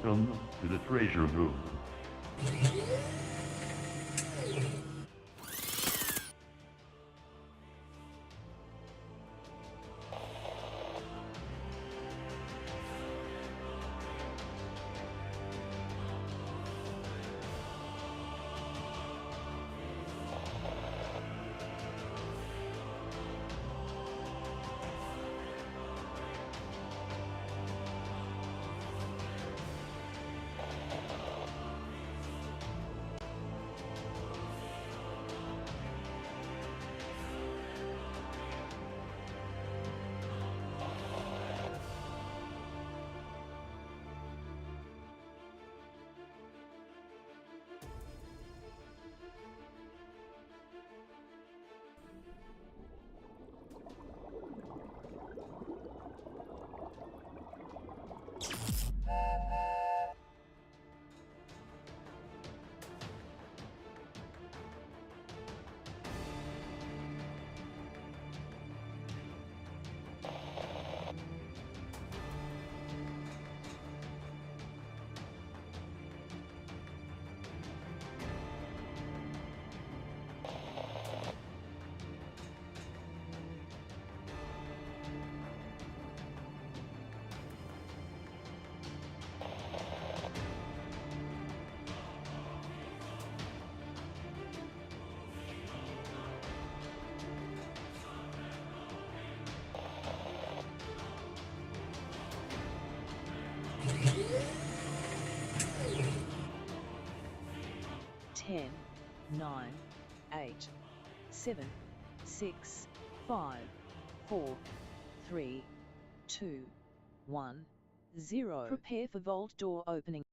Welcome to the treasure room. Ten, 9, 8, 7, 6, 5, 4, 3, 2, 1, 0. Prepare for vault door opening.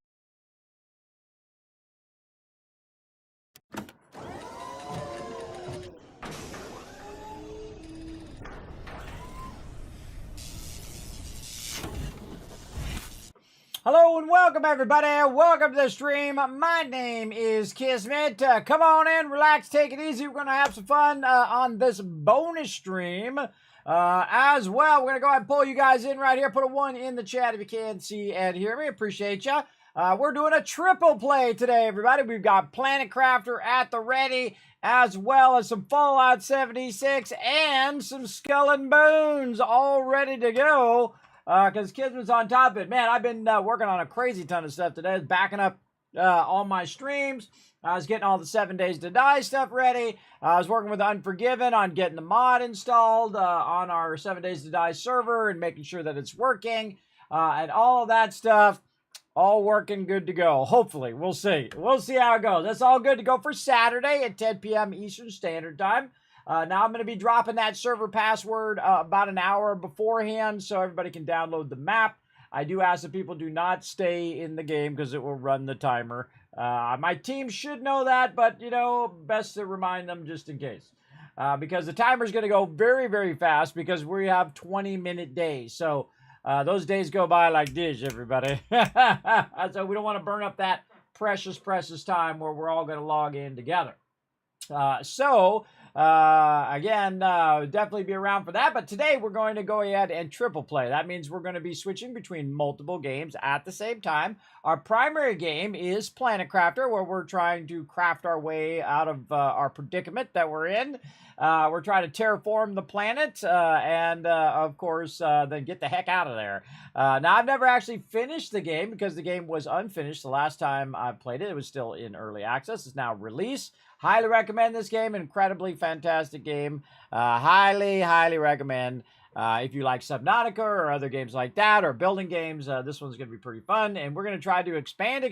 Hello and welcome everybody, welcome to the stream. My name is Kismet. Come on in, relax, take it easy. We're going to have some fun on this bonus stream. As well, we're going to go ahead and pull you guys in right here. Put a 1 in the chat if you can see and hear me. Appreciate you. We're doing a triple play today, everybody. We've got Planet Crafter at the ready, as well as some Fallout 76 and some Skull and Bones all ready to go. Because Kismet's on top of it. Man, I've been working on a crazy ton of stuff today. I was backing up all my streams. I was getting all the 7 Days to Die stuff ready. I was working with Unforgiven on getting the mod installed on our 7 Days to Die server and making sure that it's working. And all of that stuff, all working good to go. Hopefully, we'll see. We'll see how it goes. That's all good to go for Saturday at 10 p.m. Eastern Standard Time. Now I'm going to be dropping that server password about an hour beforehand so everybody can download the map. I do ask that people do not stay in the game because it will run the timer. My team should know that, but, you know, best to remind them just in case. Because the timer is going to go very, very fast because we have 20-minute days. So those days go by like this, everybody. So we don't want to burn up that precious, precious time where we're all going to log in together. Again, definitely be around for that. But today we're going to go ahead and triple play. That means we're going to be switching between multiple games at the same time. Our primary game is Planet Crafter, where we're trying to craft our way out of our predicament that we're in. We're trying to terraform the planet and, of course, then get the heck out of there. Now, I've never actually finished the game because the game was unfinished the last time I played it. It was still in early access. It's now released. Highly recommend this game. Incredibly fantastic game. Highly, highly recommend. If you like Subnautica or other games like that or building games, this one's going to be pretty fun. And we're going to try to expand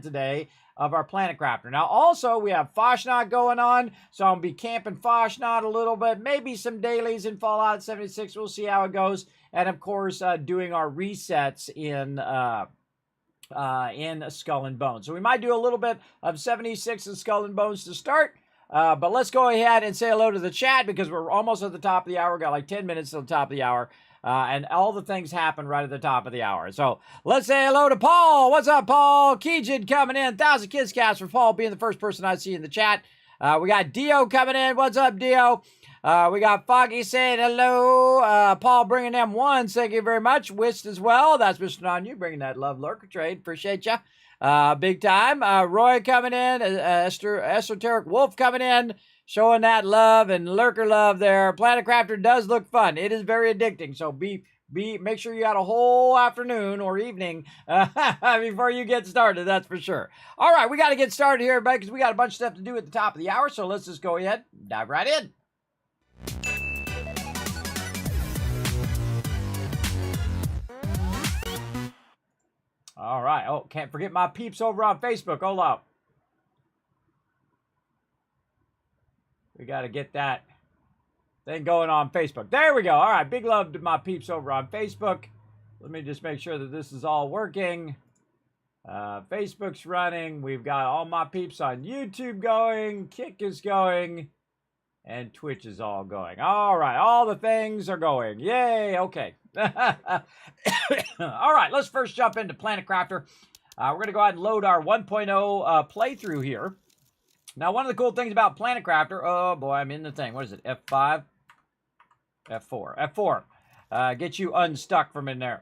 today of our Planet Crafter. Now, also, we have Foshnot going on. So I'm going to be camping Foshnot a little bit. Maybe some dailies in Fallout 76. We'll see how it goes. And, of course, doing our resets in Skull and Bones. So we might do a little bit of 76 and Skull and Bones to start. But let's go ahead and say hello to the chat because we're almost at the top of the hour. We've got like 10 minutes to the top of the hour. And all the things happen right at the top of the hour. So let's say hello to Paul. What's up, Paul? Keejid coming in. 1,000 Kids Cast for Paul being the first person I see in the chat. We got Dio coming in. What's up, Dio? We got Foggy saying hello. Paul bringing them ones. Thank you very much. Whist as well. That's Mr. On you bringing that love lurker trade. Appreciate you. Big time. Roy coming in. Esoteric Wolf coming in. Showing that love and lurker love there. Planet Crafter does look fun. It is very addicting. So make sure you got a whole afternoon or evening before you get started. That's for sure. All right, we got to get started here, everybody, because we got a bunch of stuff to do at the top of the hour. So let's just go ahead, dive right in. All right. Oh, can't forget my peeps over on Facebook. Hold up. We got to get that thing going on Facebook. There we go. All right. Big love to my peeps over on Facebook. Let me just make sure that this is all working. Facebook's running. We've got all my peeps on YouTube going. Kick is going. And Twitch is all going. All right. All the things are going. Yay. Okay. All right. Let's first jump into Planet Crafter. We're going to go ahead and load our 1.0 playthrough here. Now, one of the cool things about Planet Crafter, oh boy, I'm in the thing. What is it? F5? F4. Get you unstuck from in there.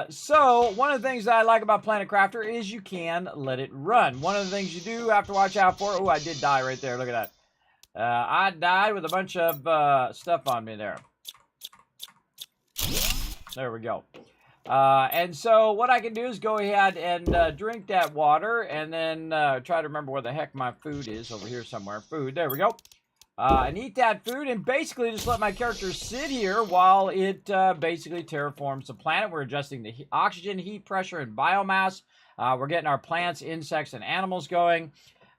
So, one of the things that I like about Planet Crafter is you can let it run. One of the things you do have to watch out for, oh, I did die right there. Look at that. I died with a bunch of stuff on me there. There we go. And so what I can do is go ahead and drink that water and then try to remember where the heck my food is over here somewhere. Food, there we go. And eat that food and basically just let my character sit here while it basically terraforms the planet. We're adjusting the oxygen, heat, pressure, and biomass. We're getting our plants, insects, and animals going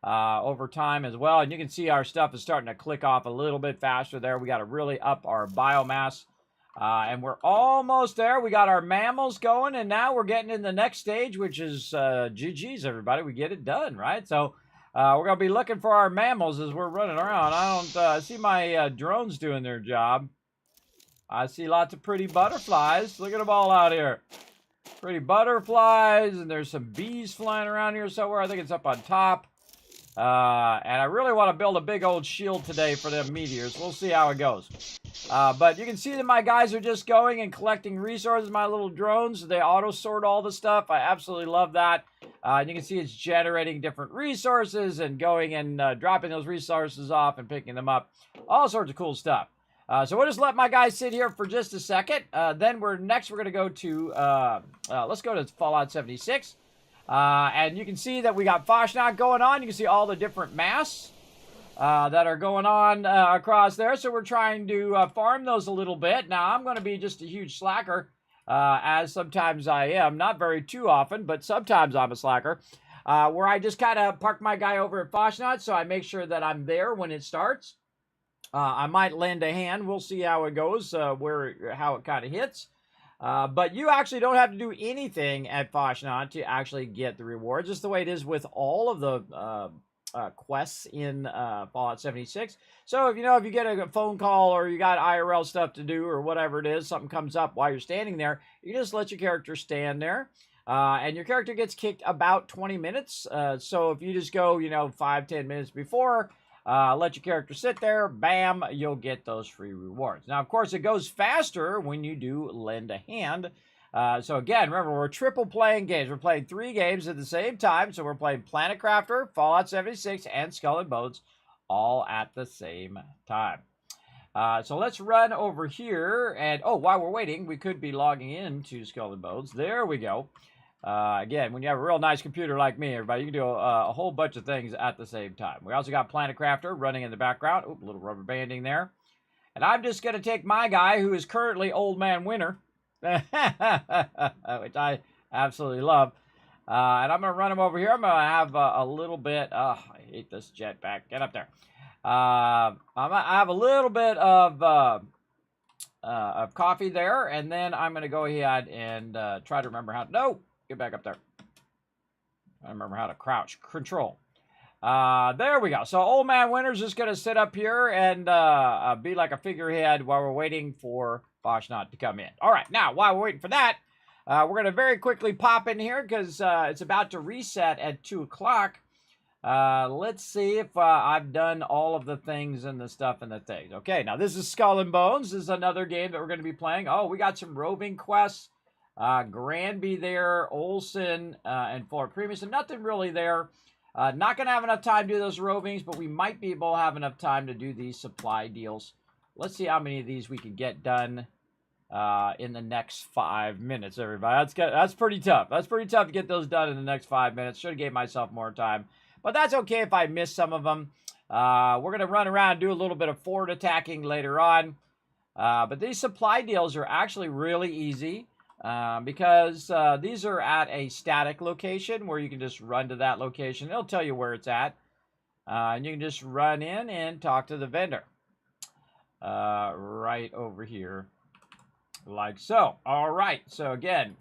over time as well. And you can see our stuff is starting to click off a little bit faster there. We got to really up our biomass. And we're almost there. We got our mammals going, and now we're getting in the next stage, which is GG's, everybody. We get it done, right? So we're going to be looking for our mammals as we're running around. I don't see my drones doing their job. I see lots of pretty butterflies. Look at them all out here. Pretty butterflies, and there's some bees flying around here somewhere. I think it's up on top. And I really want to build a big old shield today for them meteors. We'll see how it goes. But you can see that my guys are just going and collecting resources. My little drones, they auto-sort all the stuff. I absolutely love that. And you can see it's generating different resources and going and dropping those resources off and picking them up. All sorts of cool stuff. So we'll just let my guys sit here for just a second. Then we're going to go to, let's go to Fallout 76. And you can see that we got Foshnot going on. You can see all the different masks that are going on across there. So we're trying to farm those a little bit. Now, I'm going to be just a huge slacker, as sometimes I am. Not very too often, but sometimes I'm a slacker. Where I just kind of park my guy over at Foshnot, so I make sure that I'm there when it starts. I might lend a hand. We'll see how it goes, how it kind of hits. But you actually don't have to do anything at Foshnot to actually get the rewards. Just the way it is with all of the quests in Fallout 76. So if you get a phone call or you got IRL stuff to do or whatever it is, something comes up while you're standing there, you just let your character stand there. And your character gets kicked about 20 minutes. So if you just go, 5-10 minutes before, let your character sit there, bam, you'll get those free rewards. Now, of course, it goes faster when you do lend a hand. So again, remember, we're triple playing games. We're playing 3 games at the same time. So we're playing Planet Crafter, Fallout 76, and Skull and Bones all at the same time. So let's run over here. And, while we're waiting, we could be logging in to Skull and Bones. There we go. Again, when you have a real nice computer like me, everybody, you can do a whole bunch of things at the same time. We also got Planet Crafter running in the background. Oop, a little rubber banding there. And I'm just going to take my guy, who is currently Old Man Winter, which I absolutely love. And I'm going to run him over here. I'm going to have a little bit... I hate this jetpack. Get up there. I have a little bit of coffee there, and then I'm going to go ahead and try to remember how... No! Get back up there. I remember how to crouch. Control. There we go. So Old Man Winter's just going to sit up here and be like a figurehead while we're waiting for Foshnot to come in. All right. Now, while we're waiting for that, we're going to very quickly pop in here because it's about to reset at 2 o'clock. Let's see if I've done all of the things and the stuff and the things. Okay, now this is Skull and Bones. This is another game that we're going to be playing. Oh, we got some roving quests. Granby there, Olson, and Fort Primus, and nothing really there. Not going to have enough time to do those rovings, but we might be able to have enough time to do these supply deals. Let's see how many of these we can get done in the next 5 minutes, everybody. That's pretty tough. That's pretty tough to get those done in the next 5 minutes. Should have gave myself more time. But that's okay if I miss some of them. We're going to run around and do a little bit of forward attacking later on. But these supply deals are actually really easy because these are at a static location where you can just run to that location. It'll tell you where it's at. And you can just run in and talk to the vendor. Right over here. Like so. All right. So again,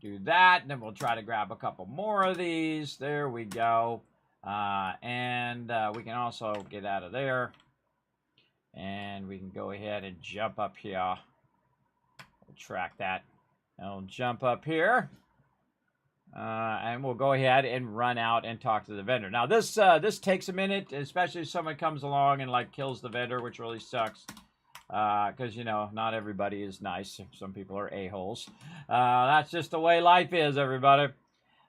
do that. And then we'll try to grab a couple more of these. There we go. And we can also get out of there. And we can go ahead and jump up here. We'll track that. And we'll jump up here. And we'll go ahead and run out and talk to the vendor. Now, this takes a minute, especially if someone comes along and, like, kills the vendor, which really sucks. Because, you know, not everybody is nice. Some people are a-holes. That's just the way life is, everybody.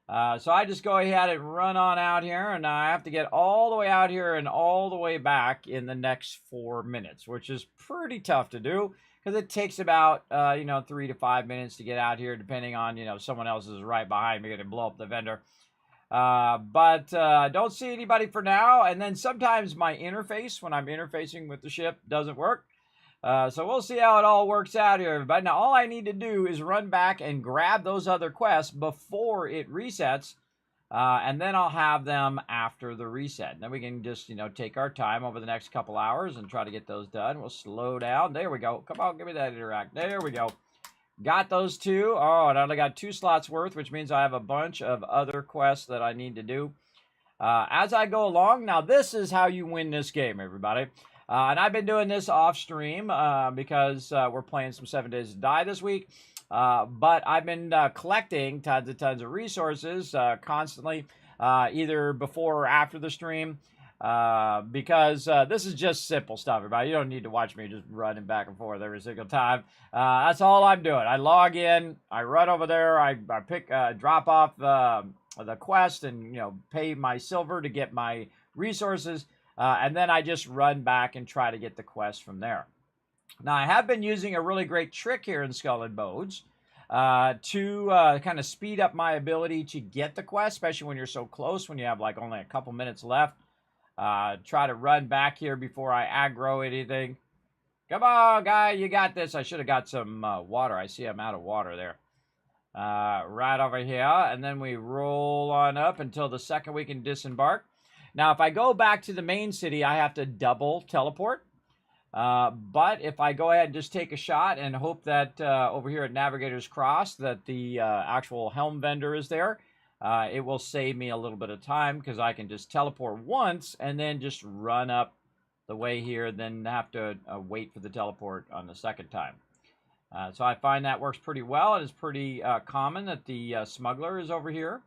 So I just go ahead and run on out here, and I have to get all the way out here and all the way back in the next 4 minutes, which is pretty tough to do because it takes about, 3 to 5 minutes to get out here, depending on, someone else is right behind me going to blow up the vendor. But don't see anybody for now, and then sometimes my interface, when I'm interfacing with the ship, doesn't work. So we'll see how it all works out here, everybody. Now, all I need to do is run back and grab those other quests before it resets, and then I'll have them after the reset. Then we can just, take our time over the next couple hours and try to get those done. We'll slow down. There we go. Come on, give me that interact. There we go. Got those two. Oh, and I only got 2 slots worth, which means I have a bunch of other quests that I need to do. As I go along, now this is how you win this game, everybody. And I've been doing this off stream because we're playing some 7 Days to Die this week. But I've been collecting tons and tons of resources constantly, either before or after the stream. Because this is just simple stuff, everybody. You don't need to watch me just running back and forth every single time. That's all I'm doing. I log in, I run over there, I drop off the quest and, pay my silver to get my resources. And then I just run back and try to get the quest from there. Now, I have been using a really great trick here in Skull and Bones to kind of speed up my ability to get the quest, especially when you're so close, when you have like only a couple minutes left. Try to run back here before I aggro anything. Come on, guy, you got this. I should have got some water. I see I'm out of water there. Right over here, and then we roll on up until the second we can disembark. Now, if I go back to the main city, I have to double teleport. But if I go ahead and just take a shot and hope that over here at Navigator's Cross that the actual helm vendor is there, it will save me a little bit of time because I can just teleport once and then just run up the way here, then have to wait for the teleport on the second time. So I find that works pretty well. It is pretty common that the smuggler is over here.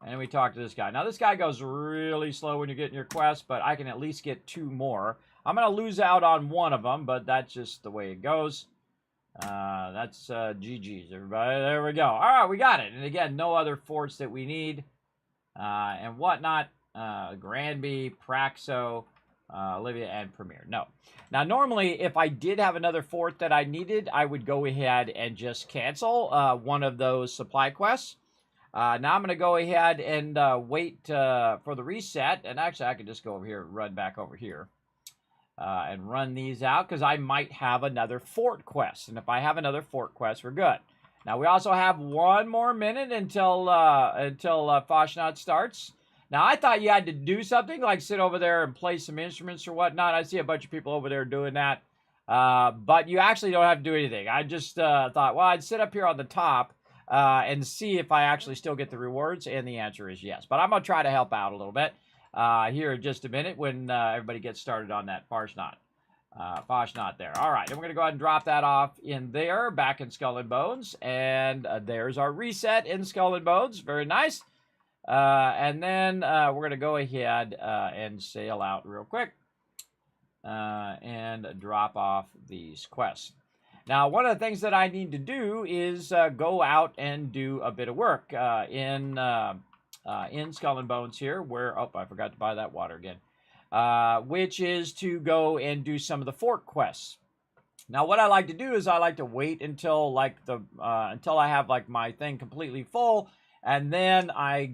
And we talk to this guy. Now, this guy goes really slow when you're getting your quest, but I can at least get 2 more. I'm going to lose out on one of them, but that's just the way it goes. That's GG's, everybody. There we go. All right, we got it. And again, no other forts that we need and whatnot. Granby, Praxo, Olivia, and Premier. No. Now, normally, if I did have another fort that I needed, I would go ahead and just cancel one of those supply quests. Now I'm going to go ahead and wait for the reset. And actually, I could just go over here and run back over here and run these out because I might have another fort quest. And if I have another fort quest, we're good. Now, we also have 1 more minute until Fasnacht starts. Now, I thought you had to do something like sit over there and play some instruments or whatnot. I see a bunch of people over there doing that. But you actually don't have to do anything. I just thought, well, I'd sit up here on the top and see if I actually still get the rewards, and the answer is yes. But I'm going to try to help out a little bit here in just a minute when everybody gets started on that Fasnacht there. All right, and we're going to go ahead and drop that off in there, back in Skull and Bones, and there's our reset in Skull and Bones. Very nice. And then we're going to go ahead and sail out real quick and drop off these quests. Now, one of the things that I need to do is go out and do a bit of work in Skull and Bones here, where, oh, I forgot to buy that water again, which is to go and do some of the fort quests. Now, what I like to do is I like to wait until until I have like my thing completely full, and then I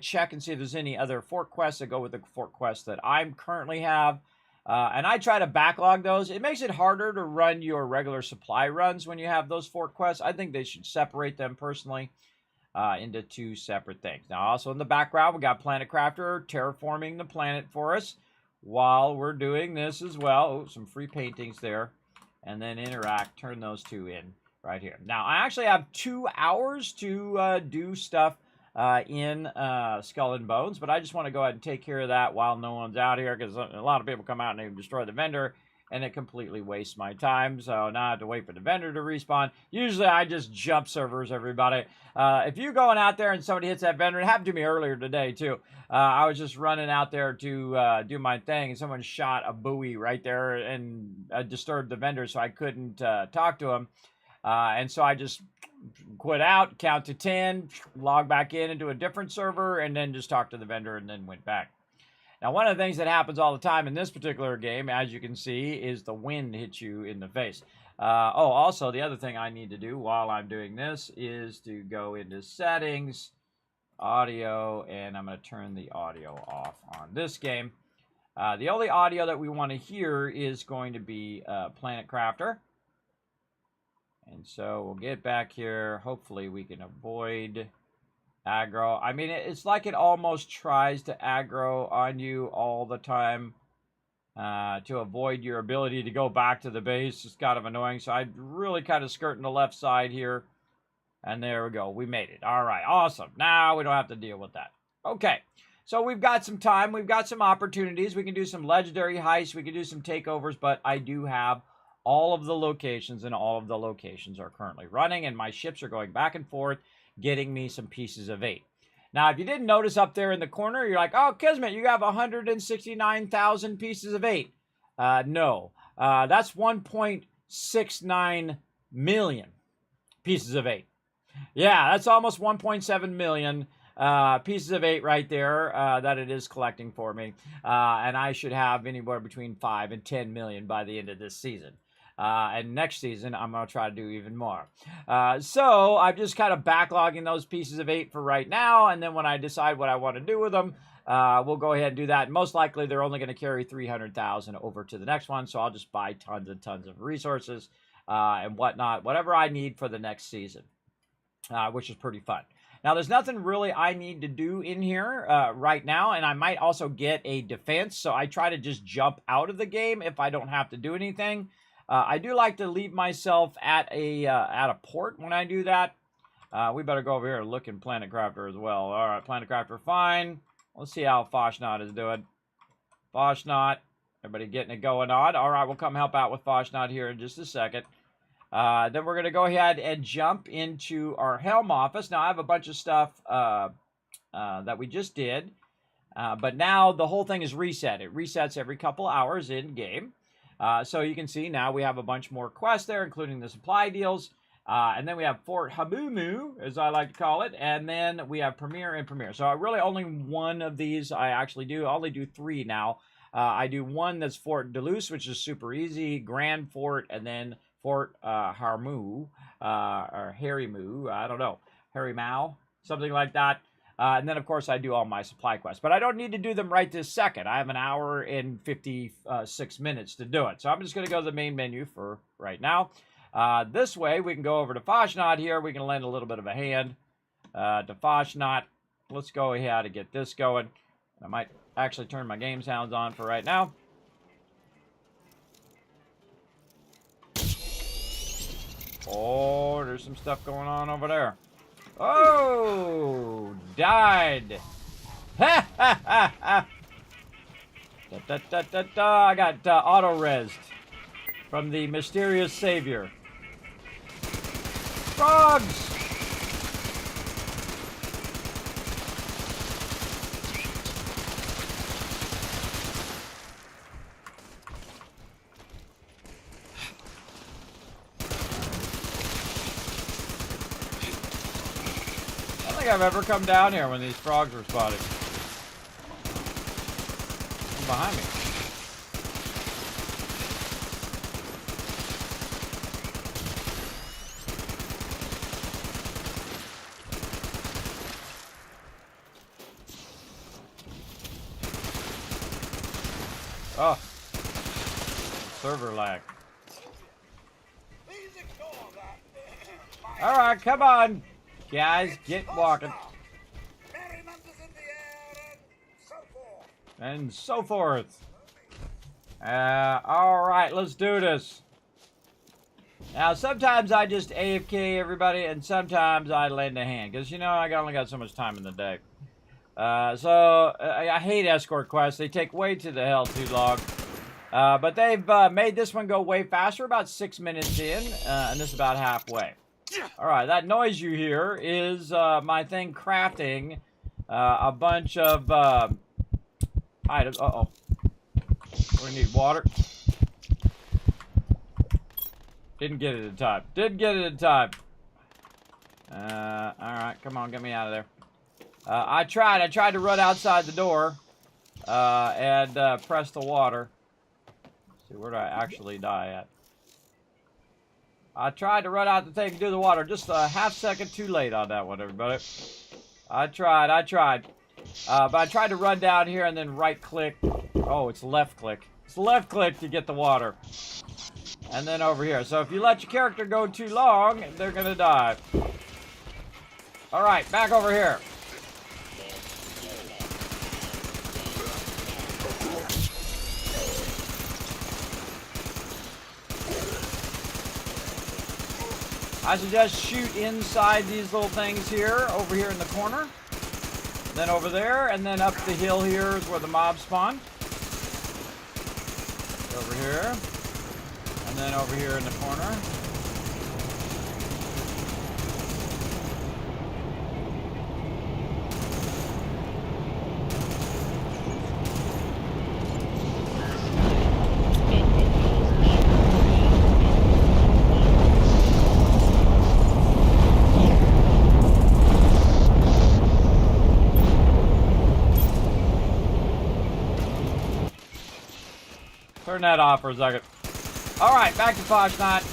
check and see if there's any other fort quests that go with the fort quests that I currently have. And I try to backlog those. It makes it harder to run your regular supply runs when you have those fort quests. I think they should separate them personally into two separate things. Now, also in the background, we got Planet Crafter terraforming the planet for us while we're doing this as well. Oh, some free paintings there. And then interact, turn those two in right here. Now, I actually have 2 hours to do stuff in Skull and Bones, but I just want to go ahead and take care of that while no one's out here, because a lot of people come out and they destroy the vendor, and it completely wastes my time. So now I have to wait for the vendor to respawn. Usually I just jump servers, everybody. If you're going out there and somebody hits that vendor, it happened to me earlier today too. I was just running out there to do my thing, and someone shot a buoy right there and disturbed the vendor, so I couldn't talk to him. And so I just quit out, count to 10, log back in into a different server, and then just talk to the vendor and then went back. Now, one of the things that happens all the time in this particular game, as you can see, is the wind hits you in the face. Also, the other thing I need to do while I'm doing this is to go into settings, audio, and I'm going to turn the audio off on this game. The only audio that we want to hear is going to be Planet Crafter. And so we'll get back here. Hopefully we can avoid aggro. I mean, it's like it almost tries to aggro on you all the time to avoid your ability to go back to the base. It's kind of annoying. So I'm really kind of skirting the left side here. And there we go. We made it. All right. Awesome. Now we don't have to deal with that. Okay. So we've got some time. We've got some opportunities. We can do some legendary heists. We can do some takeovers. But I do have all of the locations, and all of the locations are currently running, and my ships are going back and forth, getting me some pieces of 8. Now, if you didn't notice up there in the corner, you're like, oh, Kismet, you have 169,000 pieces of 8. No, that's 1.69 million pieces of 8. Yeah, that's almost 1.7 million pieces of 8 right there that it is collecting for me. And I should have anywhere between 5 and 10 million by the end of this season. And next season, I'm going to try to do even more. So I'm just kind of backlogging those pieces of 8 for right now. And then when I decide what I want to do with them, we'll go ahead and do that. And most likely, they're only going to carry 300,000 over to the next one. So I'll just buy tons and tons of resources and whatnot, whatever I need for the next season, which is pretty fun. Now, there's nothing really I need to do in here right now, and I might also get a defense, so I try to just jump out of the game if I don't have to do anything. I do like to leave myself at a port when I do that. We better go over here and look in Planet Crafter as well. All right, Planet Crafter, fine. Let's see how Foshnot is doing. Foshnot, everybody getting it going on. All right, we'll come help out with Foshnot here in just a second. Then we're going to go ahead and jump into our Helm office. Now, I have a bunch of stuff that we just did, but now the whole thing is reset. It resets every couple hours in game. So you can see now we have a bunch more quests there, including the supply deals. And then we have Fort Hamumu, as I like to call it. And then we have Premier and Premier. So really only one of these I actually do. I only do 3 now. I do one that's Fort Duluth, which is super easy. Grand Fort, and then Fort Harmu, or Harry Moo, I don't know, Harry Mao, something like that. And then, of course, I do all my supply quests. But I don't need to do them right this second. I have an hour and 56 minutes to do it. So I'm just going to go to the main menu for right now. This way, we can go over to Foshnot here. We can lend a little bit of a hand to Foshnot. Let's go ahead and get this going. I might actually turn my game sounds on for right now. Oh, there's some stuff going on over there. Oh, died. Ha ha ha ha. Da, da, da, da, da. I got auto-resed from the mysterious savior. Frogs! think I've ever come down here when these frogs were spotted. Behind me. Oh. Server lag. Alright, come on. Guys, get walking. And so forth. Alright, let's do this. Now, sometimes I just AFK everybody, and sometimes I lend a hand. Because, you know, I only got so much time in the day. I hate escort quests. They take way to the hell too long. But they've made this one go way faster, about 6 minutes in, and this is about halfway. Alright, that noise you hear is my thing crafting a bunch of items. Uh-oh. We need water. Didn't get it in time. Didn't get it in time. Alright, come on, get me out of there. I tried to run outside the door and press the water. Let's see, where did I actually die at? I tried to run out the thing and do the water. Just a half second too late on that one, everybody. I tried. But I tried to run down here and then right click. Oh, it's left click. It's left click to get the water. And then over here. So if you let your character go too long, they're gonna die. Alright, back over here. I suggest shoot inside these little things here, over here in the corner. Then over there, and then up the hill here is where the mobs spawn. Over here. And then over here in the corner. Turn that off for a second. Alright, back to Foshnight.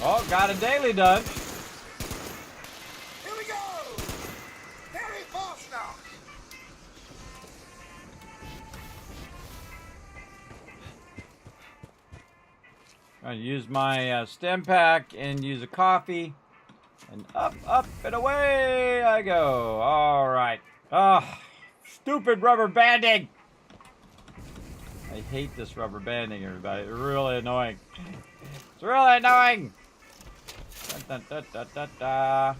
Oh, got a daily done. Here we go! Very fast now! I'm gonna use my stem pack and use a coffee. And up, and away I go. Alright. Ah, stupid rubber banding! I hate this rubber banding, everybody. It's really annoying. It's really annoying! Da, da, da, da, da.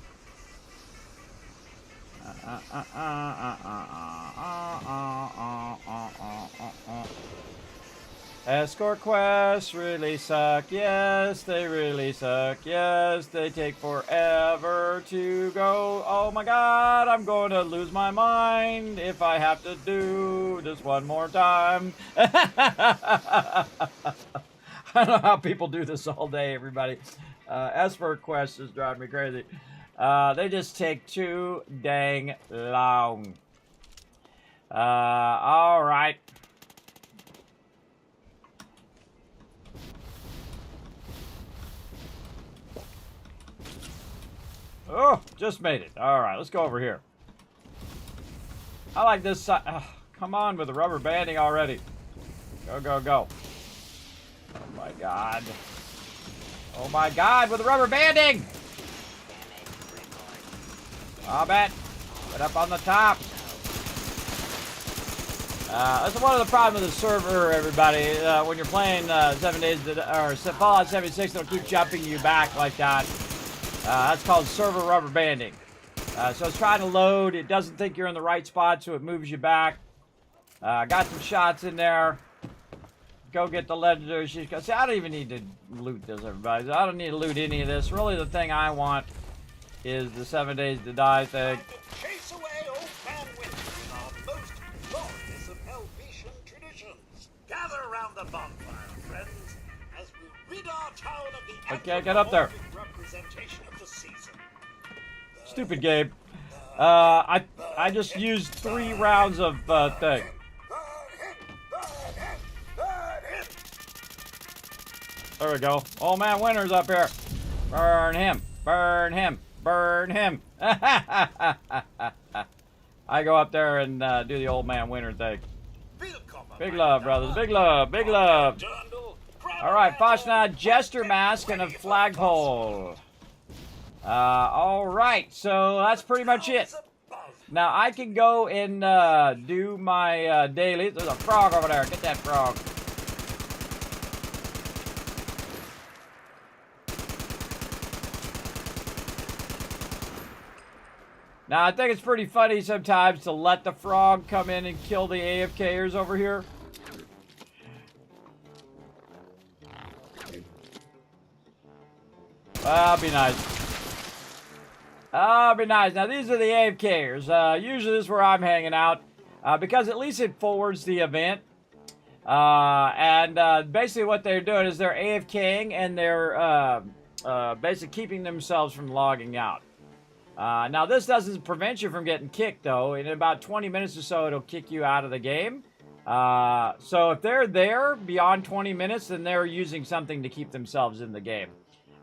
Escort quests really suck, yes, they really suck, yes, they take forever to go. Oh my god, I'm going to lose my mind if I have to do this one more time. I don't know how people do this all day, everybody. Escort quests is driving me crazy. They just take too dang long. Alright. Oh, just made it. Alright, let's go over here. I like this side. Come on with the rubber banding already. Go, go, go. Oh my god. Oh my god, with the rubber banding! Stop it. Get up on the top. That's one of the problems with the server, everybody. When you're playing 7 days or Fallout 76, it'll keep jumping you back like that. That's called server rubber banding. So it's trying to load. It doesn't think you're in the right spot, so it moves you back. Got some shots in there. go get the legendary sheep. See, I don't even need to loot this, everybody. I don't need to loot any of this. Really, the thing I want is the 7 days to die thing. Time to chase away old man winter in our most glorious of Helvetian traditions. Gather around the bonfire, friends, as we rid our town of the Okay, get up there. representation of the season. Stupid game. I just used 3 rounds of thing. There we go. Old man winter's up here. Burn him. Burn him. Burn him. I go up there and do the old man winter thing. Big love, brothers. Big love. Big love. All right, Fasnacht Jester Mask and a flagpole. All right, so that's pretty much it. Now I can go and do my daily. There's a frog over there. Get that frog. Now, I think it's pretty funny sometimes to let the frog come in and kill the AFKers over here. That'll be nice. That'll be nice. Now, these are the AFKers. Usually this is where I'm hanging out. Because at least it forwards the event. Basically what they're doing is they're AFKing and they're basically keeping themselves from logging out. Now, this doesn't prevent you from getting kicked, though. In about 20 minutes or so, it'll kick you out of the game. So if they're there beyond 20 minutes, then they're using something to keep themselves in the game.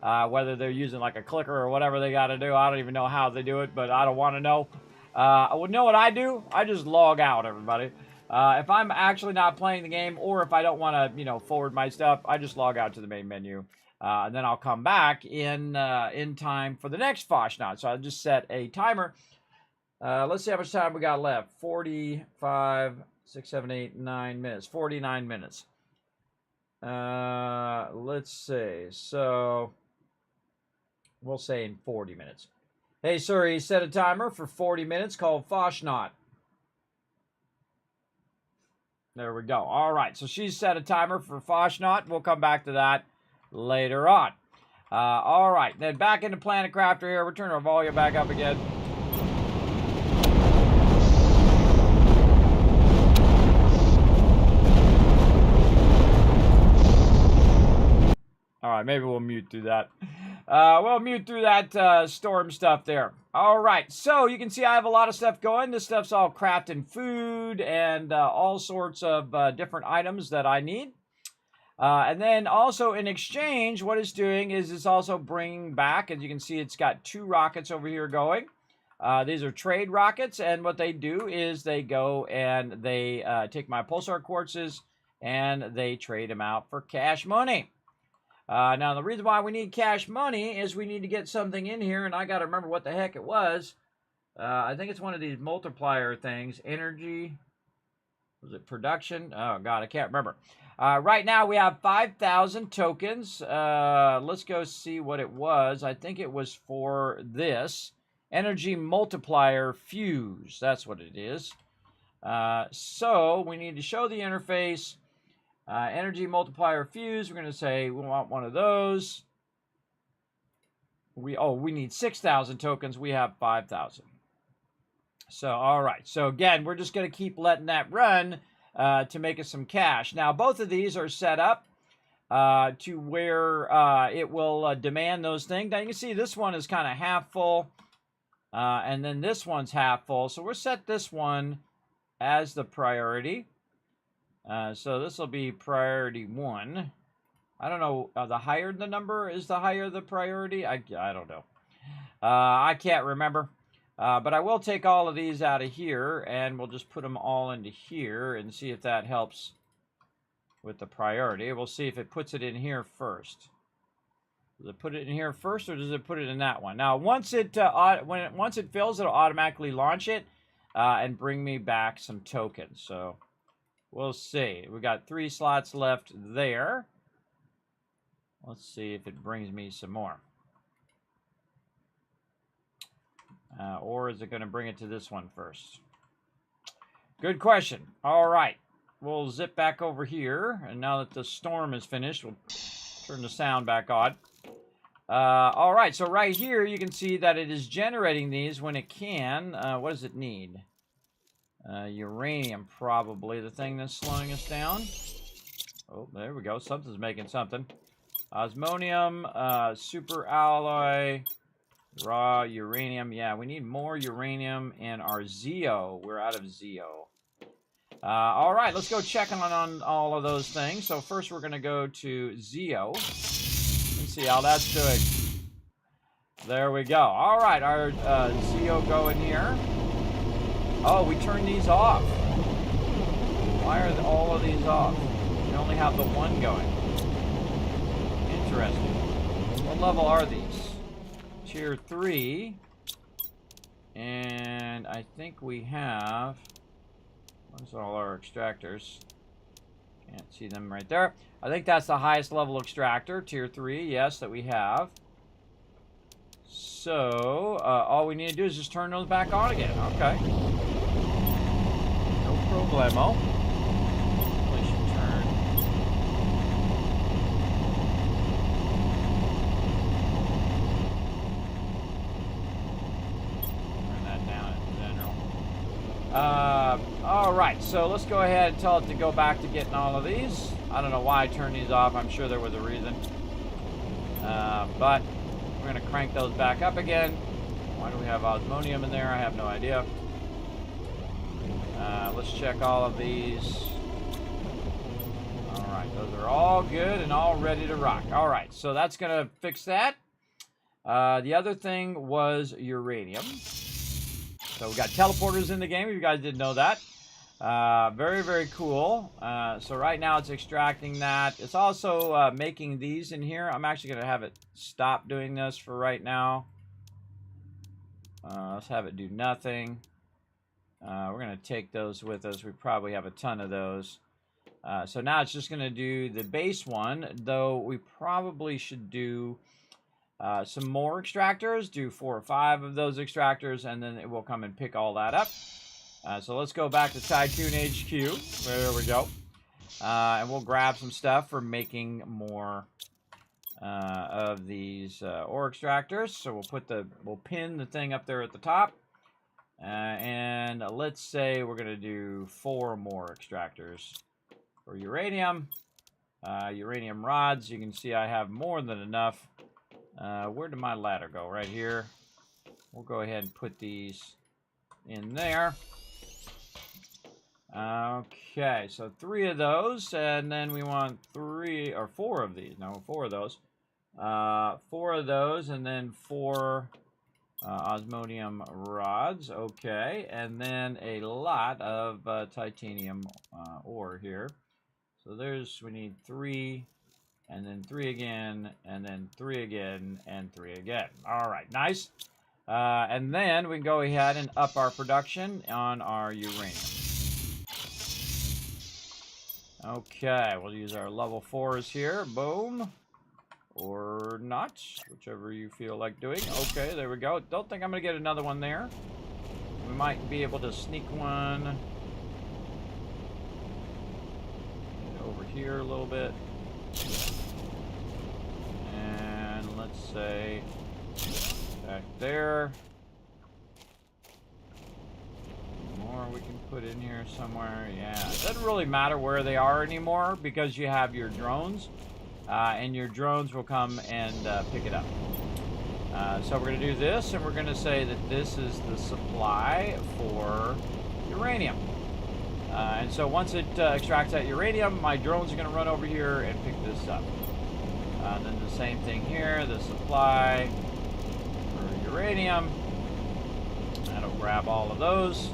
Whether they're using like a clicker or whatever they got to do. I don't even know how they do it, but I don't want to know. Know what I do? I just log out, everybody. If I'm actually not playing the game, or if I don't want to, forward my stuff, I just log out to the main menu. And then I'll come back in time for the next Fasnacht. So I'll just set a timer. Let's see how much time we got left. 45, 6, 7, 8, 9 minutes. 49 minutes. Let's see. So we'll say in 40 minutes. Hey, sir, he set a timer for 40 minutes called Fasnacht. There we go. All right, so she's set a timer for Fasnacht. We'll come back to that later on. All right, then back into Planet Crafter here. We'll turn our volume back up again. All right, maybe we'll mute through that. We'll mute through that storm stuff there. All right, so you can see I have a lot of stuff going. This stuff's all crafting food and all sorts of different items that I need. And then also in exchange, what it's doing is it's also bringing back, as you can see, it's got 2 rockets over here going. These are trade rockets, and what they do is they go and they take my pulsar quartzes and they trade them out for cash money. Now, the reason why we need cash money is we need to get something in here, and I got to remember what the heck it was. I think it's one of these multiplier things. Energy. Was it production? Oh, God, I can't remember. Right now, we have 5,000 tokens. Let's go see what it was. I think it was for this. Energy multiplier fuse. That's what it is. So, we need to show the interface. Energy multiplier fuse. We're going to say we want one of those. We need 6,000 tokens. We have 5,000. So, all right. So, again, we're just going to keep letting that run to make us some cash. Now, both of these are set up to where it will demand those things. Now, you can see this one is kind of half full, and then this one's half full. So, we'll set this one as the priority. So, this will be priority 1. I don't know. The higher the number is the higher the priority. I don't know. I can't remember. But I will take all of these out of here, and we'll just put them all into here and see if that helps with the priority. We'll see if it puts it in here first. Does it put it in here first, or does it put it in that one? Now, once it fills, it'll automatically launch it and bring me back some tokens. So we'll see. We got 3 slots left there. Let's see if it brings me some more. Or is it going to bring it to this one first? Good question. All right. we'll zip back over here. And now that the storm is finished, we'll turn the sound back on. All right, so right here, you can see that it is generating these when it can. What does it need? Uranium, probably, the thing that's slowing us down. Oh, there we go. Something's making something. Osmonium, super alloy, raw uranium. Yeah, we need more uranium in our Zeo. We're out of Zeo. All right, let's go check on all of those things. So first we're going to go to Zeo. Let's see how that's doing. There we go. All right, our Zeo going here. Oh, we turned these off. Why are all of these off? We only have the one going. Interesting. What level are these? Tier 3. And I think we have... Where's all our extractors? Can't see them right there. I think that's the highest level extractor, tier 3, yes, that we have. So, all we need to do is just turn those back on again. Okay. No problemo. Really should turn. Turn that down in general. All right, so let's go ahead and tell it to go back to getting all of these. I don't know why I turned these off. I'm sure there was a reason. But we're going to crank those back up again. Why do we have osmonium in there? I have no idea. Let's check all of these. All right, those are all good and all ready to rock. All right, so that's going to fix that. The other thing was uranium. So we got teleporters in the game, if you guys didn't know that. Very, very cool. So right now it's extracting that. It's also making these in here. I'm actually going to have it stop doing this for right now. Let's have it do nothing. We're going to take those with us. We probably have a ton of those. So now it's just going to do the base one, though we probably should do some more extractors, do 4 or 5 of those extractors, and then it will come and pick all that up. So let's go back to Tycoon HQ. There we go. And we'll grab some stuff for making more of these ore extractors. So we'll pin the thing up there at the top. And let's say we're going to do 4 more extractors for uranium. Uranium rods. You can see I have more than enough. Where did my ladder go? Right here. We'll go ahead and put these in there. Okay, so 3 of those, and then we want 3 or 4 of these. No, 4 of those. 4 of those, and then 4 osmonium rods. Okay, and then a lot of titanium ore here. So we need 3, and then 3 again, and then 3 again, and 3 again. All right, nice. And then we can go ahead and up our production on our uranium. Okay, we'll use our level 4s here. Boom. Or not, whichever you feel like doing. Okay, there we go. Don't think I'm going to get another one there. We might be able to sneak one over here a little bit. And let's say back there. More we can put in here somewhere. Yeah, it doesn't really matter where they are anymore because you have your drones. And your drones will come and pick it up. So we're going to do this, and we're going to say that this is the supply for uranium. And so once it extracts that uranium, my drones are going to run over here and pick this up. Then the same thing here, the supply for uranium. That'll grab all of those.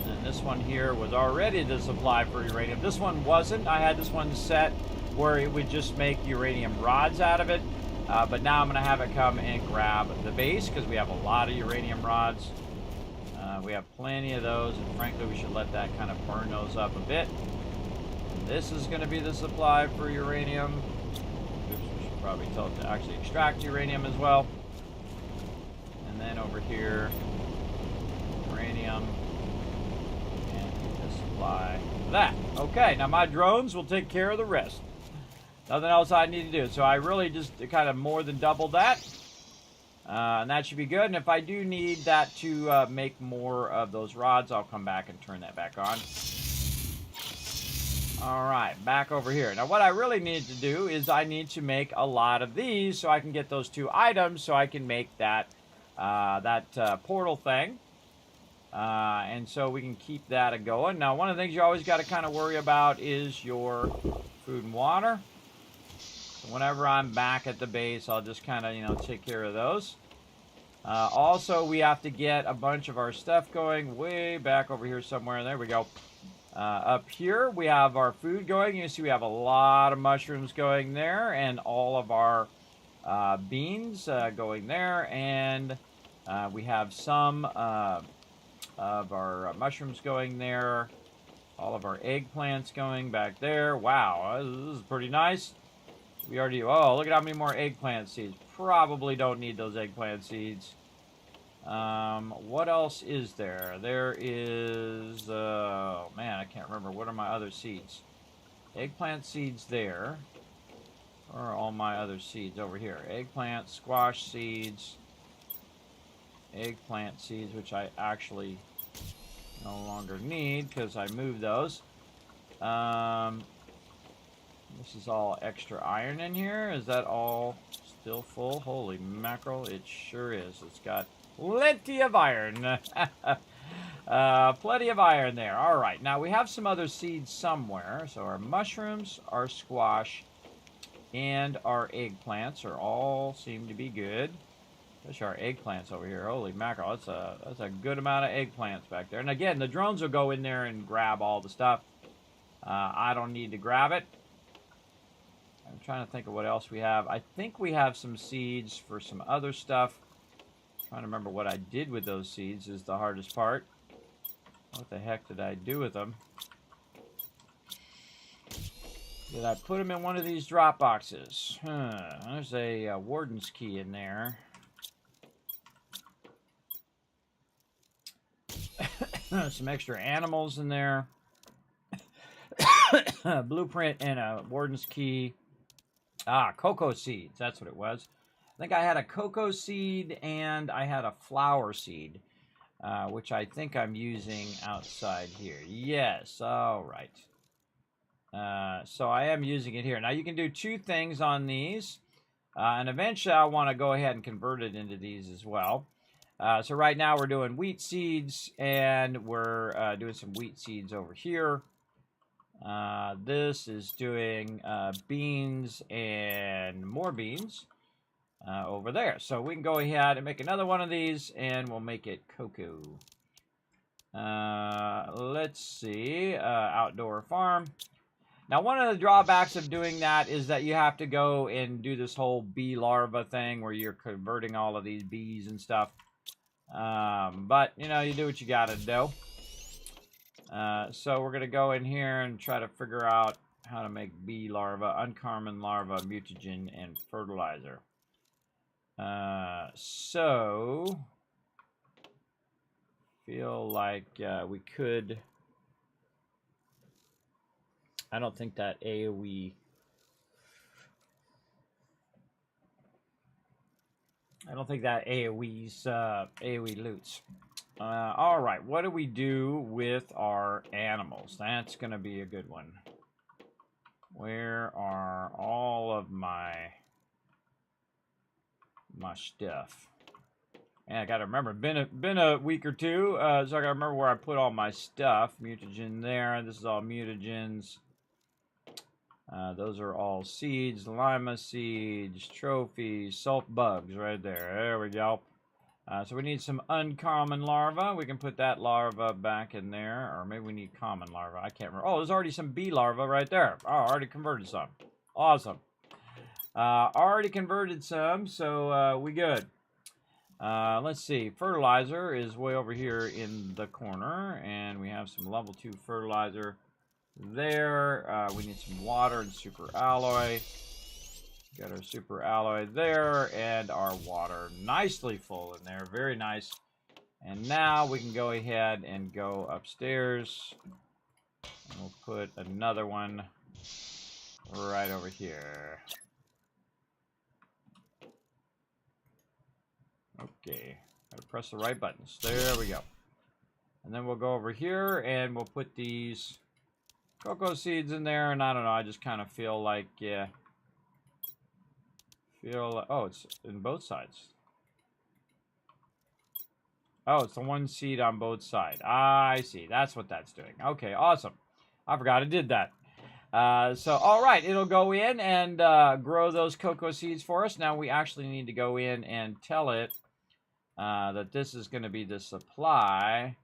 And this one here was already the supply for uranium. This one wasn't. I had this one set where it would just make uranium rods out of it. But now I'm going to have it come and grab the base because we have a lot of uranium rods. We have plenty of those, and frankly, we should let that kind of burn those up a bit. And this is going to be the supply for uranium. Oops, we should probably tell it to actually extract uranium as well. And then over here, uranium, and the supply that. Okay, now my drones will take care of the rest. Nothing else I need to do. So I really just kind of more than doubled that. And that should be good. And if I do need that to make more of those rods, I'll come back and turn that back on. All right, back over here. Now, what I really need to do is I need to make a lot of these so I can get those 2 items so I can make that, portal thing. And so we can keep that going. Now, one of the things you always got to kind of worry about is your food and water. So whenever I'm back at the base, I'll just kind of, you know, take care of those. Also, we have to get a bunch of our stuff going way back over here somewhere. There we go. Up here, we have our food going. You see we have a lot of mushrooms going there, and all of our beans going there, and we have some of our mushrooms going there, all of our eggplants going back there. Wow, this is pretty nice. We already, oh, look at how many more eggplant seeds. Probably don't need those eggplant seeds. What else is there? There is, oh man, I can't remember. What are my other seeds? Eggplant seeds there. Where are all my other seeds over here? Eggplant, squash seeds, eggplant seeds, which I actually no longer need because I moved those. This is all extra iron in here. Is that all still full? Holy mackerel, it sure is. It's got plenty of iron. Plenty of iron there. All right, now we have some other seeds somewhere. So our mushrooms, our squash, and our eggplants are all seem to be good. Especially our eggplants over here. Holy mackerel, that's a good amount of eggplants back there. And again, the drones will go in there and grab all the stuff. I don't need to grab it. I'm trying to think of what else we have. I think we have some seeds for some other stuff. Trying to remember what I did with those seeds is the hardest part. What the heck did I do with them? Did I put them in one of these drop boxes? There's a warden's key in there. Some extra animals in there. Blueprint and a warden's key. Cocoa seeds. That's what it was. I think I had a cocoa seed and I had a flower seed, which I think I'm using outside here. Yes, all right. So I am using it here. Now you can do 2 things on these, and eventually I want to go ahead and convert it into these as well. So right now we're doing wheat seeds, and we're doing some wheat seeds over here. This is doing beans and more beans over there. So we can go ahead and make another one of these, and we'll make it cocoa. Let's see. Outdoor farm. Now, one of the drawbacks of doing that is that you have to go and do this whole bee larva thing where you're converting all of these bees and stuff. But, you know, you do what you gotta do. So we're going to go in here and try to figure out how to make bee larva, uncommon larva, mutagen, and fertilizer. So feel like we could. I don't think that AoE. I don't think that AoE's AoE loots. All right, what do we do with our animals? That's going to be a good one. Where are all of my stuff? And I got to remember, been a week or two, so I got to remember where I put all my stuff. Mutagen there. This is all mutagens. Those are all seeds, lima seeds, trophies, salt bugs right there. There we go. So we need some uncommon larva. We can put that larva back in there. Or maybe we need common larva. I can't remember. Oh, there's already some bee larva right there. Oh, I already converted some. Awesome. Already converted some, so we good. Let's see. Fertilizer is way over here in the corner. And we have some level 2 fertilizer there. We need some water and super alloy. Got our super alloy there, and our water nicely full in there. Very nice. And now we can go ahead and go upstairs We'll put another one right over here. Okay, gotta press the right buttons. There we go. And then we'll go over here and we'll put these cocoa seeds in there. And I don't know, I just kind of feel like, yeah. Oh, it's in both sides. Oh, it's the one seed on both sides. I see. That's what that's doing. Okay, awesome. I forgot I did that. So, all right, it'll go in and grow those cocoa seeds for us. Now we actually need to go in and tell it that this is going to be the supply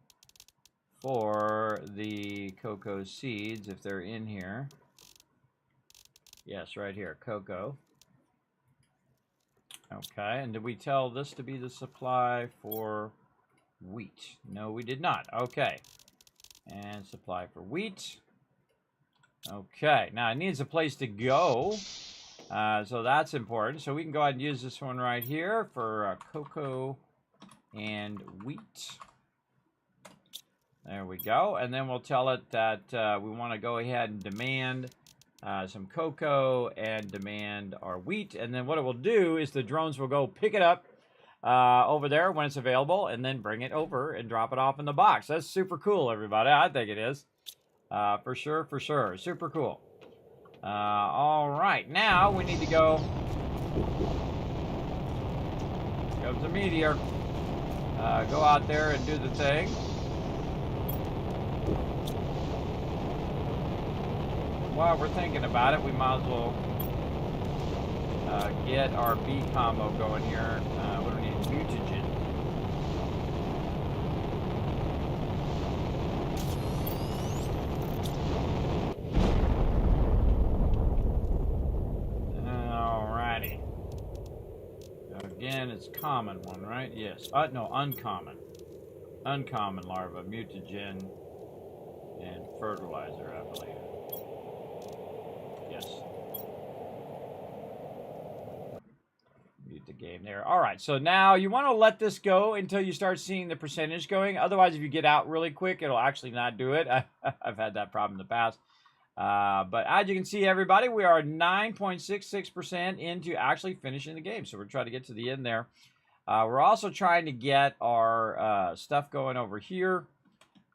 for the cocoa seeds, if they're in here. Yes, right here, cocoa. Okay, and did we tell this to be the supply for wheat? No, we did not. Okay, and supply for wheat. Okay, now it needs a place to go, so that's important. So we can go ahead and use this one right here for cocoa and wheat. There we go, and then we'll tell it that we want to go ahead and demand some cocoa and demand our wheat. And then what it will do is the drones will go pick it up over there when it's available and then bring it over and drop it off in the box. That's super cool, everybody. I think it is. For sure, for sure. Super cool. All right, now we need to go. Here comes a meteor. Go out there and do the thing. While we're thinking about it, we might as well get our B combo going here. What do we need? Mutagen. Alrighty. Again, it's common one, right? Yes. No, uncommon. Uncommon larva, mutagen, and fertilizer, I believe. Yes. Mute the game there. All right, so now you want to let this go until you start seeing the percentage going. Otherwise, if you get out really quick, it'll actually not do it. I've had that problem in the past. But as you can see, everybody, we are 9.66% into actually finishing the game. So we're trying to get to the end there. We're also trying to get our stuff going over here.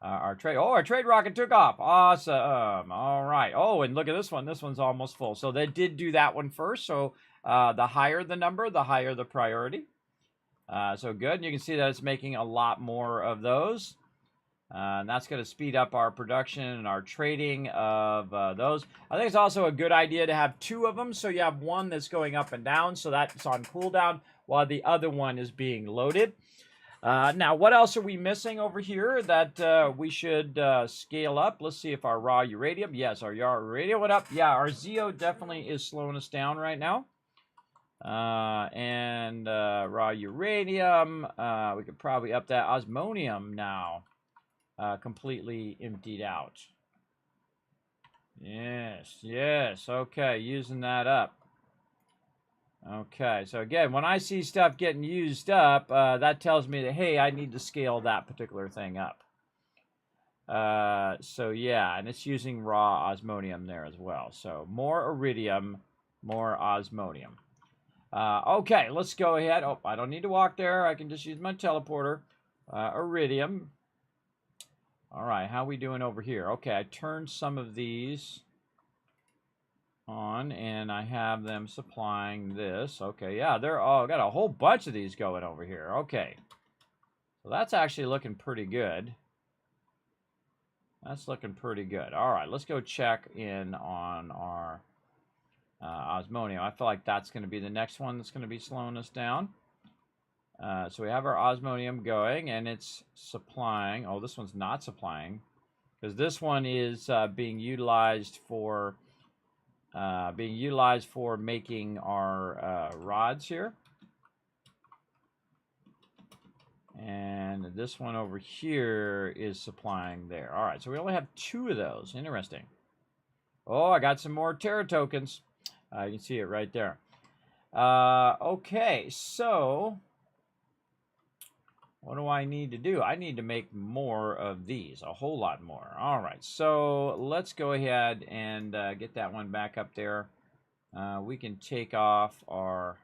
Our trade rocket took off. Awesome. All right. Oh, and look at this one. This one's almost full. So they did do that one first. So the higher the number, the higher the priority. So good. And you can see that it's making a lot more of those. And that's going to speed up our production and our trading of those. I think it's also a good idea to have two of them. So you have one that's going up and down. So that's on cooldown while the other one is being loaded. Now, what else are we missing over here that we should scale up? Let's see if our raw uranium. Yes, our raw uranium went up. Yeah, our Zeo definitely is slowing us down right now. And raw uranium, we could probably up that. Osmonium now completely emptied out. Yes, yes. Okay, using that up. Okay, so again, when I see stuff getting used up, that tells me that, hey, I need to scale that particular thing up. So yeah, and it's using raw osmonium there as well. So more iridium, more osmonium. Okay, let's go ahead. Oh, I don't need to walk there. I can just use my teleporter. Iridium. All right, how are we doing over here? Okay, I turned some of these on, and I have them supplying this. Okay, yeah, they're all got a whole bunch of these going over here. Okay, so that's actually looking pretty good. That's looking pretty good. All right, let's go check in on our osmonium. I feel like that's going to be the next one that's going to be slowing us down. So we have our osmonium going, and it's supplying. Oh, this one's not supplying because this one is being utilized for making our rods here. And this one over here is supplying there. All right, so we only have 2 of those. Interesting. Oh, I got some more Terra tokens. You can see it right there. Okay, so What do I need to do? I need to make more of these, a whole lot more. All right, so let's go ahead and get that one back up there. We can take off our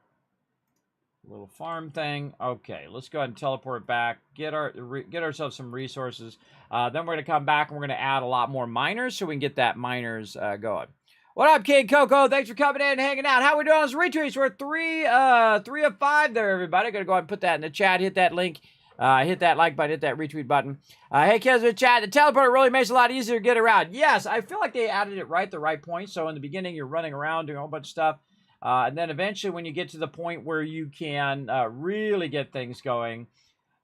little farm thing. Okay, let's go ahead and teleport back. Get ourselves some resources. Then we're gonna come back and we're gonna add a lot more miners so we can get that miners going. What up, King Coco? Thanks for coming in and hanging out. How we doing on this retweets? We're 3 of 5 there, everybody. Gonna go ahead and put that in the chat. Hit that link. Hit that like button, hit that retweet button. Hey, kids in the chat, the teleporter really makes it a lot easier to get around. Yes, I feel like they added it right at the right point. So in the beginning, you're running around doing a whole bunch of stuff. And then eventually, when you get to the point where you can really get things going,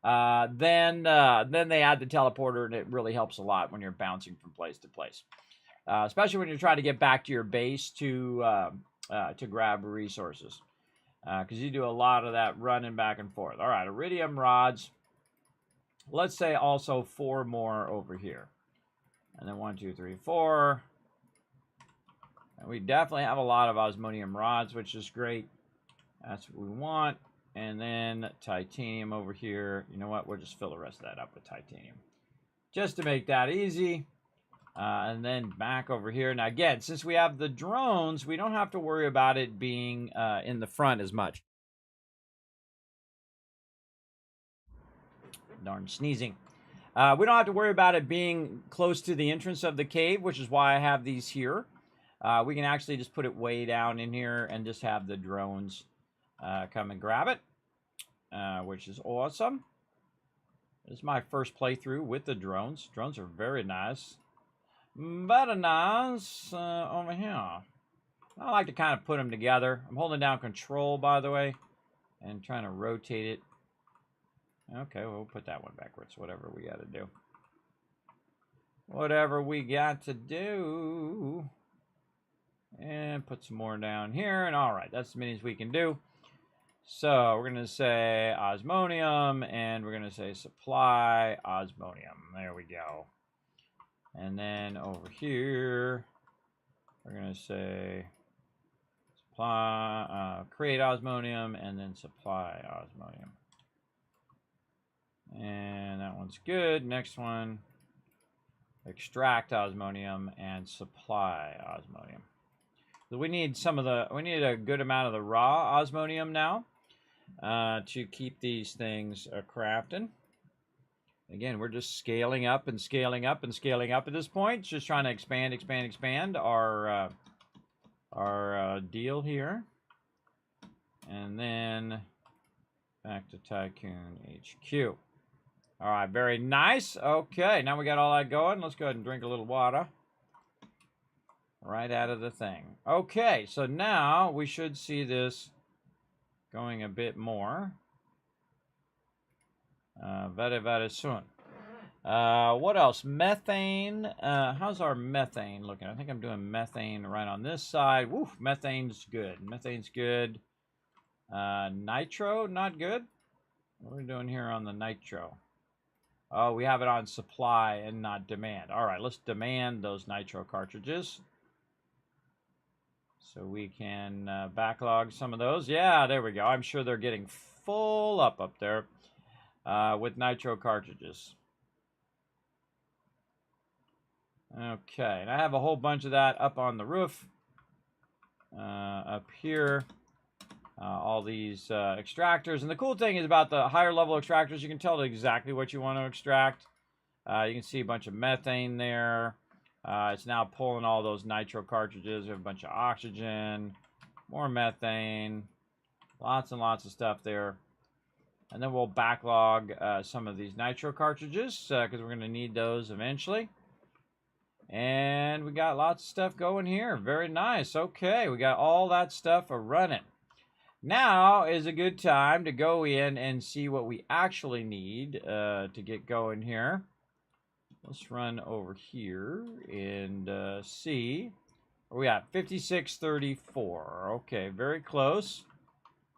then they add the teleporter, and it really helps a lot when you're bouncing from place to place. Especially when you're trying to get back to your base to grab resources. Because you do a lot of that running back and forth. All right, iridium rods. Let's say also 4 more over here. And then 1, 2, 3, 4. And we definitely have a lot of osmonium rods, which is great. That's what we want. And then titanium over here. You know what? We'll just fill the rest of that up with titanium. Just to make that easy. And then back over here. Now, again, since we have the drones, we don't have to worry about it being in the front as much. Darn sneezing. We don't have to worry about it being close to the entrance of the cave, which is why I have these here. We can actually just put it way down in here and just have the drones come and grab it, which is awesome. This is my first playthrough with the drones. Drones are very nice. Very nice over here. I like to kind of put them together. I'm holding down control, by the way, and trying to rotate it. Okay, we'll put that one backwards. Whatever we got to do. Whatever we got to do. And put some more down here. And all right, that's as many as we can do. So we're going to say osmonium, and we're going to say supply osmonium. There we go. And then over here, we're going to say supply, create osmonium, and then supply osmonium. And that one's good. Next one, extract osmonium and supply osmonium. So we need a good amount of the raw osmonium now to keep these things crafting. Again, we're just scaling up and scaling up and scaling up at this point. Just trying to expand our deal here. And then back to Tycoon HQ. All right, very nice. Okay, now we got all that going. Let's go ahead and drink a little water. Right out of the thing. Okay, so now we should see this going a bit more. Very, very soon. What else? Methane. How's our methane looking? I think I'm doing methane right on this side. Woof, methane's good. Methane's good. Nitro, not good. What are we doing here on the nitro? Oh, we have it on supply and not demand. All right, let's demand those nitro cartridges. So we can backlog some of those. Yeah, there we go. I'm sure they're getting full up there with nitro cartridges. Okay, and I have a whole bunch of that up on the roof. Up here. All these extractors. And the cool thing is about the higher level extractors, you can tell exactly what you want to extract. You can see a bunch of methane there. It's now pulling all those nitro cartridges. We have a bunch of oxygen, more methane, lots and lots of stuff there. And then we'll backlog some of these nitro cartridges because we're going to need those eventually. And we got lots of stuff going here. Very nice. Okay, we got all that stuff running. Now is a good time to go in and see what we actually need to get going here. Let's run over here and see. We got 5634. Okay, very close.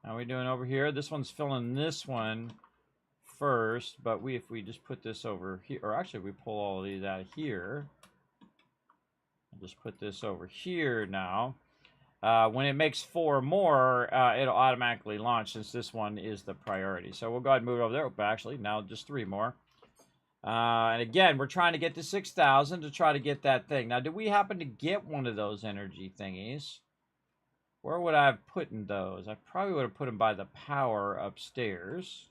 How are we doing over here? This one's filling this one first, but if we just put this over here, or actually we pull all of these out of here. I'll just put this over here now. when it makes 4 more, it'll automatically launch since this one is the priority. So we'll go ahead and move it over there. But actually, now just 3 more. And again, we're trying to get to 6,000 to try to get that thing. Now, do we happen to get one of those energy thingies? Where would I have put in those? I probably would have put them by the power upstairs.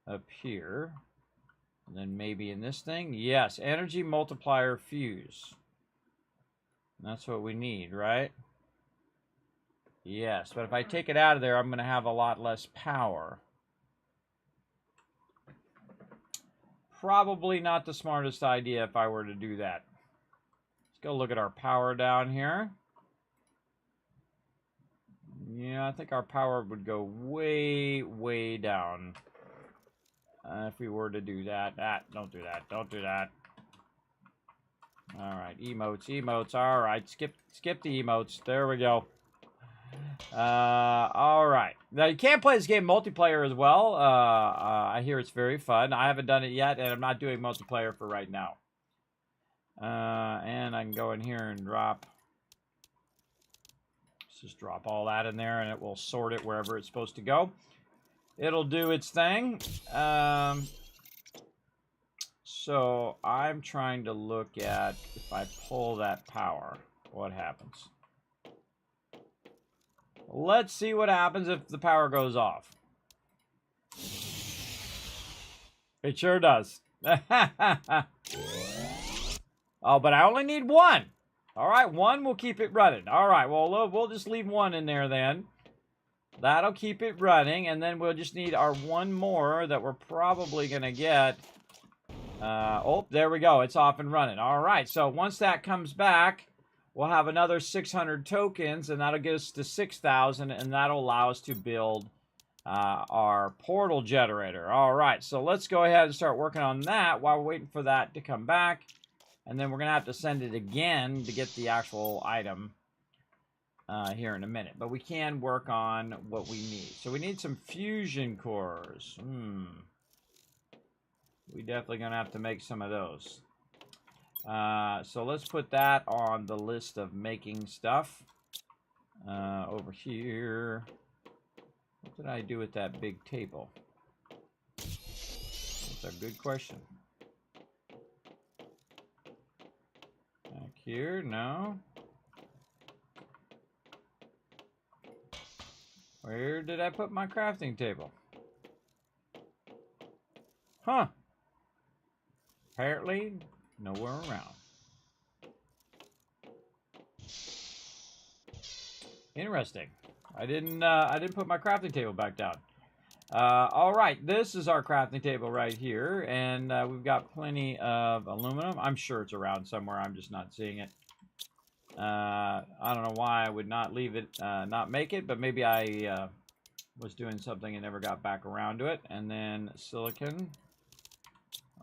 Up here. And then maybe in this thing. Yes, energy multiplier fuse. That's what we need, right? Yes, but if I take it out of there, I'm going to have a lot less power. Probably not the smartest idea if I were to do that. Let's go look at our power down here. Yeah, I think our power would go way, way down if we were to do that. Don't do that. Don't do that. All right, emotes, emotes. All right, skip the emotes. There we go. All right. Now, you can play this game multiplayer as well. I hear it's very fun. I haven't done it yet, and I'm not doing multiplayer for right now. And I can go in here and drop... Let's just drop all that in there, and it will sort it wherever it's supposed to go. It'll do its thing. So I'm trying to look at if I pull that power, what happens. Let's see what happens if the power goes off. It sure does. Oh, but I only need 1. All right, 1 will keep it running. All right, well, we'll just leave 1 in there then. That'll keep it running, and then we'll just need our 1 more that we're probably going to get. Oh, there we go. It's off and running. All right, so once that comes back, we'll have another 600 tokens, and that'll get us to 6,000, and that'll allow us to build our portal generator. All right, so let's go ahead and start working on that while we're waiting for that to come back. And then we're going to have to send it again to get the actual item here in a minute. But we can work on what we need. So we need some fusion cores. We definitely going to have to make some of those. So let's put that on the list of making stuff. Over here. What did I do with that big table? That's a good question. Back here, no. Where did I put my crafting table? Huh. Apparently, nowhere around. Interesting. I didn't put my crafting table back down. All right, this is our crafting table right here, and we've got plenty of aluminum. I'm sure it's around somewhere. I'm just not seeing it. I don't know why I would not leave it, not make it, but maybe I was doing something and never got back around to it. And then silicon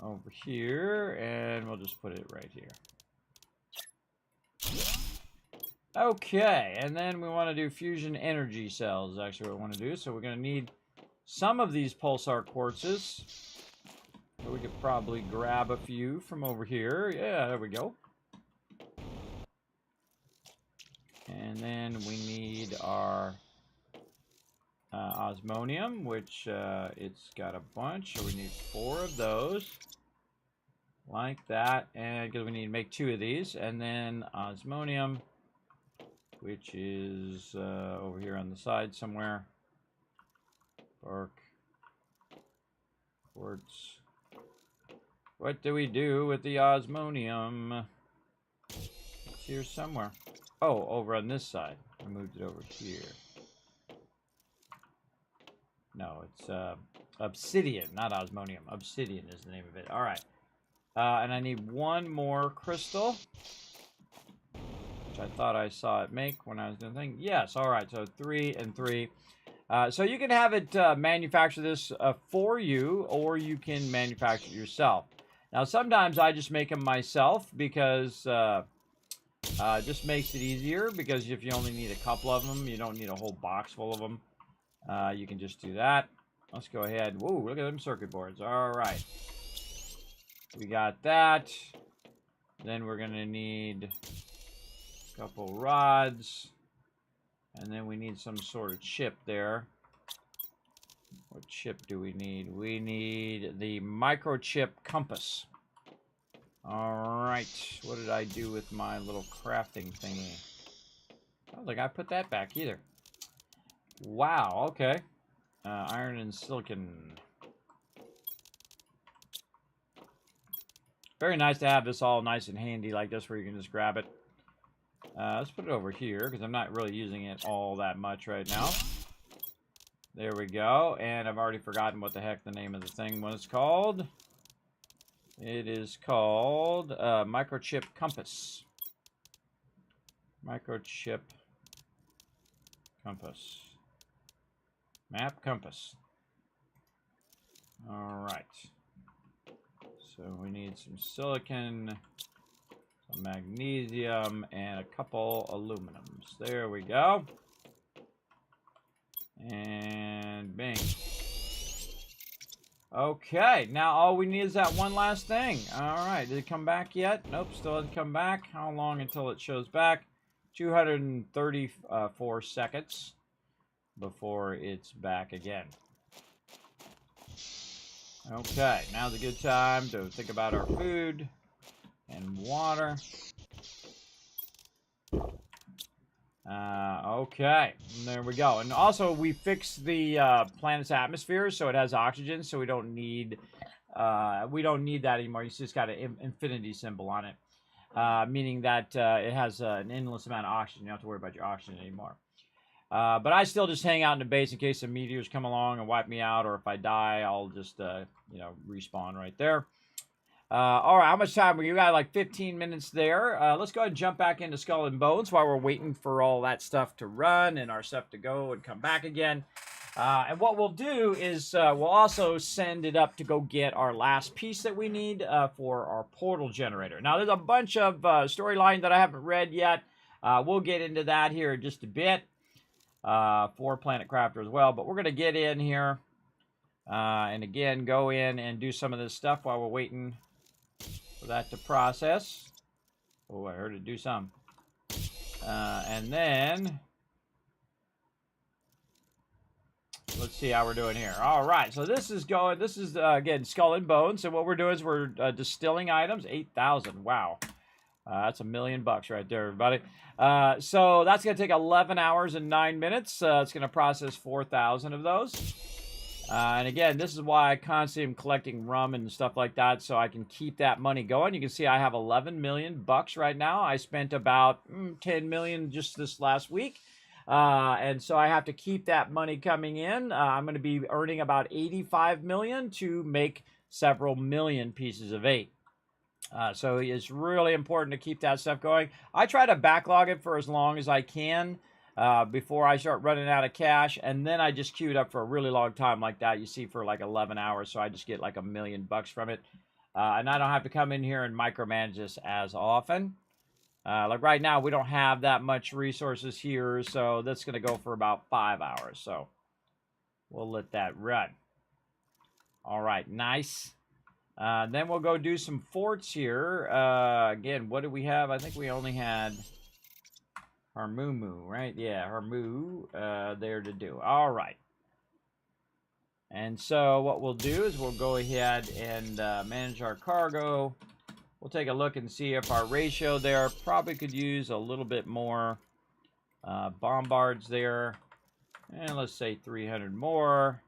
over here, and we'll just put it right here. Okay, and then we want to do fusion energy cells, actually what we want to do. So we're going to need some of these pulsar quartzes. So we could probably grab a few from over here. Yeah, there we go. And then we need our osmonium, which it's got a bunch. So we need 4 of those. Like that. And because we need to make 2 of these. And then osmonium, which is over here on the side somewhere. Bark. Quartz. What do we do with the osmonium? It's here somewhere. Oh, over on this side. I moved it over here. No, it's obsidian, not osmonium. Obsidian is the name of it. All right. And I need 1 more crystal, which I thought I saw it make when I was doing the thing. Yes, all right. So 3 and 3. So you can have it manufacture this for you, or you can manufacture it yourself. Now, sometimes I just make them myself because it just makes it easier, because if you only need a couple of them, you don't need a whole box full of them. You can just do that. Let's go ahead. Whoa, look at them circuit boards. All right. We got that. Then we're going to need a couple rods. And then we need some sort of chip there. What chip do we need? We need the microchip compass. Alright. What did I do with my little crafting thingy? I don't think I put that back either. Wow, okay. Iron and silicon. Very nice to have this all nice and handy like this where you can just grab it. Let's put it over here because I'm not really using it all that much right now. There we go. And I've already forgotten what the heck the name of the thing was called. It is called microchip compass. Microchip compass. Map compass. Alright. So we need some silicon, some magnesium, and a couple aluminums. There we go. And bing. Okay, now all we need is that one last thing. Alright, did it come back yet? Nope, still hasn't come back. How long until it shows back? 234 seconds before it's back again. Okay, now's a good time to think about our food and water. Okay, there we go. And also, we fixed the planet's atmosphere so it has oxygen, so we don't need that anymore. You just got an infinity symbol on it, meaning that it has an endless amount of oxygen. You don't have to worry about your oxygen anymore. But I still just hang out in the base in case some meteors come along and wipe me out, or if I die, I'll just, you know, respawn right there. All right, how much time? We got like 15 minutes there. Let's go ahead and jump back into Skull and Bones while we're waiting for all that stuff to run and our stuff to go and come back again. And what we'll do is we'll also send it up to go get our last piece that we need for our portal generator. Now, there's a bunch of storyline that I haven't read yet. We'll get into that here in just a bit. For Planet Crafter as well, but we're going to get in here and again go in and do some of this stuff while we're waiting for that to process. Oh, I heard it do some. And then let's see how we're doing here. All right, so this is again Skull and Bones. So what we're doing is we're distilling items. 8,000. Wow. That's $1 million right there, everybody. So that's going to take 11 hours and 9 minutes. It's going to process 4,000 of those. And again, this is why I constantly am collecting rum and stuff like that so I can keep that money going. You can see I have 11 million bucks right now. I spent about 10 million just this last week. And so I have to keep that money coming in. I'm going to be earning about 85 million to make several million pieces of 8. So it's really important to keep that stuff going. I try to backlog it for as long as I can before I start running out of cash, and then I just queue it up for a really long time like that. You see, for like 11 hours, so I just get like $1 million from it, and I don't have to come in here and micromanage this as often. Like right now, we don't have that much resources here, so that's going to go for about 5 hours. So we'll let that run. All right, nice. Then we'll go do some forts here. Again, what do we have? I think we only had Harmumu, right? Yeah, Harmu there to do. All right. And so what we'll do is we'll go ahead and manage our cargo. We'll take a look and see if our ratio there probably could use a little bit more bombards there. And let's say 300 more.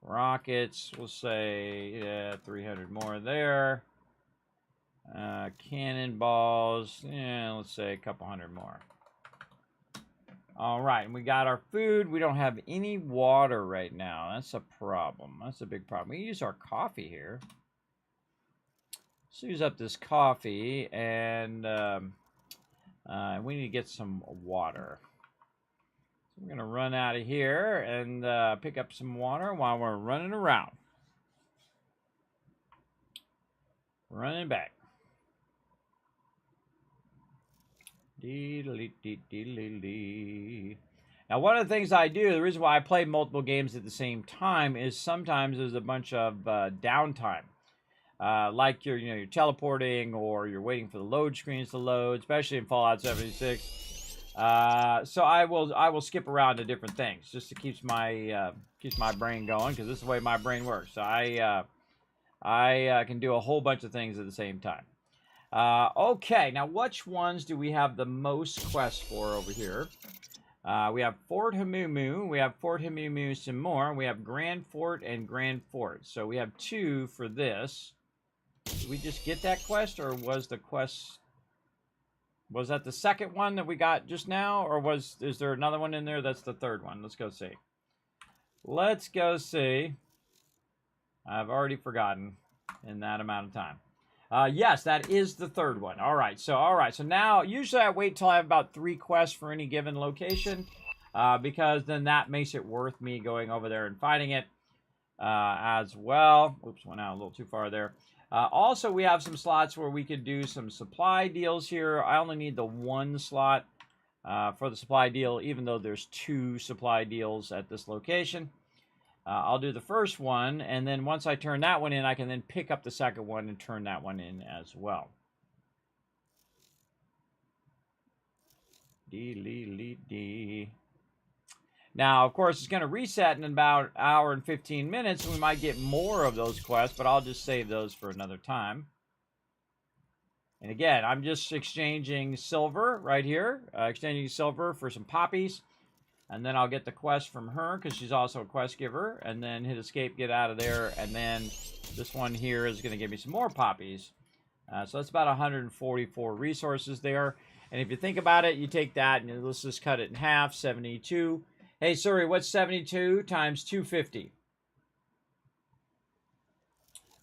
Rockets, we'll say, yeah, 300 more there. Cannonballs, yeah, let's say a couple hundred more. All right, and we got our food. We don't have any water right now. That's a problem. That's a big problem. We use our coffee here. Let's use up this coffee, and we need to get some water. We're going to run out of here and pick up some water while we're running around. Running back. Now, one of the things I do, the reason why I play multiple games at the same time, is sometimes there's a bunch of downtime. Like you're teleporting, or you're waiting for the load screens to load, especially in Fallout 76. So I will skip around to different things just to keeps my brain going, because this is the way my brain works. So I can do a whole bunch of things at the same time. Okay, now which ones do we have the most quests for over here? We have Fort Hamumu, we have Fort Hamumu some more, we have Grand Fort and Grand Fort. So we have 2 for this. Did we just get that quest, or was the quest... Was that the second one that we got just now, or is there another one in there that's the third one? Let's go see. Let's go see. I've already forgotten in that amount of time. Yes, that is the third one. All right. So now usually I wait till I have about 3 quests for any given location, because then that makes it worth me going over there and fighting it as well. Oops, went out a little too far there. Also, we have some slots where we could do some supply deals here. I only need the 1 slot for the supply deal, even though there's 2 supply deals at this location. I'll do the first one, and then once I turn that one in, I can then pick up the second one and turn that one in as well. Now, of course, it's going to reset in about an hour and 15 minutes. We might get more of those quests, but I'll just save those for another time. And again, I'm just exchanging silver right here. Exchanging silver for some poppies. And then I'll get the quest from her, because she's also a quest giver. And then hit escape, get out of there. And then this one here is going to give me some more poppies. So that's about 144 resources there. And if you think about it, you take that and let's just cut it in half, 72. Hey, sorry, what's 72 times 250?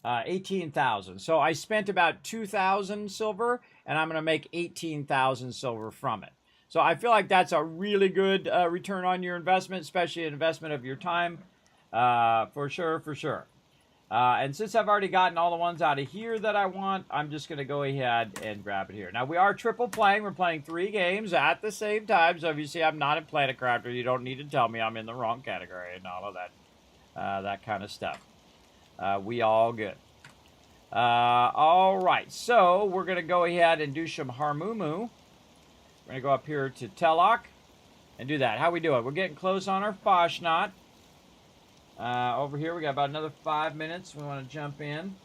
18,000. So I spent about 2,000 silver, and I'm going to make 18,000 silver from it. So I feel like that's a really good return on your investment, especially an investment of your time, for sure, for sure. And since I've already gotten all the ones out of here that I want, I'm just going to go ahead and grab it here. Now, we are triple playing. We're playing 3 games at the same time. So if you see I'm not in Planet Crafter, you don't need to tell me I'm in the wrong category and all of that kind of stuff. We all good. All right, so we're going to go ahead and do some Harmumu. We're going to go up here to Telok and do that. How we doing? We're getting close on our Fashnot. Over here, we got about another 5 minutes. We want to jump in.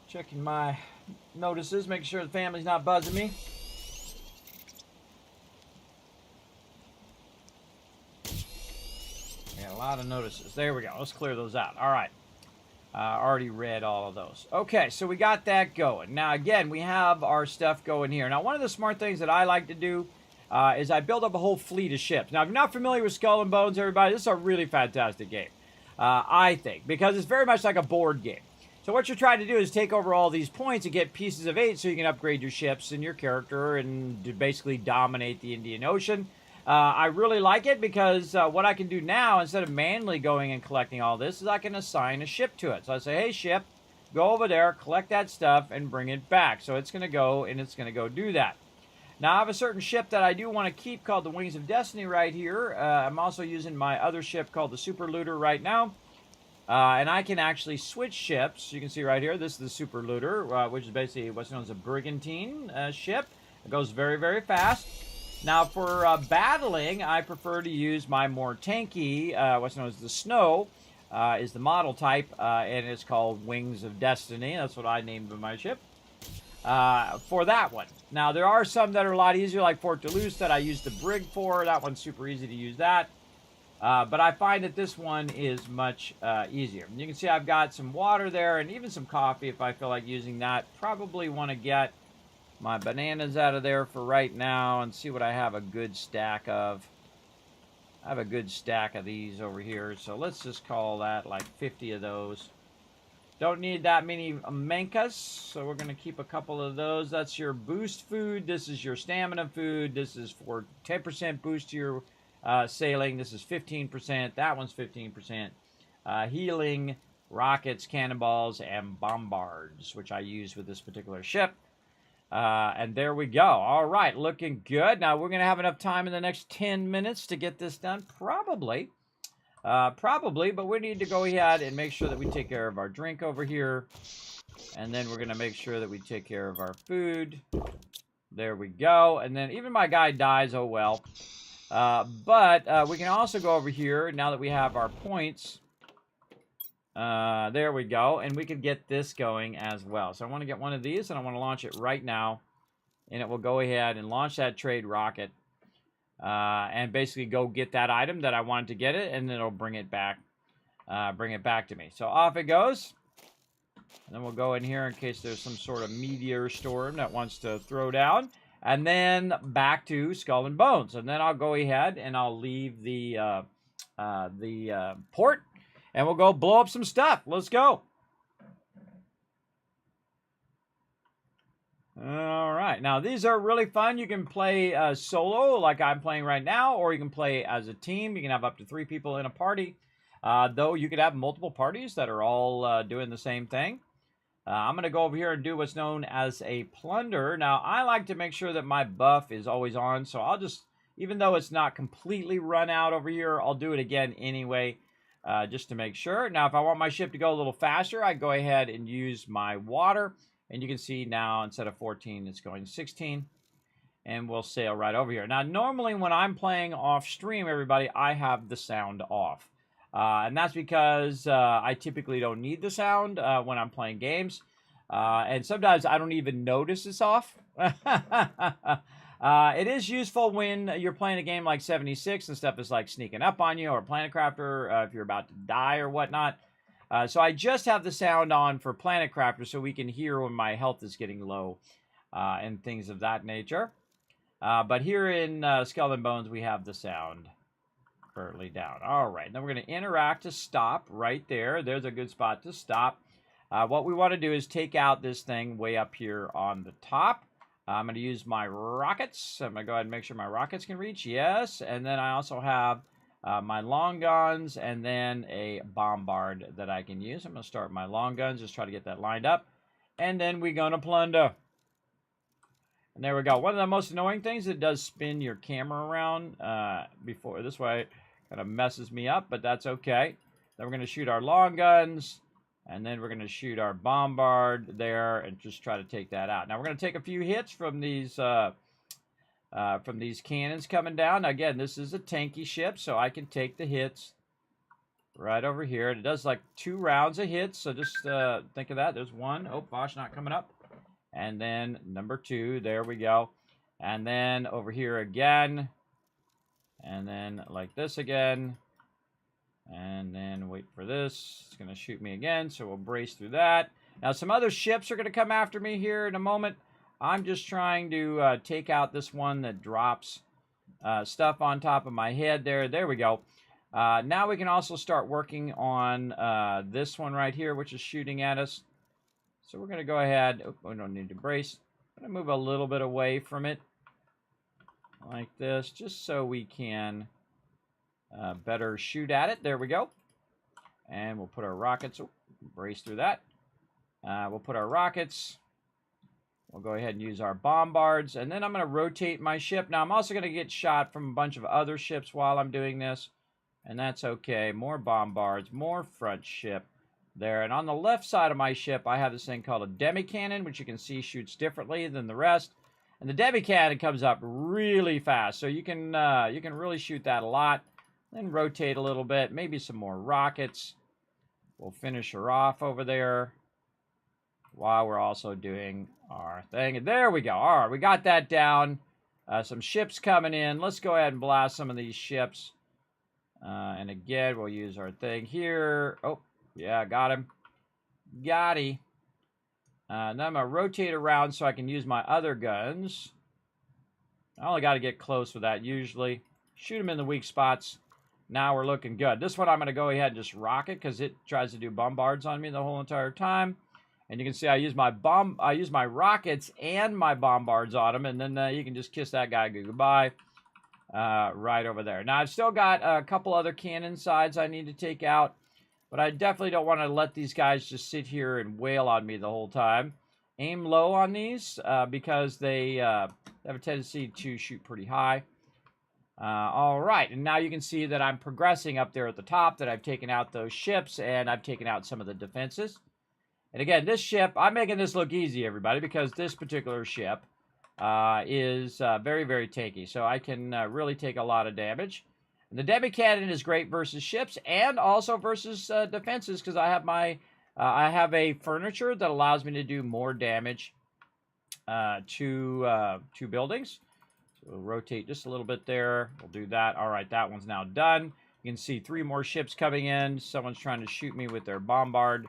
Checking my notices, making sure the family's not buzzing me. Got a lot of notices. There we go. Let's clear those out. All right. Already read all of those. Okay, so we got that going. Now, again, we have our stuff going here. Now, one of the smart things that I like to do is I build up a whole fleet of ships. Now, if you're not familiar with Skull and Bones, everybody, this is a really fantastic game, I think, because it's very much like a board game. So what you're trying to do is take over all these points and get pieces of 8 so you can upgrade your ships and your character and basically dominate the Indian Ocean. I really like it because what I can do now, instead of manually going and collecting all this, is I can assign a ship to it. So I say, hey, ship, go over there, collect that stuff, and bring it back. So it's going to go, and it's going to go do that. Now, I have a certain ship that I do want to keep called the Wings of Destiny right here. I'm also using my other ship called the Super Looter right now. And I can actually switch ships. You can see right here, this is the Super Looter, which is basically what's known as a brigantine ship. It goes very, very fast. Now, for battling, I prefer to use my more tanky, what's known as the Snow, is the model type, and it's called Wings of Destiny. That's what I named my ship for that one. Now, there are some that are a lot easier, like Fort Duluth, that I use the Brig for. That one's super easy to use that. But I find that this one is much easier. You can see I've got some water there and even some coffee if I feel like using that. Probably want to get my bananas out of there for right now and see what I have a good stack of. I have a good stack of these over here, so let's just call that like 50 of those. Don't need that many mankas, so we're going to keep a couple of those. That's your boost food. This is your stamina food. This is for 10% boost to your sailing. This is 15%. That one's 15%. Healing, rockets, cannonballs, and bombards, which I use with this particular ship. And there we go. All right, looking good. Now, we're going to have enough time in the next 10 minutes to get this done, probably. Probably, but we need to go ahead and make sure that we take care of our drink over here. And then we're going to make sure that we take care of our food. There we go. And then even my guy dies, oh well. But we can also go over here, now that we have our points. There we go. And we can get this going as well. So I want to get one of these, and I want to launch it right now. And it will go ahead and launch that trade rocket. And basically go get that item that I wanted to get it, and then it'll bring it back to me. So off it goes. And then we'll go in here in case there's some sort of meteor storm that wants to throw down. And then back to Skull and Bones. And then I'll go ahead and I'll leave the port. And we'll go blow up some stuff. Let's go. All right. Now, these are really fun. You can play solo like I'm playing right now, or you can play as a team. You can have up to 3 people in a party. Though you could have multiple parties that are all doing the same thing. I'm going to go over here and do what's known as a plunder. Now, I like to make sure that my buff is always on. So I'll just, even though it's not completely run out over here, I'll do it again anyway, just to make sure. Now, if I want my ship to go a little faster, I go ahead and use my water. And you can see now, instead of 14, it's going 16. And we'll sail right over here. Now, normally when I'm playing off stream, everybody, I have the sound off. And that's because I typically don't need the sound when I'm playing games. And sometimes I don't even notice it's off. It is useful when you're playing a game like 76 and stuff is like sneaking up on you, or Planet Crafter if you're about to die or whatnot. So I just have the sound on for Planet Crafter so we can hear when my health is getting low and things of that nature. But here in Skull and Bones, we have the sound currently down. All right, then we're going to interact to stop right there. There's a good spot to stop. What we want to do is take out this thing way up here on the top. I'm going to use my rockets. I'm going to go ahead and make sure my rockets can reach. Yes, and then I also have my long guns, and then a bombard that I can use. I'm going to start my long guns, just try to get that lined up. And then we're going to plunder. And there we go. One of the most annoying things, it does spin your camera around before. This way, kind of messes me up, but that's okay. Then we're going to shoot our long guns, and then we're going to shoot our bombard there and just try to take that out. Now, we're going to take a few hits from these cannons coming down. Now, again, this is a tanky ship, so I can take the hits right over here. It does like 2 rounds of hits, so just think of that. There's 1. Oh, Bosch not coming up. And then number 2. There we go. And then over here again. And then like this again. And then wait for this. It's going to shoot me again, so we'll brace through that. Now, some other ships are going to come after me here in a moment. I'm just trying to take out this one that drops stuff on top of my head there. There we go. Now we can also start working on this one right here, which is shooting at us. So we're going to go ahead. Oh, we don't need to brace. I'm going to move a little bit away from it like this, just so we can better shoot at it. There we go. And we'll put our rockets. Oh, brace through that. We'll put our rockets. We'll go ahead and use our bombards, and then I'm going to rotate my ship. Now, I'm also going to get shot from a bunch of other ships while I'm doing this, and that's okay. More bombards, more front ship there. And on the left side of my ship, I have this thing called a demi-cannon, which you can see shoots differently than the rest. And the demi-cannon comes up really fast, so you can really shoot that a lot. Then rotate a little bit, maybe some more rockets. We'll finish her off over there while we're also doing our thing. And there we go. All right, we got that down. Some ships coming in. Let's go ahead and blast some of these ships. And again, we'll use our thing here. Oh, yeah, got him. Got he. Now I'm going to rotate around so I can use my other guns. I only got to get close with that usually. Shoot them in the weak spots. Now we're looking good. This one I'm going to go ahead and just rock it because it tries to do bombards on me the whole entire time. And you can see I use my rockets and my bombards on them, and then you can just kiss that guy goodbye right over there. Now I've still got a couple other cannon sides I need to take out, but I definitely don't want to let these guys just sit here and wail on me the whole time. Aim low on these because they have a tendency to shoot pretty high. All right, and now you can see that I'm progressing up there at the top, that I've taken out those ships, and I've taken out some of the defenses. And again, this ship, I'm making this look easy, everybody, because this particular ship is very, very tanky. So I can really take a lot of damage. And the Demi Cannon is great versus ships and also versus defenses, because I have a furniture that allows me to do more damage to buildings. So we'll rotate just a little bit there. We'll do that. All right, that one's now done. You can see 3 more ships coming in. Someone's trying to shoot me with their bombard.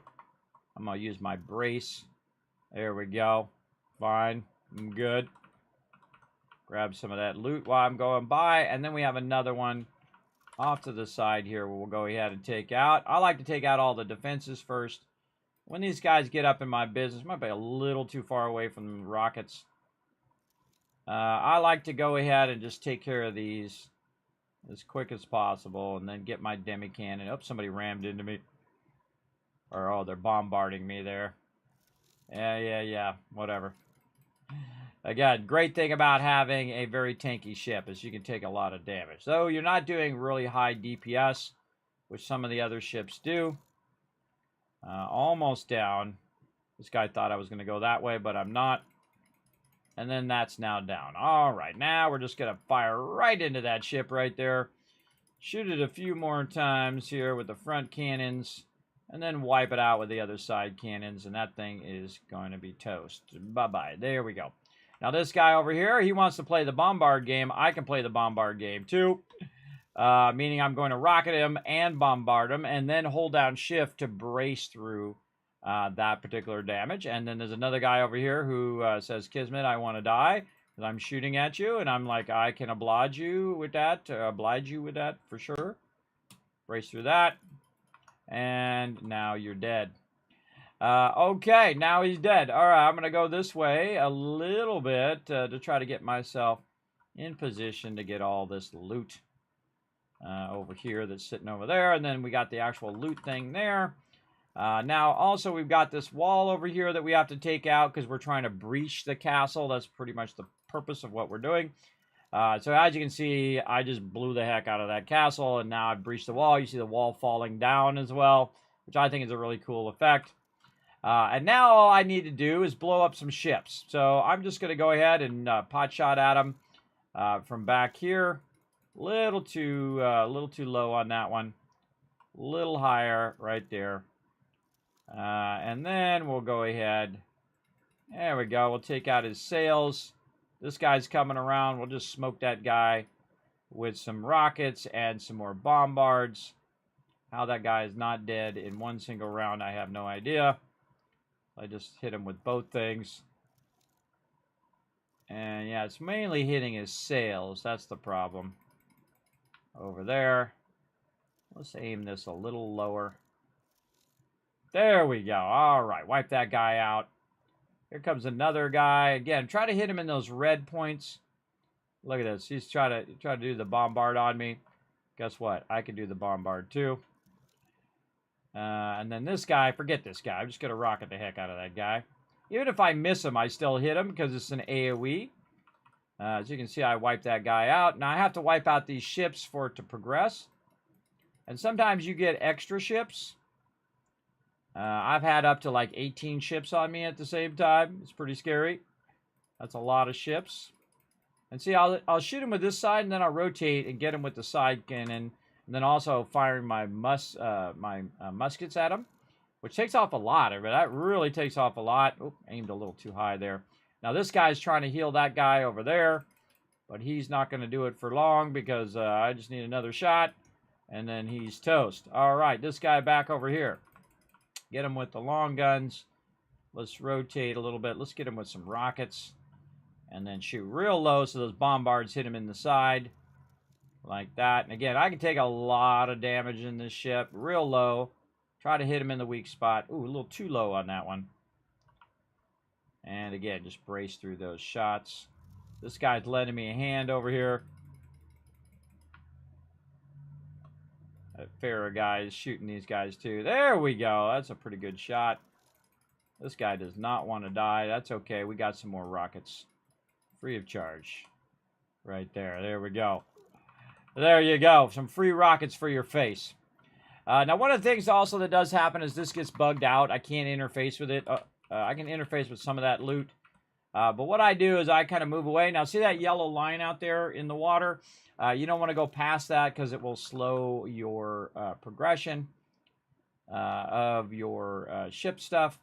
I'm going to use my brace. There we go. Fine. I'm good. Grab some of that loot while I'm going by. And then we have another one off to the side here we'll go ahead and take out. I like to take out all the defenses first. When these guys get up in my business, might be a little too far away from the rockets. I like to go ahead and just take care of these as quick as possible and then get my demi cannon. Oh, somebody rammed into me. Or, oh, they're bombarding me there. Yeah, whatever. Again, great thing about having a very tanky ship is you can take a lot of damage. Though you're not doing really high DPS, which some of the other ships do. Almost down. This guy thought I was going to go that way, but I'm not. And then that's now down. All right, now we're just going to fire right into that ship right there. Shoot it a few more times here with the front cannons. And then wipe it out with the other side cannons. And that thing is going to be toast. Bye-bye. There we go. Now this guy over here, he wants to play the bombard game. I can play the bombard game too. Meaning I'm going to rocket him and bombard him. And then hold down shift to brace through that particular damage. And then there's another guy over here who says, Kismet, I want to die. Because I'm shooting at you. And I'm like, I can oblige you with that. For sure. Brace through that. And now you're dead. Okay, now he's dead. All right, I'm going to go this way a little bit to try to get myself in position to get all this loot over here that's sitting over there. And then we got the actual loot thing there. Now, also, we've got this wall over here that we have to take out because we're trying to breach the castle. That's pretty much the purpose of what we're doing. So as you can see, I just blew the heck out of that castle, and now I've breached the wall. You see the wall falling down as well, which I think is a really cool effect. And now all I need to do is blow up some ships. So I'm just going to go ahead and pot shot at them from back here. Little too low on that one. Little higher right there. And then we'll go ahead. There we go. We'll take out his sails. This guy's coming around. We'll just smoke that guy with some rockets and some more bombards. How that guy is not dead in one single round, I have no idea. I just hit him with both things. And yeah, it's mainly hitting his sails. That's the problem. Over there. Let's aim this a little lower. There we go. All right, wipe that guy out. Here comes another guy. Again, try to hit him in those red points. Look at this. He's trying to do the bombard on me. Guess what? I can do the bombard too. And then this guy, forget this guy. I'm just going to rocket the heck out of that guy. Even if I miss him, I still hit him because it's an AoE. As you can see, I wiped that guy out. Now I have to wipe out these ships for it to progress. And sometimes you get extra ships. I've had up to like 18 ships on me at the same time. It's pretty scary. That's a lot of ships. And see, I'll shoot him with this side, and then I'll rotate and get him with the side cannon, and then also firing my muskets at him, which takes off a lot. But that really takes off a lot. Oh, aimed a little too high there. Now this guy's trying to heal that guy over there, but he's not going to do it for long because I just need another shot, and then he's toast. All right, this guy back over here. Get him with the long guns. Let's rotate a little bit. Let's get him with some rockets. And then shoot real low so those bombards hit him in the side. Like that. And again, I can take a lot of damage in this ship. Real low. Try to hit him in the weak spot. Ooh, a little too low on that one. And again, just brace through those shots. This guy's lending me a hand over here. That Farrah guy is shooting these guys too. There we go. That's a pretty good shot. This guy does not want to die. That's okay. We got some more rockets. Free of charge. Right there. There we go. There you go. Some free rockets for your face. Now, one of the things also that does happen is this gets bugged out. I can't interface with it. I can interface with some of that loot. But what I do is I kind of move away. Now, see that yellow line out there in the water? You don't want to go past that because it will slow your progression of your ship stuff.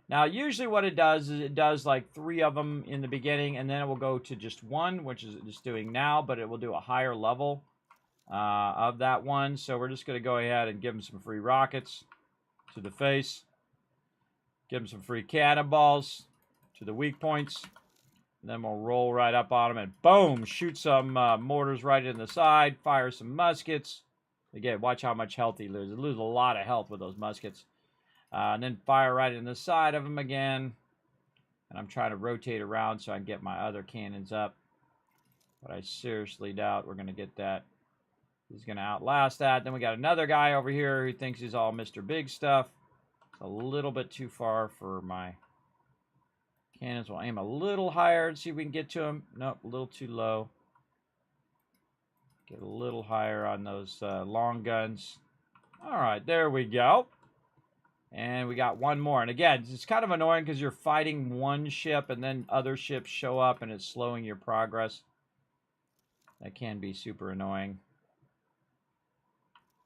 Now, usually what it does is it does like 3 of them in the beginning, and then it will go to just 1, which is just doing now, but it will do a higher level of that one. So we're just going to go ahead and give them some free rockets to the face. Give them some free cannonballs to the weak points. And then we'll roll right up on them and boom, shoot some mortars right in the side, fire some muskets. Again, watch how much health he loses. He loses a lot of health with those muskets. And then fire right in the side of him again. And I'm trying to rotate around so I can get my other cannons up. But I seriously doubt we're going to get that. He's going to outlast that. Then we got another guy over here who thinks he's all Mr. Big Stuff. It's a little bit too far for my cannons. We'll aim a little higher and see if we can get to him. Nope, a little too low. Get a little higher on those long guns. All right, there we go. And we got one more. And again, it's kind of annoying because you're fighting one ship and then other ships show up and it's slowing your progress. That can be super annoying.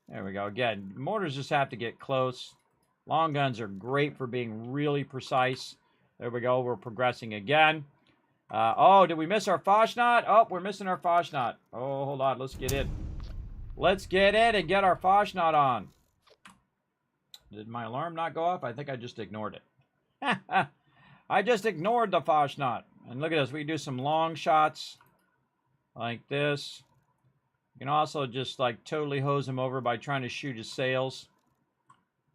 There we go. Again, mortars just have to get close. Long guns are great for being really precise. There we go. We're progressing again. Oh, did we miss our Foshnot? Oh, we're missing our Foshnot. Oh, hold on. Let's get in. Let's get in and get our Foshnot on. Did my alarm not go off? I think I just ignored it. I just ignored the Foshnot. And look at this. We can do some long shots like this. You can also just like totally hose him over by trying to shoot his sails.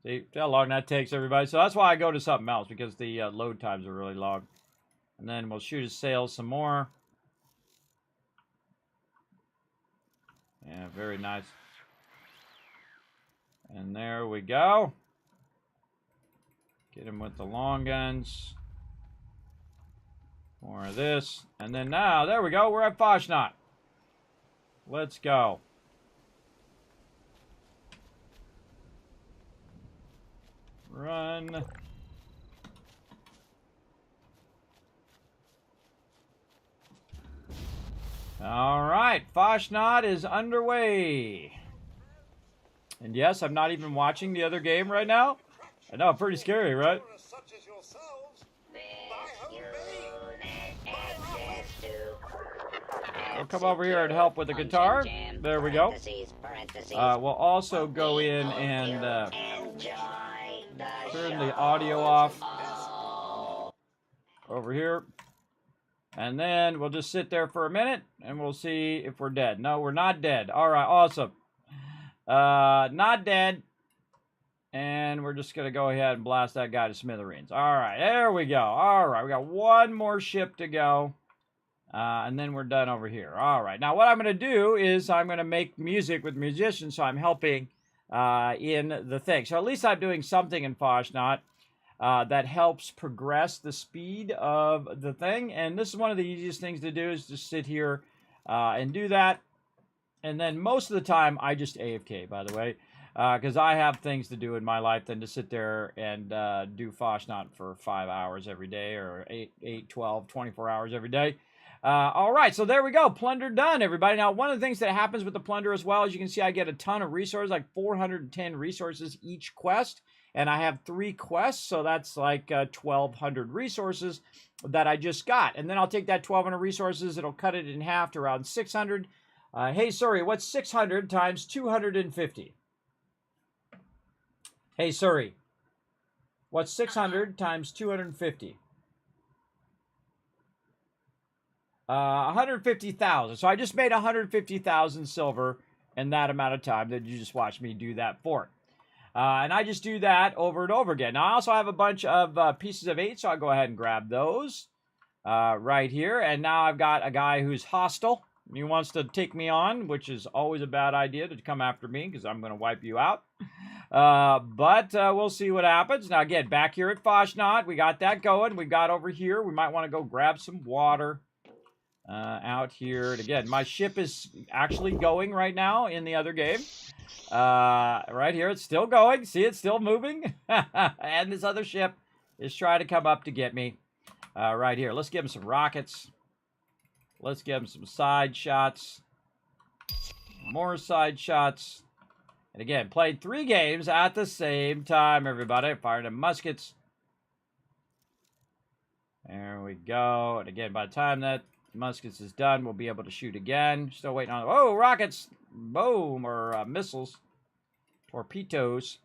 See how long that takes, everybody? So that's why I go to something else, because the load times are really long. And then we'll shoot his sails some more. Yeah, very nice. And there we go. Get him with the long guns. More of this. And then now, there we go. We're at Foshnot. Let's go. Run. All right, Foshnot is underway. And yes, I'm not even watching the other game right now. I know, pretty scary, right? We'll come over here and help with the guitar. There we go. We'll also go in and turn the audio off over here. And then we'll just sit there for a minute and we'll see if we're dead. No, we're not dead. All right, awesome. Not dead. And we're just going to go ahead and blast that guy to smithereens. All right, there we go. All right, we got one more ship to go. And then we're done over here. All right, now what I'm going to do is I'm going to make music with musicians, so I'm helping in the thing. So at least I'm doing something in Foshnot that helps progress the speed of the thing. And this is one of the easiest things to do, is just sit here and do that. And then most of the time, I just AFK, by the way, because I have things to do in my life than to sit there and do Foshnot for 5 hours every day, or 8, 12, 24 hours every day. All right, so there we go. Plunder done, everybody. Now, one of the things that happens with the plunder as well, as you can see, I get a ton of resources, like 410 resources each quest. And I have 3 quests, so that's like 1,200 resources that I just got. And then I'll take that 1,200 resources, it'll cut it in half to around 600. Hey, sorry, what's 600 times 250? Hey, sorry, what's 600 times 250? 150,000. So I just made 150,000 silver in that amount of time that you just watched me do that for. And I just do that over and over again. Now, I also have a bunch of pieces of 8, so I'll go ahead and grab those right here. And now I've got a guy who's hostile. He wants to take me on, which is always a bad idea to come after me, because I'm going to wipe you out. But we'll see what happens. Now, again, back here at Foshnot, we got that going. We got over here. We might want to go grab some water. out here. And again, my ship is actually going right now in the other game. Right here, it's still going. See, it's still moving. And this other ship is trying to come up to get me. Right here. Let's give him some rockets. Let's give him some side shots. More side shots. And again, played 3 games at the same time, everybody. Firing the muskets. There we go. And again, by the time that muskets is done, we'll be able to shoot again. Still waiting on... Oh, rockets! Boom! Or missiles. Torpedoes.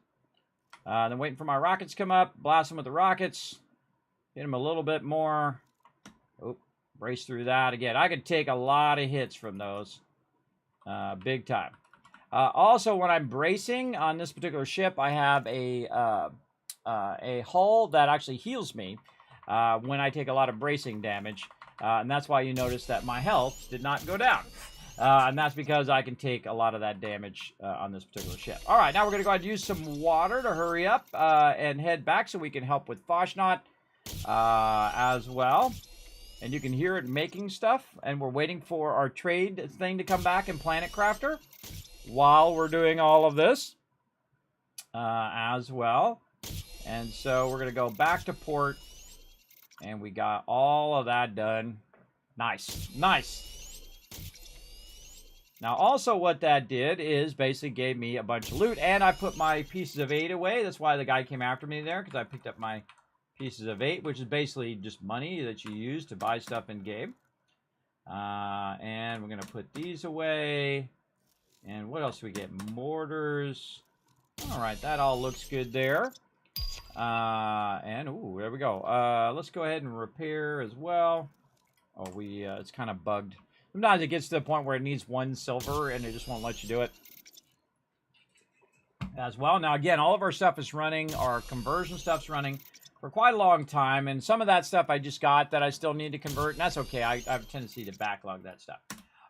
Then waiting for my rockets to come up. Blast them with the rockets. Hit them a little bit more. Oh, brace through that. Again, I could take a lot of hits from those. Big time. Also, when I'm bracing on this particular ship, I have a hull that actually heals me when I take a lot of bracing damage. And that's why you notice that my health did not go down. And that's because I can take a lot of that damage on this particular ship. All right, now we're going to go ahead and use some water to hurry up and head back so we can help with Foshnot as well. And you can hear it making stuff. And we're waiting for our trade thing to come back in Planet Crafter while we're doing all of this as well. And so we're going to go back to port. And we got all of that done. Nice. Nice. Now, also what that did is basically gave me a bunch of loot. And I put my pieces of 8 away. That's why the guy came after me there. Because I picked up my pieces of 8. Which is basically just money that you use to buy stuff in game. And we're going to put these away. And what else do we get? Mortars. Alright, that all looks good there. And, ooh, there we go. Let's go ahead and repair as well. Oh, it's kind of bugged. Sometimes it gets to the point where it needs 1 silver and it just won't let you do it. As well. Now, again, all of our stuff is running. Our conversion stuff's running for quite a long time. And some of that stuff I just got that I still need to convert. And that's okay. I have a tendency to backlog that stuff.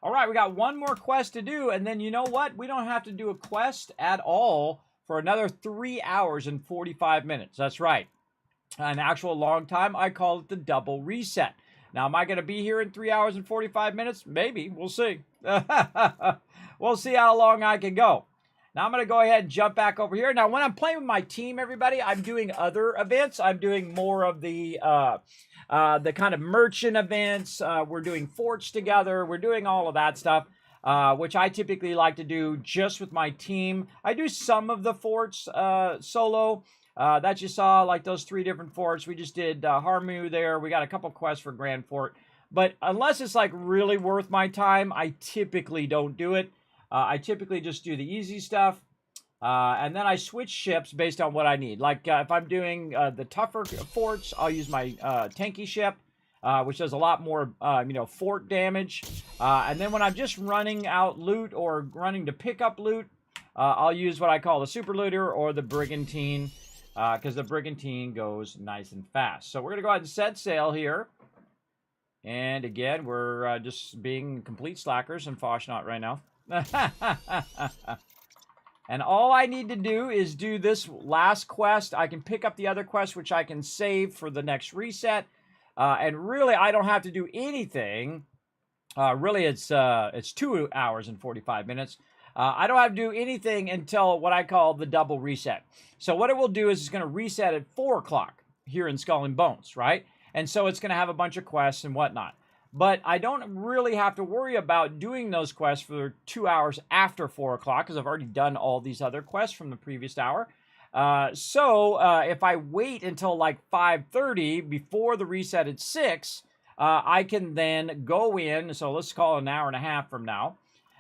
All right, we got 1 more quest to do. And then you know what? We don't have to do a quest at all for another 3 hours and 45 minutes. That's right. An actual long time. I call it the double reset. Now, am I going to be here in 3 hours and 45 minutes? Maybe. We'll see. We'll see how long I can go. Now, I'm going to go ahead and jump back over here. Now, when I'm playing with my team, everybody, I'm doing other events. I'm doing more of the kind of merchant events. We're doing forts together. We're doing all of that stuff. Which I typically like to do just with my team. I do some of the forts solo that you saw, like those 3 different forts. We just did Harmu there. We got a couple quests for Grand Fort. But unless it's like really worth my time, I typically don't do it. I typically just do the easy stuff. And then I switch ships based on what I need. Like if I'm doing the tougher forts, I'll use my tanky ship. Which does a lot more, fort damage. And then when I'm just running out loot or running to pick up loot, I'll use what I call the super looter or the brigantine, because the brigantine goes nice and fast. So we're going to go ahead and set sail here. And again, we're just being complete slackers in Foshnot right now. And all I need to do is do this last quest. I can pick up the other quest, which I can save for the next reset. And really, I don't have to do anything. Really, it's 2 hours and 45 minutes. I don't have to do anything until what I call the double reset. So what it will do is it's going to reset at 4 o'clock here in Skull and Bones, right? And so it's going to have a bunch of quests and whatnot. But I don't really have to worry about doing those quests for 2 hours after 4 o'clock because I've already done all these other quests from the previous hour. So if I wait until like 5:30 before the reset at 6, I can then go in. So let's call it an hour and a half from now.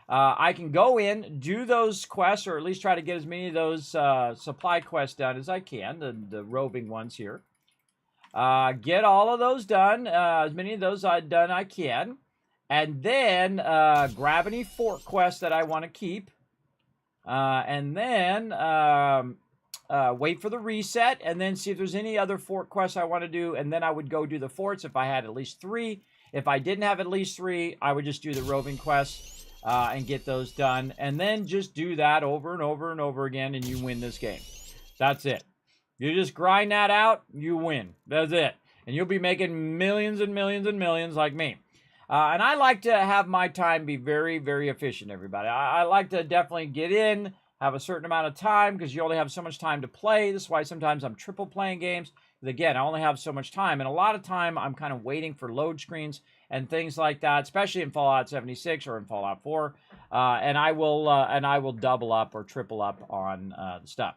I can go in, do those quests, or at least try to get as many of those supply quests done as I can, the roving ones here. Get all of those done, as many of those done I can. And then grab any fort quests that I want to keep. And then wait for the reset, and then see if there's any other fort quests I want to do, and then I would go do the forts if I had at least 3. If I didn't have at least 3, I would just do the roving quests and get those done, and then just do that over and over and over again, and you win this game. That's it. You just grind that out, you win. That's it. And you'll be making millions and millions and millions like me. And I like to have my time be very, very efficient, everybody. I like to definitely get in, have a certain amount of time, because you only have so much time to play. This is why sometimes I'm triple playing games. But again, I only have so much time. And a lot of time, I'm kind of waiting for load screens and things like that, especially in Fallout 76 or in Fallout 4. And I will double up or triple up on the stuff.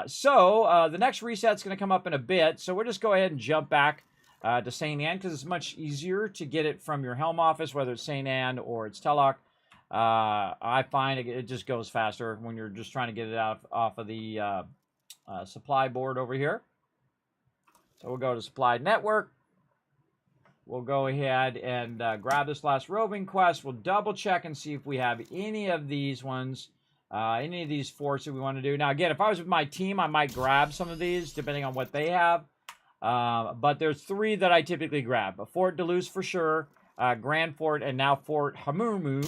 So the next reset's going to come up in a bit. So we'll just go ahead and jump back to St. Anne, because it's much easier to get it from your helm office, whether it's St. Anne or it's Telloc. I find it just goes faster when you're just trying to get it off of the supply board over here. So we'll go to Supply Network. We'll go ahead and grab this last roving quest. We'll double check and see if we have any of these ones, any of these forts that we want to do. Now, again, if I was with my team, I might grab some of these, depending on what they have. But there's 3 that I typically grab. Fort Duluth for sure, Grand Fort, and now Fort Harmu,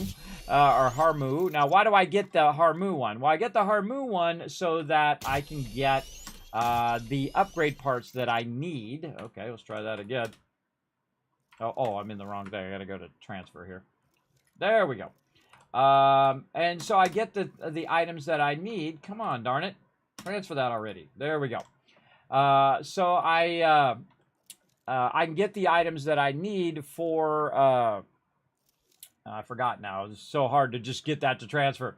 or Harmu. Now, why do I get the Harmu one? Well, I get the Harmu one so that I can get the upgrade parts that I need. Okay, let's try that again. Oh, I'm in the wrong thing. I got to go to transfer here. There we go. And so I get the items that I need. Come on, darn it. Transfer that already. There we go. So I can get the items that I need for, I forgot now. It's so hard to just get that to transfer.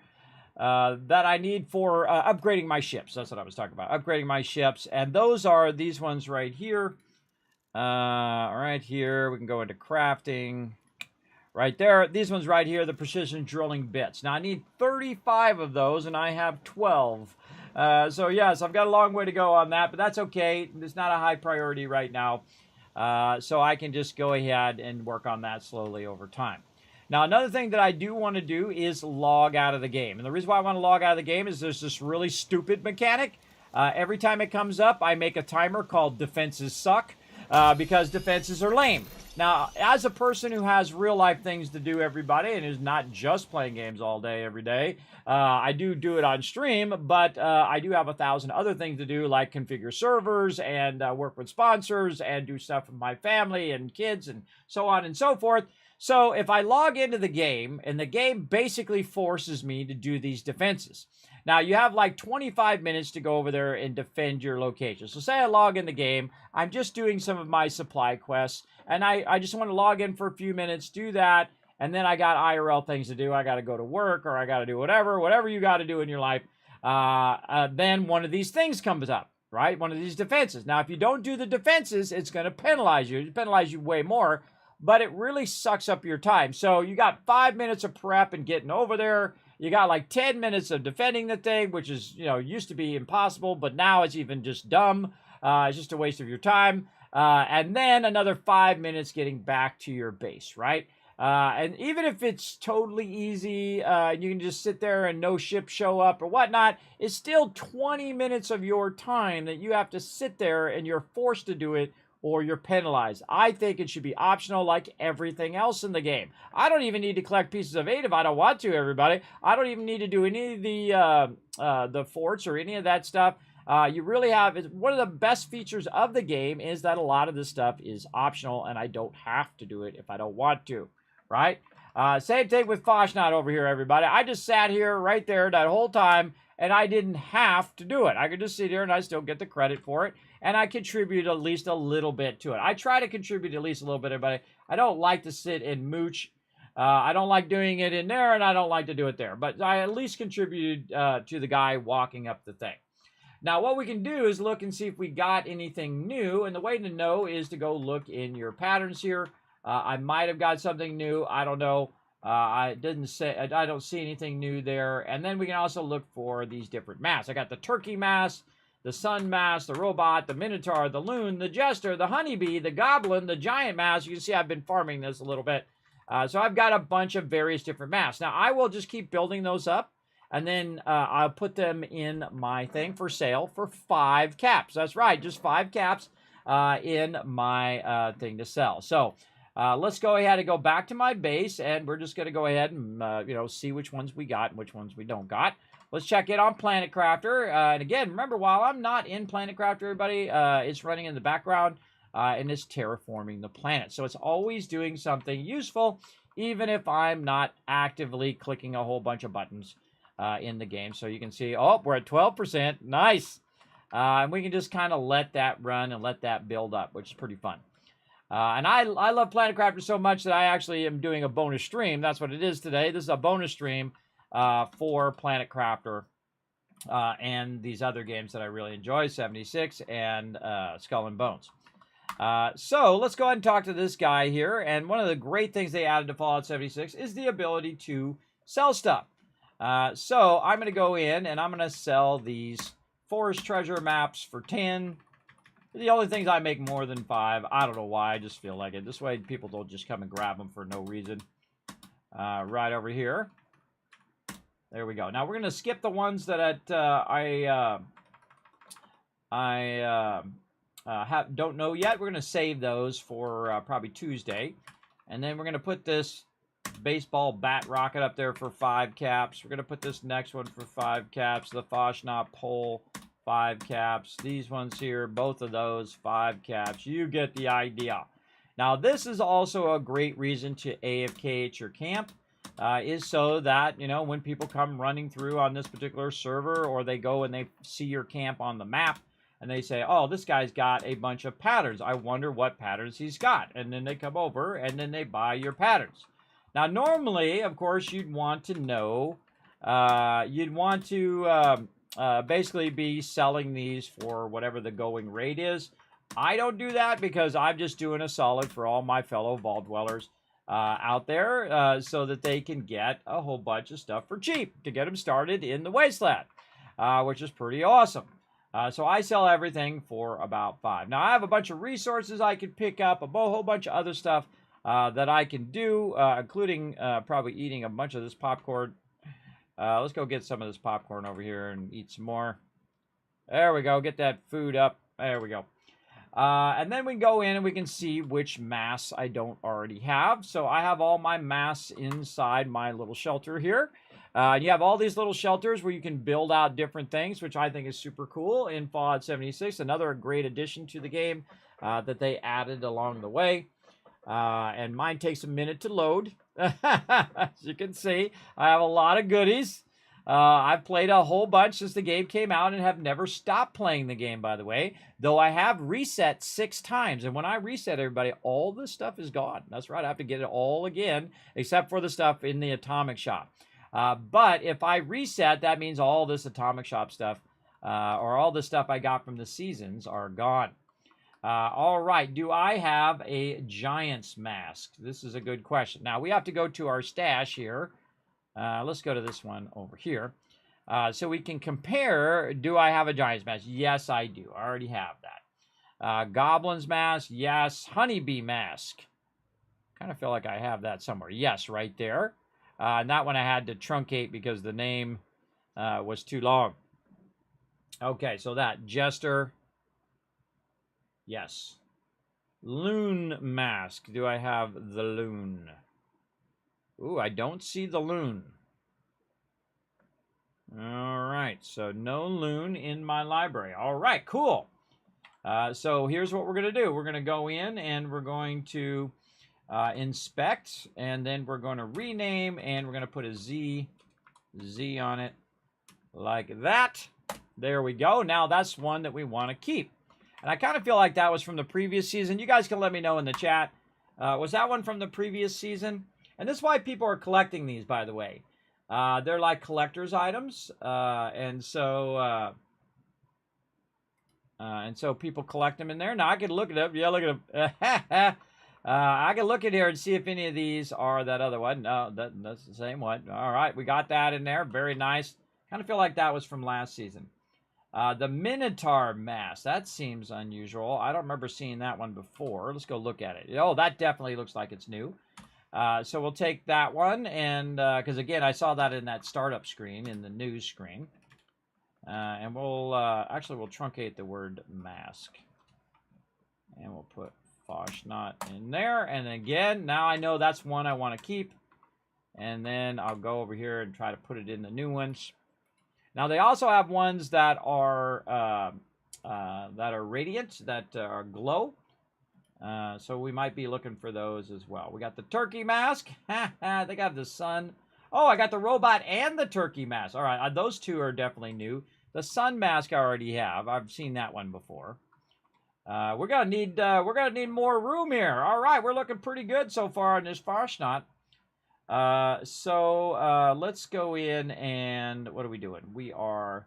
That I need for upgrading my ships. That's what I was talking about. Upgrading my ships. And those are these ones right here. Right here. We can go into crafting. Right there. These ones right here, the precision drilling bits. Now, I need 35 of those, and I have 12. So, yes, I've got a long way to go on that, but that's okay. It's not a high priority right now. So I can just go ahead and work on that slowly over time. Now, another thing that I do want to do is log out of the game. And the reason why I want to log out of the game is there's this really stupid mechanic. Every time it comes up, I make a timer called Defenses Suck, because defenses are lame. Now, as a person who has real-life things to do, everybody, and is not just playing games all day, every day, I do it on stream, but I do have 1,000 other things to do, like configure servers and work with sponsors and do stuff with my family and kids and so on and so forth. So if I log into the game, and the game basically forces me to do these defenses. Now, you have like 25 minutes to go over there and defend your location. So say I log in the game, I'm just doing some of my supply quests, and I just want to log in for a few minutes, do that, and then I got IRL things to do. I got to go to work, or I got to do whatever you got to do in your life. Then one of these things comes up, right? One of these defenses. Now, if you don't do the defenses, it's going to penalize you. It penalize you way more, but it really sucks up your time. So you got 5 minutes of prep and getting over there. You got like 10 minutes of defending the thing, which is, used to be impossible, but now it's even just dumb. It's just a waste of your time. And then another 5 minutes getting back to your base, right? And even if it's totally easy, and you can just sit there and no ships show up or whatnot, it's still 20 minutes of your time that you have to sit there and you're forced to do it, or you're penalized. I think it should be optional like everything else in the game. I don't even need to collect pieces of 8 if I don't want to, everybody. I don't even need to do any of the forts or any of that stuff. You really have, one of the best features of the game is that a lot of this stuff is optional, and I don't have to do it if I don't want to, right? Same thing with Foshnot over here, everybody. I just sat here right there that whole time, and I didn't have to do it. I could just sit here and I still get the credit for it, and I contribute at least a little bit to it. I try to contribute at least a little bit, everybody. I don't like to sit and mooch. I don't like doing it in there, and I don't like to do it there. But I at least contributed to the guy walking up the thing. Now, what we can do is look and see if we got anything new, and the way to know is to go look in your patterns here. I might have got something new. I don't know. I don't see anything new there. And then we can also look for these different masks. I got the turkey mask, the sun mask, the robot, the minotaur, the loon, the jester, the honeybee, the goblin, the giant mask. You can see I've been farming this a little bit. So I've got a bunch of various different masks. Now, I will just keep building those up, and then I'll put them in my thing for sale for 5 caps. That's right, just 5 caps in my thing to sell. So let's go ahead and go back to my base, and we're just going to go ahead and see which ones we got and which ones we don't got. Let's check it on Planet Crafter. And again, remember, while I'm not in Planet Crafter, everybody, it's running in the background. and it's terraforming the planet. So it's always doing something useful, even if I'm not actively clicking a whole bunch of buttons in the game. So you can see, oh, we're at 12%. Nice. And we can just kind of let that run and let that build up, which is pretty fun. And I love Planet Crafter so much that I actually am doing a bonus stream. That's what it is today. This is a bonus stream for Planet Crafter and these other games that I really enjoy, 76 and Skull and Bones. So let's go ahead and talk to this guy here. And one of the great things they added to Fallout 76 is the ability to sell stuff. So I'm going to go in and I'm going to sell these forest treasure maps for 10. The only things I make more than 5. I don't know why. I just feel like it. This way people don't just come and grab them for no reason. Right over here. There we go. Now we're going to skip the ones that don't know yet. We're going to save those for probably Tuesday. And then we're going to put this baseball bat rocket up there for 5 caps. We're going to put this next one for 5 caps. The Foshnot pole, 5 caps. These ones here, both of those, 5 caps. You get the idea. Now, this is also a great reason to AFK at your camp. Is so that, you know, when people come running through on this particular server, or they go and they see your camp on the map, and they say, oh, this guy's got a bunch of patterns. I wonder what patterns he's got. And then they come over, and then they buy your patterns. Now, normally, of course, you'd want to know, basically be selling these for whatever the going rate is. I don't do that because I'm just doing a solid for all my fellow Vault Dwellers out there so that they can get a whole bunch of stuff for cheap to get them started in the Wasteland, which is pretty awesome. So I sell everything for about 5. Now, I have a bunch of resources I can pick up, a whole bunch of other stuff that I can do, including probably eating a bunch of this popcorn. Let's go get some of this popcorn over here and eat some more. There we go. Get that food up. There we go. And then we go in and we can see which mass I don't already have. So I have all my mass inside my little shelter here. You have all these little shelters where you can build out different things, which I think is super cool in Fallout 76. Another great addition to the game that they added along the way. And mine takes a minute to load. As you can see, I have a lot of goodies. I've played a whole bunch since the game came out and have never stopped playing the game, by the way. Though I have reset 6 times. And when I reset, everybody, all this stuff is gone. That's right. I have to get it all again, except for the stuff in the Atomic Shop. But if I reset, that means all this Atomic Shop stuff, or all the stuff I got from the seasons are gone. All right. Do I have a Giant's Mask? This is a good question. Now, we have to go to our stash here. Let's go to this one over here. So we can compare, do I have a Giant's Mask? Yes, I do. I already have that. Goblin's Mask? Yes. Honeybee Mask? Kind of feel like I have that somewhere. Yes, right there. And that one I had to truncate because the name was too long. Okay, so that. Jester? Yes. Loon Mask. Do I have the loon? Ooh, I don't see the loon. All right, so no loon in my library. All right, cool. So here's what we're going to do. We're going to go in and we're going to inspect, and then we're going to rename, and we're going to put a Z on it like that. There we go. Now that's one that we want to keep. And I kind of feel like that was from the previous season. You guys can let me know in the chat. Was that one from the previous season? And this is why people are collecting these, by the way. They're like collector's items. And so people collect them in there. Now, I can look it up. Yeah, look at them. I can look at here and see if any of these are that other one. No, that's the same one. All right, we got that in there. Very nice. Kind of feel like that was from last season. The Minotaur Mask. That seems unusual. I don't remember seeing that one before. Let's go look at it. Oh, that definitely looks like it's new. So we'll take that one, and because again, I saw that in that startup screen, in the news screen. And we'll truncate the word mask. And we'll put Foshnot in there. And again, now I know that's one I want to keep. And then I'll go over here and try to put it in the new ones. Now they also have ones that are radiant, that are glow. So we might be looking for those as well. We got the turkey mask. They got the sun. Oh, I got the robot and the turkey mask. All right, those two are definitely new. The sun mask I already have. I've seen that one before. We're gonna need more room here. All right, we're looking pretty good so far on this Farshnot. Let's go in and what are we doing? We are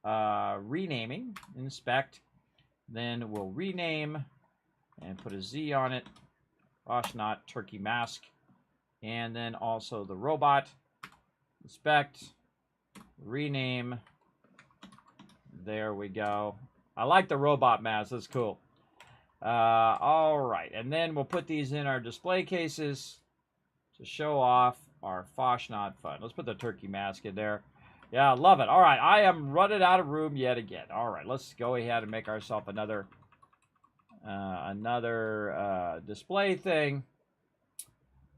renaming, inspect. Then we'll rename and put a Z on it. Farshnot turkey mask, and then also the robot. Inspect, rename. There we go. I like the robot mask. That's cool. All right. And then we'll put these in our display cases to show off our Farshnot fun. Let's put the turkey mask in there. Yeah, love it. All right. I am running out of room yet again. All right. Let's go ahead and make ourselves another display thing.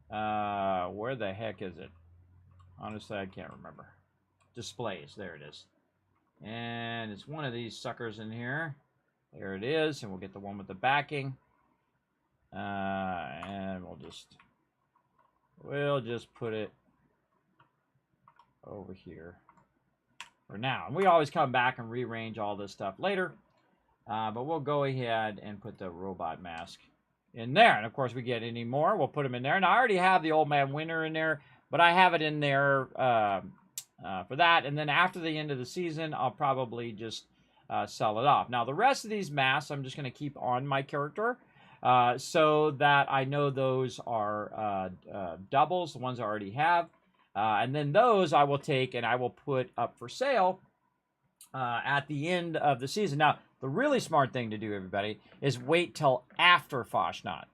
Where the heck is it? Honestly, I can't remember. Displays. There it is. And it's one of these suckers in here. There it is. And we'll get the one with the backing. And we'll just put it over here for now. And we always come back and rearrange all this stuff later. But we'll go ahead and put the robot mask in there. And of course, we get any more, we'll put them in there. Now, I already have the Old Man Winter in there, but I have it in there for that. And then after the end of the season, I'll probably just sell it off. Now, the rest of these masks, I'm just going to keep on my character so that I know those are doubles, the ones I already have. And then those I will take and I will put up for sale at the end of the season. Now, the really smart thing to do, everybody, is wait till after Farshnot.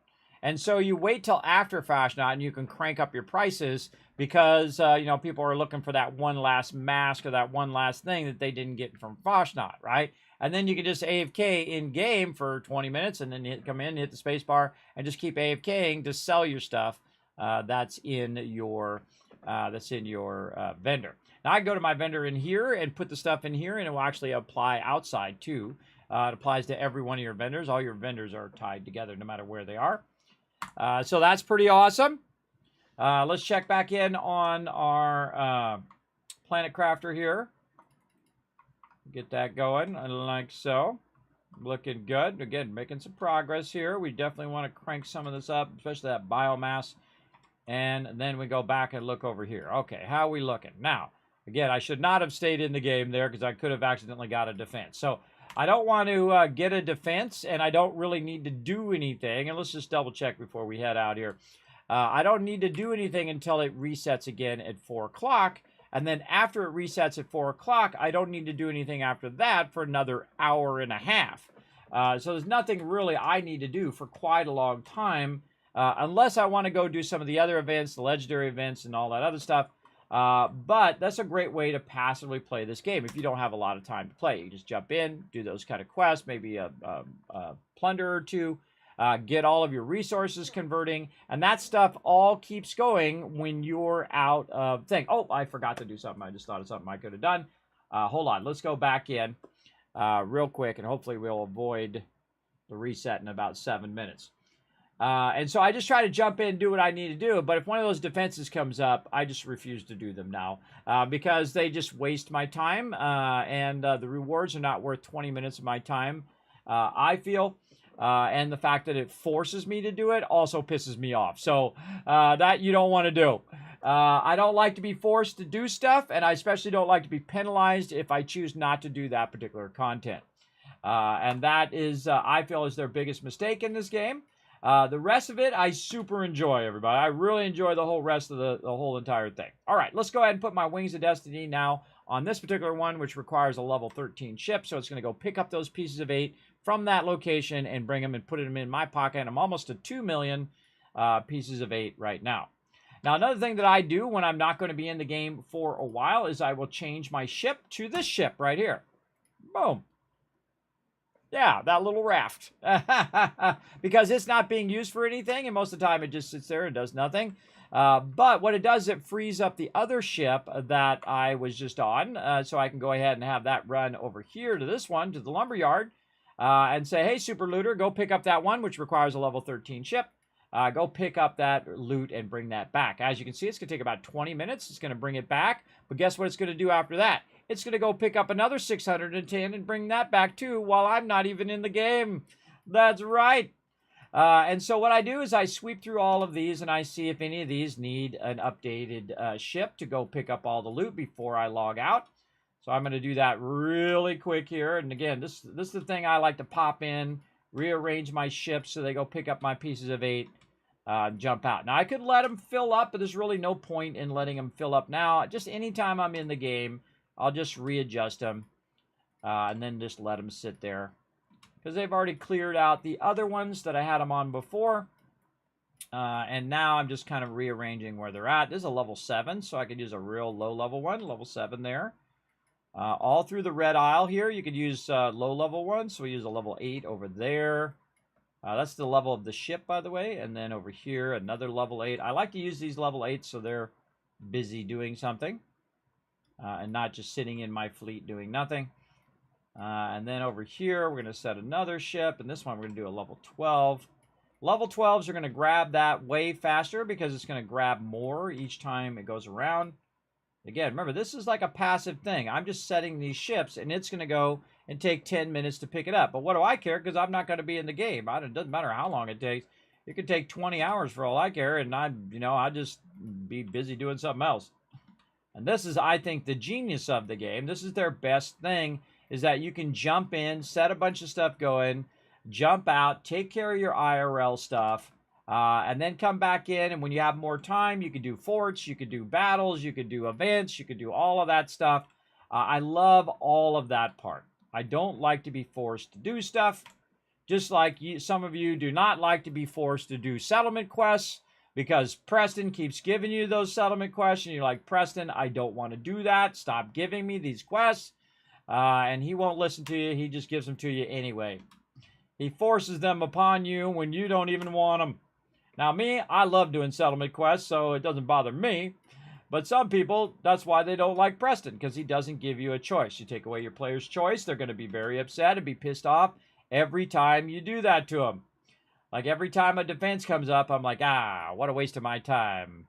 And so you wait till after Farshnot and you can crank up your prices because, people are looking for that one last mask or that one last thing that they didn't get from Farshnot, right? And then you can just AFK in-game for 20 minutes and then come in, hit the space bar, and just keep AFKing to sell your stuff that's in your vendor. Now, I can go to my vendor in here and put the stuff in here, and it will actually apply outside, too. It applies to every one of your vendors. All your vendors are tied together no matter where they are. So that's pretty awesome. Let's check back in on our Planet Crafter here. Get that going, like so. Looking good. Again, making some progress here. We definitely want to crank some of this up, especially that biomass. And then we go back and look over here. Okay, how are we looking? Now, again, I should not have stayed in the game there because I could have accidentally got a defense. So I don't want to get a defense, and I don't really need to do anything. And let's just double check before we head out here. I don't need to do anything until it resets again at 4 o'clock. And then after it resets at 4 o'clock, I don't need to do anything after that for another hour and a half. So there's nothing really I need to do for quite a long time, unless I want to go do some of the other events, the legendary events and all that other stuff. But that's a great way to passively play this game if you don't have a lot of time to play. You just jump in, do those kind of quests, maybe a plunder or two, get all of your resources converting, and that stuff all keeps going when you're out of thing. Oh, I forgot to do something. I just thought of something I could have done. Hold on. Let's go back in real quick, and hopefully we'll avoid the reset in about 7 minutes. And so I just try to jump in and do what I need to do. But if one of those defenses comes up, I just refuse to do them now because they just waste my time. And the rewards are not worth 20 minutes of my time, I feel. And the fact that it forces me to do it also pisses me off. So that you don't want to do. I don't like to be forced to do stuff. And I especially don't like to be penalized if I choose not to do that particular content. And that is, I feel, is their biggest mistake in this game. The rest of it, I super enjoy, everybody. I really enjoy the whole rest of the whole entire thing. All right, let's go ahead and put my Wings of Destiny now on this particular one, which requires a level 13 ship. So it's going to go pick up those pieces of 8 from that location and bring them and put them in my pocket. I'm almost to 2 million pieces of 8 right now. Now, another thing that I do when I'm not going to be in the game for a while is I will change my ship to this ship right here. Boom. Yeah, that little raft. Because it's not being used for anything, and most of the time it just sits there and does nothing. But what it does, it frees up the other ship that I was just on, so I can go ahead and have that run over here to this one, to the lumberyard. and say, hey, Super Looter, go pick up that one, which requires a level 13 ship. Go pick up that loot and bring that back. As you can see, it's going to take about 20 minutes. It's going to bring it back. But guess what it's going to do after that? It's going to go pick up another 610 and bring that back too while I'm not even in the game. That's right. And so what I do is I sweep through all of these and I see if any of these need an updated ship to go pick up all the loot before I log out. So I'm going to do that really quick here. And again, this is the thing I like to pop in, rearrange my ships so they go pick up my pieces of 8, jump out. Now, I could let them fill up, but there's really no point in letting them fill up now. Just anytime I'm in the game, I'll just readjust them and then just let them sit there. Because they've already cleared out the other ones that I had them on before. And now I'm just kind of rearranging where they're at. This is a level 7, so I could use a real low-level one, level 7 there. All through the red aisle here, you could use low-level ones. So we use a level 8 over there. That's the level of the ship, by the way. And then over here, another level 8. I like to use these level 8s so they're busy doing something. And not just sitting in my fleet doing nothing. And then over here, we're going to set another ship. And this one, we're going to do a level 12. Level 12s are going to grab that way faster because it's going to grab more each time it goes around. Again, remember, this is like a passive thing. I'm just setting these ships, and it's going to go and take 10 minutes to pick it up. But what do I care? Because I'm not going to be in the game. It doesn't matter how long it takes. It could take 20 hours for all I care, and I'll just be busy doing something else. And this is, I think, the genius of the game. This is their best thing, is that you can jump in, set a bunch of stuff going, jump out, take care of your IRL stuff, and then come back in, and when you have more time, you could do forts, you could do battles, you could do events, you could do all of that stuff. I love all of that part. I don't like to be forced to do stuff, just like some of you do not like to be forced to do settlement quests, because Preston keeps giving you those settlement quests, and you're like, Preston, I don't want to do that. Stop giving me these quests. And he won't listen to you. He just gives them to you anyway. He forces them upon you when you don't even want them. Now, me, I love doing settlement quests, so it doesn't bother me. But some people, that's why they don't like Preston, because he doesn't give you a choice. You take away your player's choice, they're going to be very upset and be pissed off every time you do that to them. Like every time a defense comes up, I'm like, what a waste of my time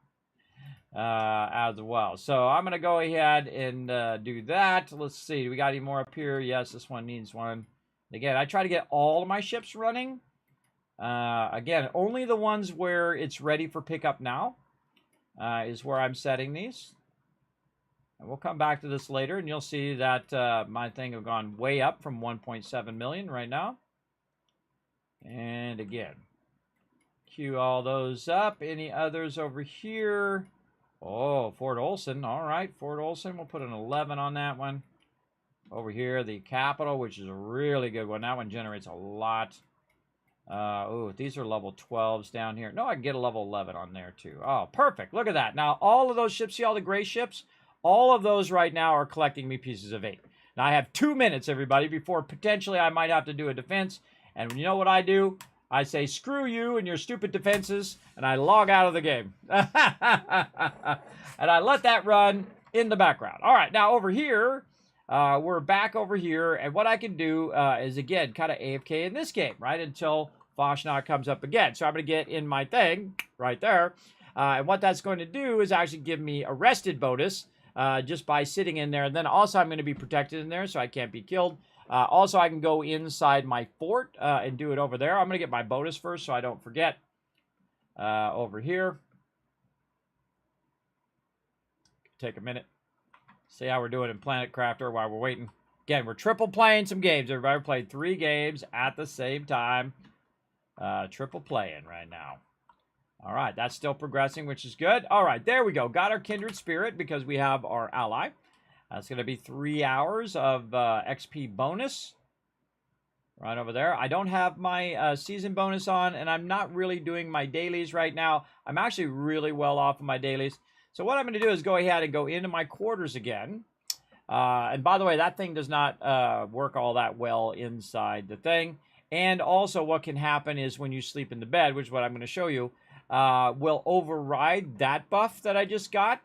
as well. So I'm going to go ahead and do that. Let's see. Do we got any more up here? Yes, this one needs one. Again, I try to get all of my ships running. Again, only the ones where it's ready for pickup now is where I'm setting these. And we'll come back to this later, and you'll see that my thing have gone way up from 1.7 million right now. And again, queue all those up. Any others over here? Oh, Fort Olson. All right, Fort Olson. We'll put an 11 on that one. Over here, the Capital, which is a really good one. That one generates a lot. Oh, these are level 12s down here. No, I can get a level 11 on there too. Oh, perfect. Look at that. Now, all of those ships, see all the gray ships? All of those right now are collecting me pieces of 8. Now, I have 2 minutes, everybody, before potentially I might have to do a defense. And you know what I do? I say, screw you and your stupid defenses, and I log out of the game. And I let that run in the background. All right, now over here, we're back over here, and what I can do is, again, kind of AFK in this game, right, until Foshnot comes up again. So I'm going to get in my thing right there, and what that's going to do is actually give me a rested bonus just by sitting in there, and then also I'm going to be protected in there, so I can't be killed. Also, I can go inside my fort and do it over there. I'm going to get my bonus first so I don't forget. Over here. Take a minute. See how we're doing in Planet Crafter while we're waiting. Again, we're triple playing some games. Everybody played 3 games at the same time. Triple playing right now. All right, that's still progressing, which is good. All right, there we go. Got our Kindred Spirit because we have our ally. That's going to be 3 hours of XP bonus. Right over there. I don't have my season bonus on, and I'm not really doing my dailies right now. I'm actually really well off of my dailies. So what I'm going to do is go ahead and go into my quarters again. And by the way, that thing does not work all that well inside the thing. And also what can happen is when you sleep in the bed, which is what I'm going to show you, will override that buff that I just got.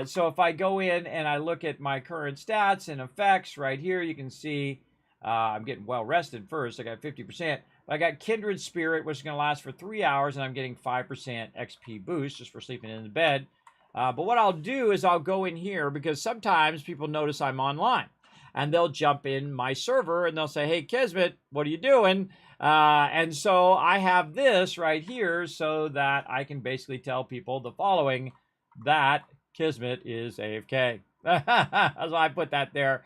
So if I go in and I look at my current stats and effects right here, you can see I'm getting well rested first. I got 50%. I got Kindred Spirit, which is going to last for 3 hours, and I'm getting 5% XP boost just for sleeping in the bed. But what I'll do is I'll go in here because sometimes people notice I'm online. And they'll jump in my server and they'll say, hey, Kismet, what are you doing? And so I have this right here so that I can basically tell people the following, that Kismet is AFK. So I put that there.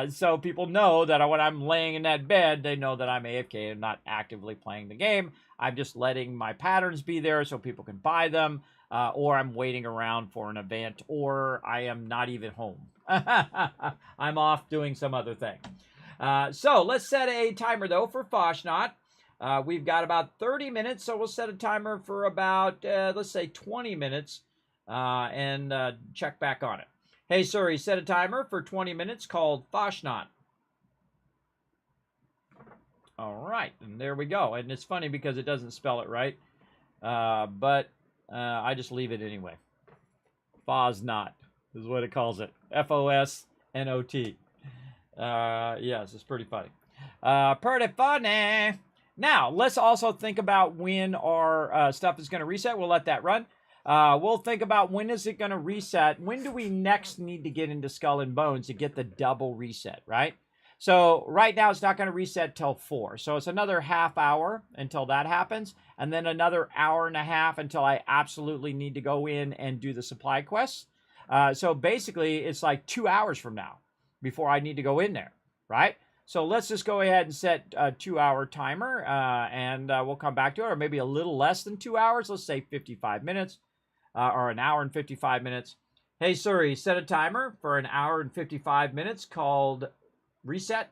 So people know that when I'm laying in that bed, they know that I'm AFK and not actively playing the game. I'm just letting my patterns be there so people can buy them. Or I'm waiting around for an event, or I am not even home. I'm off doing some other thing. So let's set a timer, though, for Fasnacht. We've got about 30 minutes, so we'll set a timer for about, let's say, 20 minutes and check back on it. Hey, Suri, set a timer for 20 minutes called Fasnacht. All right, and there we go. And it's funny because it doesn't spell it right, but I just leave it anyway. Fasnacht is what it calls it. F-O-S-N-O-T. Yes, it's pretty funny. Pretty funny. Now, let's also think about when our stuff is going to reset. We'll let that run. We'll think about when is it going to reset. When do we next need to get into Skull and Bones to get the double reset, right? So right now it's not going to reset till 4. So it's another half hour until that happens. And then another hour and a half until I absolutely need to go in and do the supply quests. So basically it's like 2 hours from now before I need to go in there, right? So let's just go ahead and set a 2-hour timer and we'll come back to it. Or maybe a little less than 2 hours. Let's say 55 minutes or an hour and 55 minutes. Hey, Suri, set a timer for an hour and 55 minutes called reset.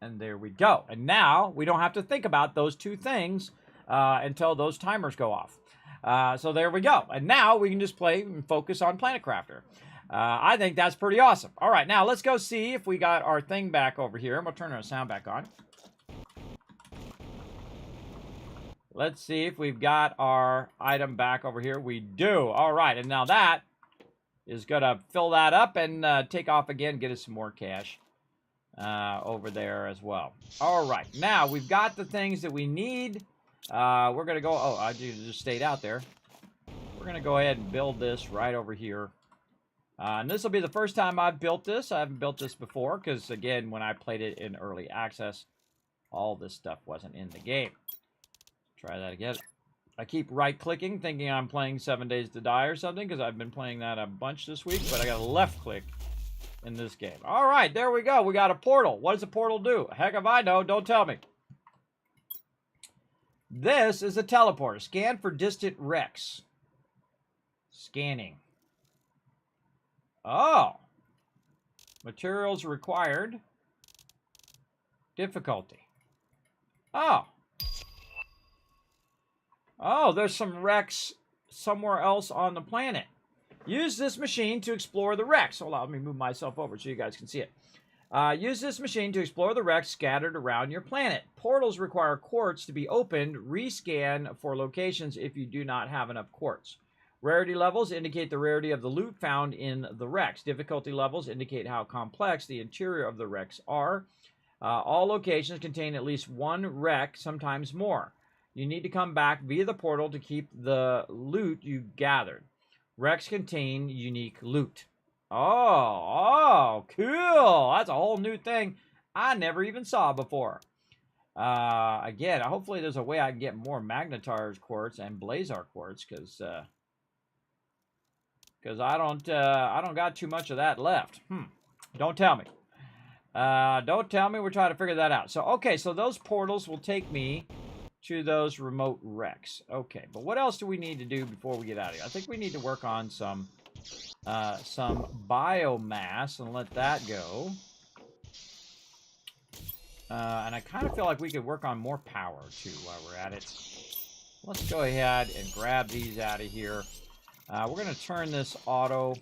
And there we go. And now we don't have to think about those two things until those timers go off. So there we go. And now we can just play and focus on Planet Crafter. I think that's pretty awesome. All right, now let's go see if we got our thing back over here. I'm going to turn our sound back on. Let's see if we've got our item back over here. We do. All right, and now that is going to fill that up and take off again, get us some more cash over there as well. All right, now we've got the things that we need. We're going to go, oh, I just stayed out there. We're going to go ahead and build this right over here. And this will be the first time I've built this. I haven't built this before because, again, when I played it in early access, all this stuff wasn't in the game. Try that again. I keep right-clicking, thinking I'm playing 7 Days to Die or something, because I've been playing that a bunch this week, but I got a left-click in this game. All right, there we go. We got a portal. What does a portal do? Heck if I know. Don't tell me. This is a teleporter. Scan for distant wrecks. Scanning. Oh. Materials required. Difficulty. Oh. Oh, there's some wrecks somewhere else on the planet. Use this machine to explore the wrecks. Hold on, let me move myself over so you guys can see it. Use this machine to explore the wrecks scattered around your planet. Portals require quartz to be opened. Rescan for locations if you do not have enough quartz. Rarity levels indicate the rarity of the loot found in the wrecks. Difficulty levels indicate how complex the interior of the wrecks are. All locations contain at least one wreck, sometimes more. You need to come back via the portal to keep the loot you gathered. Wrecks contain unique loot. Oh, cool. That's a whole new thing I never even saw before. Again, hopefully there's a way I can get more Magnetar's quartz and Blazar quartz, because I don't got too much of that left. Don't tell me. Don't tell me. We're trying to figure that out. So, okay, so those portals will take me to those remote wrecks. Okay, but what else do we need to do before we get out of here? I think we need to work on some biomass and let that go. And I kind of feel like we could work on more power, too, while we're at it. Let's go ahead and grab these out of here. We're going to turn this auto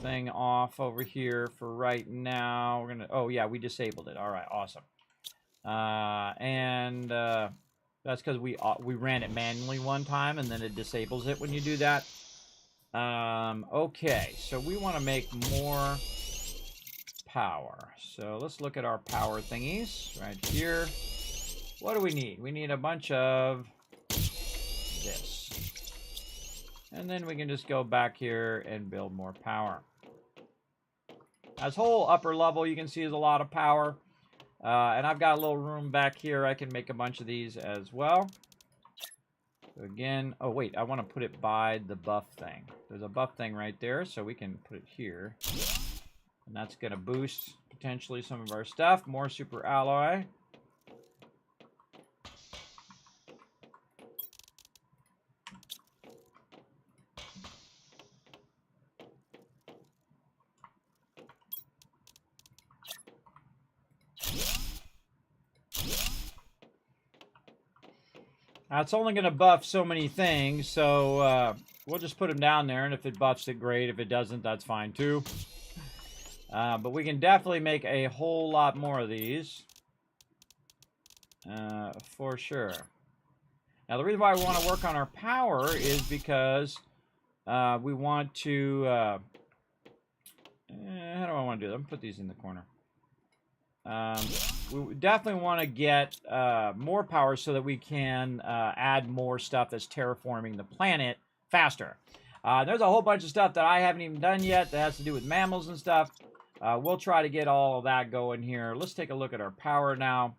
thing off over here for right now. We're going to... Oh, yeah, we disabled it. All right, awesome. That's because we ran it manually one time, and then it disables it when you do that. Okay, so we want to make more power. So let's look at our power thingies right here. What do we need? We need a bunch of this. And then we can just go back here and build more power. This whole upper level you can see is a lot of power. And I've got a little room back here. I can make a bunch of these as well. So again, oh wait, I want to put it by the buff thing. There's a buff thing right there, so we can put it here. And that's going to boost potentially some of our stuff. More super alloy. It's only going to buff so many things, so we'll just put them down there, and if it buffs it, great. If it doesn't, that's fine too. But we can definitely make a whole lot more of these, for sure. Now, the reason why we want to work on our power is because we want to... how do I want to do that? I'm going to put these in the corner. We definitely want to get more power so that we can add more stuff that's terraforming the planet faster. There's a whole bunch of stuff that I haven't even done yet that has to do with mammals and stuff. We'll try to get all of that going here. Let's take a look at our power now.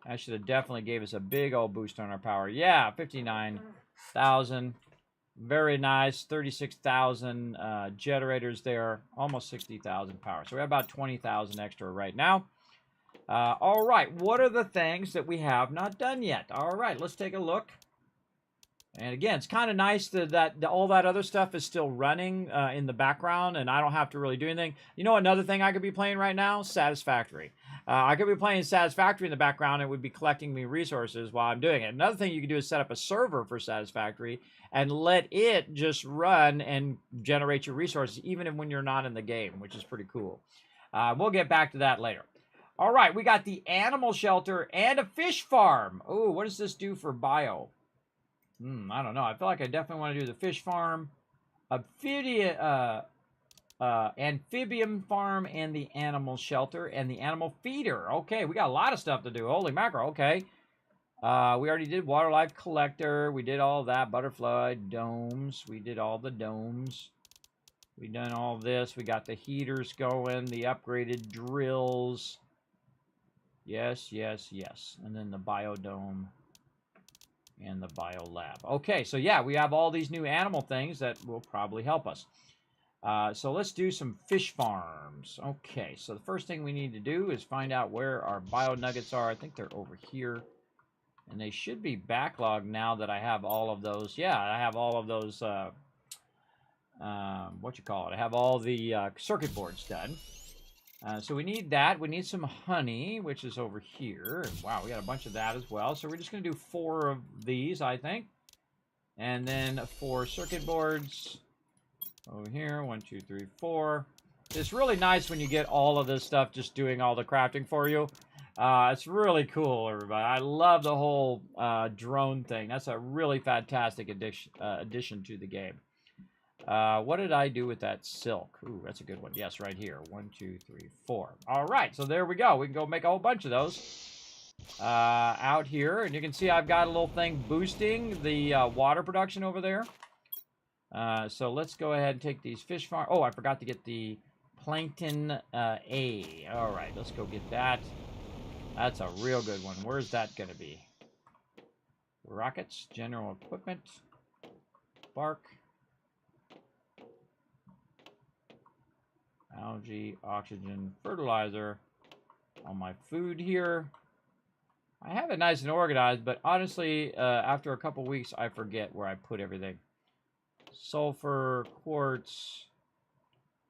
I should have definitely gave us a big old boost on our power. Yeah, 59,000. Very nice. 36,000 generators there. Almost 60,000 power. So we have about 20,000 extra right now. All right, what are the things that we have not done yet? All right, let's take a look. And again, it's kind of nice that all that other stuff is still running in the background, and I don't have to really do anything. You know, another thing I could be playing right now? Satisfactory. I could be playing Satisfactory in the background, and it would be collecting me resources while I'm doing it. Another thing you could do is set up a server for Satisfactory and let it just run and generate your resources, even when you're not in the game, which is pretty cool. We'll get back to that later. All right, we got the animal shelter and a fish farm. Oh, what does this do for bio? I don't know. I feel like I definitely want to do the fish farm, amphibian farm, and the animal shelter, and the animal feeder. Okay, we got a lot of stuff to do. Holy mackerel, okay. We already did water life collector. We did all that. Butterfly domes. We did all the domes. We done all this. We got the heaters going, the upgraded drills. Yes, yes, yes. And then the biodome and the biolab. Okay, so yeah, we have all these new animal things that will probably help us. So let's do some fish farms. Okay, so the first thing we need to do is find out where our bio nuggets are. I think they're over here. And they should be backlogged now that I have all of those. Yeah, I have all of those, I have all the circuit boards done. So we need that. We need some honey, which is over here. And wow, we got a bunch of that as well. So we're just going to do 4 of these, I think. And then 4 circuit boards over here. 1, 2, 3, 4. It's really nice when you get all of this stuff just doing all the crafting for you. It's really cool, everybody. I love the whole drone thing. That's a really fantastic addition to the game. What did I do with that silk? Ooh, that's a good one. Yes, right here. 1, 2, 3, 4. All right, so there we go. We can go make a whole bunch of those out here. And you can see I've got a little thing boosting the water production over there. So let's go ahead and take these fish farm. Oh, I forgot to get the plankton A. All right, let's go get that. That's a real good one. Where's that going to be? Rockets, general equipment, bark. Algae, oxygen, fertilizer on my food here. I have it nice and organized, but honestly, after a couple weeks, I forget where I put everything. Sulfur, quartz,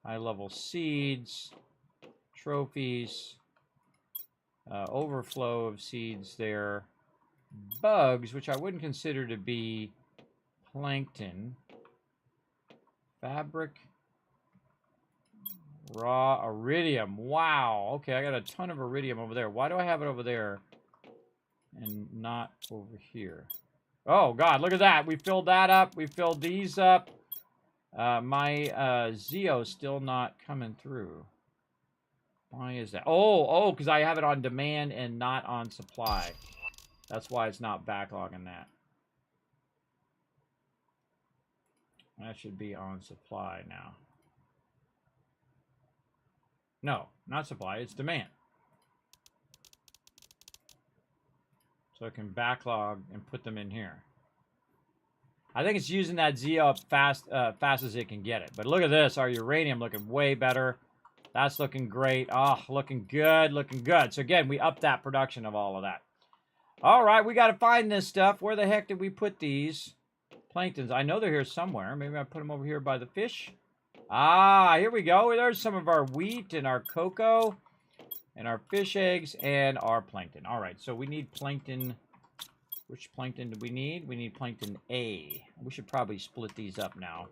high-level seeds, trophies, overflow of seeds there. Bugs, which I wouldn't consider to be plankton. Fabric. Raw iridium. Wow. Okay, I got a ton of iridium over there. Why do I have it over there and not over here? Oh, God, look at that. We filled that up. We filled these up. My Zeo's still not coming through. Why is that? Oh, because I have it on demand and not on supply. That's why it's not backlogging that. That should be on supply now. No, not supply, it's demand. So I can backlog and put them in here. I think it's using that Z up fast as it can get it. But look at this, our uranium looking way better. That's looking great. Oh, looking good, looking good. So again, we upped that production of all of that. All right, we got to find this stuff. Where the heck did we put these planktons? I know they're here somewhere. Maybe I put them over here by the fish. Ah, here we go. There's some of our wheat and our cocoa and our fish eggs and our plankton. All right, so we need plankton. Which plankton do we need? We need plankton A. We should probably split these up now.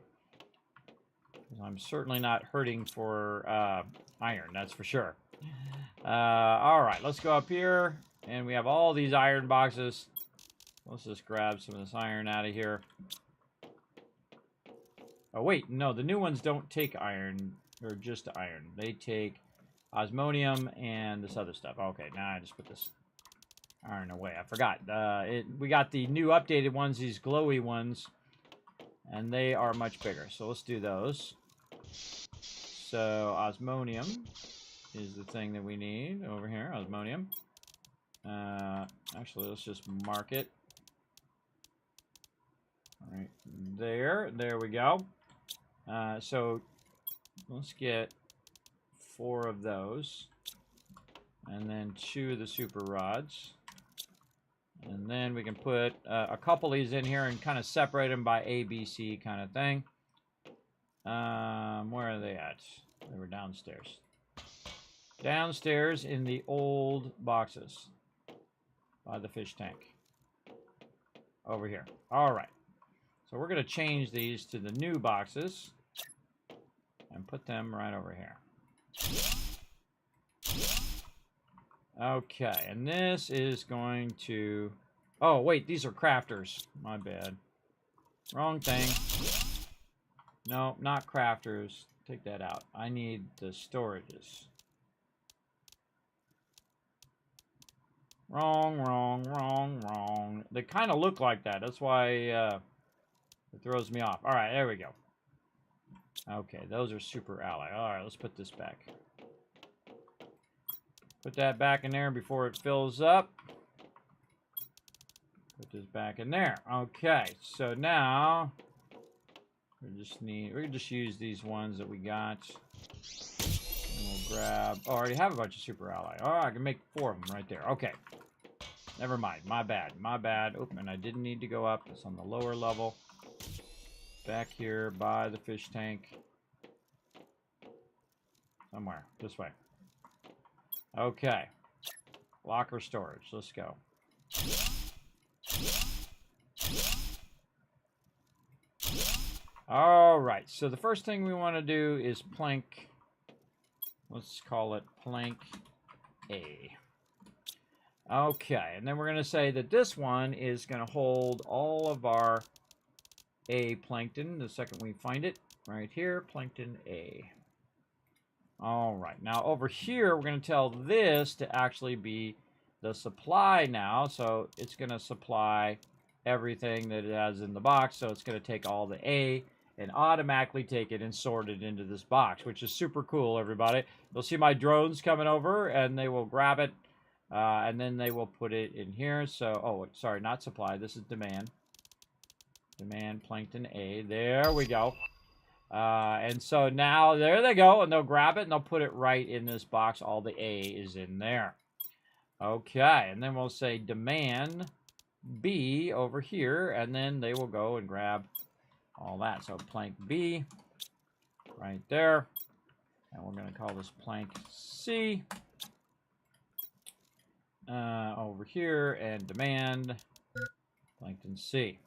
I'm certainly not hurting for iron, that's for sure. All right, let's go up here. And we have all these iron boxes. Let's just grab some of this iron out of here. Oh, wait, no, the new ones don't take iron, or just iron. They take osmonium and this other stuff. Okay, now I just put this iron away. I forgot. We got the new updated ones, these glowy ones, and they are much bigger. So let's do those. So osmonium is the thing that we need over here, osmonium. Actually, let's just mark it. All right, there we go. So let's get 4 of those, and then 2 of the super rods, and then we can put a couple of these in here and kind of separate them by A, B, C kind of thing. Where are they at? They were downstairs. Downstairs in the old boxes by the fish tank. Over here. All right. So we're going to change these to the new boxes and put them right over here. Okay, and this is going to... Oh, wait, these are crafters. My bad. Wrong thing. No, not crafters. Take that out. I need the storages. Wrong. They kind of look like that. That's why it throws me off. All right, there we go. Okay, those are super ally. All right, let's put this back. Put that back in there before it fills up. Put this back in there. Okay, so now we can just use these ones that we got. And we'll grab. Oh, I already have a bunch of super ally. Oh, I can make 4 of them right there. Okay. Never mind. My bad. Oh, and I didn't need to go up. It's on the lower level. Back here by the fish tank. Somewhere. This way. Okay. Locker storage. Let's go. All right. So the first thing we want to do is plank. Let's call it plank A. Okay. And then we're going to say that this one is going to hold all of our A plankton the second we find it. Right here. Plankton A. All right. Now over here, we're going to tell this to actually be the supply now. So it's going to supply everything that it has in the box. So it's going to take all the A and automatically take it and sort it into this box, which is super cool, everybody. You'll see my drones coming over, and they will grab it, and then they will put it in here. So, oh, sorry, not supply. This is demand. Demand plankton A. There we go. And so now, there they go, and they'll grab it, and they'll put it right in this box. All the A is in there. Okay, and then we'll say demand B over here, and then they will go and grab all that. So plank B right there, and we're going to call this plank C over here, and demand plankton C.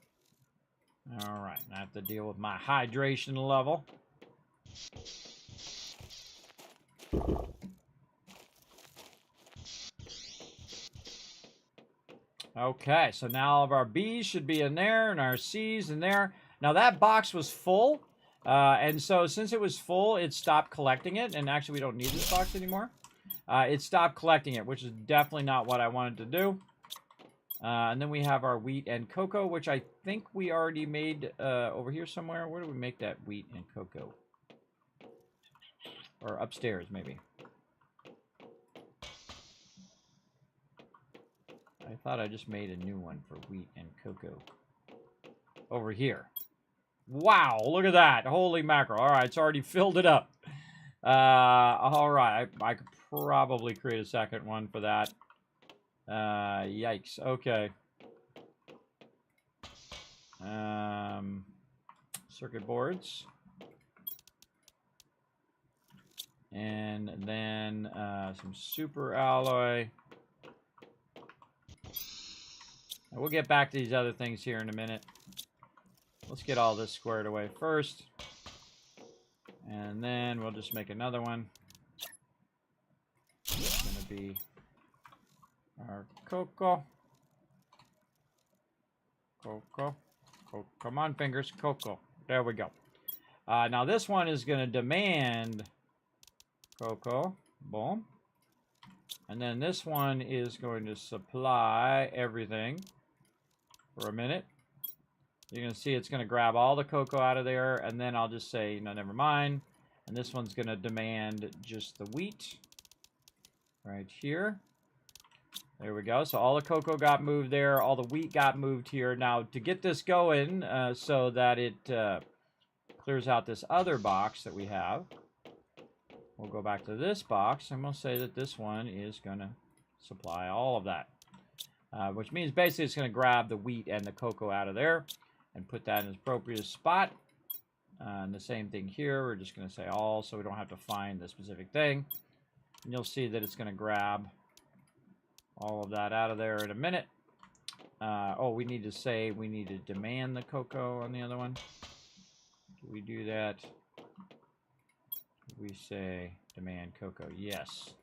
All right, I have to deal with my hydration level. Okay, so now all of our B's should be in there, and our C's in there. Now that box was full, and so since it was full, it stopped collecting it, and actually we don't need this box anymore. it stopped collecting it, which is definitely not what I wanted to do. And then we have our wheat and cocoa, which I think we already made over here somewhere. Where do we make that wheat and cocoa? Or upstairs, maybe. I thought I just made a new one for wheat and cocoa. Over here. Wow, look at that. Holy mackerel. All right, it's already filled it up. All right, I could probably create a second one for that. Yikes. Okay. Circuit boards. And then some super alloy. And we'll get back to these other things here in a minute. Let's get all this squared away first. And then we'll just make another one. It's going to be our cocoa. Cocoa. Come on, fingers. Cocoa. There we go. Now this one is going to demand cocoa. Boom. And then this one is going to supply everything for a minute. You're going to see it's going to grab all the cocoa out of there, and then I'll just say, no, never mind. And this one's going to demand just the wheat right here. There we go. So all the cocoa got moved there. All the wheat got moved here. Now, to get this going so that it clears out this other box that we have, we'll go back to this box, and we'll say that this one is going to supply all of that. Which means basically it's going to grab the wheat and the cocoa out of there and put that in its appropriate spot. And the same thing here. We're just going to say all, so we don't have to find the specific thing. And you'll see that it's going to grab all of that out of there in a minute. Oh, we need to say we need to demand the cocoa on the other one. Do we do that? We say demand cocoa. Yes.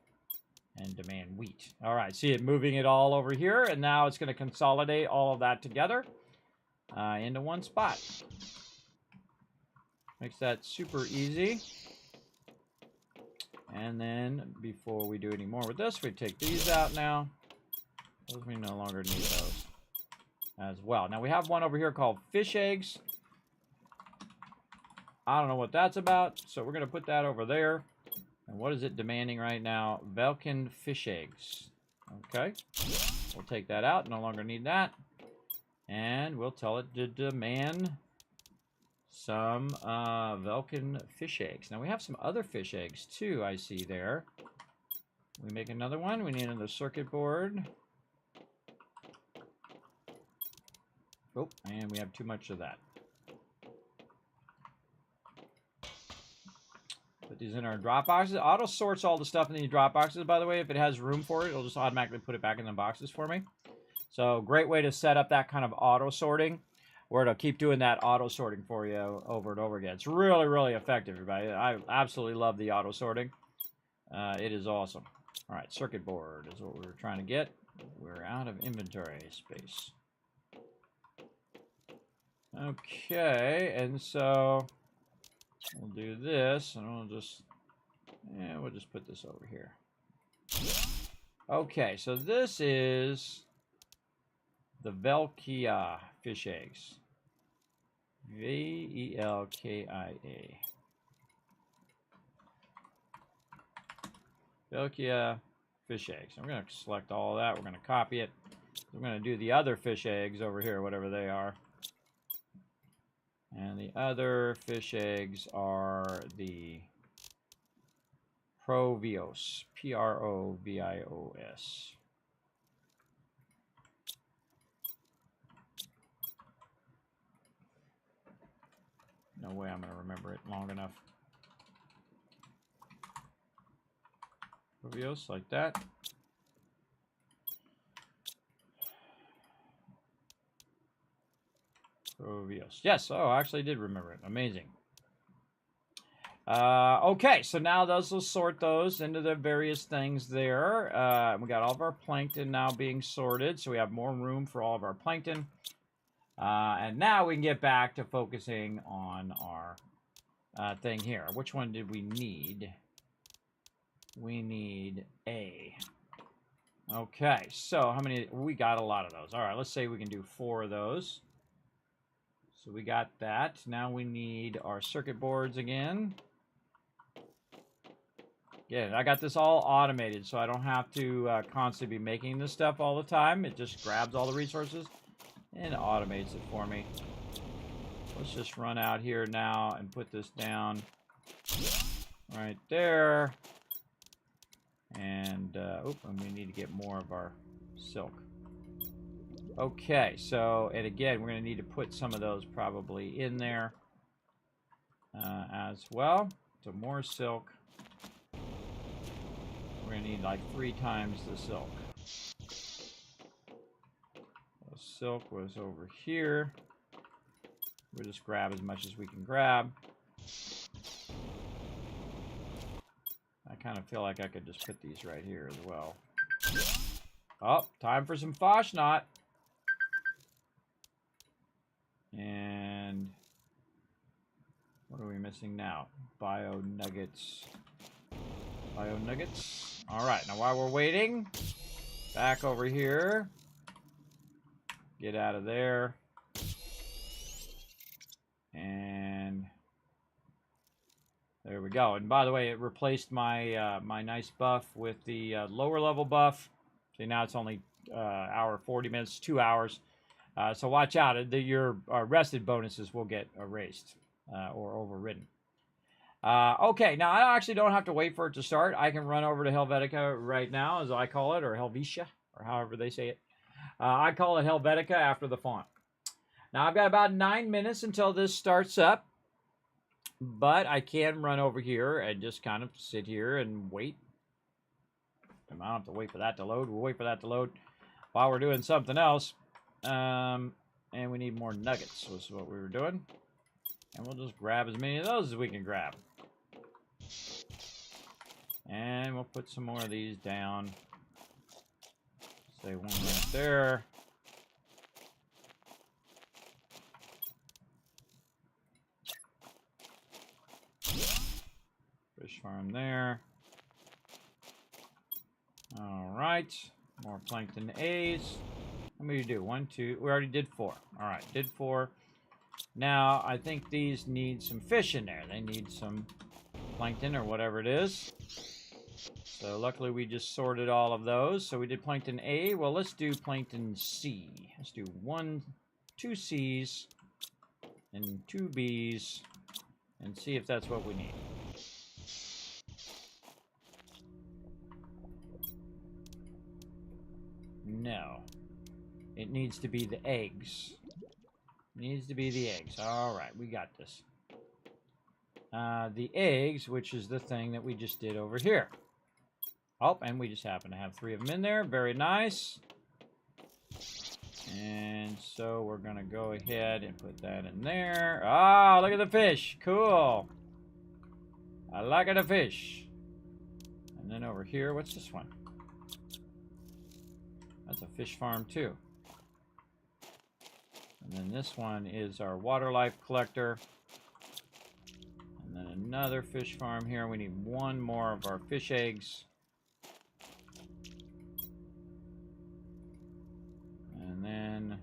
And demand wheat. All right, see it moving it all over here, and now it's going to consolidate all of that together into one spot. Makes that super easy. And then before we do any more with this, we take these out now. Those we no longer need those as well. Now we have one over here called fish eggs. I don't know what that's about, so we're going to put that over there. And what is it demanding right now? Velkin fish eggs. Okay. We'll take that out. No longer need that. And we'll tell it to demand some Velkin fish eggs. Now we have some other fish eggs too, I see there. We make another one. We need another circuit board. Oh, and we have too much of that. Put these in our drop boxes. Auto sorts all the stuff in these drop boxes, by the way. If it has room for it, it'll just automatically put it back in the boxes for me. So great way to set up that kind of auto sorting, where it'll keep doing that auto sorting for you over and over again. It's really, really effective, everybody. I absolutely love the auto sorting. It is awesome. All right, circuit board is what we were trying to get. We're out of inventory space. Okay, and so we'll do this, and we'll just put this over here. Okay, so this is the Velkia fish eggs. V-E-L-K-I-A. Velkia fish eggs. I'm going to select all of that. We're going to copy it. We're going to do the other fish eggs over here, whatever they are. And the other fish eggs are the Provios. P-R-O-V-I-O-S. No way I'm going to remember it long enough. Provios, like that. Provios. Yes, oh, I actually did remember it. Amazing. Okay, so now those will sort those into the various things there. We got all of our plankton now being sorted, so we have more room for all of our plankton. And now we can get back to focusing on our thing here. Which one did we need? we need A. Okay, so how many? We got a lot of those. All right, let's say we can do 4 of those. So we got that. Now we need our circuit boards again. Yeah, I got this all automated, so I don't have to constantly be making this stuff all the time. It just grabs all the resources and automates it for me. Let's just run out here now and put this down right there. And, and we need to get more of our silk. Okay, so, and again, we're going to need to put some of those probably in there as well. So more silk. We're going to need like 3 times the silk. So silk was over here. We'll just grab as much as we can grab. I kind of feel like I could just put these right here as well. Oh, time for some Foshnot. And what are we missing now? Bio nuggets. Bio nuggets. All right, now while we're waiting, back over here. Get out of there. And there we go. And by the way, it replaced my my nice buff with the lower level buff. See, now it's only hour 40 minutes, 2 hours. So watch out. Your rested bonuses will get erased or overridden. Okay, now I actually don't have to wait for it to start. I can run over to Helvetica right now, as I call it, or Helvetia, or however they say it. I call it Helvetica after the font. Now I've got about 9 minutes until this starts up, but I can run over here and just kind of sit here and wait. I don't have to wait for that to load. We'll wait for that to load while we're doing something else. And we need more nuggets, was what we were doing. And we'll just grab as many of those as we can grab. And we'll put some more of these down. Say one right there. Fish farm there. All right. More plankton A's. How many do? 1, 2. We already did 4. All right. Did 4. Now, I think these need some fish in there. They need some plankton or whatever it is. So, luckily, we just sorted all of those. So, we did plankton A. Well, let's do plankton C. Let's do 2 C's and 2 B's and see if that's what we need. No. It needs to be the eggs. Needs to be the eggs. All right, we got this. The eggs, which is the thing that we just did over here. Oh, and we just happen to have 3 of them in there. Very nice. And so we're going to go ahead and put that in there. Ah, look at the fish. Cool. I like the fish. And then over here, what's this one? That's a fish farm too. And then this one is our water life collector. And then another fish farm here. We need 1 more of our fish eggs. And then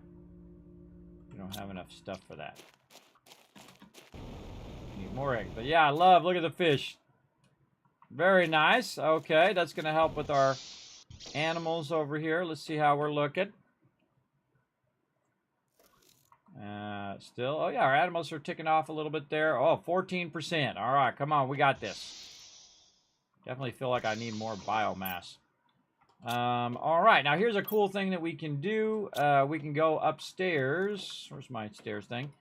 we don't have enough stuff for that. We need more eggs. But yeah, look at the fish. Very nice. Okay, that's going to help with our animals over here. Let's see how we're looking. Still, oh yeah, our animals are ticking off a little bit there. Oh, 14%. All right, come on, we got this. Definitely feel like I need more biomass. All right, now here's a cool thing that we can do. We can go upstairs. Where's my stairs thing?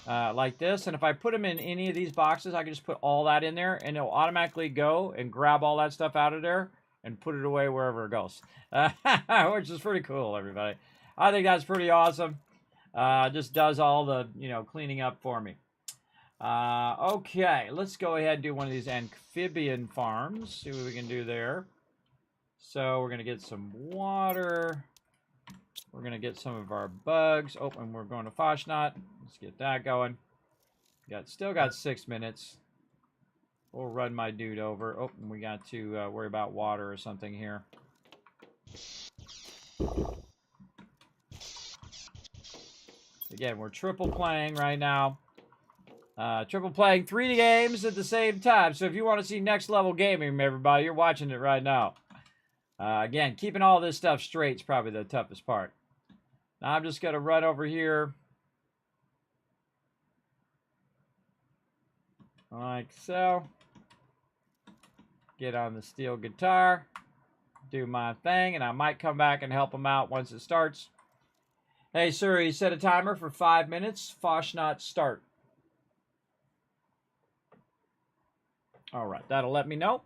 Like this, and if I put them in any of these boxes, I can just put all that in there, and it'll automatically go and grab all that stuff out of there and put it away wherever it goes, which is pretty cool, everybody. I think that's pretty awesome. Just does all the, cleaning up for me. Okay, let's go ahead and do one of these amphibian farms. See what we can do there. So we're going to get some water. We're going to get some of our bugs. Oh, and we're going to Foshnot. Let's get that going. Still got 6 minutes. We'll run my dude over. Oh, and we got to worry about water or something here. Again, we're triple playing right now. Triple playing 3 games at the same time. So if you want to see next level gaming, everybody, you're watching it right now. Again, keeping all this stuff straight is probably the toughest part. Now I'm just going to run over here. Like so. Get on the steel guitar. Do my thing. And I might come back and help him out once it starts. Hey, sir, you set a timer for 5 minutes. Foshnot start. All right, that'll let me know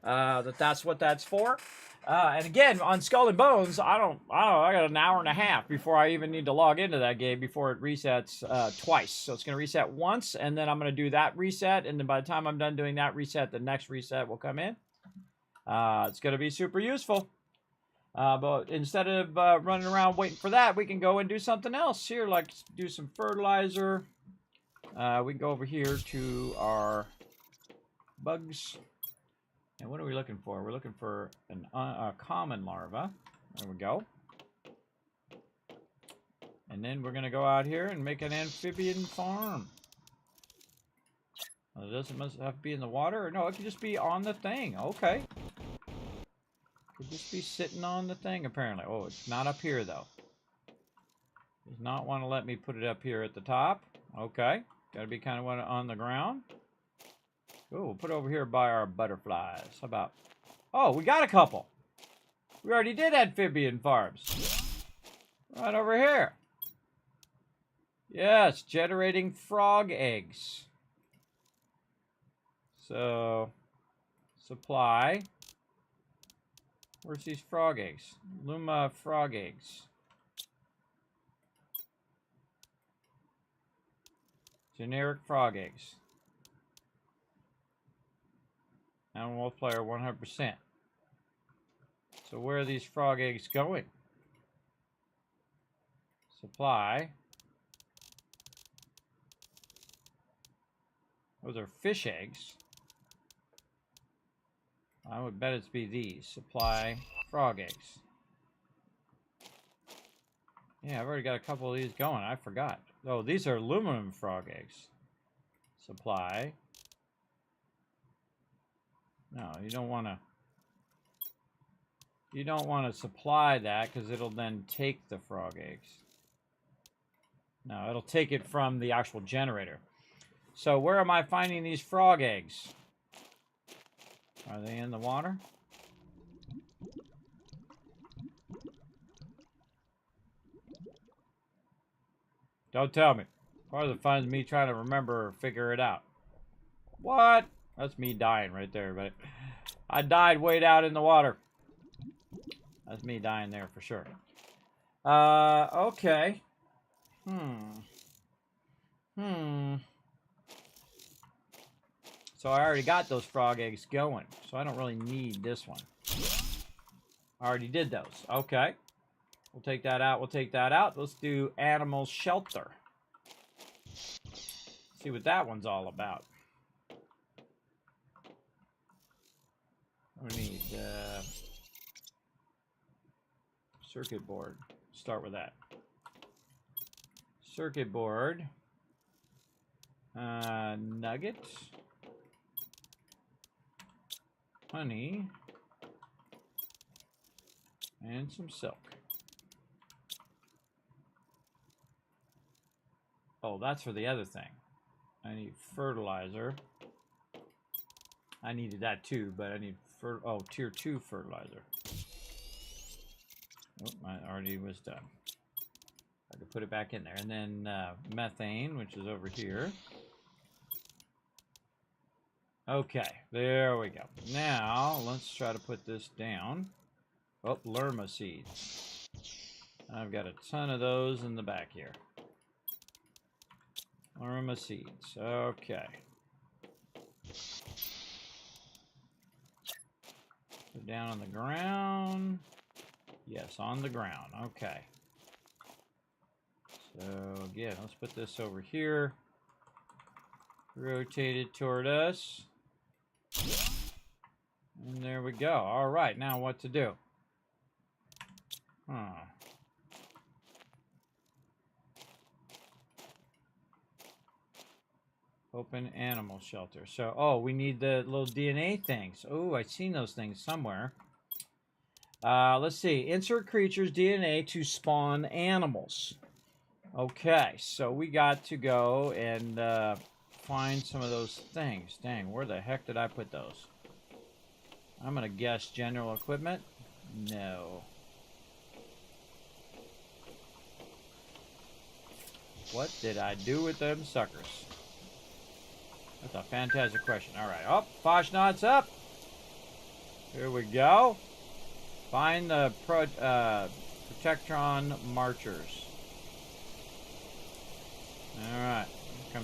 that's what that's for. And again, on Skull and Bones, I got an hour and a half before I even need to log into that game before it resets twice. So it's going to reset once, and then I'm going to do that reset, and then by the time I'm done doing that reset, the next reset will come in. It's going to be super useful. But instead of running around waiting for that, we can go and do something else here, like do some fertilizer. We can go over here to our bugs. And what are we looking for? We're looking for a common larva. There we go. And then we're going to go out here and make an amphibian farm. Well, it must have to be in the water? Or no, it could just be on the thing. Okay. Could just be sitting on the thing, apparently. Oh, it's not up here, though. Does not want to let me put it up here at the top. Okay. Got to be kind of on the ground. Oh, we'll put it over here by our butterflies. How about... Oh, we got a couple. We already did amphibian farms. Right over here. Yes, generating frog eggs. So, supply. Where's these frog eggs? Luma frog eggs. Generic frog eggs. Animal multiplier 100%. So where are these frog eggs going? Supply. Those are fish eggs. I would bet it's be these. Supply frog eggs. Yeah, I've already got a couple of these going. I forgot. Oh, these are aluminum frog eggs. Supply. No, you don't want to. You don't want to supply that because it'll then take the frog eggs. No, it'll take it from the actual generator. So where am I finding these frog eggs? Are they in the water? Don't tell me. Part of the fun is me trying to remember or figure it out. What? That's me dying right there, but I died way down in the water. That's me dying there for sure. Okay. So I already got those frog eggs going, so I don't really need this one. I already did those. Okay. We'll take that out. We'll take that out. Let's do animal shelter. See what that one's all about. We need circuit board. Start with that. Circuit board. Nugget. Honey. And some silk. Oh, that's for the other thing. I need fertilizer. I needed that too, but I need tier 2 fertilizer. Oh, mine already was done. I could put it back in there. And then methane, which is over here. Okay, there we go. Now, let's try to put this down. Oh, Lerma seeds. I've got a ton of those in the back here. Lerma seeds. Okay. Put down on the ground. Yes, on the ground. Okay. So, again, let's put this over here. Rotate it toward us. And there we go. All right, now what to do? Open animal shelter. So, oh, we need the little DNA things. Oh, I've seen those things somewhere. Let's see. Insert creatures' DNA to spawn animals. Okay, so we got to go and find some of those things. Dang, where the heck did I put those? I'm going to guess general equipment. No. What did I do with them suckers? That's a fantastic question. All right. Oh, Foshnot's up. Here we go. Find the Protectron Marchers. All right. Here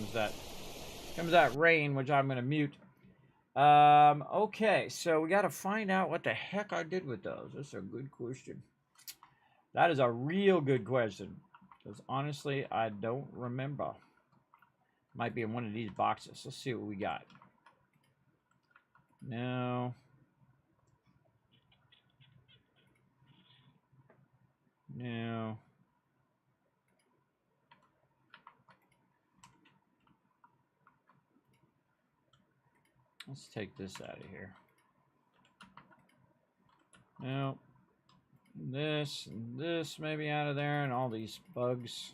comes that rain, which I'm going to mute. Okay, so we got to find out what the heck I did with those. That's a good question. That is a real good question. Because honestly, I don't remember. Might be in one of these boxes. Let's see what we got. No. No. Let's take this out of here. No. This and this maybe out of there, and all these bugs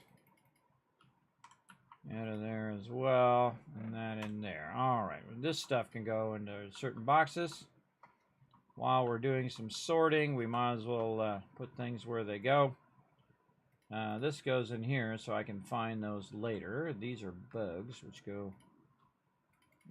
out of there as well, and that in there. All right, well, this stuff can go into certain boxes. While we're doing some sorting, we might as well put things where they go. This goes in here so I can find those later. These are bugs, which go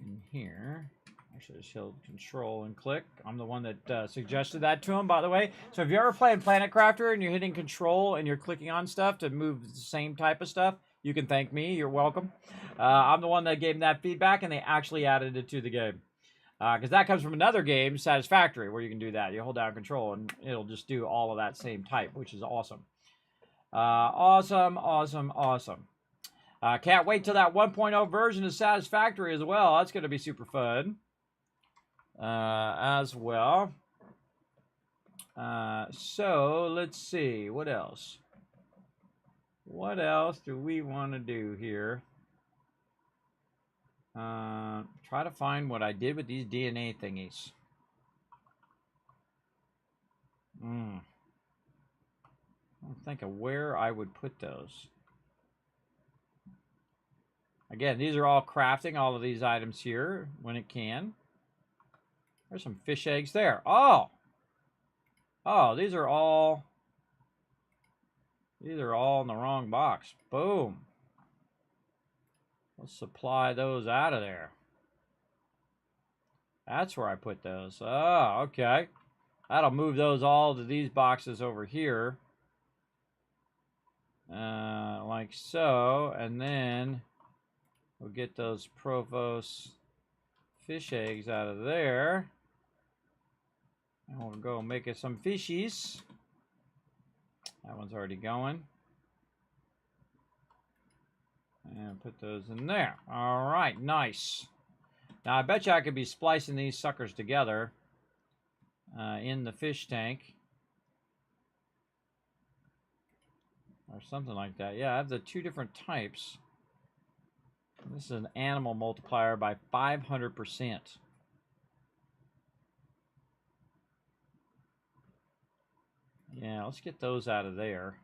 in here. Actually, just hold Control and click. I'm the one that suggested that to him, by the way. So if you're ever playing Planet Crafter and you're hitting Control and you're clicking on stuff to move the same type of stuff, you can thank me. You're welcome. I'm the one that gave them that feedback, and they actually added it to the game. Because that comes from another game, Satisfactory, where you can do that. You hold down Control, and it'll just do all of that same type, which is awesome. Awesome, awesome, awesome. Can't wait till that 1.0 version of Satisfactory as well. That's going to be super fun. As well. So let's see, what else? What else do we want to do here? Try to find what I did with these DNA thingies. I'm thinking of where I would put those. Again, these are all crafting, all of these items here when it can. There's some fish eggs there. Oh! Oh, these are all in the wrong box. Boom. Let's supply those out of there. That's where I put those. Oh, okay. That'll move those all to these boxes over here. Like so. And then we'll get those Provost fish eggs out of there. And we'll go make it some fishies. That one's already going. And put those in there. All right, nice. Now, I bet you I could be splicing these suckers together in the fish tank. Or something like that. Yeah, I have the two different types. This is an animal multiplier by 500%. Yeah, let's get those out of there.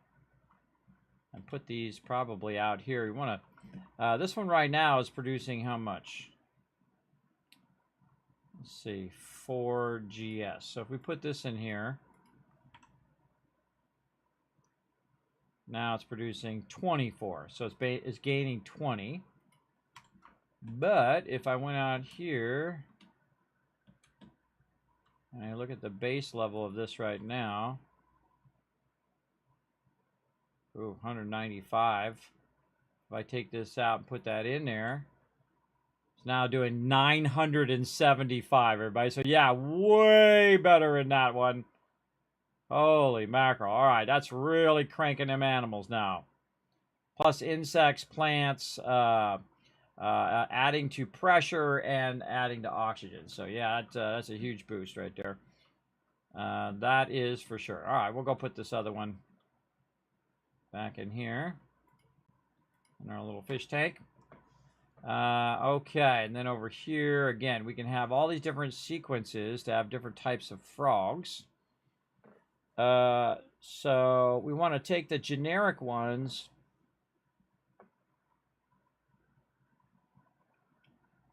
And put these probably out here. You want to... this one right now is producing how much? Let's see, 4 GS. So if we put this in here, now it's producing 24. So it's gaining 20. But if I went out here and I look at the base level of this right now, ooh, 195. If I take this out and put that in there, it's now doing 975, everybody. So yeah, way better in that one. Holy mackerel. All right, that's really cranking them animals now. Plus insects, plants, adding to pressure and adding to oxygen. So yeah, that's a huge boost right there. That is for sure. All right, we'll go put this other one back in here in our little fish tank. Okay, and then over here, again, we can have all these different sequences to have different types of frogs. So we want to take the generic ones.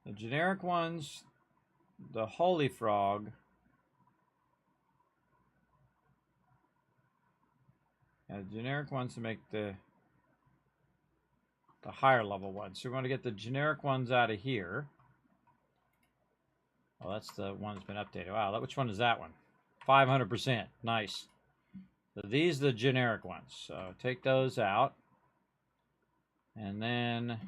The generic ones, the holy frog. The generic ones to make the higher level ones. So we want to get the generic ones out of here. Oh, that's the one that's been updated. Wow, which one is that one? 500%. Nice. So these are the generic ones. So take those out. And then,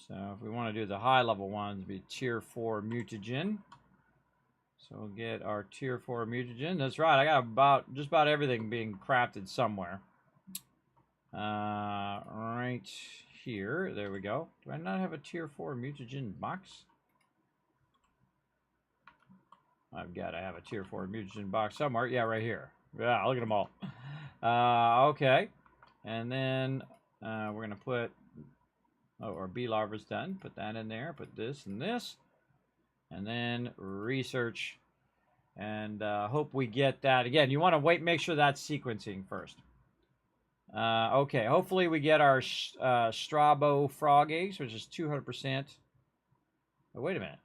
so if we want to do the high level ones, it'd be tier 4 mutagen. So we'll get our tier 4 mutagen. That's right. I got just about everything being crafted somewhere. Right here. There we go. Do I not have a tier 4 mutagen box? I've got to have a tier 4 mutagen box somewhere. Yeah, right here. Yeah, look at them all. Okay. And then we're going to put, our bee larva's done. Put that in there. Put this and this. And then research. And hope we get that. Again, you want to make sure that's sequencing first. Okay, hopefully we get our Strabo frog eggs, which is 200%. Oh, wait a minute.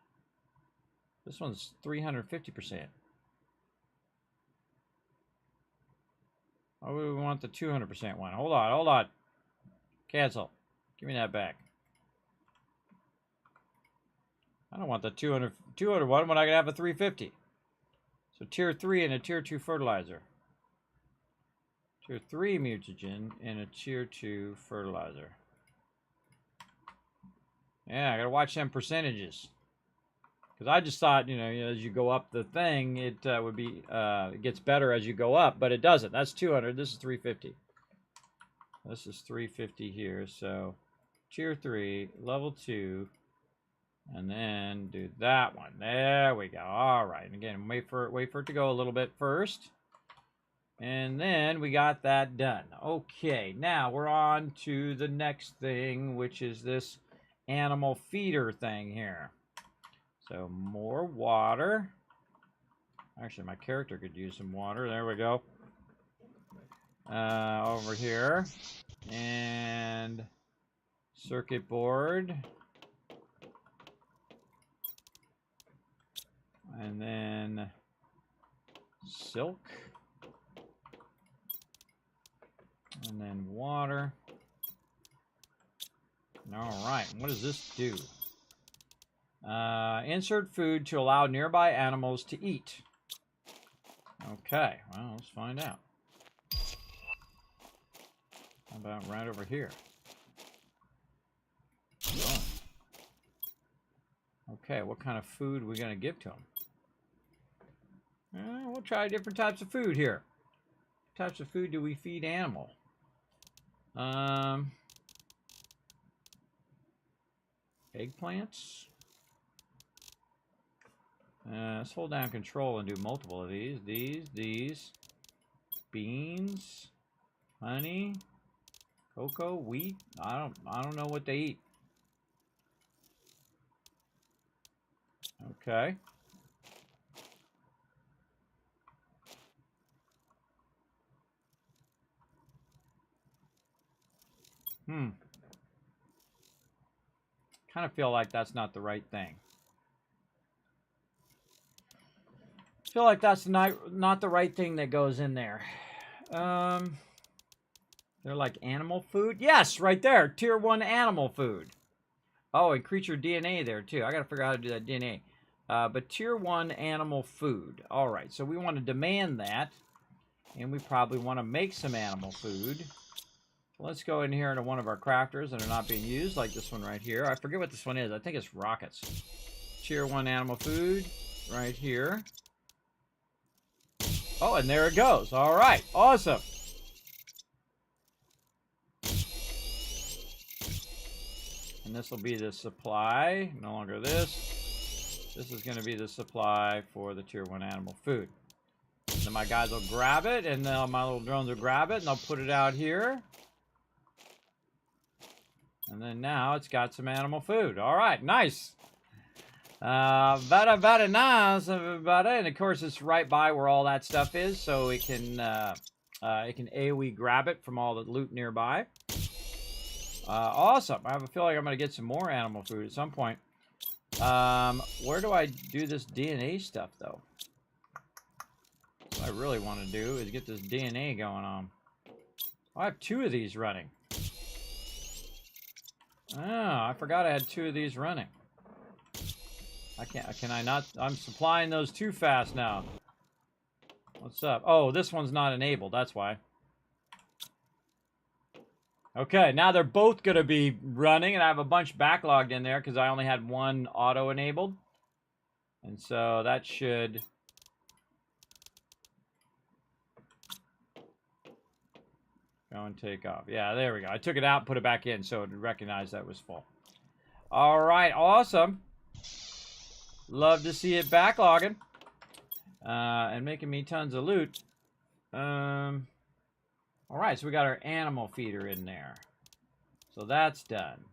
This one's 350%. Oh, we want the 200% one. Hold on. Cancel. Give me that back. I don't want the 200 one when I can have a 350. So tier 3 and a tier 2 fertilizer. Tier 3 mutagen and a tier 2 fertilizer. Yeah, I gotta watch them percentages. Because I just thought, as you go up the thing, it would be, it gets better as you go up, but it doesn't. That's 200. This is 350. This is 350 here. So tier 3, level 2, and then do that one. There we go. All right. And again, wait for it to go a little bit first. And then we got that done. Okay, now we're on to the next thing, which is this animal feeder thing here. So more water. Actually, my character could use some water. There we go. Over here. And circuit board. And then silk. And then water. All right, what does this do? Insert food to allow nearby animals to eat. Okay, well, let's find out. How about right over here? Oh. Okay, what kind of food are we going to give to them? We'll try different types of food here. What types of food do we feed animal? Eggplants. Let's hold down control and do multiple of these. These. Beans. Honey. Cocoa. Wheat. I don't know what they eat. Okay. Kind of feel like that's not the right thing. Feel like that's not the right thing that goes in there. They're like animal food. Yes, right there. Tier 1 animal food. Oh, and creature DNA there too. I got to figure out how to do that DNA. But tier 1 animal food. All right, so we want to demand that. And we probably want to make some animal food. Let's go in here into one of our crafters that are not being used, like this one right here. I forget what this one is. I think it's rockets. Tier 1 animal food right here. Oh, and there it goes. All right. Awesome. And this will be the supply. No longer this. This is going to be the supply for the tier 1 animal food. Then my guys will grab it, and then my little drones will grab it, and they'll put it out here. And then now it's got some animal food. All right, nice. Very nice, everybody. And of course, it's right by where all that stuff is, so it can AoE grab it from all the loot nearby. Awesome. I have a feeling I'm going to get some more animal food at some point. Where do I do this DNA stuff, though? What I really want to do is get this DNA going on. I have 2 of these running. Oh, I forgot I had 2 of these running. Can I not? I'm supplying those too fast now. What's up? Oh, this one's not enabled, that's why. Okay, now they're both going to be running, and I have a bunch backlogged in there because I only had 1 auto-enabled. And so that should... go and take off. Yeah, there we go. I took it out and put it back in so it would recognize that was full. All right, awesome. Love to see it backlogging. And making me tons of loot. All right, so we got our animal feeder in there. So that's done.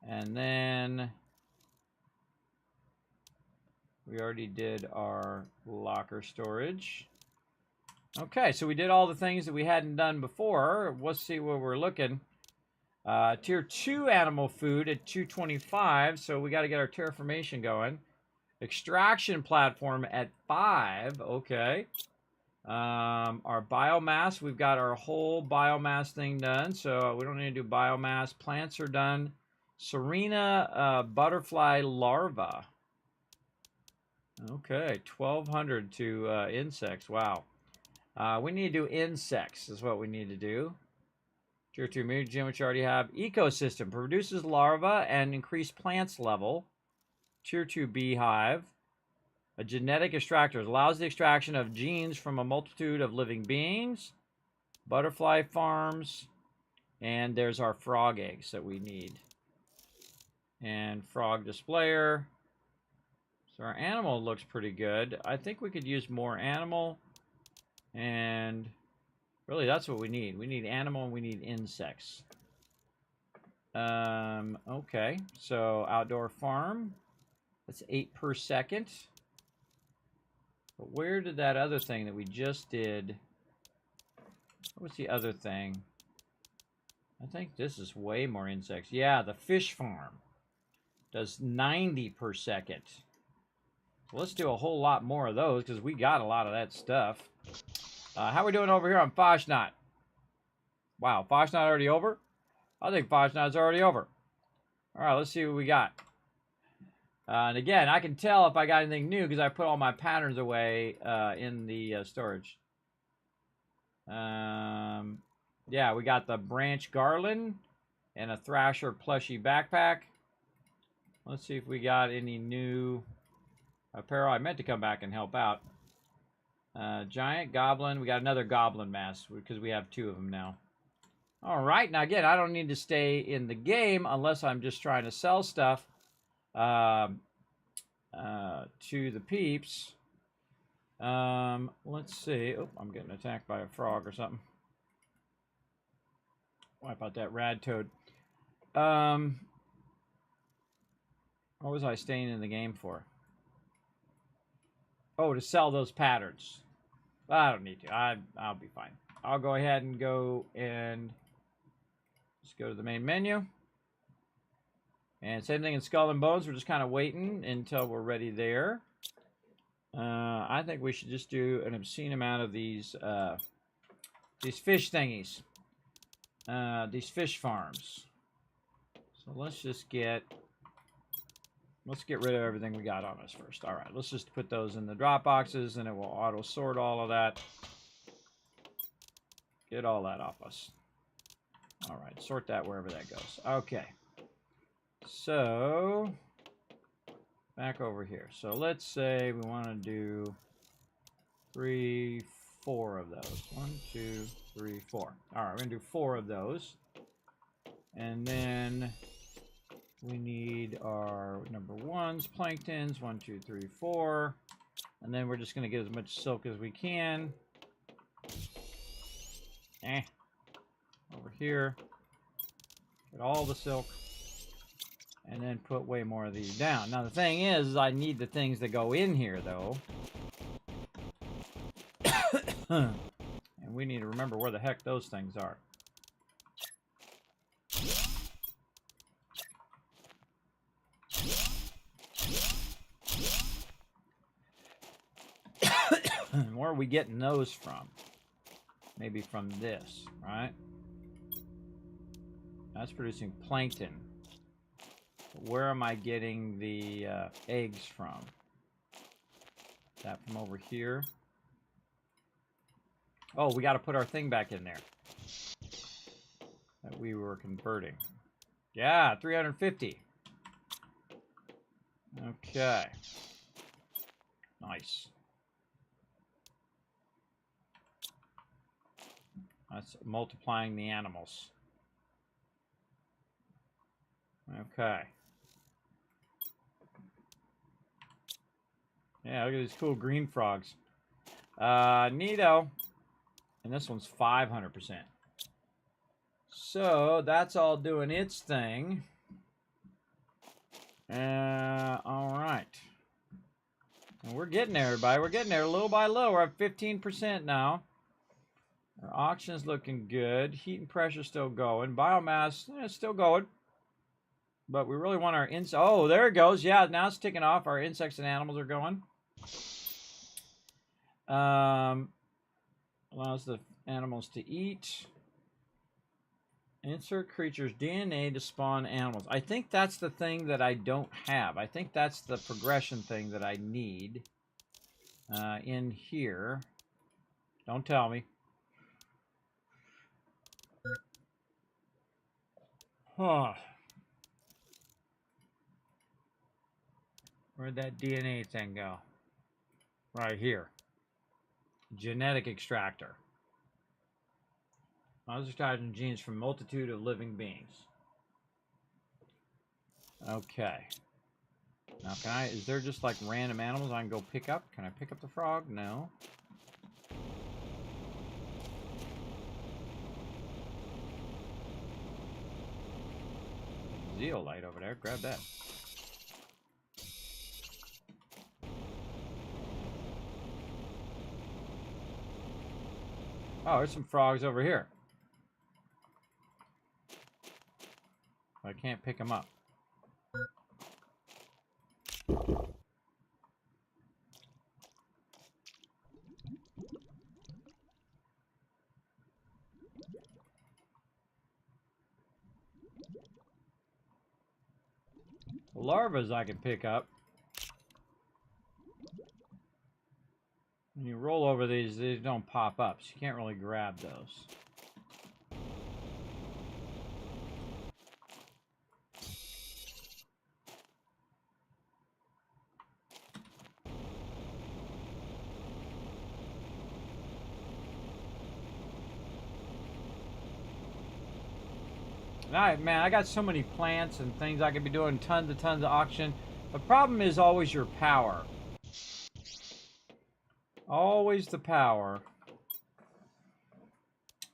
And then we already did our locker storage. Okay, so we did all the things that we hadn't done before. Let's see where we're looking. Tier 2 animal food at 225, so we got to get our terraformation going. Extraction platform at 5, okay. Our biomass, we've got our whole biomass thing done, so we don't need to do biomass. Plants are done. Serena butterfly larva. Okay, 1,200 to insects, wow. We need to do insects is what we need to do. Tier 2 mutagen, which you already have. Ecosystem produces larvae and increased plants level. Tier 2 beehive. A genetic extractor allows the extraction of genes from a multitude of living beings. Butterfly farms. And there's our frog eggs that we need. And frog displayer. So our animal looks pretty good. I think we could use more animal. And really, that's what we need. We need animal and we need insects. Okay, so outdoor farm. That's 8 per second. But where did that other thing that we just did? What's the other thing? I think this is way more insects. Yeah, the fish farm does 90 per second. So let's do a whole lot more of those because we got a lot of that stuff. How are we doing over here on Foshnot? Wow, Foshnot already over? I think Foshnot's already over. All right, let's see what we got. And again, I can tell if I got anything new because I put all my patterns away in the storage. Yeah, we got the branch garland and a thrasher plushie backpack. Let's see if we got any new apparel. I meant to come back and help out. Giant goblin. We got another goblin mask because we have 2 of them now. All right. Now, again, I don't need to stay in the game unless I'm just trying to sell stuff to the peeps. Let's see. Oh, I'm getting attacked by a frog or something. Wipe out that rad toad. What was I staying in the game for? Oh, to sell those patterns. I don't need to. I'll be fine. I'll go ahead and go and just go to the main menu. And same thing in Skull and Bones. We're just kind of waiting until we're ready there. I think we should just do an obscene amount of these fish thingies. These fish farms. So let's just get rid of everything we got on us first. All right, let's just put those in the drop boxes, and it will auto-sort all of that. Get all that off us. All right, sort that wherever that goes. Okay. So, back over here. So let's say we want to do 3, 4 of those. 1, 2, 3, 4. All right, we're going to do 4 of those. And then We need our number ones, planktons, 1, 2, 3, 4. And then we're just going to get as much silk as we can. Over here. Get all the silk. And then put way more of these down. Now the thing is I need the things that go in here, though. And we need to remember where the heck those things are. Where are we getting those from? Maybe from this, right? That's producing plankton. But where am I getting the eggs from? Is that from over here? Oh, we got to put our thing back in there that we were converting. Yeah, 350. Okay. Nice. That's multiplying the animals. Okay. Yeah, look at these cool green frogs. Neato. And this one's 500%. So that's all doing its thing. All right. And we're getting there, everybody. We're getting there little by little. We're at 15% now. Our auction's looking good. Heat and pressure still going. Biomass, still going. But we really want our insects. Oh, there it goes. Yeah, now it's ticking off. Our insects and animals are going. Allows the animals to eat. Insert creatures' DNA to spawn animals. I think that's the thing that I don't have. I think that's the progression thing that I need in here. Don't tell me. Huh. Where'd that DNA thing go? Right here. Genetic extractor. Extracting genes from a multitude of living beings. Okay. Now can I, is there just like random animals I can go pick up? Can I pick up the frog? No. Zeolite over there, grab that. Oh, there's some frogs over here. I can't pick them up. The larvas I can pick up. When you roll over these don't pop up, so you can't really grab those. Alright, man, I got so many plants and things I could be doing, tons of auction. The problem is always your power. Always the power.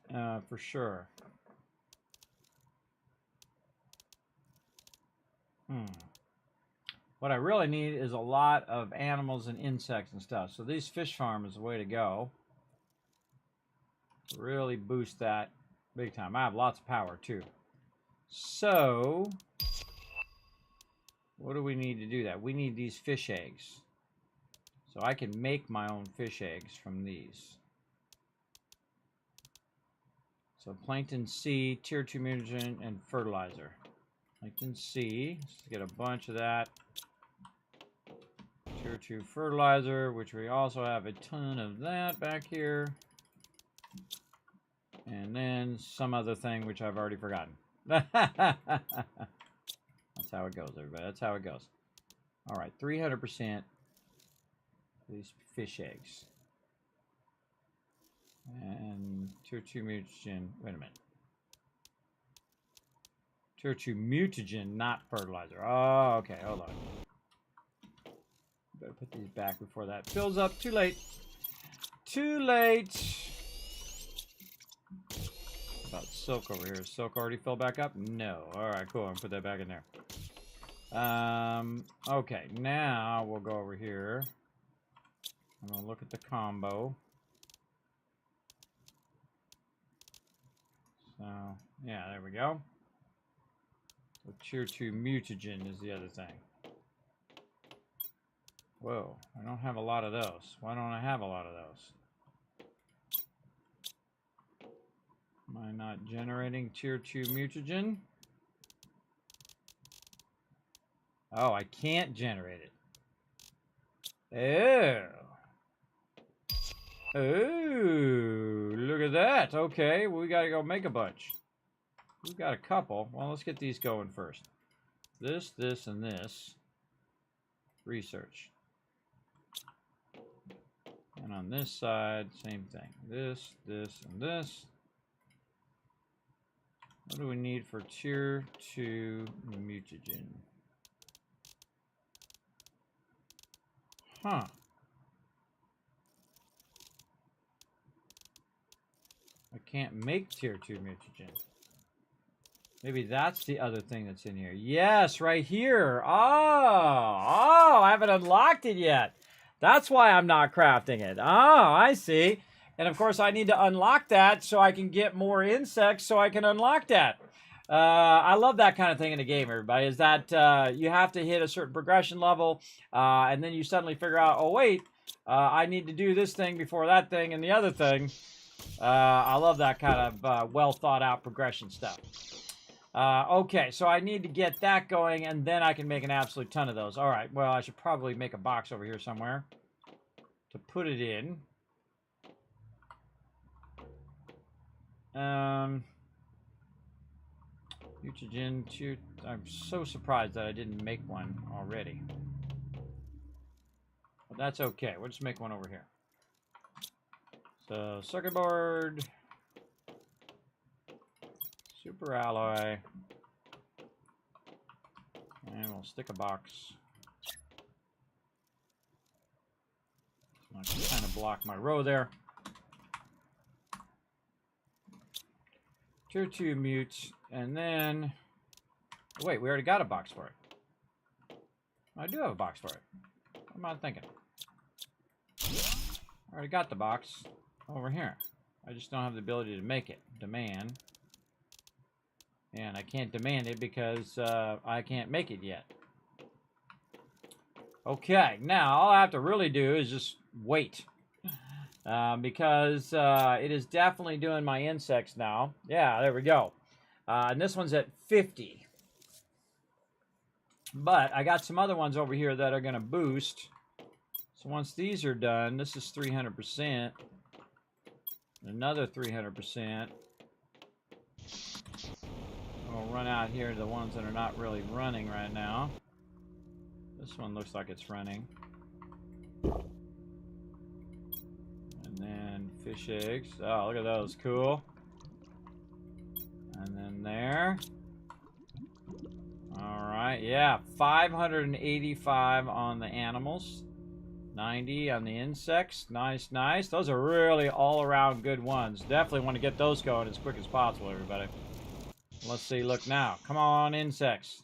For sure. What I really need is a lot of animals and insects and stuff. So these fish farm is the way to go. Really boost that big time. I have lots of power too. So, what do we need to do that? We need these fish eggs. So I can make my own fish eggs from these. So Plankton C, Tier 2 mutagen, and fertilizer. Plankton C, let's get a bunch of that. Tier 2 fertilizer, which we also have a ton of that back here. And then some other thing which I've already forgotten. That's how it goes, everybody. That's how it goes. All right, 300% these fish eggs. And Tier 2 mutagen. Wait a minute. Tier 2 mutagen, not fertilizer. Oh, okay, hold on. Better put these back before that fills up. Too late. Too late. About silk over here. Is silk already filled back up? No. Alright, cool. I'm gonna put that back in there. Okay, now we'll go over here. I'm gonna look at the combo. So, yeah, there we go. So tier 2 mutagen is the other thing. Whoa, I don't have a lot of those. Why don't I have a lot of those? Am I not generating tier 2 mutagen? Oh, I can't generate it. Oh. Oh, look at that. Okay, well, we gotta go make a bunch. We've got a couple. Well, let's get these going first. This, this, and this. Research. And on this side, same thing. This, this, and this. What do we need for tier 2 mutagen? Huh. I can't make tier 2 mutagen. Maybe that's the other thing that's in here. Yes, right here. Oh, I haven't unlocked it yet. That's why I'm not crafting it. Oh, I see. And of course, I need to unlock that so I can get more insects so I can unlock that. I love that kind of thing in a game, everybody, is that you have to hit a certain progression level, and then you suddenly figure out, oh, wait, I need to do this thing before that thing and the other thing. I love that kind of well thought out progression stuff. Okay, so I need to get that going, and then I can make an absolute ton of those. All right, well, I should probably make a box over here somewhere to put it in. Mutagen 2. I'm so surprised that I didn't make one already. But that's okay. We'll just make one over here. So, circuit board. Super alloy. And we'll stick a box. I can kind of block my row there. Tier 2 mute. And then... Oh, wait, we already got a box for it. I do have a box for it. What am I thinking? I already got the box over here. I just don't have the ability to make it. Demand. And I can't demand it because I can't make it yet. Okay, now all I have to really do is just wait. Because it is definitely doing my insects now. Yeah, there we go. And this one's at 50. But I got some other ones over here that are going to boost. So once these are done, this is 300%. Another 300%. We'll run out here to the ones that are not really running right now. This one looks like it's running. And then fish eggs. Oh, look at those. Cool. And then there. Alright, yeah. 585 on the animals. 90 on the insects. Nice, nice. Those are really all-around good ones. Definitely want to get those going as quick as possible, everybody. Let's see, look now. Come on, insects.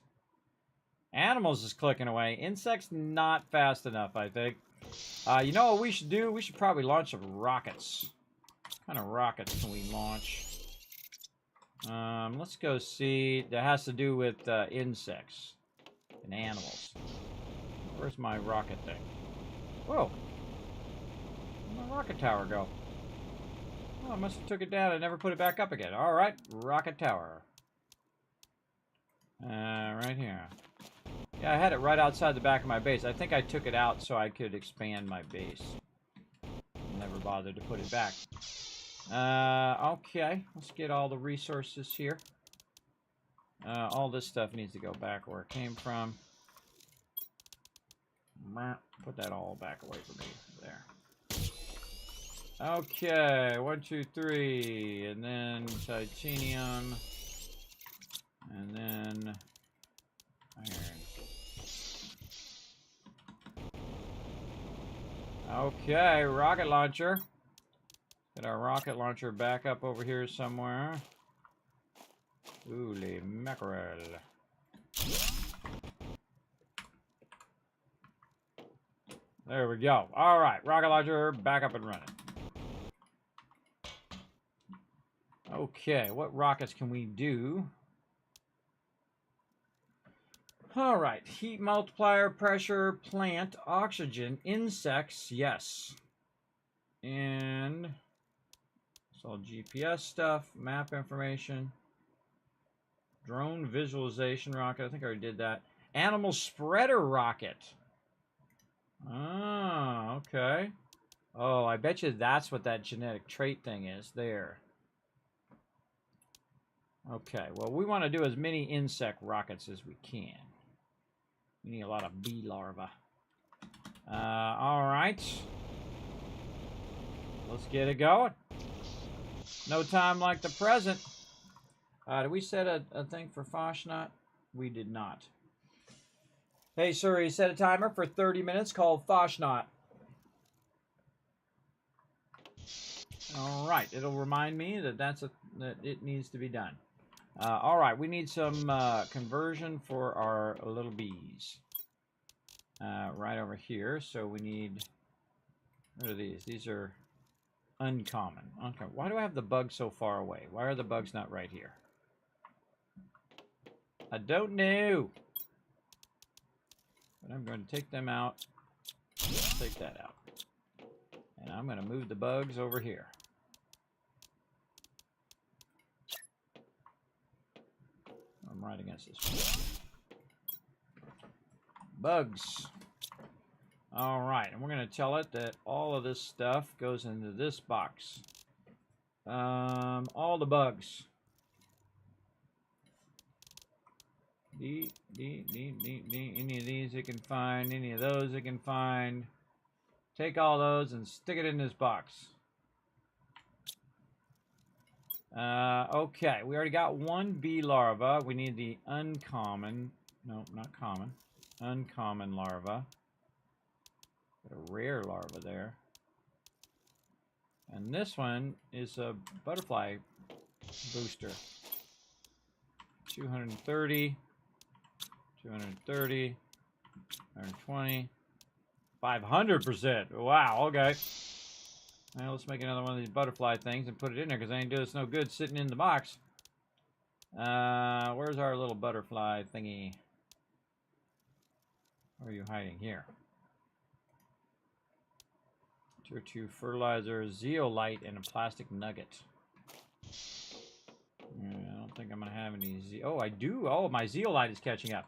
Animals is clicking away. Insects, not fast enough, I think. You know what we should do? We should probably launch some rockets. What kind of rockets can we launch? Let's go see. That has to do with insects and animals. Where's my rocket thing? Whoa. Where'd my rocket tower go? Oh, I must have took it down and never put it back up again. Alright, rocket tower. Right here. Yeah, I had it right outside the back of my base. I think I took it out so I could expand my base. Never bothered to put it back. Okay. Let's get all the resources here. All this stuff needs to go back where it came from. Put that all back away from me. There. Okay. 1, 2, 3. And then titanium. And then iron. Okay, rocket launcher. Get our rocket launcher back up over here somewhere. Holy mackerel. There we go. All right, rocket launcher back up and running. Okay, what rockets can we do? All right, heat multiplier, pressure, plant, oxygen, insects, yes. And it's all GPS stuff, map information, drone visualization rocket. I think I already did that. Animal spreader rocket. Oh, okay. Oh, I bet you that's what that genetic trait thing is there. Okay, well, we want to do as many insect rockets as we can. We need a lot of bee larvae. All right. Let's get it going. No time like the present. Did we set a thing for Foshnot? We did not. Hey, Siri, set a timer for 30 minutes called Foshnot. All right, it'll remind me that that it needs to be done. All right, we need some conversion for our little bees. Right over here. So we need. What are these? These are uncommon. Okay. Why do I have the bugs so far away? Why are the bugs not right here? I don't know. But I'm going to take them out. Take that out. And I'm going to move the bugs over here. I'm right against this. Bugs. All right, and we're going to tell it that all of this stuff goes into this box. All the bugs. Any of these it can find, any of those it can find. Take all those and stick it in this box. Okay, we already got one bee larva. We need the uncommon. No, not common. Uncommon larva. Got a rare larva there. And this one is a butterfly booster. 230. 230. 120. 500%. Wow, okay. Now let's make another one of these butterfly things and put it in there because I ain't doing this no good sitting in the box. Where's our little butterfly thingy? Where are you hiding here? Tier 2 fertilizer, zeolite, and a plastic nugget. I don't think I'm going to have any oh, I do. Oh, my zeolite is catching up.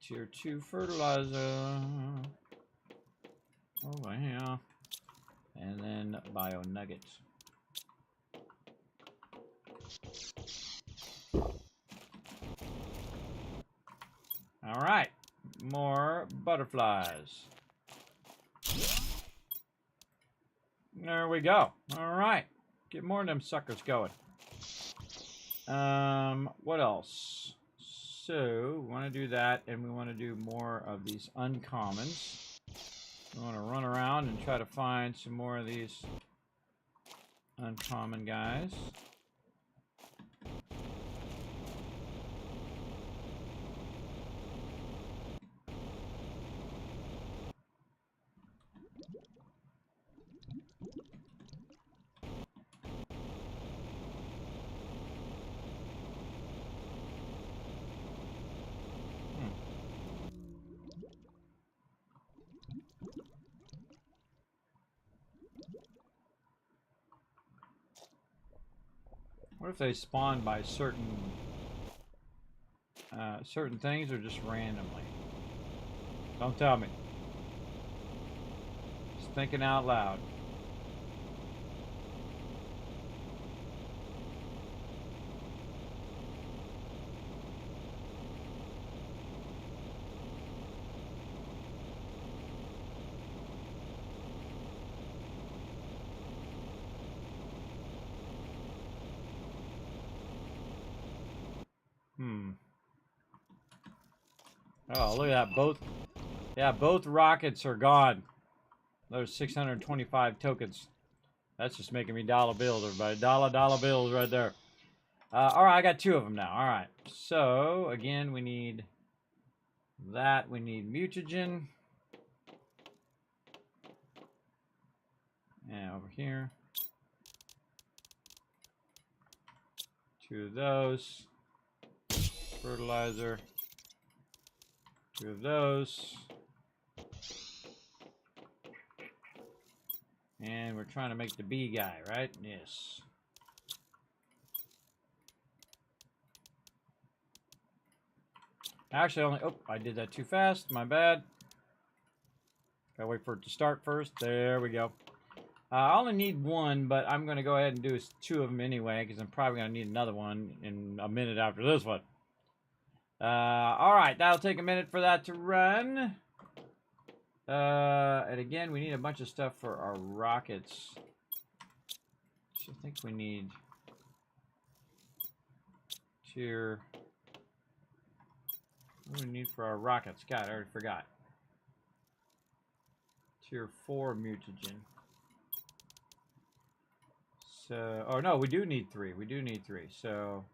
Tier 2 fertilizer. Over here. And then bio nuggets. All right. More butterflies. There we go. All right. Get more of them suckers going. What else? So, we want to do that, and we want to do more of these uncommons. We want to run around and try to find some more of these uncommon guys. What if they spawn by certain things or just randomly? Don't tell me. Just thinking out loud. Oh, look at that. Both rockets are gone. There's 625 tokens. That's just making me dollar bills, everybody. Dollar bills right there. All right, I got 2 of them now. All right. So, again, we need that. We need mutagen. And over here. 2 of those. Fertilizer. 2 of those. And we're trying to make the bee guy, right? Yes. Actually, I did that too fast. My bad. Gotta wait for it to start first. There we go. I only need 1, but I'm going to go ahead and do 2 of them anyway, because I'm probably going to need another one in a minute after this one. All right, that'll take a minute for that to run. And again, we need a bunch of stuff for our rockets. So I think we need tier. What do we need for our rockets? God, I already forgot. Tier 4 mutagen. So, oh no, we do need 3. We do need 3. So,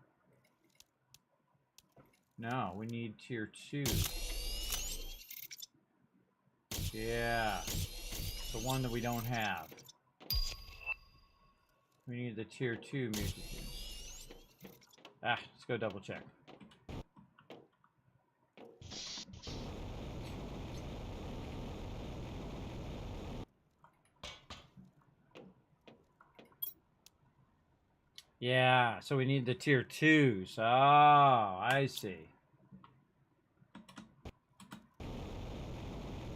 no, we need tier 2. Yeah, the one that we don't have. We need the tier 2 mutagens. Let's go double check. Yeah, so we need the tier 2s. Oh, I see.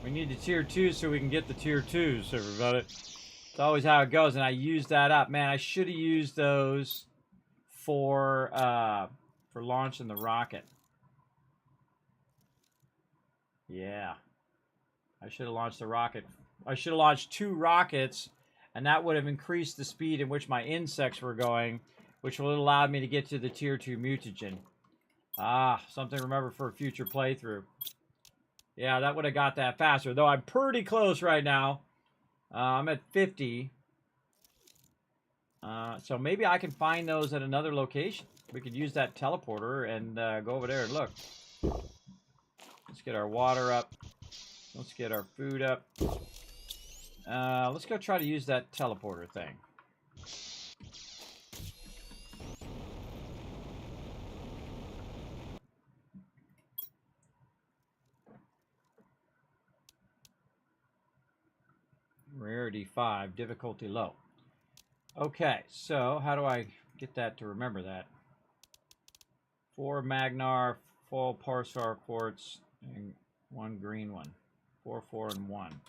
We need the tier 2 so we can get the tier 2s, everybody. It's always how it goes, and I used that up. Man, I should have used those for launching the rocket. Yeah. I should have launched the rocket. I should have launched 2 rockets, and that would have increased the speed in which my insects were going, which would have allowed me to get to the tier 2 mutagen. Something to remember for a future playthrough. Yeah, that would have got that faster, though I'm pretty close right now. I'm at 50. So maybe I can find those at another location. We could use that teleporter and go over there and look. Let's get our water up. Let's get our food up. Let's go try to use that teleporter thing. Rarity 5, difficulty low. Okay, so how do I get that to remember that? 4 Magnar, full Parsar quartz, and 1 green one. 4, 4, and 1.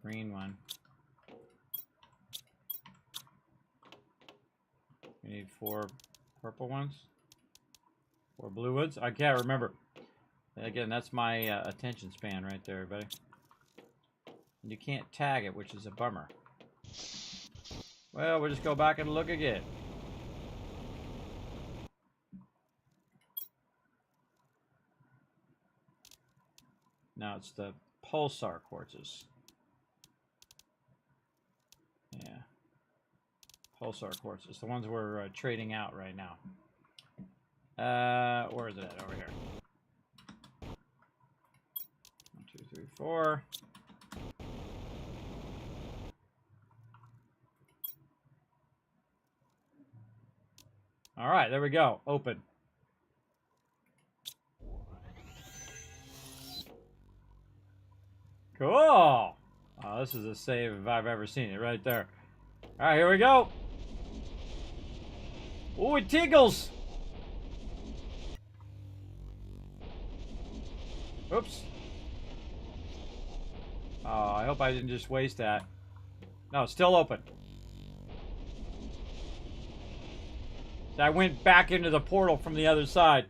Green one. We need 4 purple ones. 4 blue ones. I can't remember. Again, that's my attention span right there, everybody. And you can't tag it, which is a bummer. Well, we'll just go back and look again. Now it's the pulsar quartzes. Yeah. Pulsar quartzes, the ones we're trading out right now. Where is it at? Over here. 1, 2, 3, 4. All right, there we go. Open. Cool. Oh, this is a save if I've ever seen it right there. All right, here we go. Oh, it tickles. Oops. Oh, I hope I didn't just waste that. No, it's still open. I went back into the portal from the other side.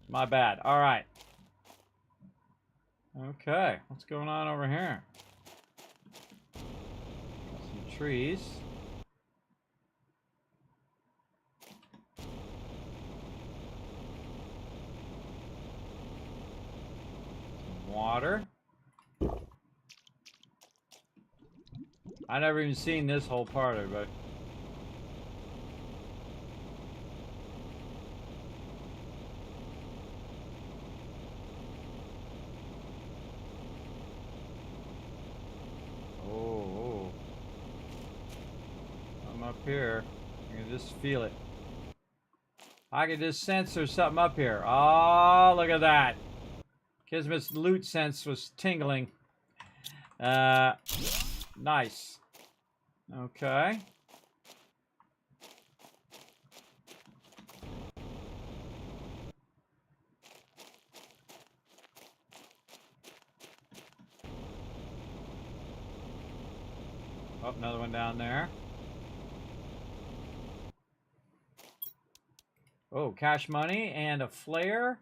My bad. All right. Okay, what's going on over here? Got some trees. Some water. I never even seen this whole part of it. Oh, I'm up here. I can just feel it. I can just sense there's something up here. Oh, look at that. Kismet's loot sense was tingling. Nice. Okay. Oh, another one down there. Oh, cash money and a flare.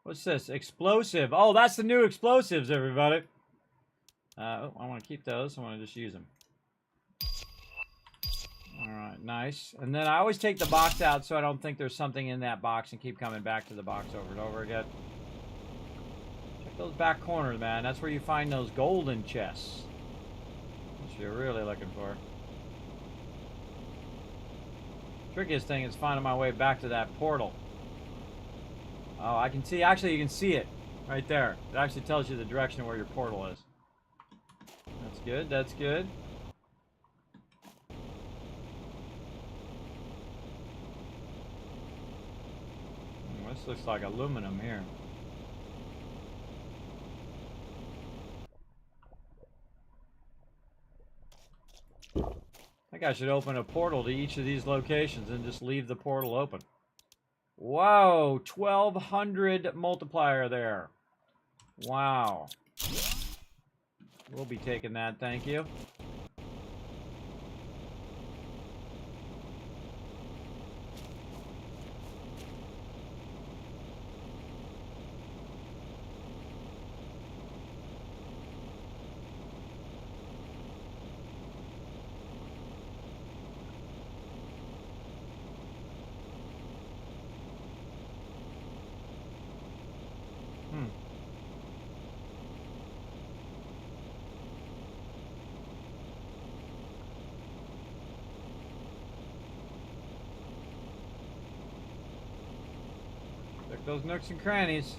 What's this? Explosive. Oh, that's the new explosives, everybody. Oh, I want to keep those. I want to just use them. Alright, nice. And then I always take the box out so I don't think there's something in that box and keep coming back to the box over and over again. Check those back corners, man. That's where you find those golden chests. Which you're really looking for. Trickiest thing is finding my way back to that portal. Oh, I can see. Actually, you can see it right there. It actually tells you the direction of where your portal is. That's good. That's good. This looks like aluminum here. I think I should open a portal to each of these locations and just leave the portal open. Whoa, 1200 multiplier there. Wow. We'll be taking that, thank you. Check those nooks and crannies.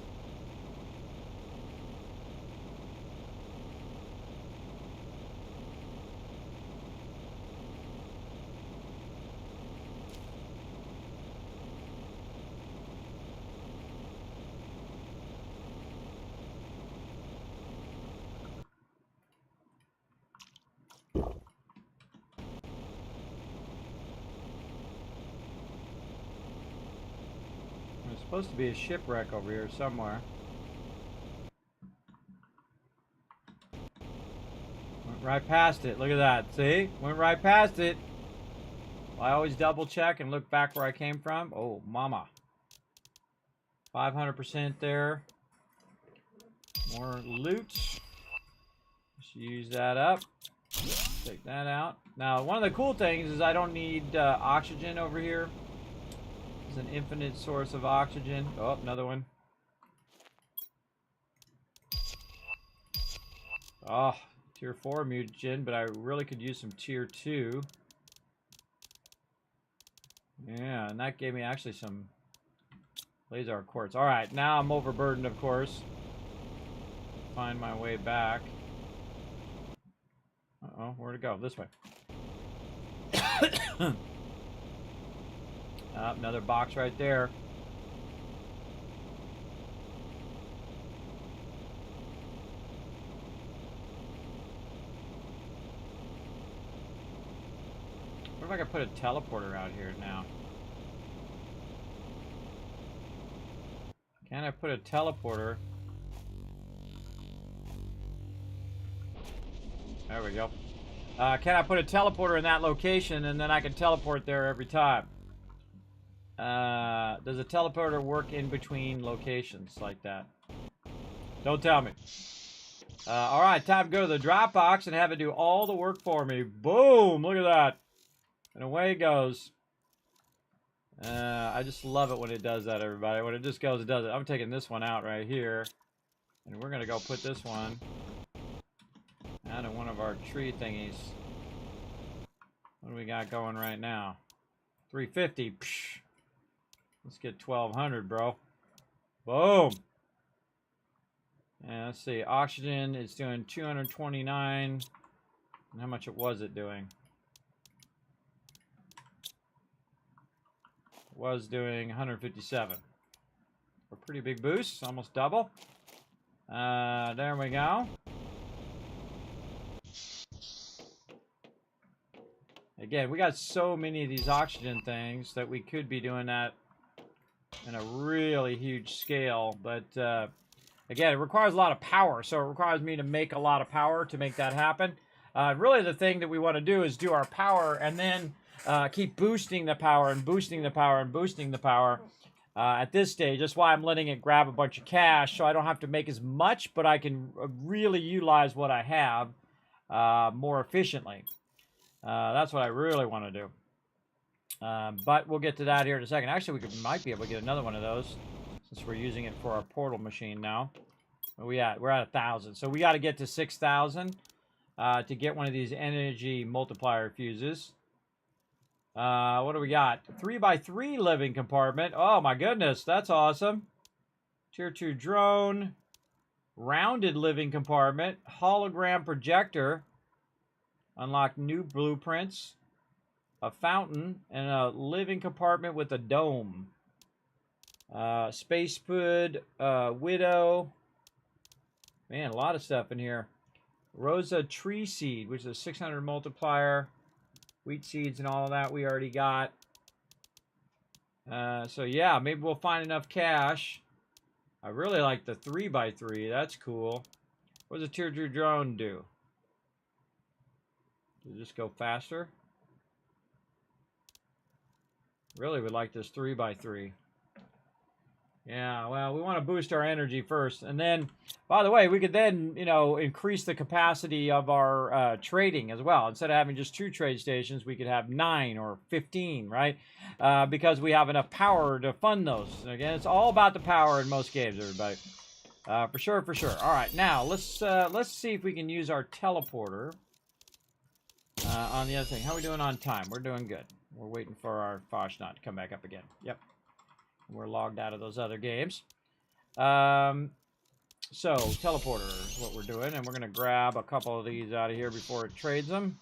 There's supposed to be a shipwreck over here somewhere. Went right past it. Look at that. See? Went right past it. I always double check and look back where I came from. Oh, mama. 500% there. More loot. Just use that up. Take that out. Now, one of the cool things is I don't need oxygen over here. There's an infinite source of oxygen. Oh, another one. Oh, tier 4 mutagen, but I really could use some tier 2. Yeah, and that gave me actually some laser quartz. All right, now I'm overburdened, of course. Find my way back. Uh-oh, where to go? This way. Another box right there. What if I could put a teleporter out here now? Can I put a teleporter? There we go. Can I put a teleporter in that location and then I can teleport there every time? Does a teleporter work in between locations like that? Don't tell me. All right, time to go to the drop box and have it do all the work for me. Boom! Look at that. And away it goes. I just love it when it does that, everybody. When it just goes and does it. I'm taking this one out right here. And we're going to go put this one out of one of our tree thingies. What do we got going right now? 350. Psh. Let's get 1200, bro. Boom. And let's see. Oxygen is doing 229. And how much was it doing? It was doing 157. A pretty big boost. Almost double. There we go. Again, we got so many of these oxygen things that we could be doing that in a really huge scale, but again, it requires a lot of power, so it requires me to make a lot of power to make that happen. Really, the thing that we want to do is do our power and then keep boosting the power and boosting the power and boosting the power at this stage. That's why I'm letting it grab a bunch of cash, so I don't have to make as much, but I can really utilize what I have more efficiently. That's what I really want to do. But we'll get to that here in a second. Actually, might be able to get another one of those since we're using it for our portal machine now. Where we at? We're at 1,000. So we got to get to 6,000 to get one of these energy multiplier fuses. What do we got? 3x3 living compartment. Oh my goodness, that's awesome. Tier 2 drone. Rounded living compartment. Hologram projector. Unlock new blueprints. A fountain and a living compartment with a dome. Space food, widow. Man, a lot of stuff in here. Rosa tree seed, which is a 600 multiplier. Wheat seeds and all of that we already got. So yeah, maybe we'll find enough cash. I really like the 3x3. That's cool. What does a tier 2 drone do? Does it just go faster? Really would like this 3x3. Yeah, well, we want to boost our energy first. And then, by the way, we could then, you know, increase the capacity of our trading as well. Instead of having just 2 trade stations, we could have 9 or 15, right? Because we have enough power to fund those. Again, it's all about the power in most games, everybody. For sure, for sure. All right, now, let's see if we can use our teleporter on the other thing. How are we doing on time? We're doing good. We're waiting for our Foshnot to come back up again. Yep. We're logged out of those other games. So, teleporter is what we're doing. And we're going to grab a couple of these out of here before it trades them.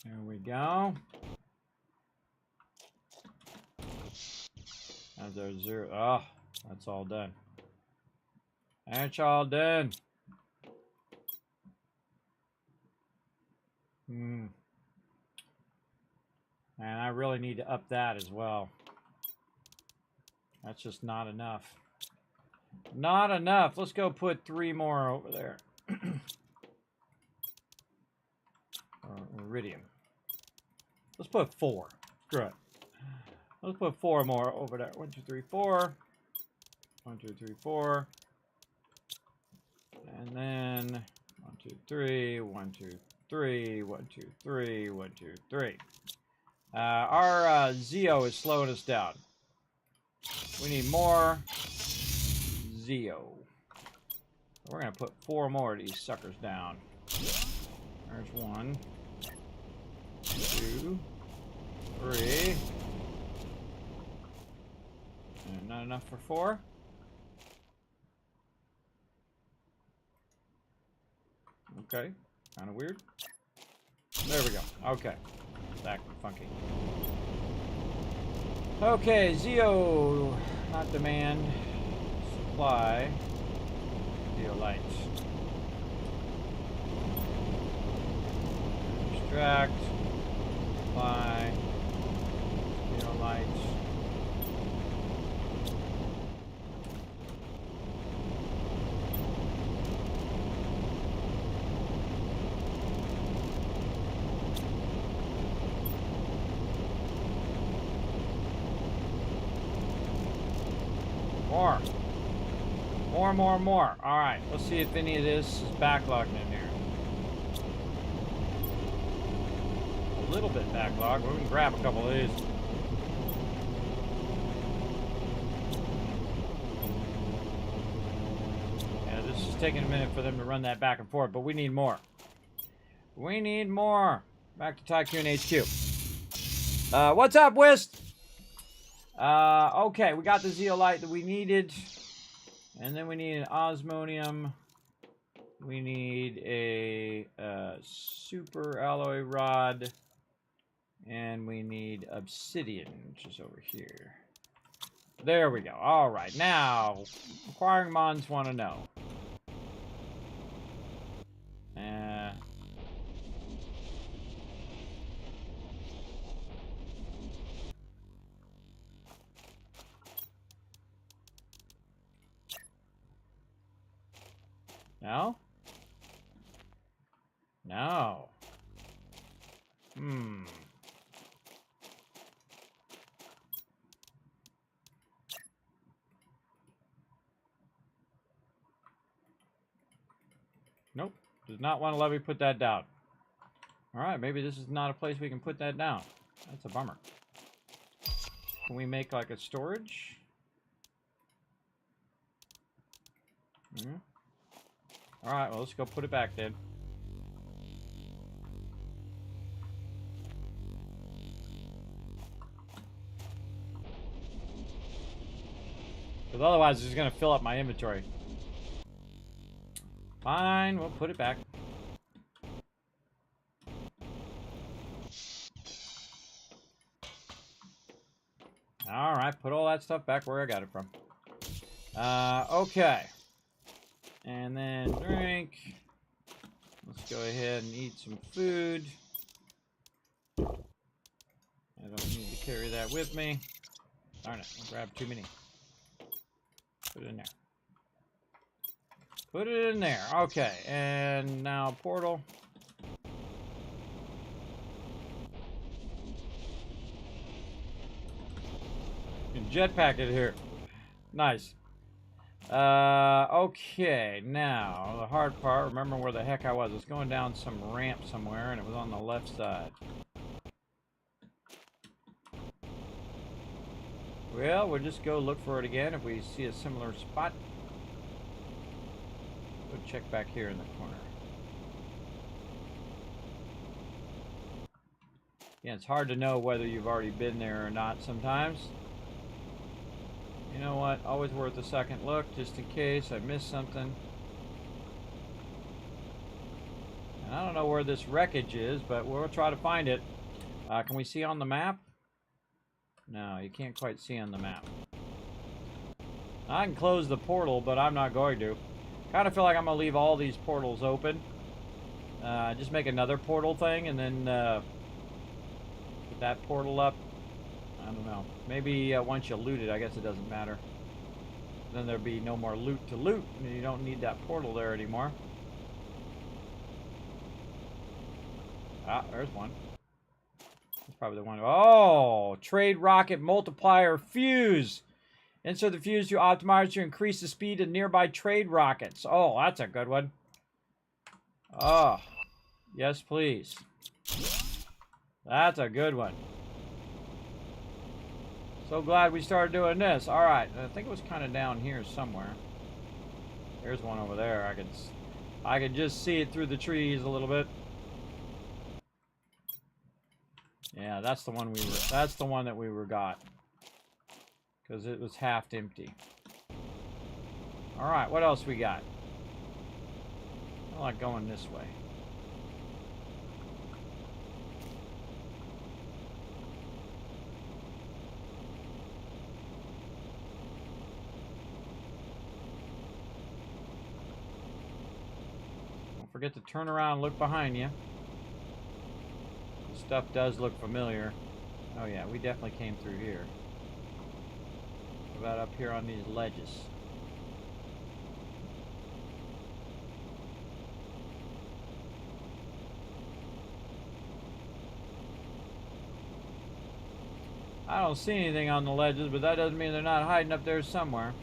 There we go. That's our 0. Oh, that's all done. That's all done. And I really need to up that as well. That's just not enough. Not enough. Let's go put 3 more over there. Iridium. Let's put 4. Screw it. Let's put 4 more over there. 1, 2, 3, 4. 1, 2, 3, 4. And then 1, 2, 3. 1, 2, 3. 1, 2, 3. 1, 2, 3. Our Zeo is slowing us down. We need more Zeo. We're going to put 4 more of these suckers down. There's 1, 2, 3. And not enough for 4. Okay, kind of weird. There we go. Okay. Back funky. Okay, Zeo, not demand, supply, Zeo lights. Extract, supply, Zeo lights. More. More, more, more. All right, let's see if any of this is backlogged in here. A little bit backlogged. We can grab a couple of these. Yeah, this is taking a minute for them to run that back and forth, but we need more. We need more. Back to Tycoon HQ. What's up, Whist? Okay, we got the zeolite that we needed. And then we need an osmonium. We need a super alloy rod. And we need obsidian, which is over here. There we go. All right, now, acquiring mons want to know. No? No. Nope. Does not want to let me put that down. Alright, maybe this is not a place we can put that down. That's a bummer. Can we make like a storage? Alright, well, let's go put it back then. Because otherwise, it's just going to fill up my inventory. Fine, we'll put it back. Alright, put all that stuff back where I got it from. Okay. And then drink. Let's go ahead and eat some food. I don't need to carry that with me. Darn it, I'll grab too many. Put it in there. Put it in there. Okay, and now portal. You can jetpack it here. Nice. Okay, now, the hard part, remember where the heck I was. I was going down some ramp somewhere, and it was on the left side. Well, we'll just go look for it again if we see a similar spot. Go check back here in the corner. Yeah, it's hard to know whether you've already been there or not sometimes. You know what? Always worth a second look, just in case I missed something. And I don't know where this wreckage is, but we'll try to find it. Can we see on the map? No, you can't quite see on the map. I can close the portal, but I'm not going to. Kind of feel like I'm going to leave all these portals open. Just make another portal thing, and then put that portal up. I don't know. Maybe once you loot it, I guess it doesn't matter. Then there'll be no more loot to loot, and you don't need that portal there anymore. Ah, there's one. That's probably the one. Oh, trade rocket multiplier fuse. Insert the fuse to optimize to increase the speed of nearby trade rockets. Oh, that's a good one. Oh, yes, please. That's a good one. So glad we started doing this. All right, I think it was kind of down here somewhere. There's one over there. I could just see it through the trees a little bit. Yeah, that's the one we were. That's the one that we got. Because it was half empty. All right, what else we got? I like going this way. Don't forget to turn around and look behind you. This stuff does look familiar. Oh yeah, we definitely came through here. What about up here on these ledges? I don't see anything on the ledges, but that doesn't mean they're not hiding up there somewhere.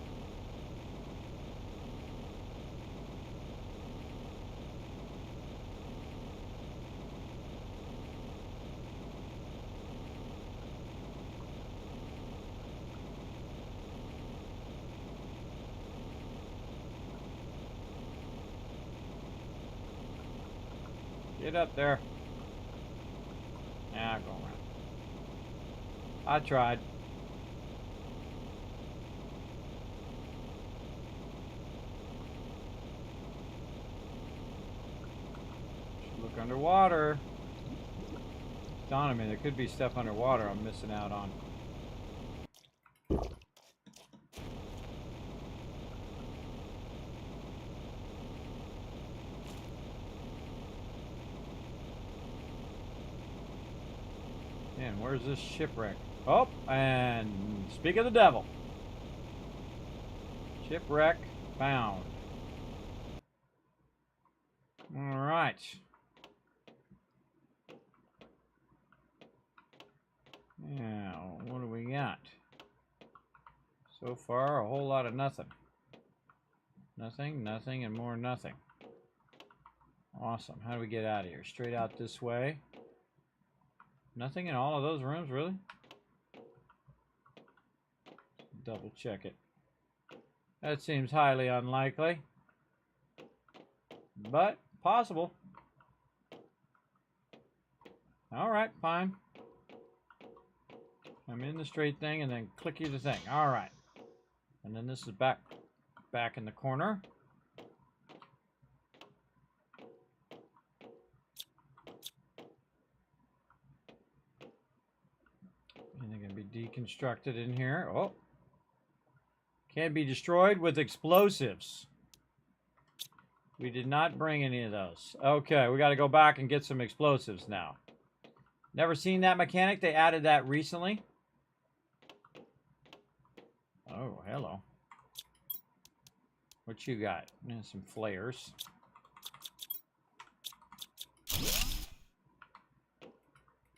Get up there. Yeah, go around. I tried. Should look underwater. It's dawning on me, there could be stuff underwater I'm missing out on. And where's this shipwreck? Oh, and speak of the devil. Shipwreck found. All right. Now, what do we got? So far, a whole lot of nothing. Nothing, nothing, and more nothing. Awesome. How do we get out of here? Straight out this way. Nothing in all of those rooms, really? Double check it. That seems highly unlikely, but possible. All right, fine. I'm in the straight thing and then clicky the thing. All right. And then this is back in the corner. And they're going to be deconstructed in here. Oh. Can be destroyed with explosives. We did not bring any of those. Okay, we got to go back and get some explosives now. Never seen that mechanic. They added that recently. Oh, hello. What you got? And some flares.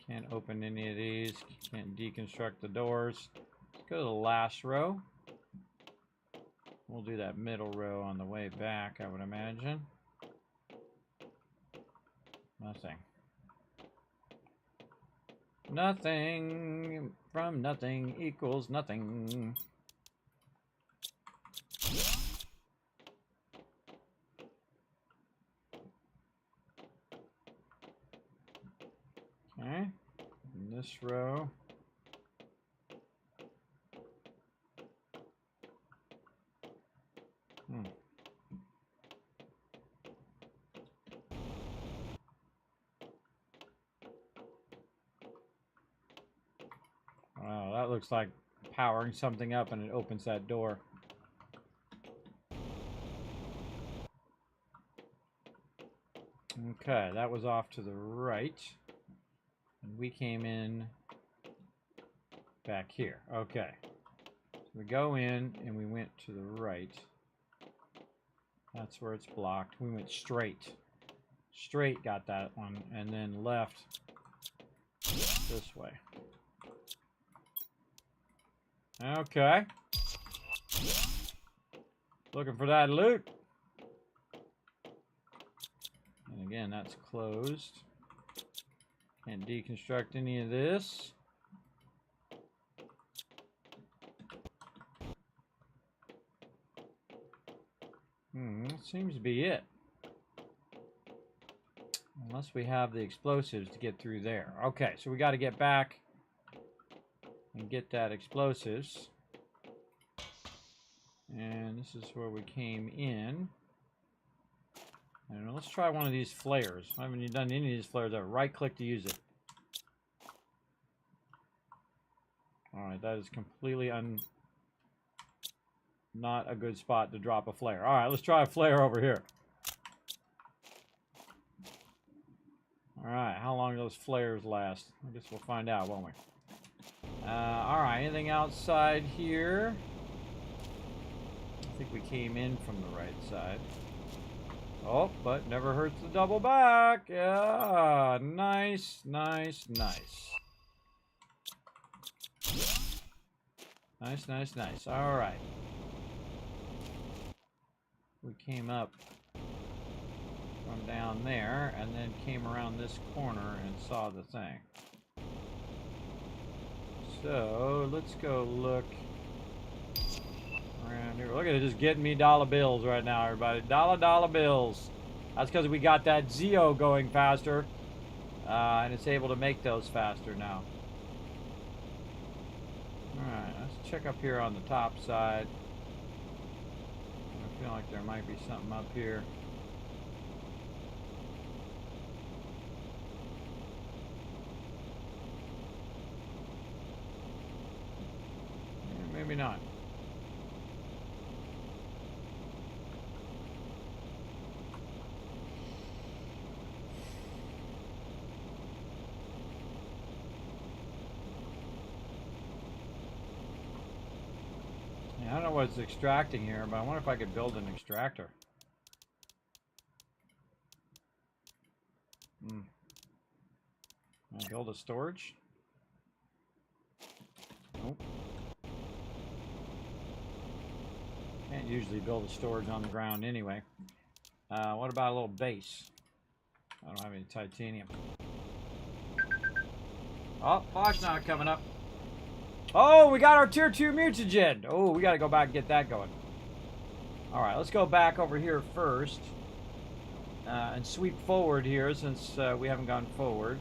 Can't open any of these. Can't deconstruct the doors. Let's go to the last row. We'll do that middle row on the way back, I would imagine. Nothing. Nothing from nothing equals nothing. Okay. In this row. Wow, that looks like powering something up and it opens that door. Okay, that was off to the right. And we came in back here. Okay. So we go in and we went to the right. That's where it's blocked. We went straight. Straight got that one. And then left this way. Okay. Looking for that loot. And again, that's closed. Can't deconstruct any of this. That seems to be it. Unless we have the explosives to get through there. Okay, so we got to get back and get that explosives. And this is where we came in. I don't know, let's try one of these flares. I haven't done any of these flares. I right click to use it. Alright, that is completely not a good spot to drop a flare. Alright, let's try a flare over here. Alright, how long do those flares last? I guess we'll find out, won't we? Alright, anything outside here? I think we came in from the right side. Oh, but never hurts to double back. Yeah, nice, nice, nice. Nice, nice, nice. All right. We came up from down there and then came around this corner and saw the thing. So let's go look around here. Look at it, just getting me dollar bills right now, everybody. Dollar bills. That's because we got that Zeo going faster. And it's able to make those faster now. Alright, let's check up here on the top side. I feel like there might be something up here. Maybe not. I don't know what it's extracting here, but I wonder if I could build an extractor. Can I build a storage? Nope. Can't usually build a storage on the ground anyway. What about a little base? I don't have any titanium. Oh, Poshnod coming up. Oh, we got our tier 2 mutagen. Oh, we got to go back and get that going. All right, let's go back over here first. And sweep forward here since we haven't gone forward.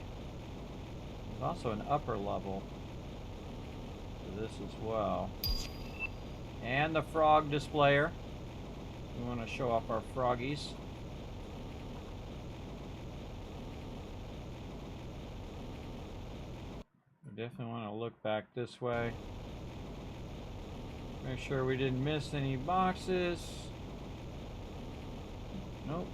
There's also an upper level for this as well. And the frog displayer. We want to show off our froggies. Definitely want to look back this way. Make sure we didn't miss any boxes. Nope.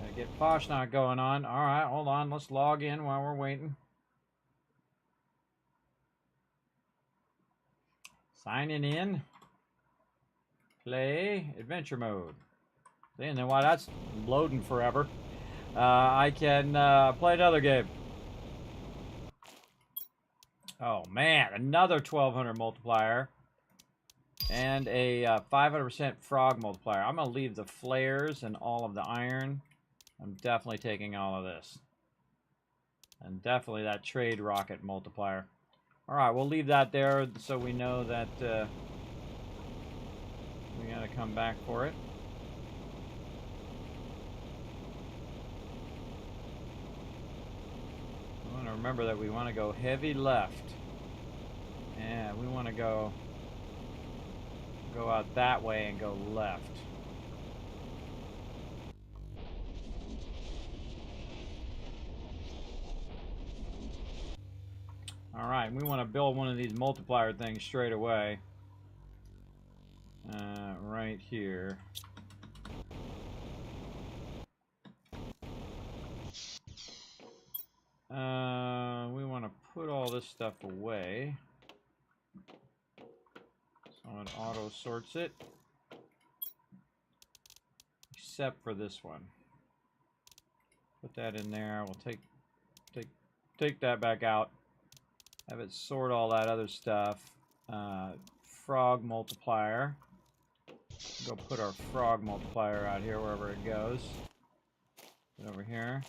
Gotta get Poshnod going on. Alright, hold on. Let's log in while we're waiting. Signing in. Play. Adventure mode. And then while that's loading forever, I can play another game. Oh man, another 1200 multiplier. And a 500% frog multiplier. I'm going to leave the flares and all of the iron. I'm definitely taking all of this. And definitely that trade rocket multiplier. Alright, we'll leave that there so we know that we got to come back for it. Remember that we want to go heavy left. And we want to go out that way and go left. Alright, we want to build one of these multiplier things straight away. Right here. We want to put all this stuff away. So it auto sorts it. Except for this one. Put that in there. We'll take that back out. Have it sort all that other stuff. Frog multiplier. Go put our frog multiplier out here wherever it goes. Put it over here.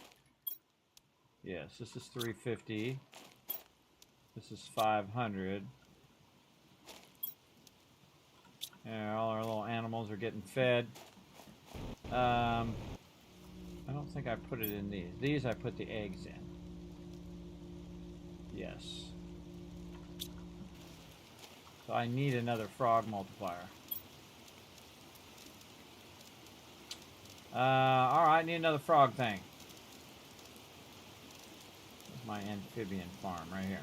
Yes, this is 350. This is 500. Yeah, all our little animals are getting fed. I don't think I put it in these. These I put the eggs in. Yes. So I need another frog multiplier. Alright, I need another frog thing. My amphibian farm right here.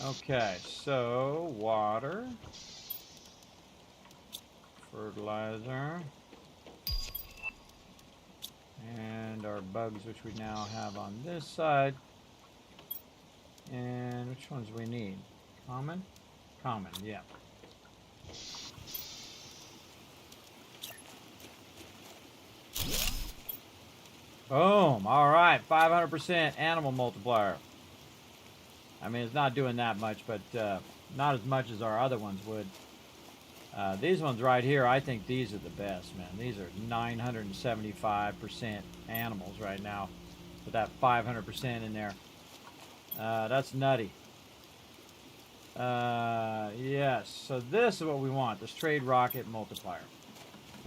Okay, so water, fertilizer, and our bugs, which we now have on this side. And which ones do we need? Common? Common, yeah. Boom. All right. 500% animal multiplier. I mean, it's not doing that much, but not as much as our other ones would. These ones right here, I think these are the best, man. These are 975% animals right now with that 500% in there. That's nutty. Yes. So this is what we want. This trade rocket multiplier.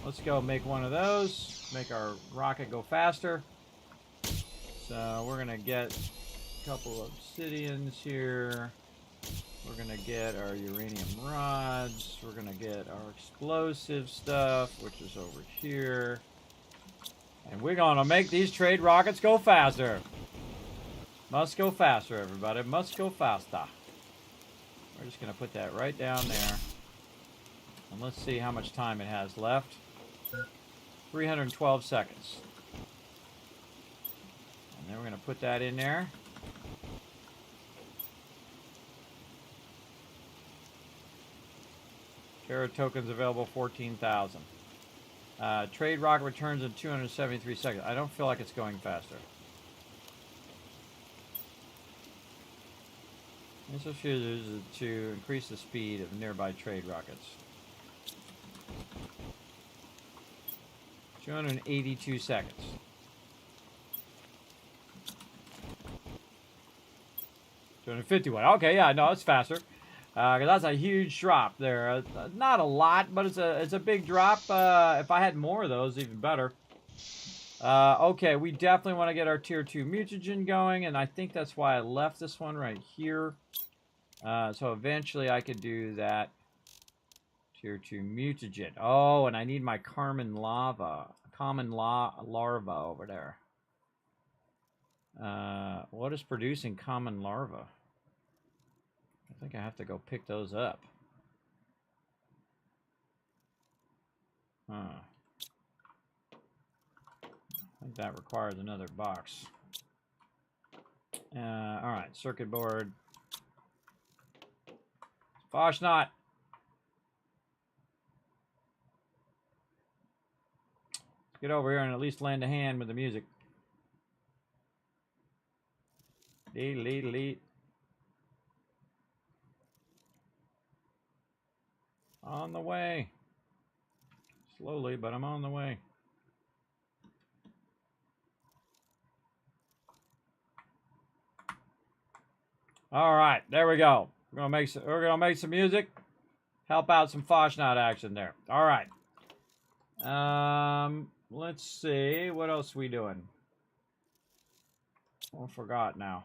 Let's go make one of those. Make our rocket go faster. So we're gonna get a couple of obsidians here. We're gonna get our uranium rods. We're gonna get our explosive stuff, which is over here. And we're gonna make these trade rockets go faster. Must go faster, everybody. Must go faster. We're just gonna put that right down there. And let's see how much time it has left. 312 seconds. And then we're gonna put that in there. Terra tokens available 14,000. Trade rocket returns in 273 seconds. I don't feel like it's going faster. This will use it to increase the speed of nearby trade rockets. 282 seconds. 251. Okay, yeah, no, it's faster. 'Cause that's a huge drop there. Not a lot, but it's a big drop. If I had more of those, even better. Okay, we definitely want to get our tier 2 mutagen going, and I think that's why I left this one right here. So eventually I could do that. Tier 2 mutagen. Oh, and I need my common larva over there. What is producing common larva? I think I have to go pick those up. Huh. I think that requires another box. Alright, circuit board. Foshnot. Let's get over here and at least lend a hand with the music. Lead. On the way. Slowly, but I'm on the way. All right, there we go. We're gonna make some music. Help out some Foshnot action there. All right. Let's see. What else are we doing? Oh, forgot now.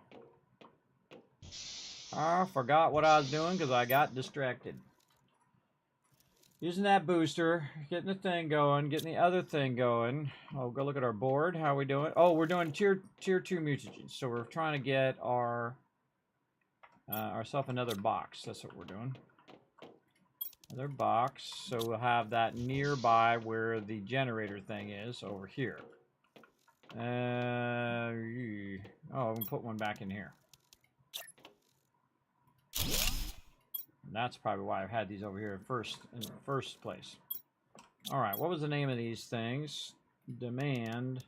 I forgot what I was doing because I got distracted. Using that booster, getting the thing going, getting the other thing going. Oh, go look at our board. How are we doing? Oh, we're doing tier 2 mutagens. So we're trying to get ourselves another box. That's what we're doing. Another box. So we'll have that nearby where the generator thing is over here. Oh, I'm gonna put one back in here. And that's probably why I've had these over here in the first place. All right, what was the name of these things? Demand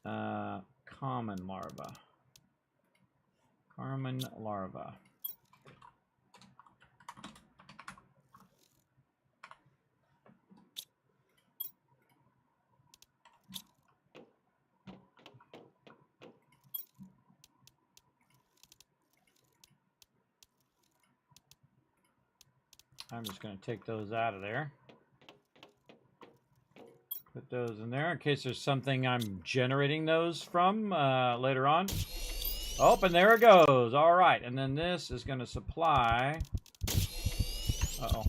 common larva. Common larva. I'm just going to take those out of there. Put those in there in case there's something I'm generating those from later on. Oh, and there it goes. All right, and then this is going to supply... Uh-oh.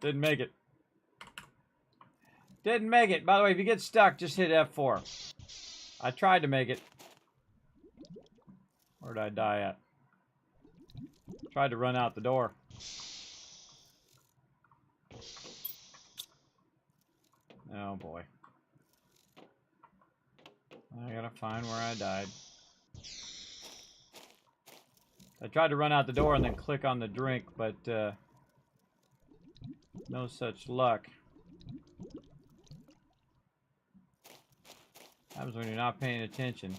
Didn't make it. Didn't make it. By the way, if you get stuck, just hit F4. I tried to make it. Where did I die at? Tried to run out the door. Oh boy. I gotta find where I died. I tried to run out the door and then click on the drink, but no such luck. Happens when you're not paying attention.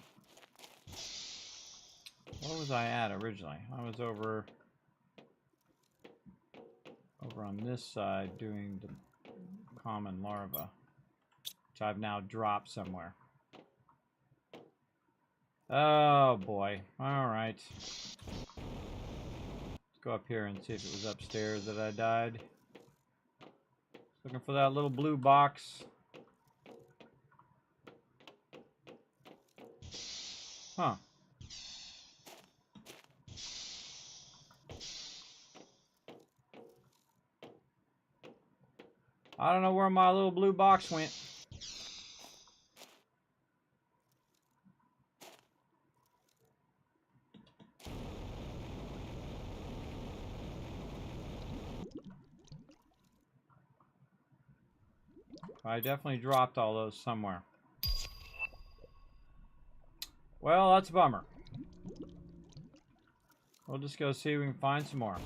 Where was I at originally? I was over on this side doing the common larva, which I've now dropped somewhere. Oh boy. Alright. Let's go up here and see if it was upstairs that I died. Looking for that little blue box. Huh. I don't know where my little blue box went. I definitely dropped all those somewhere. Well, that's a bummer. We'll just go see if we can find some more.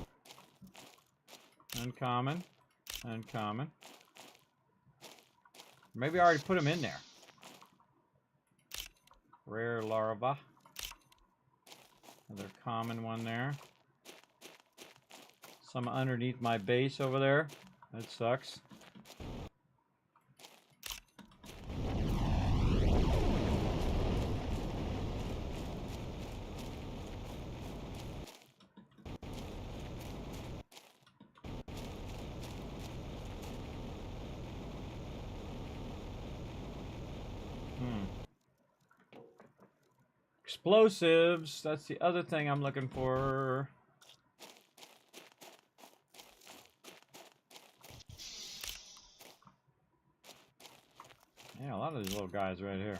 Uncommon. Uncommon. Maybe I already put them in there. Rare larva. Another common one there. Some underneath my base over there. That sucks. Explosives. That's the other thing I'm looking for. Yeah, a lot of these little guys right here.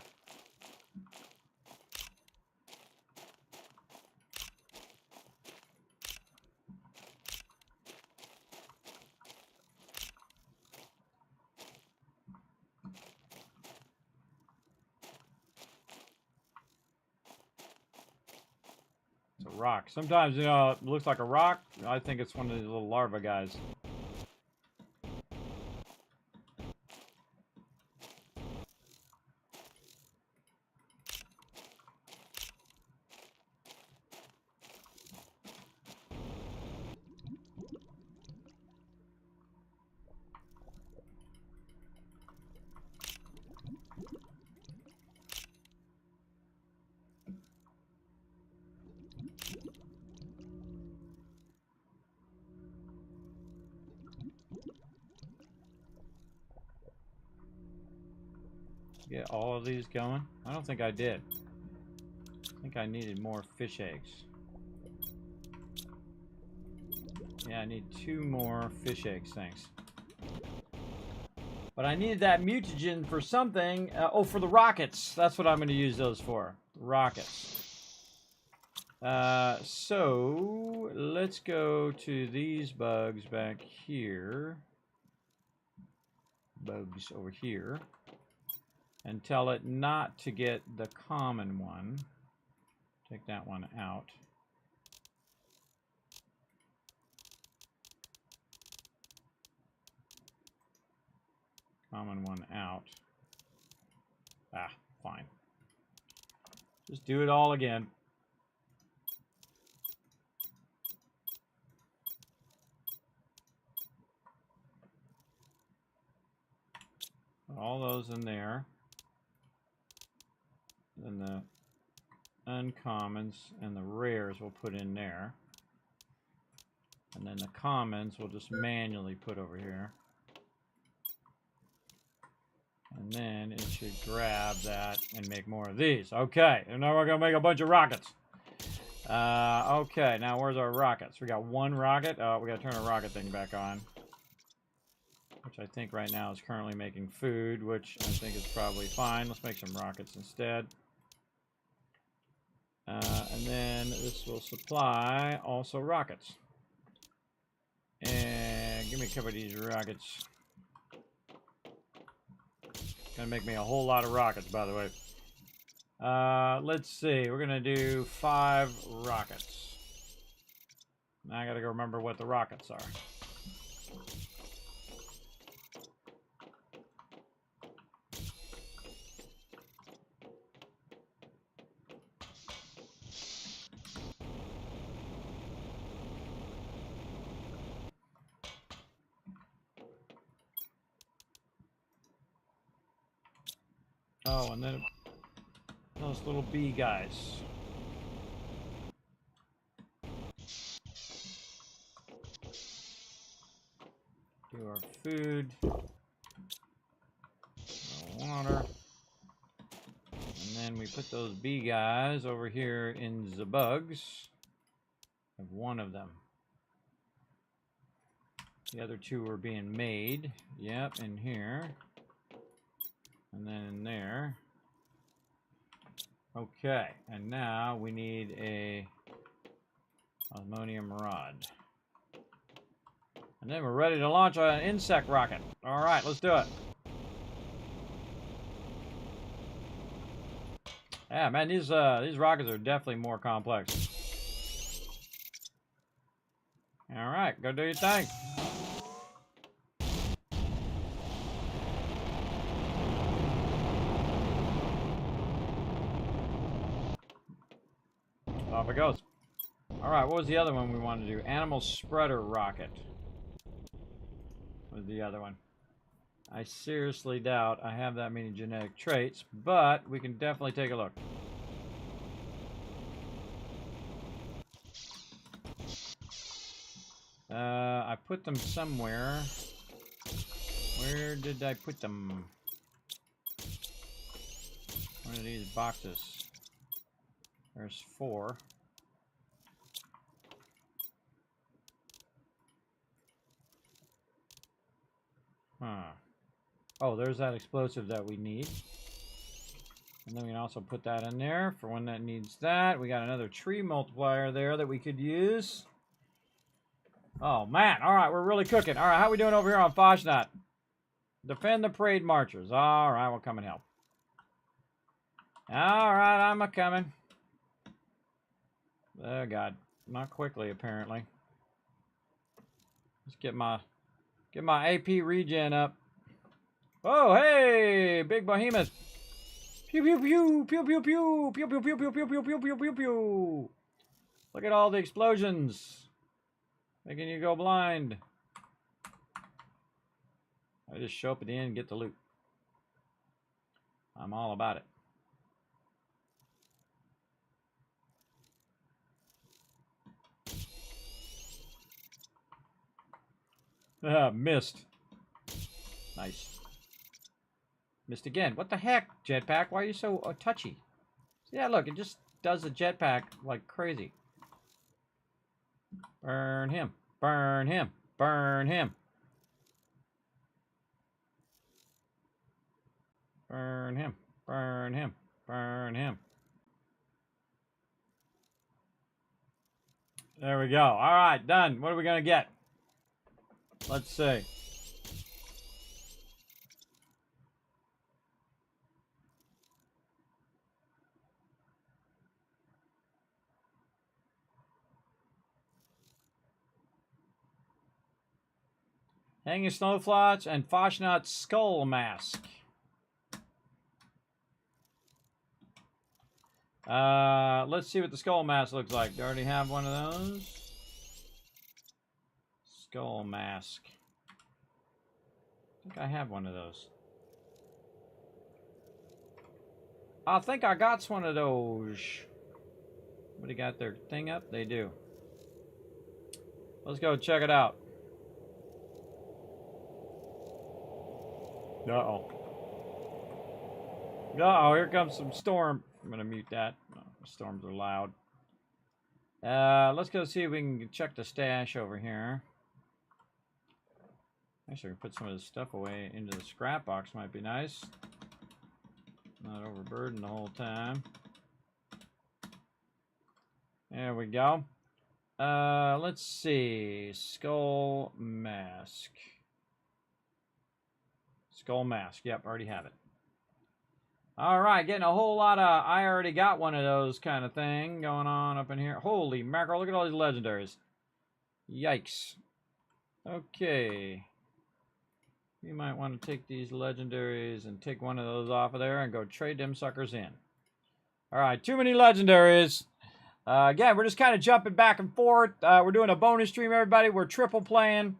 It's a rock. Sometimes, you know, it looks like a rock. I think it's one of these little larva guys. Get all of these going? I don't think I did. I think I needed more fish eggs. Yeah, I need 2 more fish eggs, thanks. But I needed that mutagen for something. Oh, for the rockets. That's what I'm going to use those for. Rockets. So, let's go to these bugs back here. Bugs over here. And tell it not to get the common one. Take that one out. Common one out. Ah, fine. Just do it all again. Put all those in there. Then the uncommons and the rares we'll put in there. And then the commons we'll just manually put over here. And then it should grab that and make more of these. Okay, and now we're going to make a bunch of rockets. Okay, now where's our rockets? We got 1 rocket. We got to turn our rocket thing back on. Which I think right now is currently making food, which I think is probably fine. Let's make some rockets instead. And then this will supply also rockets. And give me a couple of these rockets. Gonna make me a whole lot of rockets, by the way. Let's see. We're gonna do 5 rockets. Now I gotta go remember what the rockets are. Oh, and then Those little bee guys. Do our food. Water. And then we put those bee guys over here in the bugs. Have one of them. The other two are being made. Yep, in here. And then in there. Okay, and now we need a ammonium rod. And then we're ready to launch an insect rocket. All right, let's do it. Yeah, man, these rockets are definitely more complex. All right, go do your thing. Off it goes. All right, what was the other one we wanted to do? Animal spreader rocket. What was the other one? I seriously doubt I have that many genetic traits, but we can definitely take a look. I put them somewhere. Where did I put them? One of these boxes. There's 4. Huh. Oh, there's that explosive that we need. And then we can also put that in there for when that needs that. We got another tree multiplier there that we could use. Oh, man. All right, we're really cooking. All right, how we doing over here on Foshnot? Defend the parade marchers. All right, we'll come and help. All right, I'm a-coming. Oh, God. Not quickly, apparently. Let's get my AP regen up. Oh, hey! Big behemoth. Pew, pew, pew. Pew, pew, pew. Pew, pew, pew, pew, pew, pew, pew, pew, pew, pew. Look at all the explosions. Making you go blind. I just show up at the end and get the loot. I'm all about it. Ah, missed. Nice. Missed again. What the heck, jetpack? Why are you so touchy? Yeah, look, it just does the jetpack like crazy. Burn him. Burn him. Burn him. Burn him. Burn him. Burn him. There we go. All right, done. What are we going to get? Let's see. Hanging snowflots and Foshnot skull mask. Let's see what the skull mask looks like. Do I already have one of those? Skull mask. I think I have one of those. I think I got one of those. Somebody got their thing up? They do. Let's go check it out. Uh-oh. Uh-oh, here comes some storm. I'm going to mute that. Oh, storms are loud. Let's go see if we can check the stash over here. Actually, we can put some of this stuff away into the scrap box. Might be nice. Not overburdened the whole time. There we go. Let's see. Skull mask. Skull mask. Yep, already have it. All right, getting a whole lot of... I already got one of those kind of thing going on up in here. Holy mackerel, look at all these legendaries. Yikes. Okay. You might want to take these legendaries and take one of those off of there and go trade them suckers in. All right, too many legendaries. Again, we're just kind of jumping back and forth. We're doing a bonus stream, everybody. We're triple playing.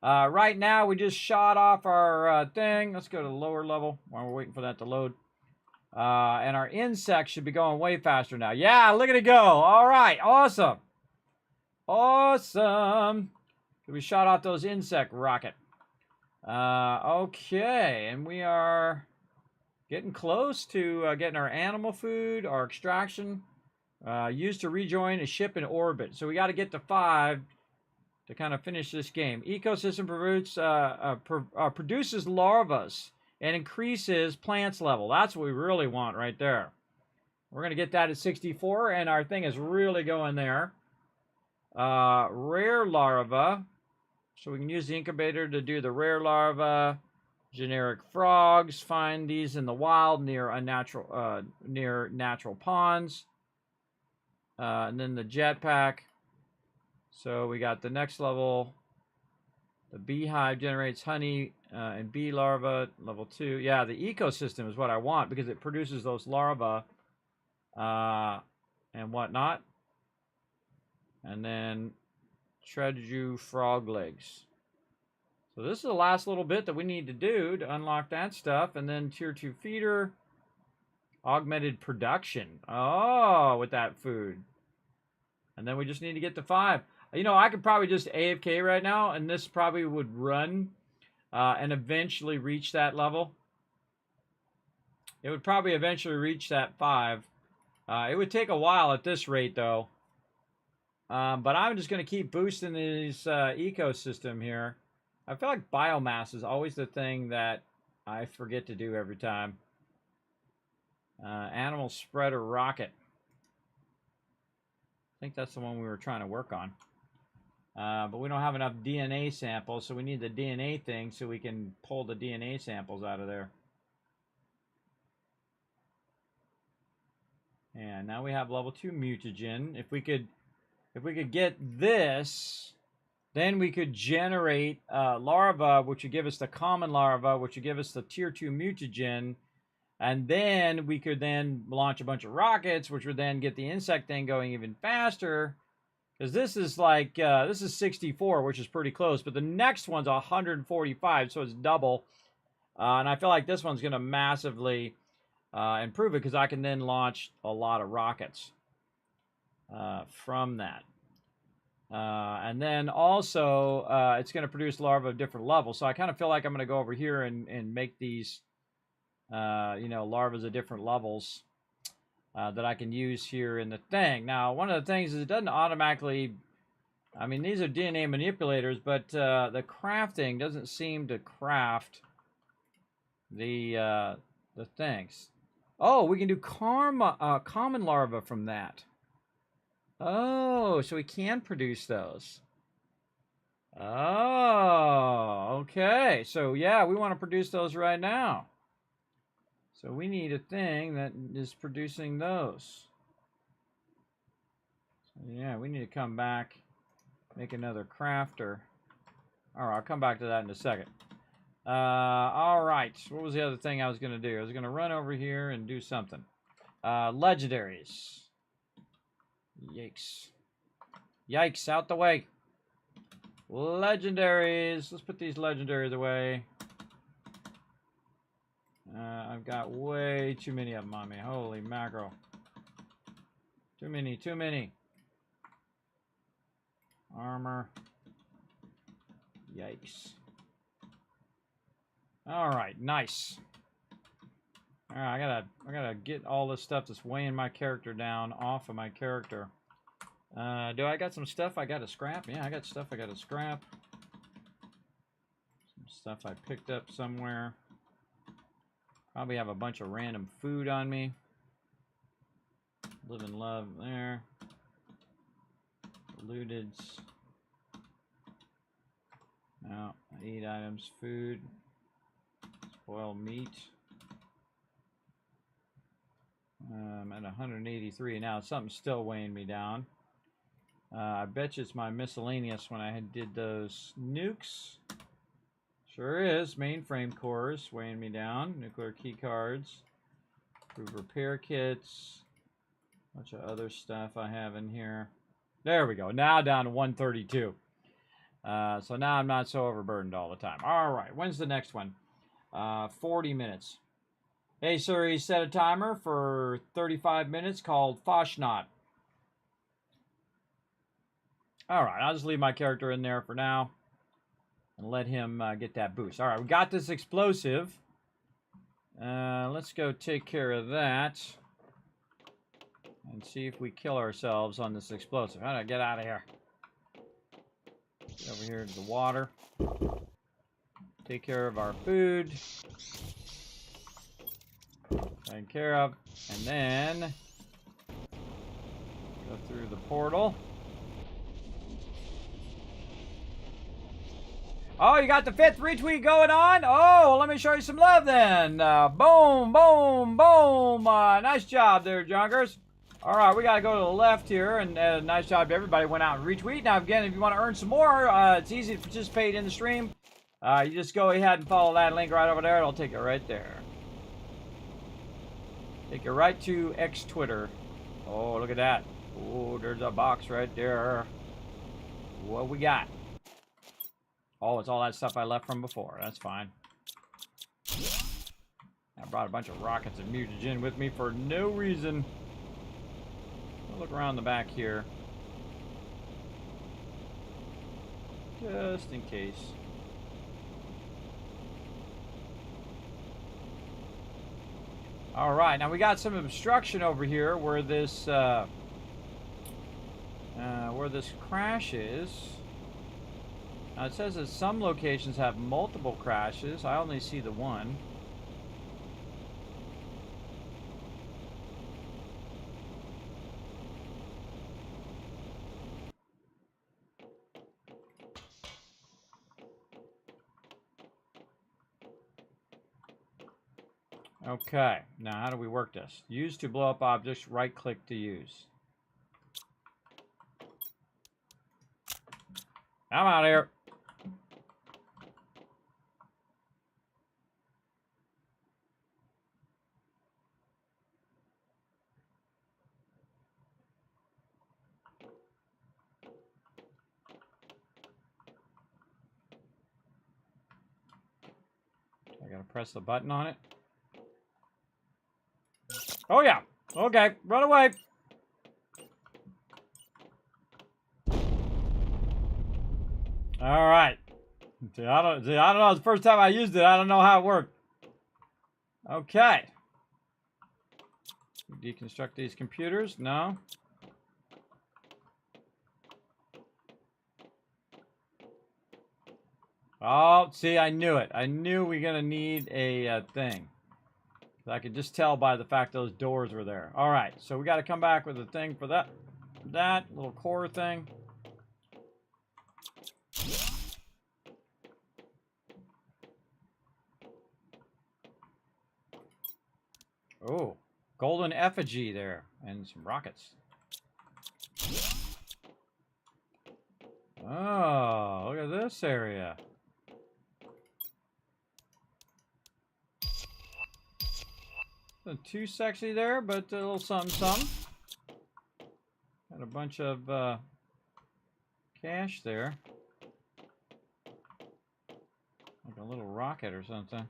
Right now, we just shot off our thing. Let's go to the lower level while we're waiting for that to load. And our insect should be going way faster now. Yeah, look at it go. All right, awesome. Awesome. We shot out those insect rocket. Okay, and we are getting close to getting our animal food, our extraction, used to rejoin a ship in orbit. So we got to get to 5 to kind of finish this game. Ecosystem produces larvas and increases plants level. That's what we really want right there. We're going to get that at 64, and our thing is really going there. Rare larva. So we can use the incubator to do the rare larva. Generic frogs. Find these in the wild near natural ponds. And then the jetpack. So we got the next level. The beehive generates honey and bee larvae. Level 2. Yeah, the ecosystem is what I want because it produces those larvae and whatnot. And then Treju frog legs. So this is the last little bit that we need to do to unlock that stuff. And then tier 2 feeder. Augmented production. Oh, with that food. And then we just need to get to 5. You know, I could probably just AFK right now, and this probably would run and eventually reach that level. It would probably eventually reach that 5. It would take a while at this rate, though. But I'm just going to keep boosting this ecosystem here. I feel like biomass is always the thing that I forget to do every time. Animal spreader rocket. I think that's the one we were trying to work on. But we don't have enough DNA samples, so we need the DNA thing so we can pull the DNA samples out of there. And now we have level 2 mutagen. If we could get this, then we could generate larva, which would give us the common larva, which would give us the tier 2 mutagen. And then we could then launch a bunch of rockets, which would then get the insect thing going even faster. Because this is like, this is 64, which is pretty close. But the next one's 145, so it's double. And I feel like this one's going to massively improve it because I can then launch a lot of rockets from that. And then also, it's going to produce larvae of different levels. So I kind of feel like I'm going to go over here and make these, you know, larvae of different levels. That I can use here in the thing. Now, one of the things is it doesn't automatically, I mean, these are DNA manipulators, but the crafting doesn't seem to craft the things. Oh, we can do common larvae from that. Oh, so we can produce those. Oh, okay. So, yeah, we want to produce those right now. So we need a thing that is producing those. So yeah, we need to come back, make another crafter. All right, I'll come back to that in a second. All right, what was the other thing I was going to do? I was going to run over here and do something. Legendaries. Yikes. Yikes, out the way. Legendaries. Let's put these legendaries away. I've got way too many of them on me. Holy mackerel. Too many, too many. Armor. Yikes. Alright, nice. Alright, I gotta get all this stuff that's weighing my character down off of my character. Do I got some stuff I gotta scrap? Yeah, I got stuff I gotta scrap. Some stuff I picked up somewhere. Probably have a bunch of random food on me. Live and love there. Looteds. Now, eat items, food. Spoiled meat. I'm at 183 now. Something's still weighing me down. I bet you it's my miscellaneous when I did those nukes. Sure is. Mainframe cores weighing me down. Nuclear key cards. Improved repair kits. Bunch of other stuff I have in here. There we go. Now down to 132. So now I'm not so overburdened all the time. All right. When's the next one? 40 minutes. Hey Siri, set a timer for 35 minutes called Foshnot. Alright, I'll just leave my character in there for now. And let him get that boost. Alright, we got this explosive. Let's go take care of that. And see if we kill ourselves on this explosive. How do I get out of here? Get over here to the water. Take care of our food. Taken care of. And then go through the portal. Oh, you got the 5th retweet going on? Oh, let me show you some love then. Boom, boom, boom. Nice job there, Junkers. All right, we got to go to the left here, and nice job to everybody went out and retweet. Now, again, if you want to earn some more, it's easy to participate in the stream. You just go ahead and follow that link right over there. It'll take you right there. Take you right to X Twitter. Oh, look at that. Oh, there's a box right there. What we got? Oh, it's all that stuff I left from before. That's fine. I brought a bunch of rockets and mutagen with me for no reason. I'll look around the back here. Just in case. Alright, now we got some obstruction over here where this crash is. Now it says that some locations have multiple crashes. I only see the one. Okay, now how do we work this? Use to blow up objects, right click to use. I'm out of here. I gotta press the button on it. Oh yeah. Okay, run away. All right. I don't know. It's the first time I used it. I don't know how it worked. Okay. Deconstruct these computers. No. Oh, see, I knew it. I knew we were gonna need a thing. I could just tell by the fact those doors were there. All right, so we got to come back with a thing for that little core thing. Oh, golden effigy there and some rockets. Oh, look at this area. Not too sexy there, but a little something, something. Got a bunch of cash there. Like a little rocket or something.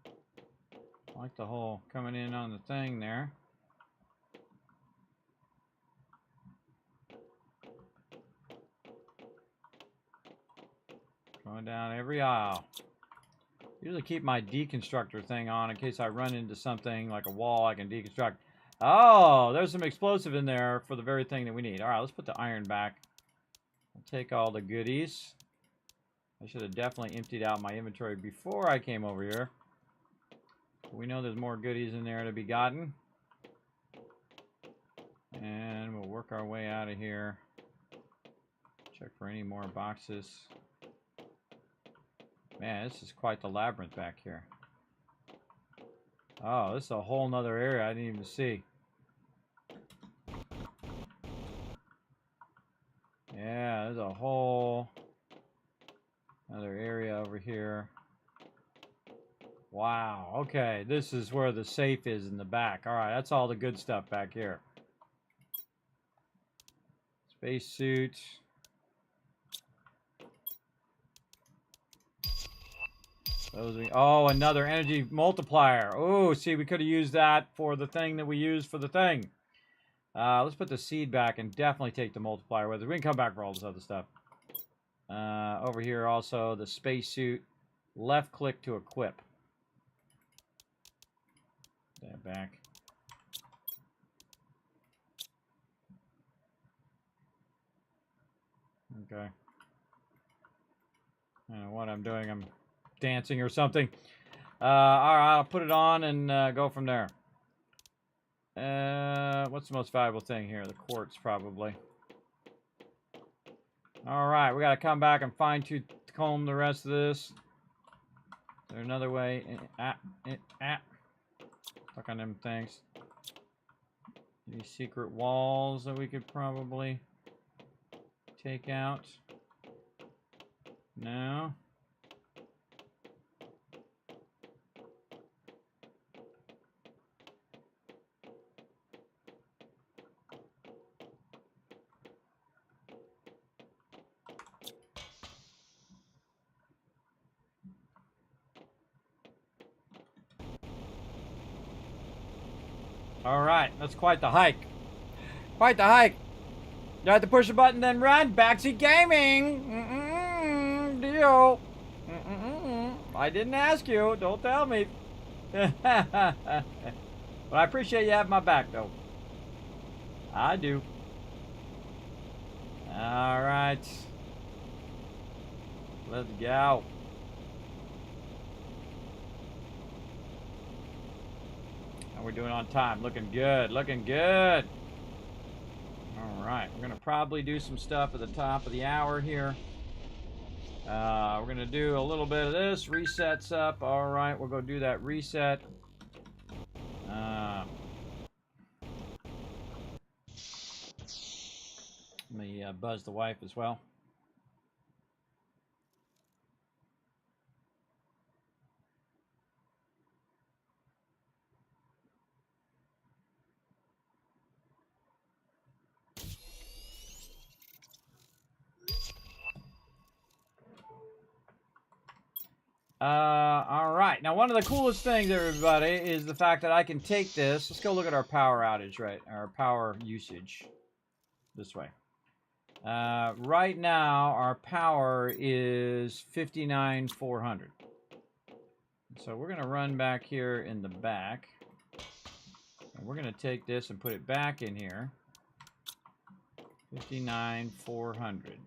I like the whole coming in on the thing there. Going down every aisle. Usually keep my deconstructor thing on in case I run into something like a wall I can deconstruct. Oh, there's some explosive in there for the very thing that we need. All right, let's put the iron back. I'll take all the goodies. I should have definitely emptied out my inventory before I came over here. We know there's more goodies in there to be gotten. And we'll work our way out of here. Check for any more boxes. Man, this is quite the labyrinth back here. Oh, this is a whole nother area I didn't even see. Yeah, there's a whole other area over here. Wow, okay, this is where the safe is in the back. All right, that's all the good stuff back here. Spacesuit. Oh, another energy multiplier. Oh, see, we could have used that for the thing that we used for the thing. Let's put the seed back and definitely take the multiplier with us. We can come back for all this other stuff. Over here also, the spacesuit. Left click to equip. That back. Okay. I don't know what I'm doing. I'm dancing or something. All right, I'll put it on and go from there. What's the most valuable thing here? The quartz, probably. All right, we got to come back and fine-tooth comb the rest of this. Is there another way? Fuck on them things. Any secret walls that we could probably take out? No. All right, that's quite the hike. Quite the hike. You have to push a button, then run. Backseat gaming. Deal. I didn't ask you. Don't tell me. But I appreciate you having my back, though. I do. All right. Let's go. How we doing on time? Looking good. Looking good. All right. We're going to probably do some stuff at the top of the hour here. We're going to do a little bit of this. Resets up. All right. We'll go do that reset. Let me buzz the wife as well. All right. Now, one of the coolest things, everybody, is the fact that I can take this. Let's go look at our power outage, right? Our power usage. This way. Right now, our power is 59,400. So we're going to run back here in the back. And we're going to take this and put it back in here. 59,400.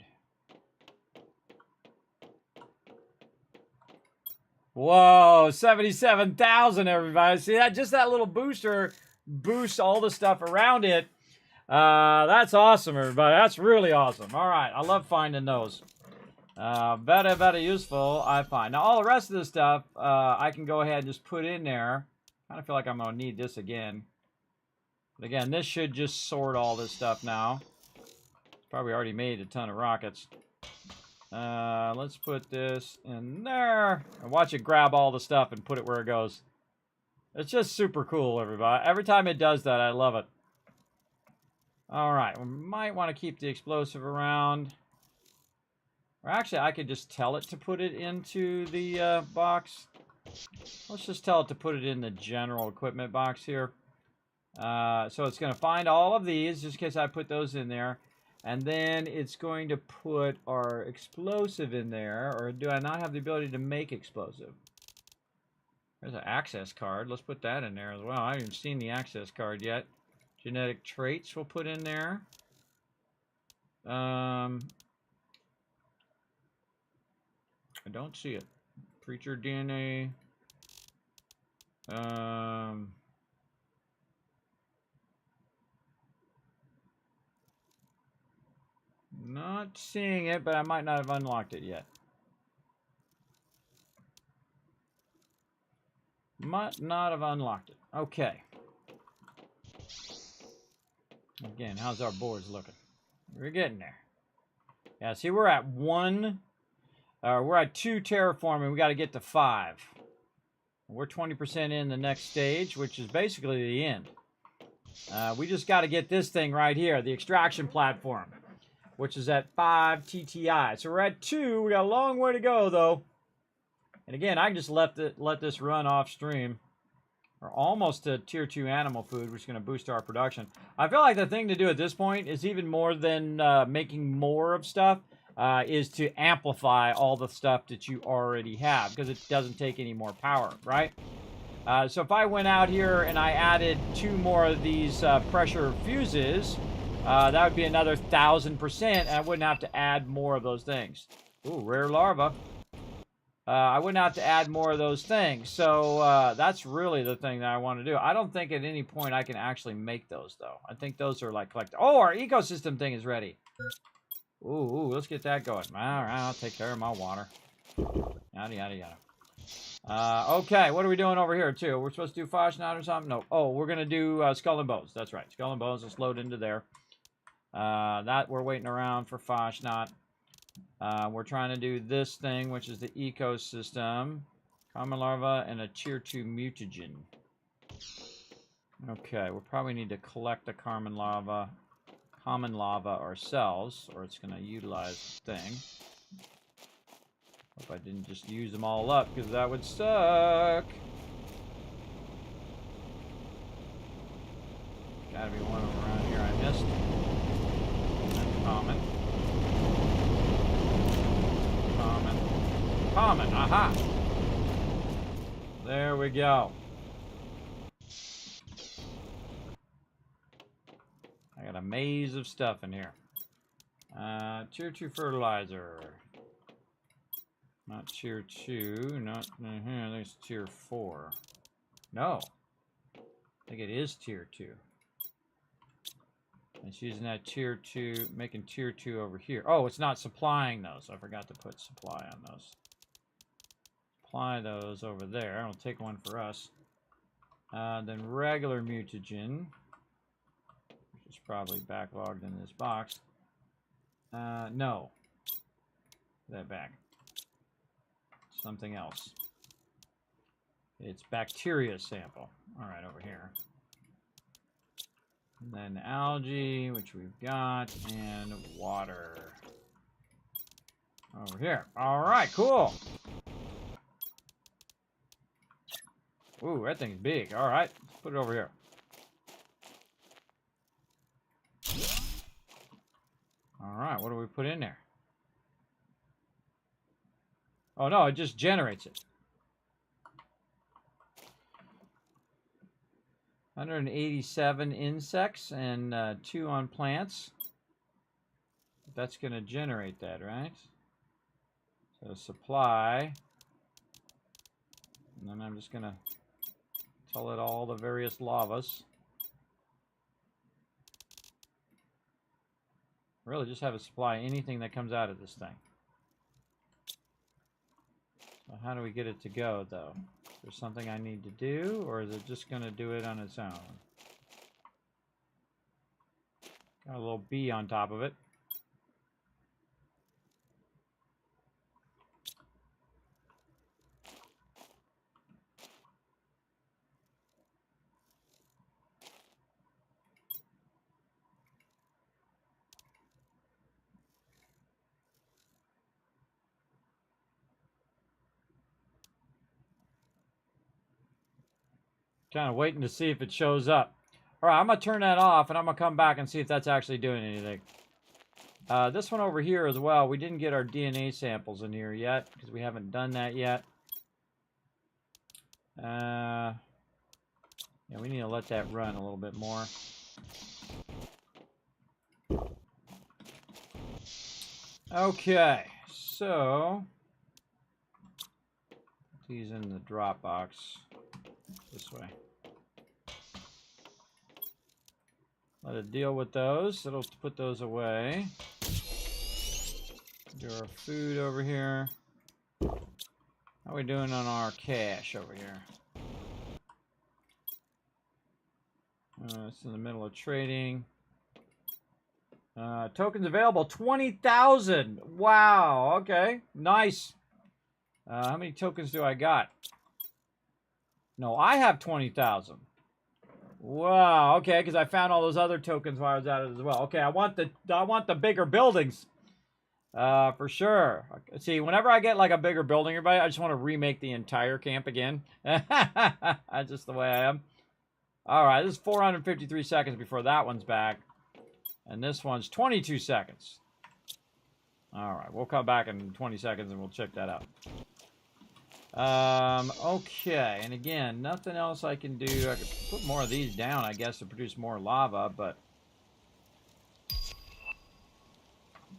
Whoa, 77,000, everybody. See that? Just that little booster boosts all the stuff around it. That's awesome, everybody. That's really awesome. All right, I love finding those. Very useful, I find. Now, all the rest of this stuff, I can go ahead and just put in there. I kind of feel like I'm going to need this again. But again, this should just sort all this stuff now. It's probably already made a ton of rockets. Let's put this in there. And watch it grab all the stuff and put it where it goes. It's just super cool, everybody. Every time it does that, I love it. All right, we might want to keep the explosive around. Or actually, I could just tell it to put it into the box. Let's just tell it to put it in the general equipment box here. So it's going to find all of these, just in case I put those in there. And then it's going to put our explosive in there. Or do I not have the ability to make explosive? There's an access card. Let's put that in there as well. I haven't even seen the access card yet. Genetic traits we'll put in there. I don't see it. Preacher DNA. Not seeing it, but I might not have unlocked it yet. Might not have unlocked it. Okay. Again, how's our boards looking? We're getting there. Yeah, see, we're at 2 terraforming. We got to get to 5. We're 20% in the next stage, which is basically the end. We just got to get this thing right here, the extraction platform, which is at 5 TTI. So we're at 2. We got a long way to go, though. And again, I can just let this run off stream. We're almost to tier 2 animal food, which is going to boost our production. I feel like the thing to do at this point is even more than making more of stuff, is to amplify all the stuff that you already have, because it doesn't take any more power, right? So if I went out here and I added 2 more of these pressure fuses, that would be another 1,000%, and I wouldn't have to add more of those things. Ooh, rare larva. I wouldn't have to add more of those things. So that's really the thing that I want to do. I don't think at any point I can actually make those, though. I think those are like collect. Oh, our ecosystem thing is ready. Ooh, let's get that going. All right, I'll take care of my water. Yada, yada, yada. Okay, what are we doing over here, too? We're supposed to do Fasnacht or something? No. Oh, we're going to do Skull and Bones. That's right. Skull and Bones. Let's load into there. That we're waiting around for Fasnacht. We're trying to do this thing, which is the ecosystem. Common larva and a tier 2 mutagen. Okay, we'll probably need to collect the common larva ourselves, or it's going to utilize the thing. Hope I didn't just use them all up, because that would suck. Gotta be one around here I missed. Common. Common, aha! There we go. I got a maze of stuff in here. Tier 2 fertilizer. Not tier 2, not here, there's tier 4. No. I think it is tier 2. It's using that tier 2, making tier 2 over here. Oh, it's not supplying those. I forgot to put supply on those. Apply those over there. I'll take one for us. Then regular mutagen, which is probably backlogged in this box. No. Put that back. Something else. It's bacteria sample. All right, over here. And then algae, which we've got, and water. Over here. All right, cool. Ooh, that thing's big. All right, let's put it over here. All right, what do we put in there? Oh, no, it just generates it. 187 insects and 2 on plants. That's going to generate that, right? So supply. And then I'm just going to tell it all the various lavas. Really just have it supply anything that comes out of this thing. So how do we get it to go, though? Is there something I need to do, or is it just going to do it on its own? Got a little bee on top of it. Kind of waiting to see if it shows up. All right, I'm going to turn that off, and I'm going to come back and see if that's actually doing anything. This one over here as well, we didn't get our DNA samples in here yet, because we haven't done that yet. Yeah, we need to let that run a little bit more. Okay, so these in the drop box this way. Let it deal with those. It'll put those away. Do our food over here. How are we doing on our cash over here? It's in the middle of trading. Tokens available, 20,000. Wow, okay, nice. How many tokens do I got? No, I have 20,000. Wow, okay, because I found all those other tokens while I was at it as well. Okay, I want the bigger buildings. For sure. See, whenever I get like a bigger building, everybody, I just want to remake the entire camp again. That's just the way I am. All right, this is 453 seconds before that one's back. And this one's 22 seconds. All right, we'll come back in 20 seconds and we'll check that out. Okay, and again, nothing else I can do. I could put more of these down, I guess, to produce more lava, but...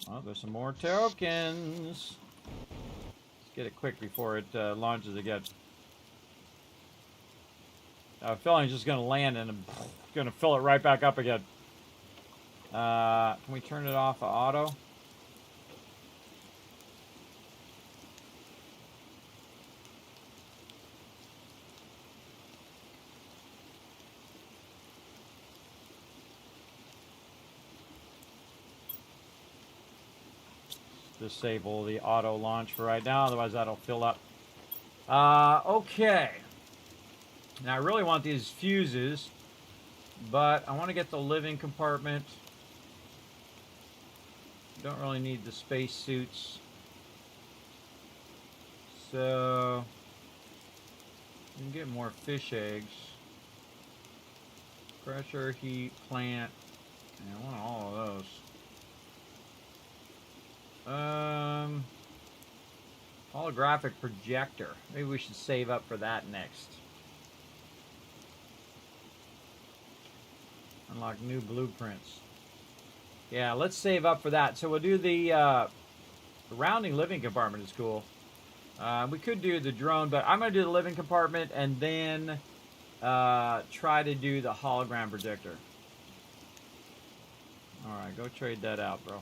Oh, there's some more tokens. Let's get it quick before it launches again. I have a feeling it's just going to land and I'm going to fill it right back up again. Can we turn it off of auto? Disable the auto launch for right now, otherwise that'll fill up. Okay. Now I really want these fuses, but I want to get the living compartment. Don't really need the space suits. So we can get more fish eggs. Pressure, heat, plant. And I want all of those. Holographic projector. Maybe we should save up for that next. Unlock new blueprints. Yeah, let's save up for that. So we'll do the rounding living compartment is cool. We could do the drone, but I'm going to do the living compartment and then try to do the hologram projector. Alright, go trade that out, bro.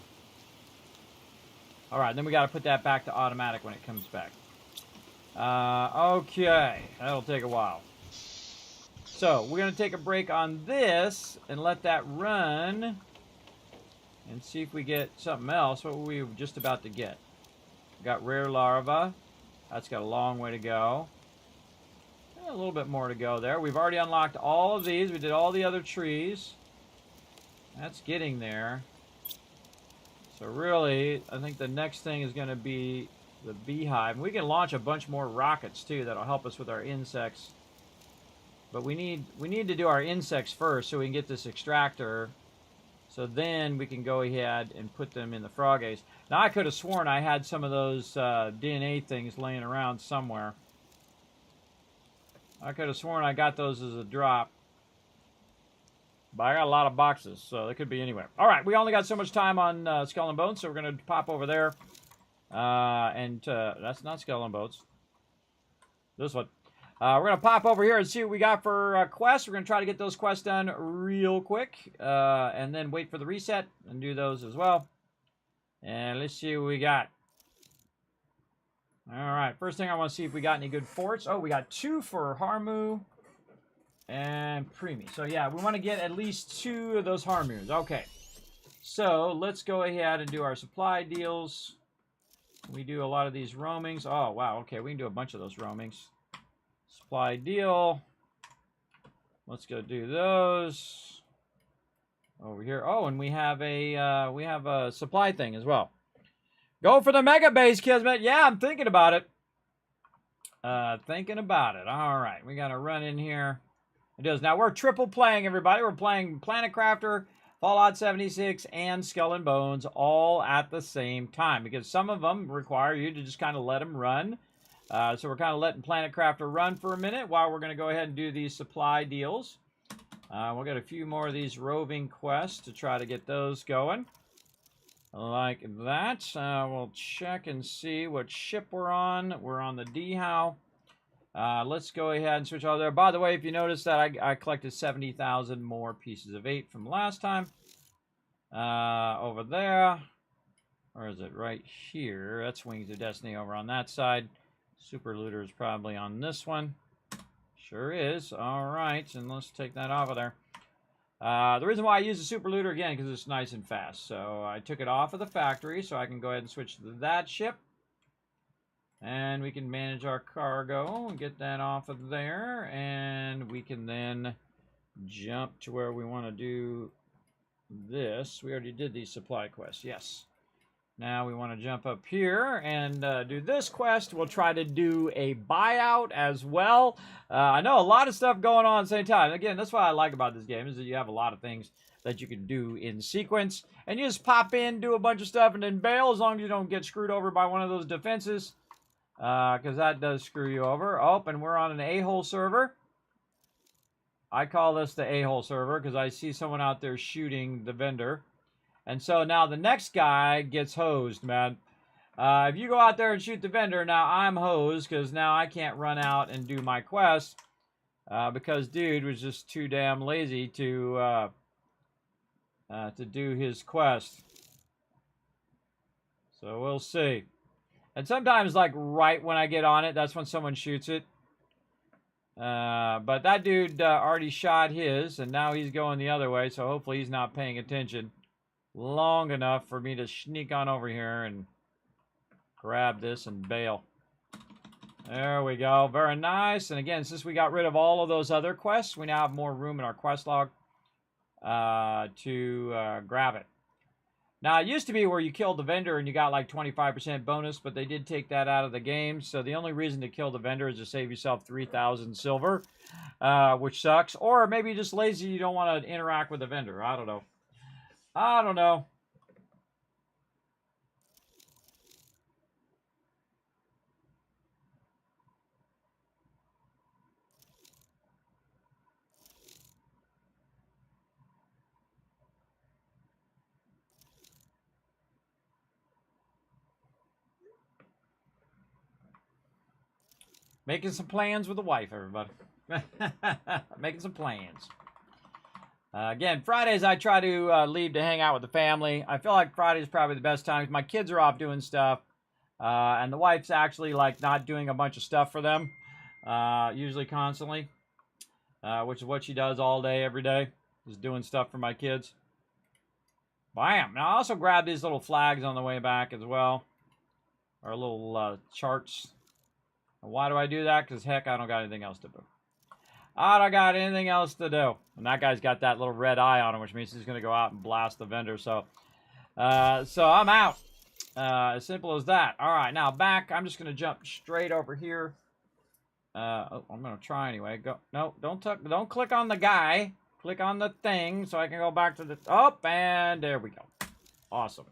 Alright, then we got to put that back to automatic when it comes back. Okay, that'll take a while. So, we're going to take a break on this and let that run and see if we get something else. What were we just about to get? We got rare larva. That's got a long way to go. A little bit more to go there. We've already unlocked all of these. We did all the other trees. That's getting there. So really, I think the next thing is going to be the beehive. We can launch a bunch more rockets too. That'll help us with our insects. But we need to do our insects first so we can get this extractor. So then we can go ahead and put them in the frog eggs. Now I could have sworn I had some of those DNA things laying around somewhere. I could have sworn I got those as a drop. But I got a lot of boxes, so they could be anywhere. All right, we only got so much time on Skull and Bones, so we're going to pop over there. That's not Skull and Bones. This one. We're going to pop over here and see what we got for quests. We're going to try to get those quests done real quick. And then wait for the reset and do those as well. And let's see what we got. All right, first thing I want to see if we got any good forts. Oh, we got 2 for Harmu and Preemie. So yeah, we want to get at least 2 of those Harmus. Okay, so let's go ahead and do our supply deals. We do a lot of these roamings. Oh, wow, okay, we can do a bunch of those roamings. Supply deal. Let's go do those. Over here. Oh, and we have a supply thing as well. Go for the mega base, Kismet. Yeah, I'm thinking about it. Thinking about it. All right, we got to run in here. It does. Now, we're triple playing, everybody. We're playing Planet Crafter, Fallout 76, and Skull and Bones all at the same time. Because some of them require you to just kind of let them run. So we're kind of letting Planet Crafter run for a minute while we're going to go ahead and do these supply deals. We'll get a few more of these roving quests to try to get those going. Like that. We'll check and see what ship we're on. We're on the D-How. Let's go ahead and switch all there. By the way, if you notice that I collected 70,000 more pieces of 8 from last time. Over there. Or is it right here? That's Wings of Destiny over on that side. Super Looter is probably on this one. Sure is. All right, and let's take that off of there. The reason why I use the Super Looter, again, because it's nice and fast. So I took it off of the factory, so I can go ahead and switch to that ship. And we can manage our cargo and get that off of there. And we can then jump to where we want to do this. We already did these supply quests, yes. Now we want to jump up here and do this quest. We'll try to do a buyout as well. I know a lot of stuff going on at the same time. Again, that's what I like about this game, is that you have a lot of things that you can do in sequence. And you just pop in, do a bunch of stuff, and then bail, as long as you don't get screwed over by one of those defenses. Because that does screw you over. Oh, and we're on an a-hole server. I call this the a-hole server because I see someone out there shooting the vendor. And so now the next guy gets hosed, man. If you go out there and shoot the vendor, now I'm hosed because now I can't run out and do my quest because dude was just too damn lazy to do his quest. So we'll see. And sometimes, like, right when I get on it, that's when someone shoots it. But that dude already shot his, and now he's going the other way, so hopefully he's not paying attention long enough for me to sneak on over here and grab this and bail. There we go. Very nice. And again, since we got rid of all of those other quests, we now have more room in our quest log to grab it. Now, it used to be where you killed the vendor and you got like 25% bonus, but they did take that out of the game. So the only reason to kill the vendor is to save yourself 3,000 silver, which sucks. Or maybe you're just lazy, you don't want to interact with the vendor. I don't know. I don't know. Making some plans with the wife, everybody. Making some plans. Again, Fridays I try to leave to hang out with the family. I feel like Friday is probably the best time. My kids are off doing stuff. And the wife's actually like not doing a bunch of stuff for them. Usually constantly. Which is what she does all day, every day. Is doing stuff for my kids. Bam! Now I also grabbed these little flags on the way back as well. Or little charts. Why do I do that? Because heck, I don't got anything else to do. I don't got anything else to do. And that guy's got that little red eye on him, which means he's going to go out and blast the vendor. So I'm out. As simple as that. All right, now back. I'm just going to jump straight over here. I'm going to try anyway. Go. No, don't click on the guy. Click on the thing so I can go back to the... Oh, and there we go. Awesome.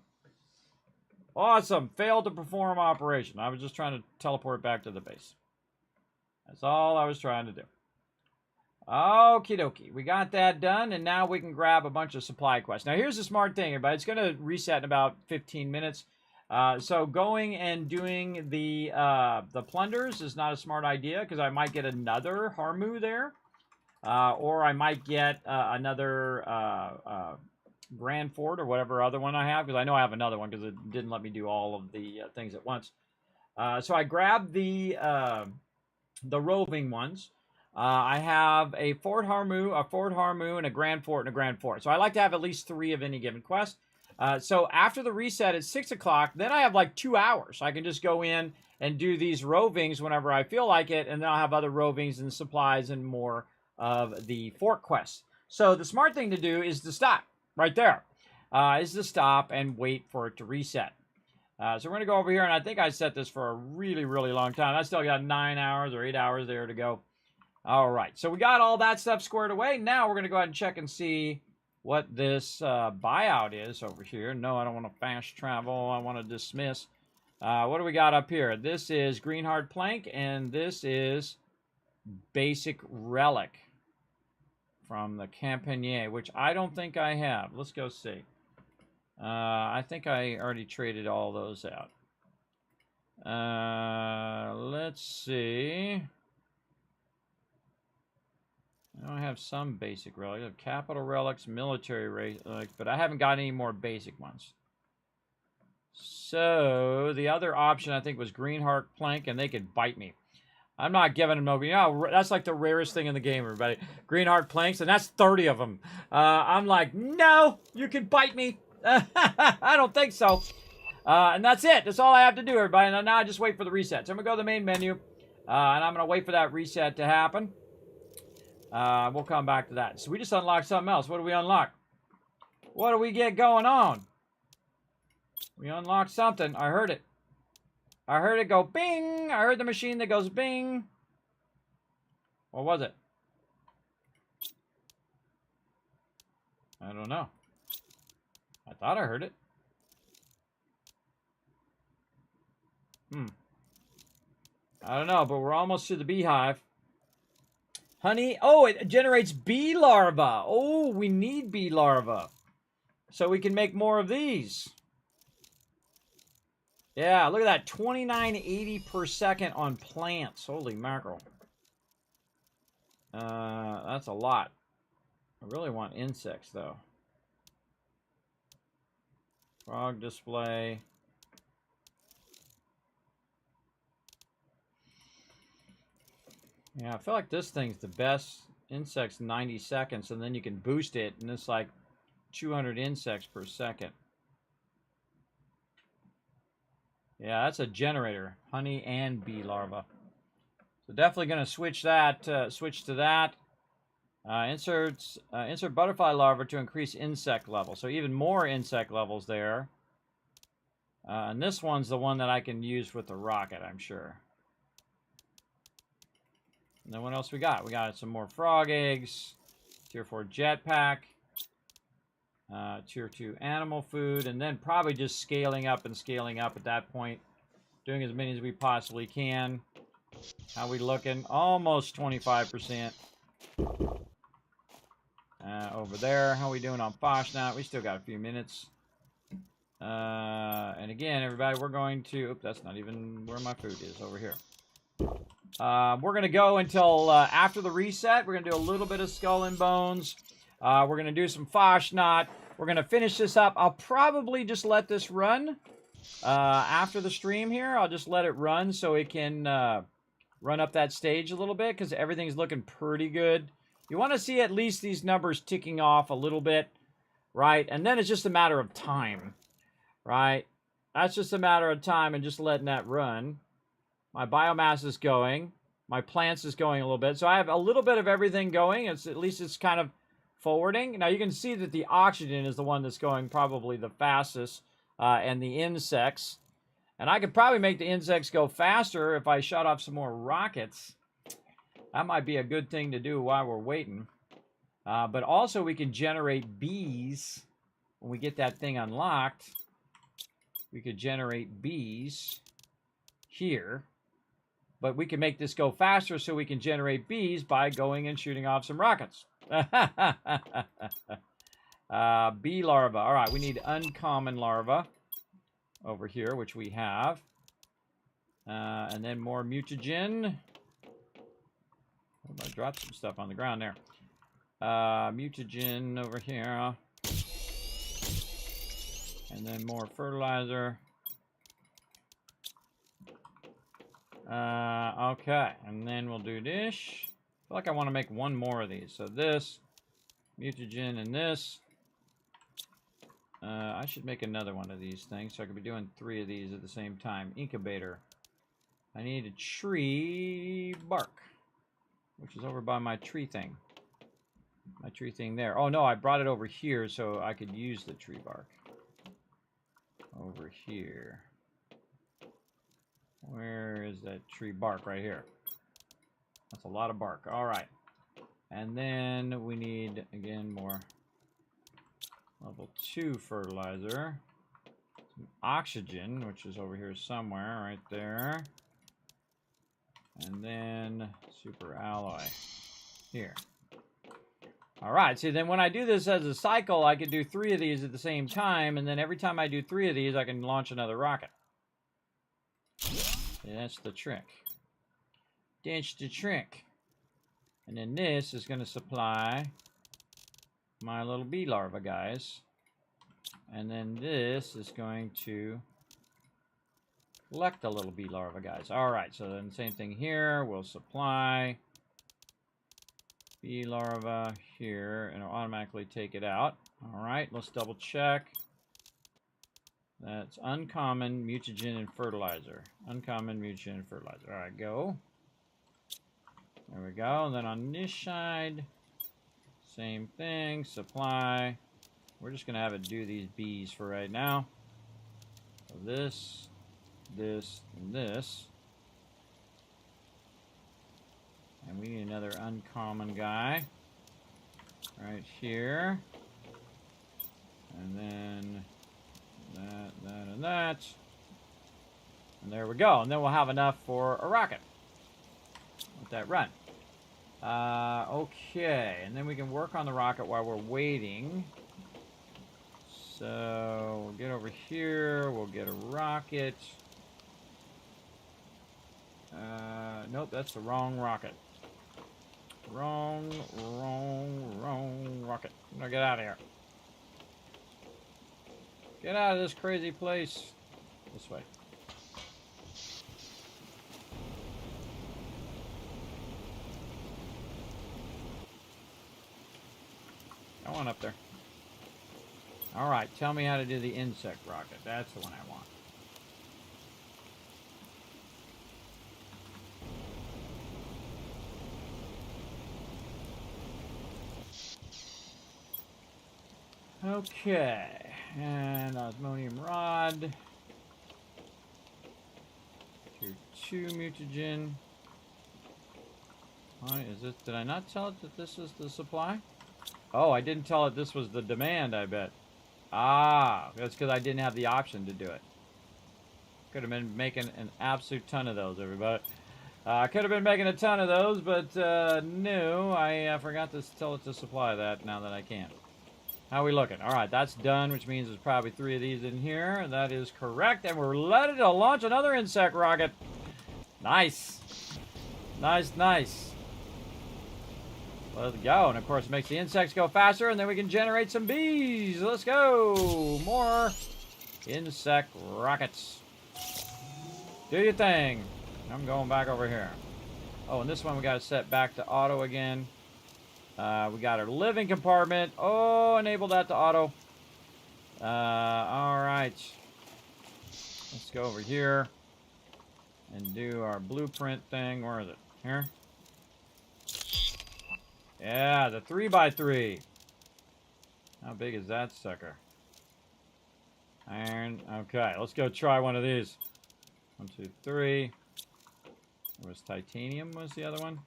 Awesome. Failed to perform operation. I was just trying to teleport back to the base. That's all I was trying to do. Okie dokie. We got that done, and now we can grab a bunch of supply quests. Now, here's the smart thing, everybody. It's going to reset in about 15 minutes. So going and doing the plunders is not a smart idea, because I might get another Harmu there. Or I might get another... Grand Fort or whatever other one I have, because I know I have another one because it didn't let me do all of the things at once. So I grabbed the roving ones. I have a Fort Harmu, and a Grand Fort, and a Grand Fort. So I like to have at least 3 of any given quest. So after the reset at 6 o'clock, then I have like 2 hours. I can just go in and do these rovings whenever I feel like it, and then I'll have other rovings and supplies and more of the fort quests. So the smart thing to do is to stop. Right there is to stop and wait for it to reset. So we're going to go over here, and I think I set this for a really, really long time. I still got 9 hours or 8 hours there to go. All right, so we got all that stuff squared away. Now we're going to go ahead and check and see what this buyout is over here. No, I don't want to fast travel. I want to dismiss. What do we got up here? This is Greenheart Plank, and this is Basic Relic. From the Campagner, which I don't think I have. Let's go see. I think I already traded all those out. Let's see. I have some basic relics. I have capital relics, military relics, but I haven't got any more basic ones. So the other option I think was Greenheart Plank, and they could bite me. I'm not giving them no... You know, that's like the rarest thing in the game, everybody. Greenheart Planks, and that's 30 of them. I'm like, no, you can bite me. I don't think so. And that's it. That's all I have to do, everybody. Now I just wait for the reset. So I'm going to go to the main menu, and I'm going to wait for that reset to happen. We'll come back to that. So we just unlocked something else. What do we unlock? What do we get going on? We unlocked something. I heard it. I heard it go bing. I heard the machine that goes bing. What was it? I don't know. I thought I heard it. I don't know, but we're almost to the beehive. Honey. Oh, it generates bee larvae. Oh, we need bee larvae. So we can make more of these. Yeah, look at that. 2980 per second on plants. Holy mackerel. That's a lot. I really want insects, though. Frog display. Yeah, I feel like this thing's the best. Insects 90 seconds, and then you can boost it, and it's like 200 insects per second. Yeah, that's a generator. Honey and bee larva. So definitely going to switch that. Switch to that. Insert butterfly larva to increase insect level. So even more insect levels there. And this one's the one that I can use with the rocket, I'm sure. And then what else we got? We got some more frog eggs. Tier 4 jetpack. Tier 2 animal food. And then probably just scaling up and scaling up at that point. Doing as many as we possibly can. How we looking? Almost 25%. Over there. How we doing on Foshnot? We still got a few minutes. And again, everybody, we're going to... Oops, that's not even where my food is. Over here. We're going to go until after the reset. We're going to do a little bit of Skull and Bones. We're going to do some Foshnot. We're going to finish this up. I'll probably just let this run after the stream here. I'll just let it run so it can run up that stage a little bit because everything's looking pretty good. You want to see at least these numbers ticking off a little bit, right? And then it's just a matter of time, right? That's just a matter of time and just letting that run. My biomass is going. My plants is going a little bit. So I have a little bit of everything going. At least it's kind of forwarding. Now you can see that the oxygen is the one that's going probably the fastest, and the insects. And I could probably make the insects go faster if I shot off some more rockets. That might be a good thing to do while we're waiting. But also we can generate bees when we get that thing unlocked. We could generate bees here. But we can make this go faster so we can generate bees by going and shooting off some rockets. Bee larva. All right, we need uncommon larva over here, which we have. And then more mutagen. I dropped some stuff on the ground there. Mutagen over here. And then more fertilizer. Okay, and then we'll do this. I feel like I want to make one more of these. So this, mutagen, and this. I should make another one of these things, so I could be doing 3 of these at the same time. Incubator. I need a tree bark, which is over by my tree thing. My tree thing there. Oh, no, I brought it over here so I could use the tree bark. Over here. Where is that tree bark? Right here. That's a lot of bark. All right. And then we need, again, more level 2 fertilizer. Some oxygen, which is over here somewhere, right there. And then super alloy here. All right, see, then when I do this as a cycle, I can do 3 of these at the same time, and then every time I do 3 of these, I can launch another rocket. Yeah, that's the trick. That's the trick. And then this is going to supply my little bee larva guys. And then this is going to collect the little bee larva guys. All right, so then same thing here. We'll supply bee larva here, and it'll automatically take it out. All right, let's double check. That's uncommon, mutagen, and fertilizer. Uncommon, mutagen, and fertilizer. All right, go. There we go. And then on this side, same thing. Supply. We're just going to have it do these bees for right now. So this, this, and this. And we need another uncommon guy. Right here. And then that, and that. And there we go. And then we'll have enough for a rocket. Let that run. Okay. And then we can work on the rocket while we're waiting. So we'll get over here. We'll get a rocket. Nope, that's the wrong rocket. Wrong rocket. Now get out of here. Get out of this crazy place. This way. Go on up there. Alright, tell me how to do the insect rocket. That's the one I want. Okay, and osmonium rod. Tier 2 mutagen. Alright, is this, did I not tell it that this is the supply? Oh, I didn't tell it this was the demand, I bet. Ah, that's because I didn't have the option to do it. Could have been making an absolute ton of those, everybody. Could have been making a ton of those, but no, I forgot to tell it to supply that now that I can. How are we looking? All right, that's done, which means there's probably 3 of these in here. That is correct, and we're ready to launch another insect rocket. Nice. Nice, nice. Let's go, and of course it makes the insects go faster, and then we can generate some bees. Let's go. More insect rockets. Do your thing. I'm going back over here. Oh, and this one we got to set back to auto again. We got our living compartment. Oh, enable that to auto. All right. Let's go over here and do our blueprint thing. Where is it? Here? Yeah, the 3x3. How big is that sucker? Iron. Okay, let's go try one of these. 1, 2, 3. It was titanium was the other one?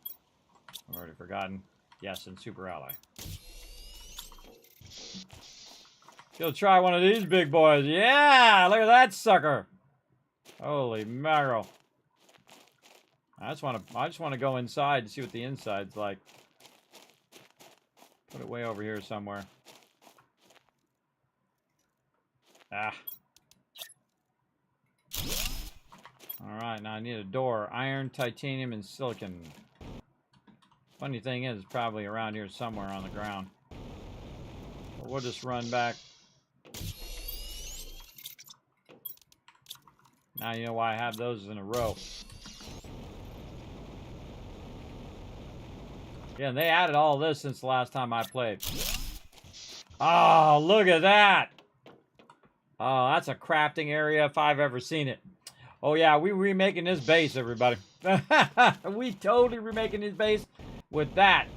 I've already forgotten. Yes, and super alloy. Go try one of these big boys. Yeah, look at that sucker. Holy mackerel. I just want to go inside and see what the inside's like. Put it way over here somewhere. Ah. Alright, now I need a door. Iron, titanium, and silicon. Funny thing is, it's probably around here somewhere on the ground. But we'll just run back. Now you know why I have those in a row. Yeah, and they added all this since the last time I played. Oh, look at that! Oh, that's a crafting area if I've ever seen it. Oh yeah, we remaking this base, everybody. We totally remaking this base with that.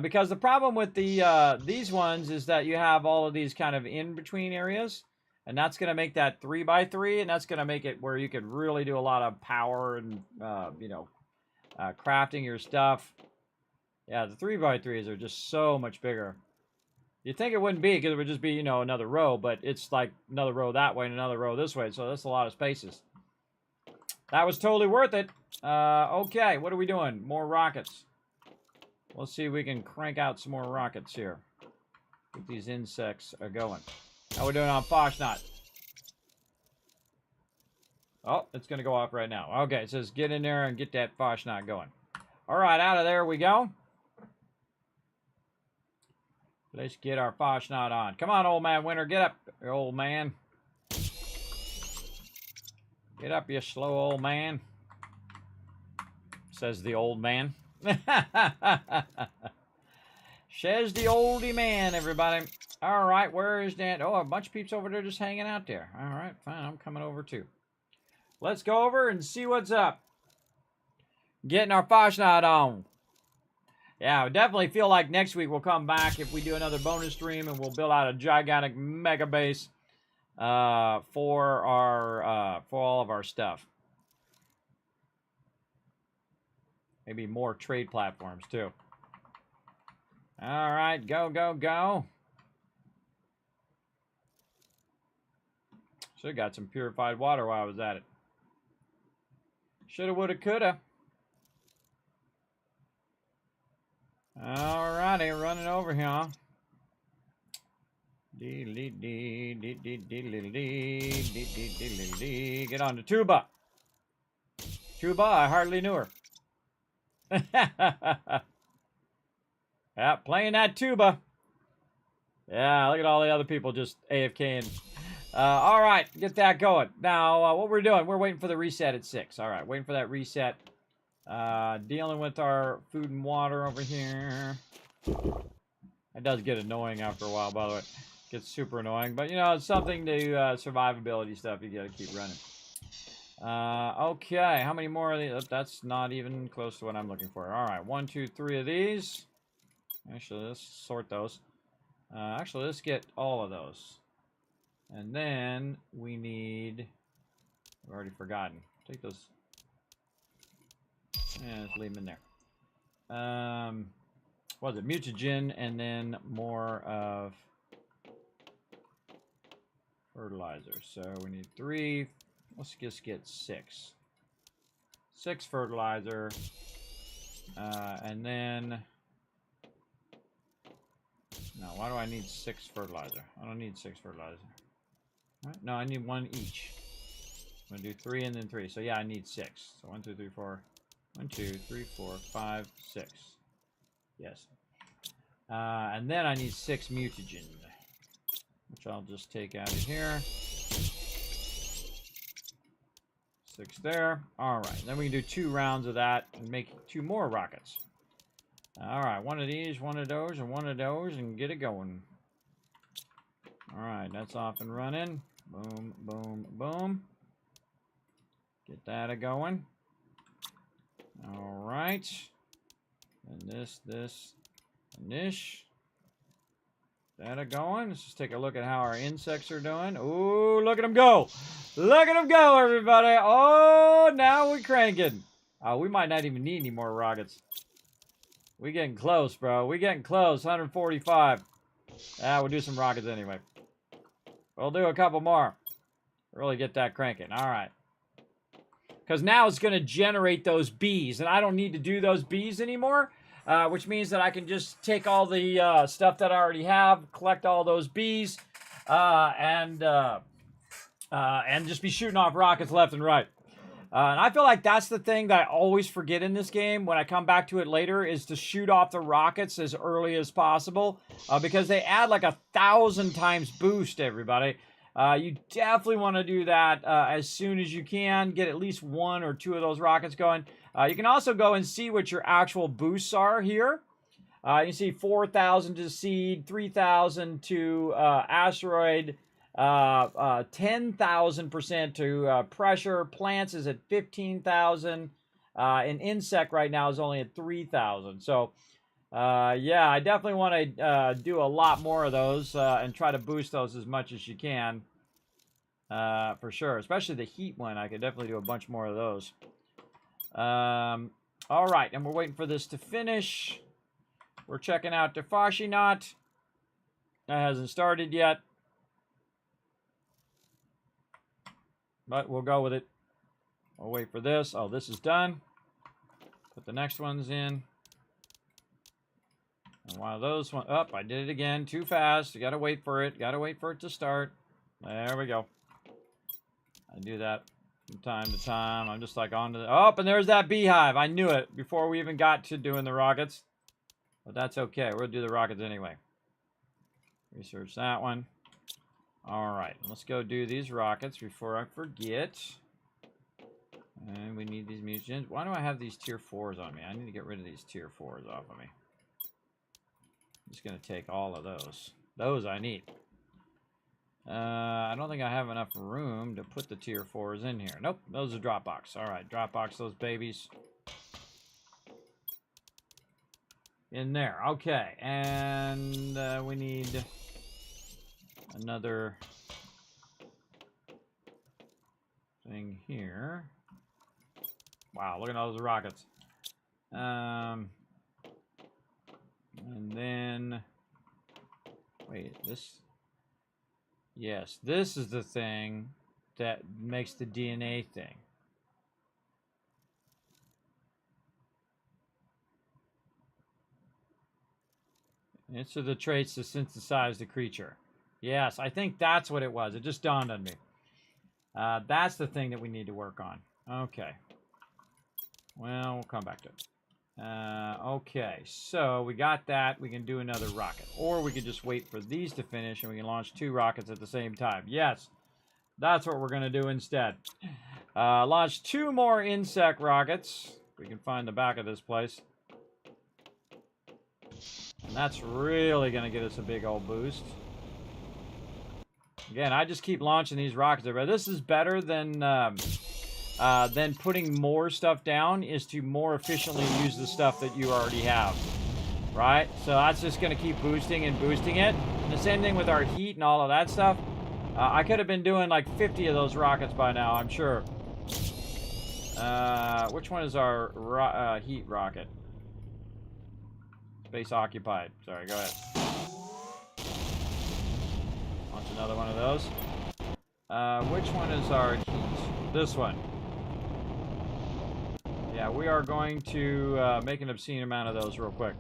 Because the problem with the these ones is that you have all of these kind of in-between areas. And that's going to make that 3x3, and that's going to make it where you could really do a lot of power and, you know, crafting your stuff. Yeah, the 3x3s are just so much bigger. You'd think it wouldn't be, because it would just be, you know, another row, but it's like another row that way and another row this way, so that's a lot of spaces. That was totally worth it. Okay, what are we doing? More rockets. Let's see if we can crank out some more rockets here. Get these insects going. How we doing on Foshnot? Oh, it's going to go off right now. Okay, it says get in there and get that Foshnot going. All right, out of there we go. Let's get our Foshnot on. Come on, old man Winter. Get up, old man. Get up, you slow old man. Says the old man. Says the oldie man, everybody. All right, where is that? Oh, a bunch of peeps over there just hanging out there. All right, fine. I'm coming over too. Let's go over and see what's up. Getting our Foshnot on. Yeah, I definitely feel like next week we'll come back if we do another bonus stream and we'll build out a gigantic mega base. for all of our stuff. Maybe more trade platforms too. All right, go, go, go. Should have got some purified water while I was at it. Shoulda, woulda, coulda. All righty, running over here. Get on to Tuba. Tuba, I hardly knew her. Yeah, playing that tuba. Yeah, look at all the other people just AFKing. All right, get that going. Now, what we're doing, we're waiting for the reset at 6. All right, waiting for that reset. Dealing with our food and water over here. It does get annoying after a while, by the way. It gets super annoying, but you know, it's something to survivability stuff. You gotta keep running. Okay, how many more of these? That's not even close to what I'm looking for. All right, 1, 2, 3 of these. Actually, let's sort those. Actually, let's get all of those. And then we need... I've already forgotten. Take those... Yeah, let's leave them in there. What was it? Mutagen, and then more of fertilizer. So we need 3. Let's just get 6. 6 fertilizer. And then... No, why do I need 6 fertilizer? I don't need 6 fertilizer. Right? No, I need 1 each. I'm going to do 3 and then 3. So yeah, I need 6. So 1, 2, 3, 4. 1, 2, 3, 4, 5, 6. Yes. And then I need 6 mutagen, which I'll just take out of here. 6 there. All right. Then we can do 2 rounds of that and make 2 more rockets. All right. 1 of these, 1 of those, and 1 of those, and get it going. All right. That's off and running. Boom, boom, boom. Get that going. All right. And this, and this. That a going. Let's just take a look at how our insects are doing. Ooh, look at them go. Look at them go, everybody. Oh, now we're cranking. Oh, we might not even need any more rockets. We getting close, bro. We getting close. 145. We'll do some rockets anyway. We'll do a couple more. Really get that cranking. All right. Because now it's going to generate those bees. And I don't need to do those bees anymore. Which means that I can just take all the stuff that I already have, collect all those bees, and just be shooting off rockets left and right. And I feel like that's the thing that I always forget in this game when I come back to it later, is to shoot off the rockets as early as possible, because they add like 1,000 times boost, everybody. You definitely want to do that as soon as you can. Get at least 1 or 2 of those rockets going. You can also go and see what your actual boosts are here. You can see 4,000 to seed, 3,000 to asteroid, 10,000% to pressure. Plants is at 15,000. And insect right now is only at 3,000. So, yeah, I definitely want to do a lot more of those and try to boost those as much as you can. For sure. Especially the heat one. I could definitely do a bunch more of those. All right, and we're waiting for this to finish. We're checking out the Fascinat. That hasn't started yet. But we'll go with it. We'll wait for this. Oh, this is done. Put the next ones in. And one of those one up. I did it again. Too fast. You gotta wait for it. Gotta wait for it to start. There we go. I do that from time to time. I'm just like on to the... Oh, and there's that beehive. I knew it before we even got to doing the rockets. But that's okay. We'll do the rockets anyway. Research that one. All right. Let's go do these rockets before I forget. And we need these mutagens. Why do I have these tier 4s on me? I need to get rid of these tier 4s off of me. I'm just going to take all of those. Those I need. I don't think I have enough room to put the tier 4s in here. Nope, those are Dropbox. All right, Dropbox those babies. In there. Okay, and we need another thing here. Wow, look at all those rockets. And then, wait, this, yes, this is the thing that makes the DNA thing. It's the traits to synthesize the creature. Yes, I think that's what it was. It just dawned on me. That's the thing that we need to work on. Okay. Well, we'll come back to it. Okay, so we got that. We can do another rocket. Or we could just wait for these to finish and we can launch 2 rockets at the same time. Yes, that's what we're going to do instead. Launch 2 more insect rockets. We can find the back of this place. And that's really going to get us a big old boost. Again, I just keep launching these rockets. This is better than putting more stuff down, is to more efficiently use the stuff that you already have. Right? So that's just going to keep boosting and boosting it. And the same thing with our heat and all of that stuff. I could have been doing like 50 of those rockets by now, I'm sure. Which one is our heat rocket? Space occupied. Sorry, go ahead. Launch another one of those. Which one is our heat? This one. Yeah, we are going to make an obscene amount of those real quick.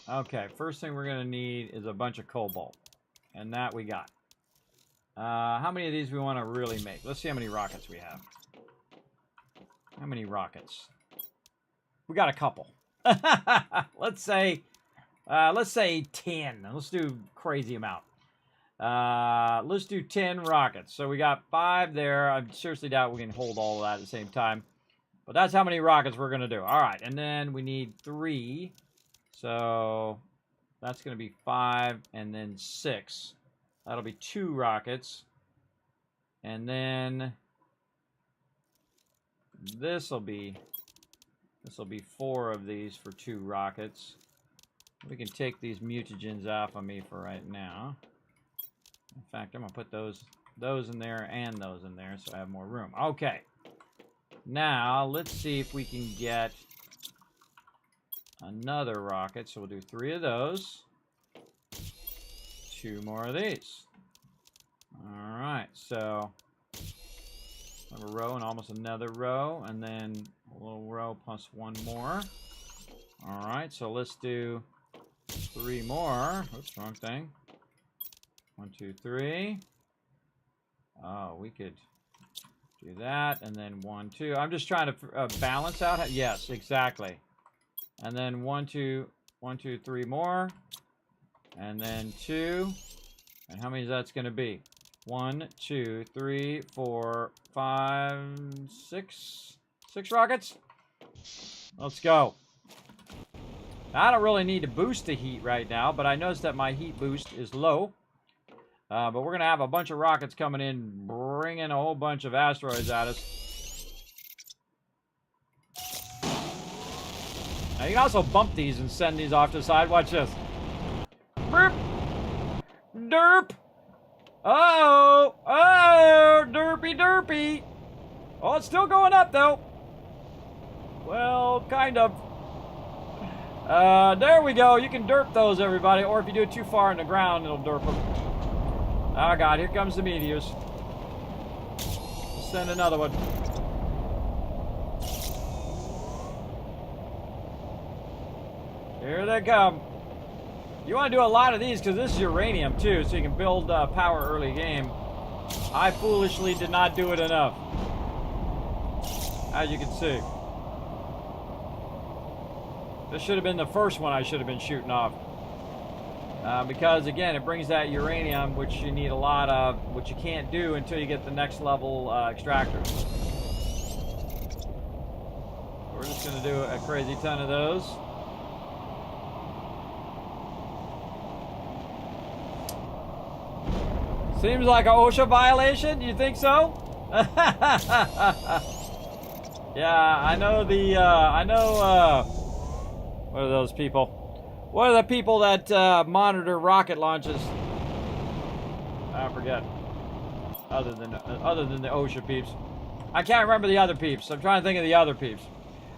Okay, first thing we're going to need is a bunch of cobalt. And that we got. How many of these we want to really make? Let's see how many rockets we have. How many rockets? We got a couple. Let's say 10. Let's do crazy amount. Let's do 10 rockets. So we got 5 there. I seriously doubt we can hold all of that at the same time. But that's how many rockets we're going to do. All right, and then we need 3. So that's going to be 5 and then 6. That'll be 2 rockets. And then this will be 4 of these for 2 rockets. We can take these mutagens off of me for right now. In fact, I'm going to put those in there and those in there so I have more room. Okay. Now, let's see if we can get another rocket. So we'll do 3 of those. 2 more of these. All right, so a row and almost another row, and then a little row plus 1 more. All right, so let's do 3 more. Oops, wrong thing. 1, 2, 3. Oh, we could do that, and then 1, 2. I'm just trying to balance out. Yes, exactly. And then 1, 2, 3 more, and then 2. And how many is that's going to be? 1, 2, 3, 4, 5, 6. 6 rockets. Let's go. Now, I don't really need to boost the heat right now, but I noticed that my heat boost is low. But we're going to have a bunch of rockets coming in, bringing a whole bunch of asteroids at us. Now, you can also bump these and send these off to the side. Watch this. Burp. Derp. Oh. Oh. Derpy derpy. Oh, it's still going up, though. Well, kind of. There we go. You can derp those, everybody. Or if you do it too far in the ground, it'll derp them. Oh, God. Here comes the meteors. Let's send another one. Here they come. You want to do a lot of these because this is uranium, too, so you can build power early game. I foolishly did not do it enough. As you can see. This should have been the first one I should have been shooting off. Because, again, it brings that uranium, which you need a lot of, which you can't do until you get the next level extractors. We're just going to do a crazy ton of those. Seems like an OSHA violation. You think so? Yeah, I know the, what are those people? What are the people that monitor rocket launches? I forget. Other than the OSHA peeps. I can't remember the other peeps. I'm trying to think of the other peeps.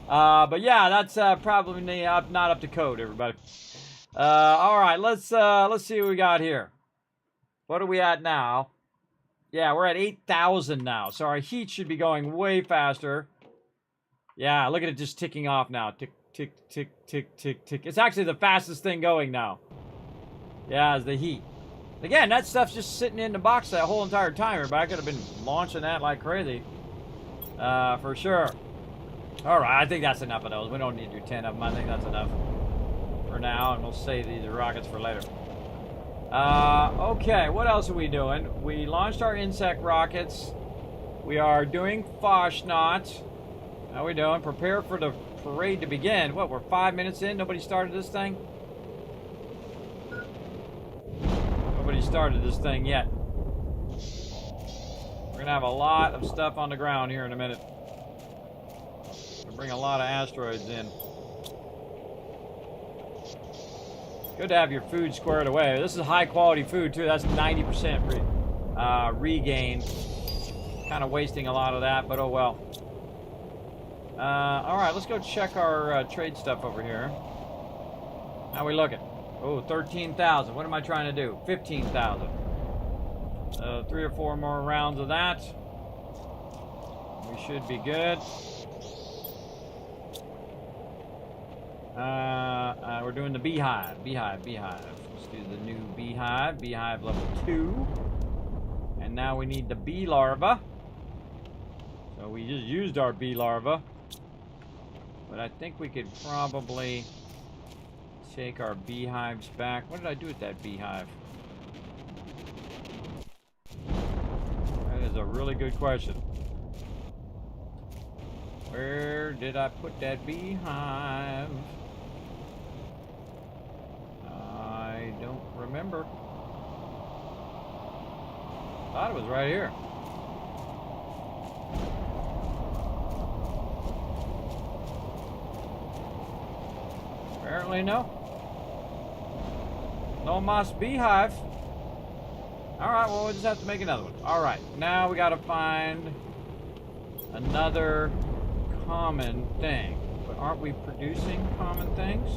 But yeah, that's probably not up to code, everybody. All right, let's see what we got here. What are we at now? Yeah, we're at 8,000 now, so our heat should be going way faster. Yeah, look at it just ticking off now. Tick, tick, tick, tick, tick, tick. It's actually the fastest thing going now. Yeah, it's the heat. Again, that stuff's just sitting in the box that whole entire time, but I could have been launching that like crazy. For sure. All right, I think that's enough of those. We don't need to do 10 of them. I think that's enough for now, and we'll save these rockets for later. Okay, what else are we doing? We launched our insect rockets. We are doing Foshnaut. How are we doing? Prepare for the parade to begin. What, we're 5 minutes in? Nobody started this thing? Nobody started this thing yet. We're gonna have a lot of stuff on the ground here in a minute. We'll bring a lot of asteroids in. Good to have your food squared away. This is high quality food too. That's 90% regain. Kind of wasting a lot of that, but oh well. All right, let's go check our trade stuff over here. How we looking? Oh, 13,000. What am I trying to do? 15,000. 3 or 4 more rounds of that. We should be good. We're doing the beehive. Beehive. Let's do the new beehive. Beehive level 2. And now we need the bee larva. So we just used our bee larva. But I think we could probably take our beehives back. What did I do with that beehive? That is a really good question. Where did I put that beehive? I don't remember. Thought it was right here. Apparently no. No moss beehive. Alright, well we'll just have to make another one. Alright, now we gotta find another common thing. But aren't we producing common things?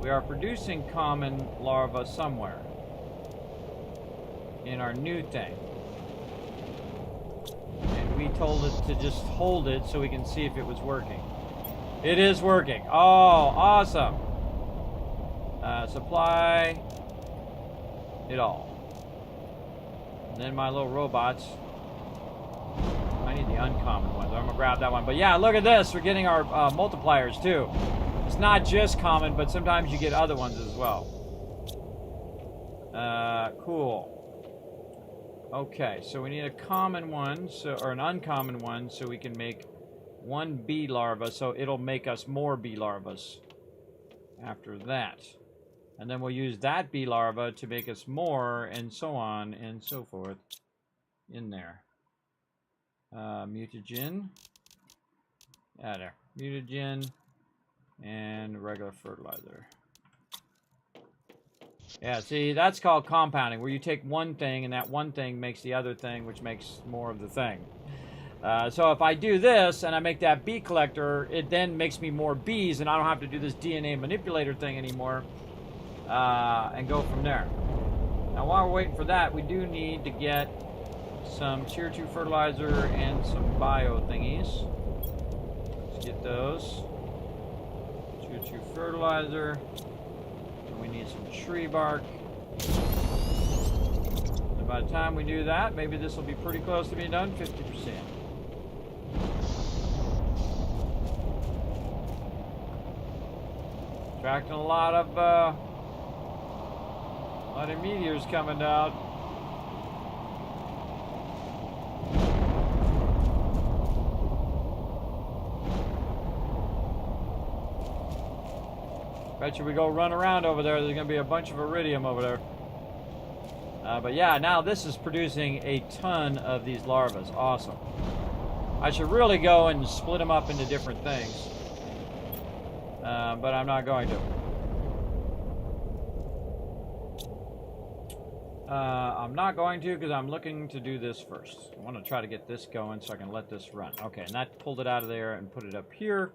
We are producing common larvae somewhere in our new thing. And we told it to just hold it so we can see if it was working. It is working. Oh, awesome. Supply it all. And then my little robots. I need the uncommon ones. I'm gonna grab that one. But yeah, look at this. We're getting our multipliers too. It's not just common, but sometimes you get other ones as well. Cool. Okay, so we need a common one, or an uncommon one, so we can make one bee larva, so it'll make us more bee larvas after that. And then we'll use that bee larva to make us more, and so on and so forth in there. Mutagen. Yeah, there. Mutagen and regular fertilizer. Yeah, see, that's called compounding, where you take one thing and that one thing makes the other thing, which makes more of the thing. So if I do this and I make that bee collector, it then makes me more bees, and I don't have to do this DNA manipulator thing anymore, and go from there. Now, while we're waiting for that, we do need to get some tier 2 fertilizer and some bio thingies. Let's get those. Tier 2 fertilizer. And we need some tree bark. And by the time we do that, maybe this will be pretty close to being done, 50%. Attracting a lot of meteors coming down. Bet you we go run around over there, there's going to be a bunch of iridium over there. But yeah, now this is producing a ton of these larvae. Awesome. I should really go and split them up into different things. But I'm not going to. I'm not going to because I'm looking to do this first. I want to try to get this going so I can let this run. Okay, and that pulled it out of there and put it up here.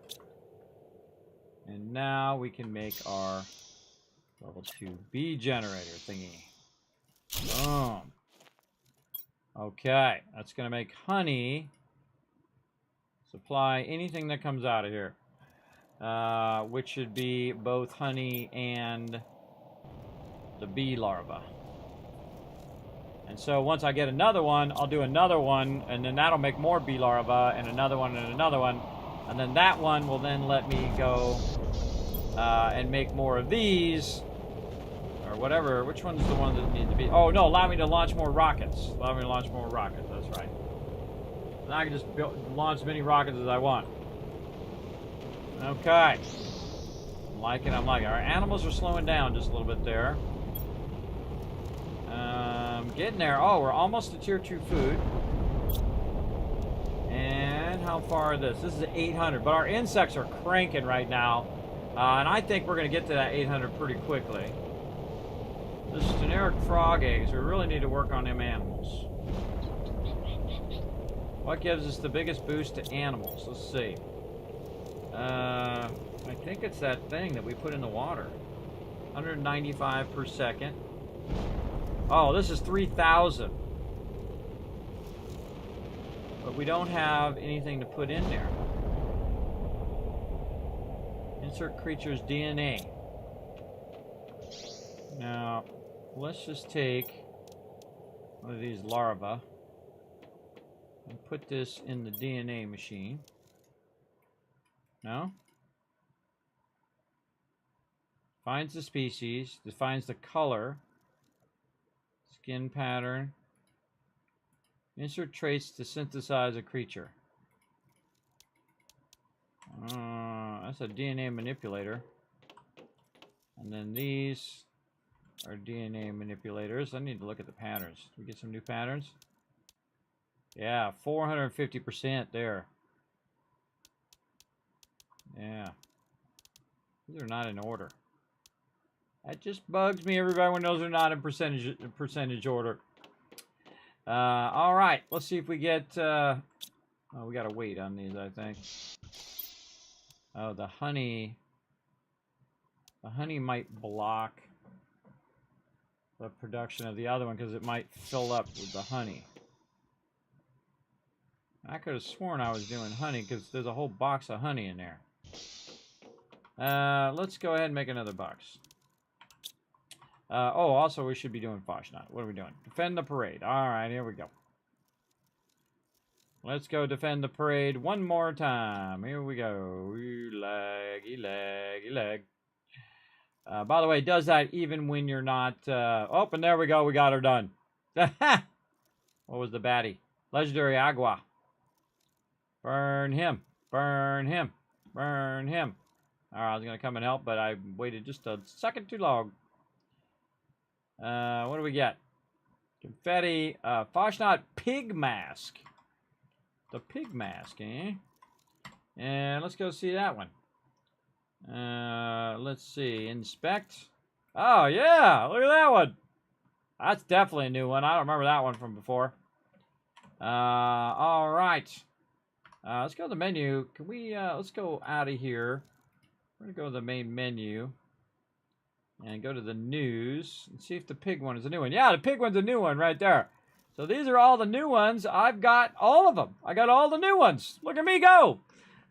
And now we can make our level 2B generator thingy. Boom. Okay, that's going to make honey supply anything that comes out of here. Which should be both honey and the bee larva. And so once I get another one, I'll do another one, and then that'll make more bee larvae, and another one, and another one. And then that one will then let me go and make more of these, or whatever. Which one's the one that needs to be? Oh, no, allow me to launch more rockets. Allow me to launch more rockets, that's right. Now I can just launch as many rockets as I want. Okay. I'm liking it, I'm liking it. Our animals are slowing down just a little bit there. Getting there. Oh, we're almost to tier 2 food. And how far is this? This is 800, but our insects are cranking right now. And I think we're going to get to that 800 pretty quickly. This is generic frog eggs. We really need to work on them animals. What gives us the biggest boost to animals? Let's see. I think it's that thing that we put in the water. 195 per second. Oh, this is 3,000. But we don't have anything to put in there. Insert creature's DNA. Now, let's just take one of these larvae and put this in the DNA machine. No? Finds the species, defines the color, skin pattern, insert traits to synthesize a creature. That's a DNA manipulator. And then these are DNA manipulators. I need to look at the patterns. Did we get some new patterns? Yeah, 450% there. Yeah. These are not in order. That just bugs me, everybody, when those are not in percentage order. All right, let's see if we get... oh, we got to wait on these, I think. Oh, the honey... The honey might block the production of the other one because it might fill up with the honey. I could have sworn I was doing honey because there's a whole box of honey in there. Let's go ahead and make another box. Oh, also we should be doing Foshnot. What are we doing? Defend the parade. All right, here we go. Let's go defend the parade one more time. Here we go. Laggy, laggy, lag. By the way, does that even when you're not... oh, and there we go. We got her done. What was the baddie? Legendary Agua. Burn him. Burn him. Burn him. All right, I was going to come and help, but I waited just a second too long. What do we get? Confetti. Foshnot pig mask. The pig mask, eh? And let's go see that one. Let's see. Inspect. Oh, yeah. Look at that one. That's definitely a new one. I don't remember that one from before. All right. Let's go to the menu. Can we, let's go out of here. We're going to go to the main menu. And go to the news. And see if the pig one is a new one. Yeah, the pig one's a new one right there. So these are all the new ones. I've got all of them. I got all the new ones. Look at me go.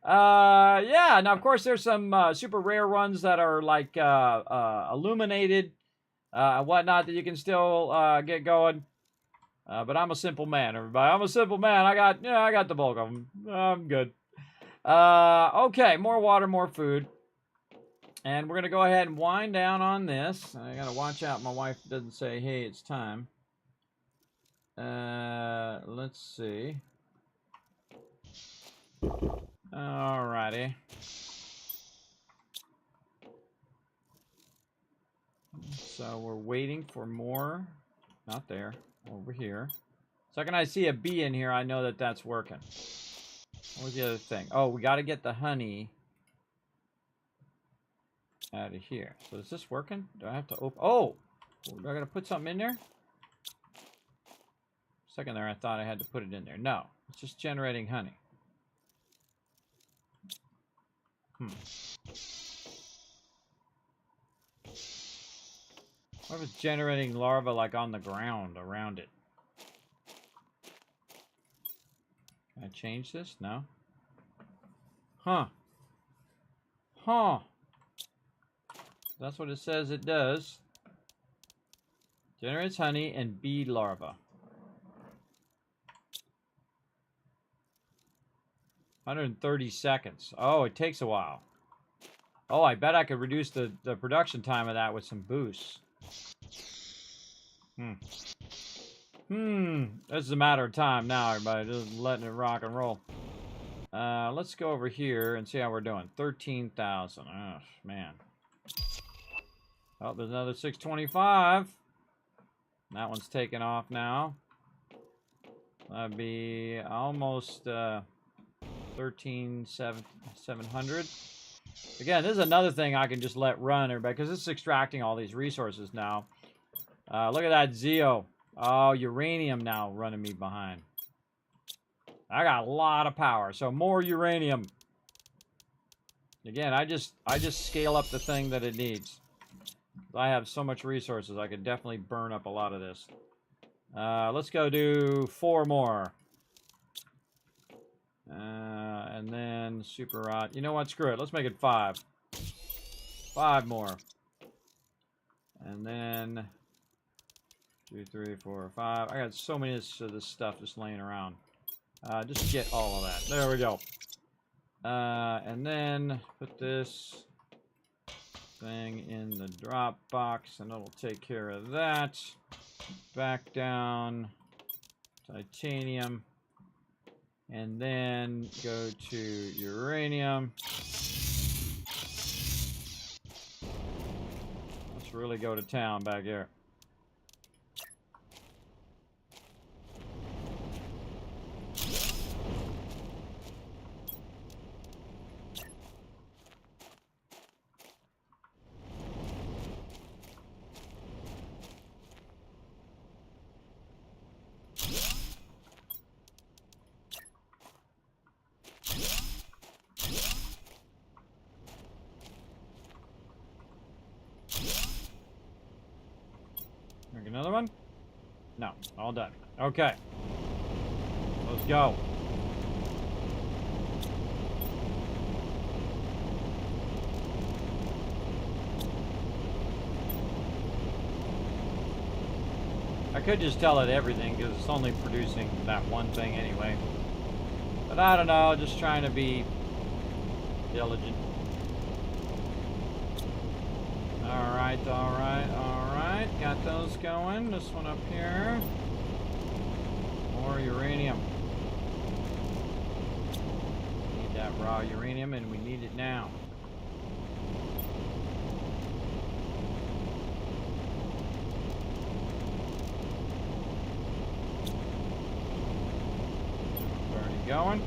Yeah, now of course there's some super rare ones that are like illuminated and whatnot that you can still get going. But I'm a simple man, everybody. I'm a simple man. I got the bulk of them. I'm good. Okay, more water, more food. And we're going to go ahead and wind down on this. I got to watch out my wife doesn't say, hey, it's time. Let's see. Alrighty. So we're waiting for more. Not there. Over here. Second I see a bee in here, I know that that's working. What was the other thing? Oh, we got to get the honey out of here. So is this working? Do I have to open? Oh! Do I got to put something in there? Second there, I thought I had to put it in there. No, it's just generating honey. What if it's generating larvae like on the ground around it? Can I change this? No. Huh. Huh. That's what it says it does. Generates honey and bee larvae. 130 seconds. Oh, it takes a while. Oh, I bet I could reduce the production time of that with some boosts. This is a matter of time now, everybody. Just letting it rock and roll. Let's go over here and see how we're doing. 13,000. Oh, man. Oh, there's another 625. That one's taking off now. That'd be almost 13,700. Again, this is another thing I can just let run, everybody, because it's extracting all these resources now. Look at that Zeo. Oh, uranium now running me behind. I got a lot of power, so more uranium. Again, I just scale up the thing that it needs. I have so much resources, I could definitely burn up a lot of this. Let's go do 4 more. And then super rot. You know what? Screw it. Let's make it 5. 5 more. And then 2, 3, 4, 5. I got so many of this stuff just laying around. Just get all of that. There we go. And then put this thing in the drop box, and it'll take care of that. Back down. Titanium. And then go to uranium. Let's really go to town back here. Another one? No, all done. Okay. Let's go. I could just tell it everything because it's only producing that one thing anyway. But I don't know, just trying to be diligent. Alright, alright, alright. Got those going. This one up here. More uranium. Need that raw uranium, and we need it now. Already going.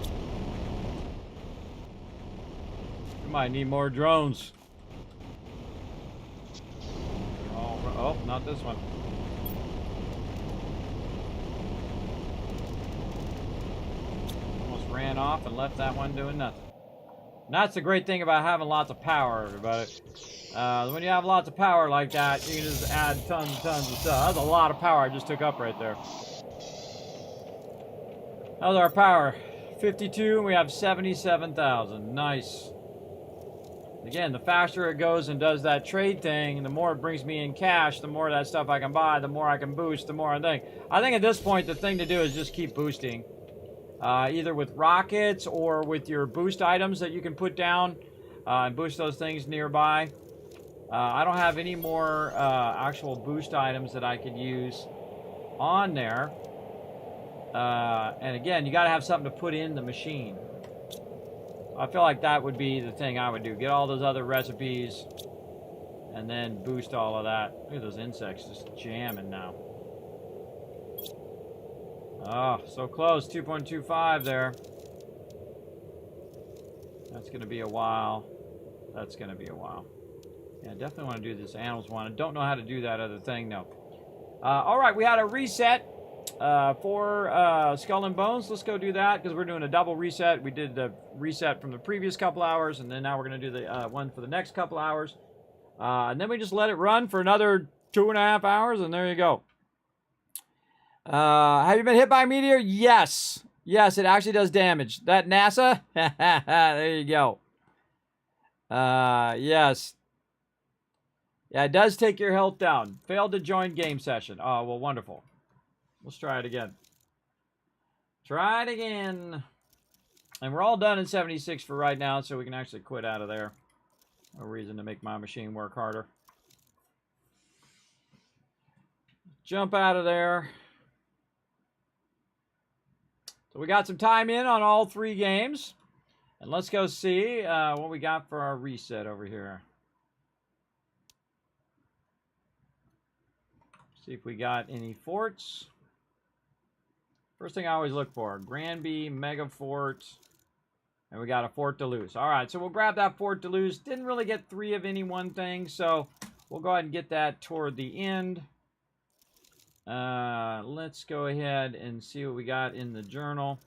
We might need more drones. Oh, not this one. Almost ran off and left that one doing nothing. And that's the great thing about having lots of power, everybody. When you have lots of power like that, you can just add tons and tons of stuff. That's a lot of power I just took up right there. How's our power? 52, and we have 77,000. Nice. Again, the faster it goes and does that trade thing, the more it brings me in cash, the more of that stuff I can buy, the more I can boost, the more I think. I think at this point, the thing to do is just keep boosting. Either with rockets or with your boost items that you can put down and boost those things nearby. I don't have any more actual boost items that I could use on there. And again, you got to have something to put in the machine. I feel like that would be the thing I would do. Get all those other recipes and then boost all of that. Look at those insects just jamming now. Oh, so close. 2.25 there. That's going to be a while. That's going to be a while. Yeah, I definitely want to do this animals one. I don't know how to do that other thing, though. All right, we had a reset. for Skull and Bones. Let's go do that because we're doing a double reset. We did the reset from the previous couple hours, and then now we're going to do the one for the next couple hours. And then we just let it run for another 2.5 hours, and there you go. Have you been hit by a meteor? Yes. Yes, it actually does damage. That NASA? There you go. Yes. Yeah, it does take your health down. Failed to join game session. Oh, well, wonderful. Let's try it again. Try it again. And we're all done in 76 for right now, so we can actually quit out of there. No reason to make my machine work harder. Jump out of there. So we got some time in on all 3 games. And let's go see what we got for our reset over here. See if we got any forts. First thing I always look for, Granby, Mega Fort, and we got a Fort de Luz. All right, so we'll grab that Fort de Luz. Didn't really get 3 of any one thing, so we'll go ahead and get that toward the end. Let's go ahead and see what we got in the journal.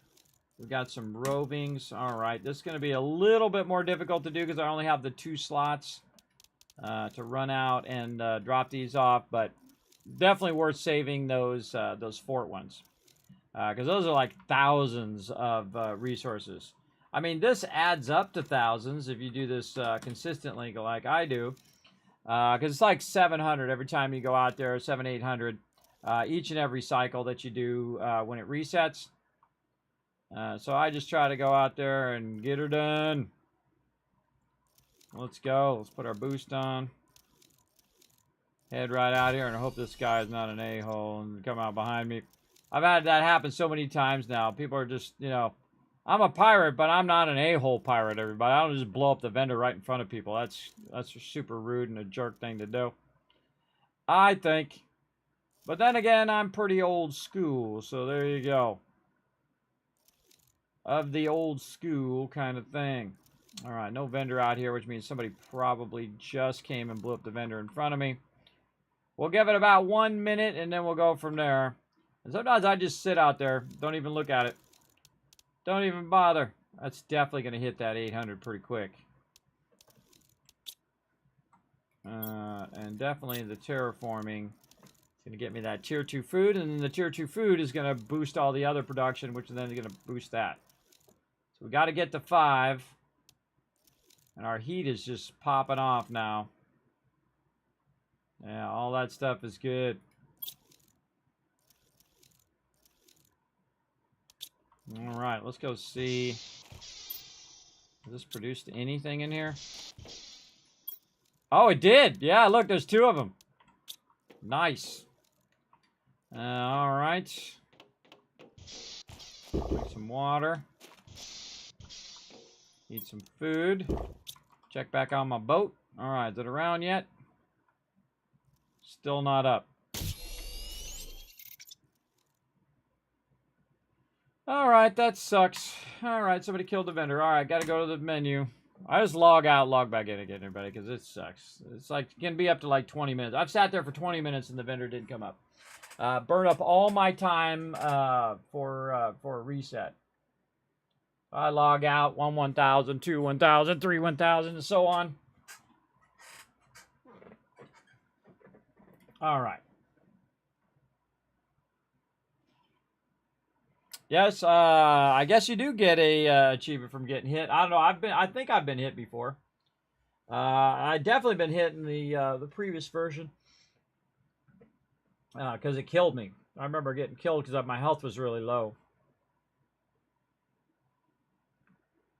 We've got some rovings. All right, this is going to be a little bit more difficult to do because I only have the 2 slots to run out and drop these off, but definitely worth saving those fort ones because those are like thousands of resources. I mean, this adds up to thousands if you do this consistently like I do, because it's like 700 every time you go out there, 800 each and every cycle that you do when it resets. So I just try to go out there and get her done. Let's go. Let's put our boost on. Head right out here and hope this guy is not an a-hole and come out behind me. I've had that happen so many times now. People are just, you know, I'm a pirate, but I'm not an a-hole pirate, everybody. I don't just blow up the vendor right in front of people. That's super rude and a jerk thing to do, I think. But then again, I'm pretty old school, so there you go. Of the old school kind of thing. All right, no vendor out here, which means somebody probably just came and blew up the vendor in front of me. We'll give it about 1 minute, and then we'll go from there. And sometimes I just sit out there. Don't even look at it. Don't even bother. That's definitely going to hit that 800 pretty quick. And definitely the terraforming is going to get me that tier 2 food. And then the tier 2 food is going to boost all the other production, which then is going to boost that. So we got to get to 5. And our heat is just popping off now. Yeah, all that stuff is good. All right, let's go see. Has this produced anything in here? Oh, it did. Yeah, look, there's 2 of them. Nice. All right. Drink some water. Eat some food. Check back on my boat. All right, is it around yet? Still not up. All right, that sucks. All right, somebody killed the vendor. All right, got to go to the menu. I just log out, log back in again, everybody, because it sucks. It's like, it can be up to like 20 minutes. I've sat there for 20 minutes and the vendor didn't come up. Burn up all my time for a reset. I log out, 1,000, 2, 1,000, 3, 1,000, and so on. All right. Yes, I guess you do get a achievement from getting hit. I don't know. I think I've been hit before. I definitely been hit in the previous version because it killed me. I remember getting killed because my health was really low.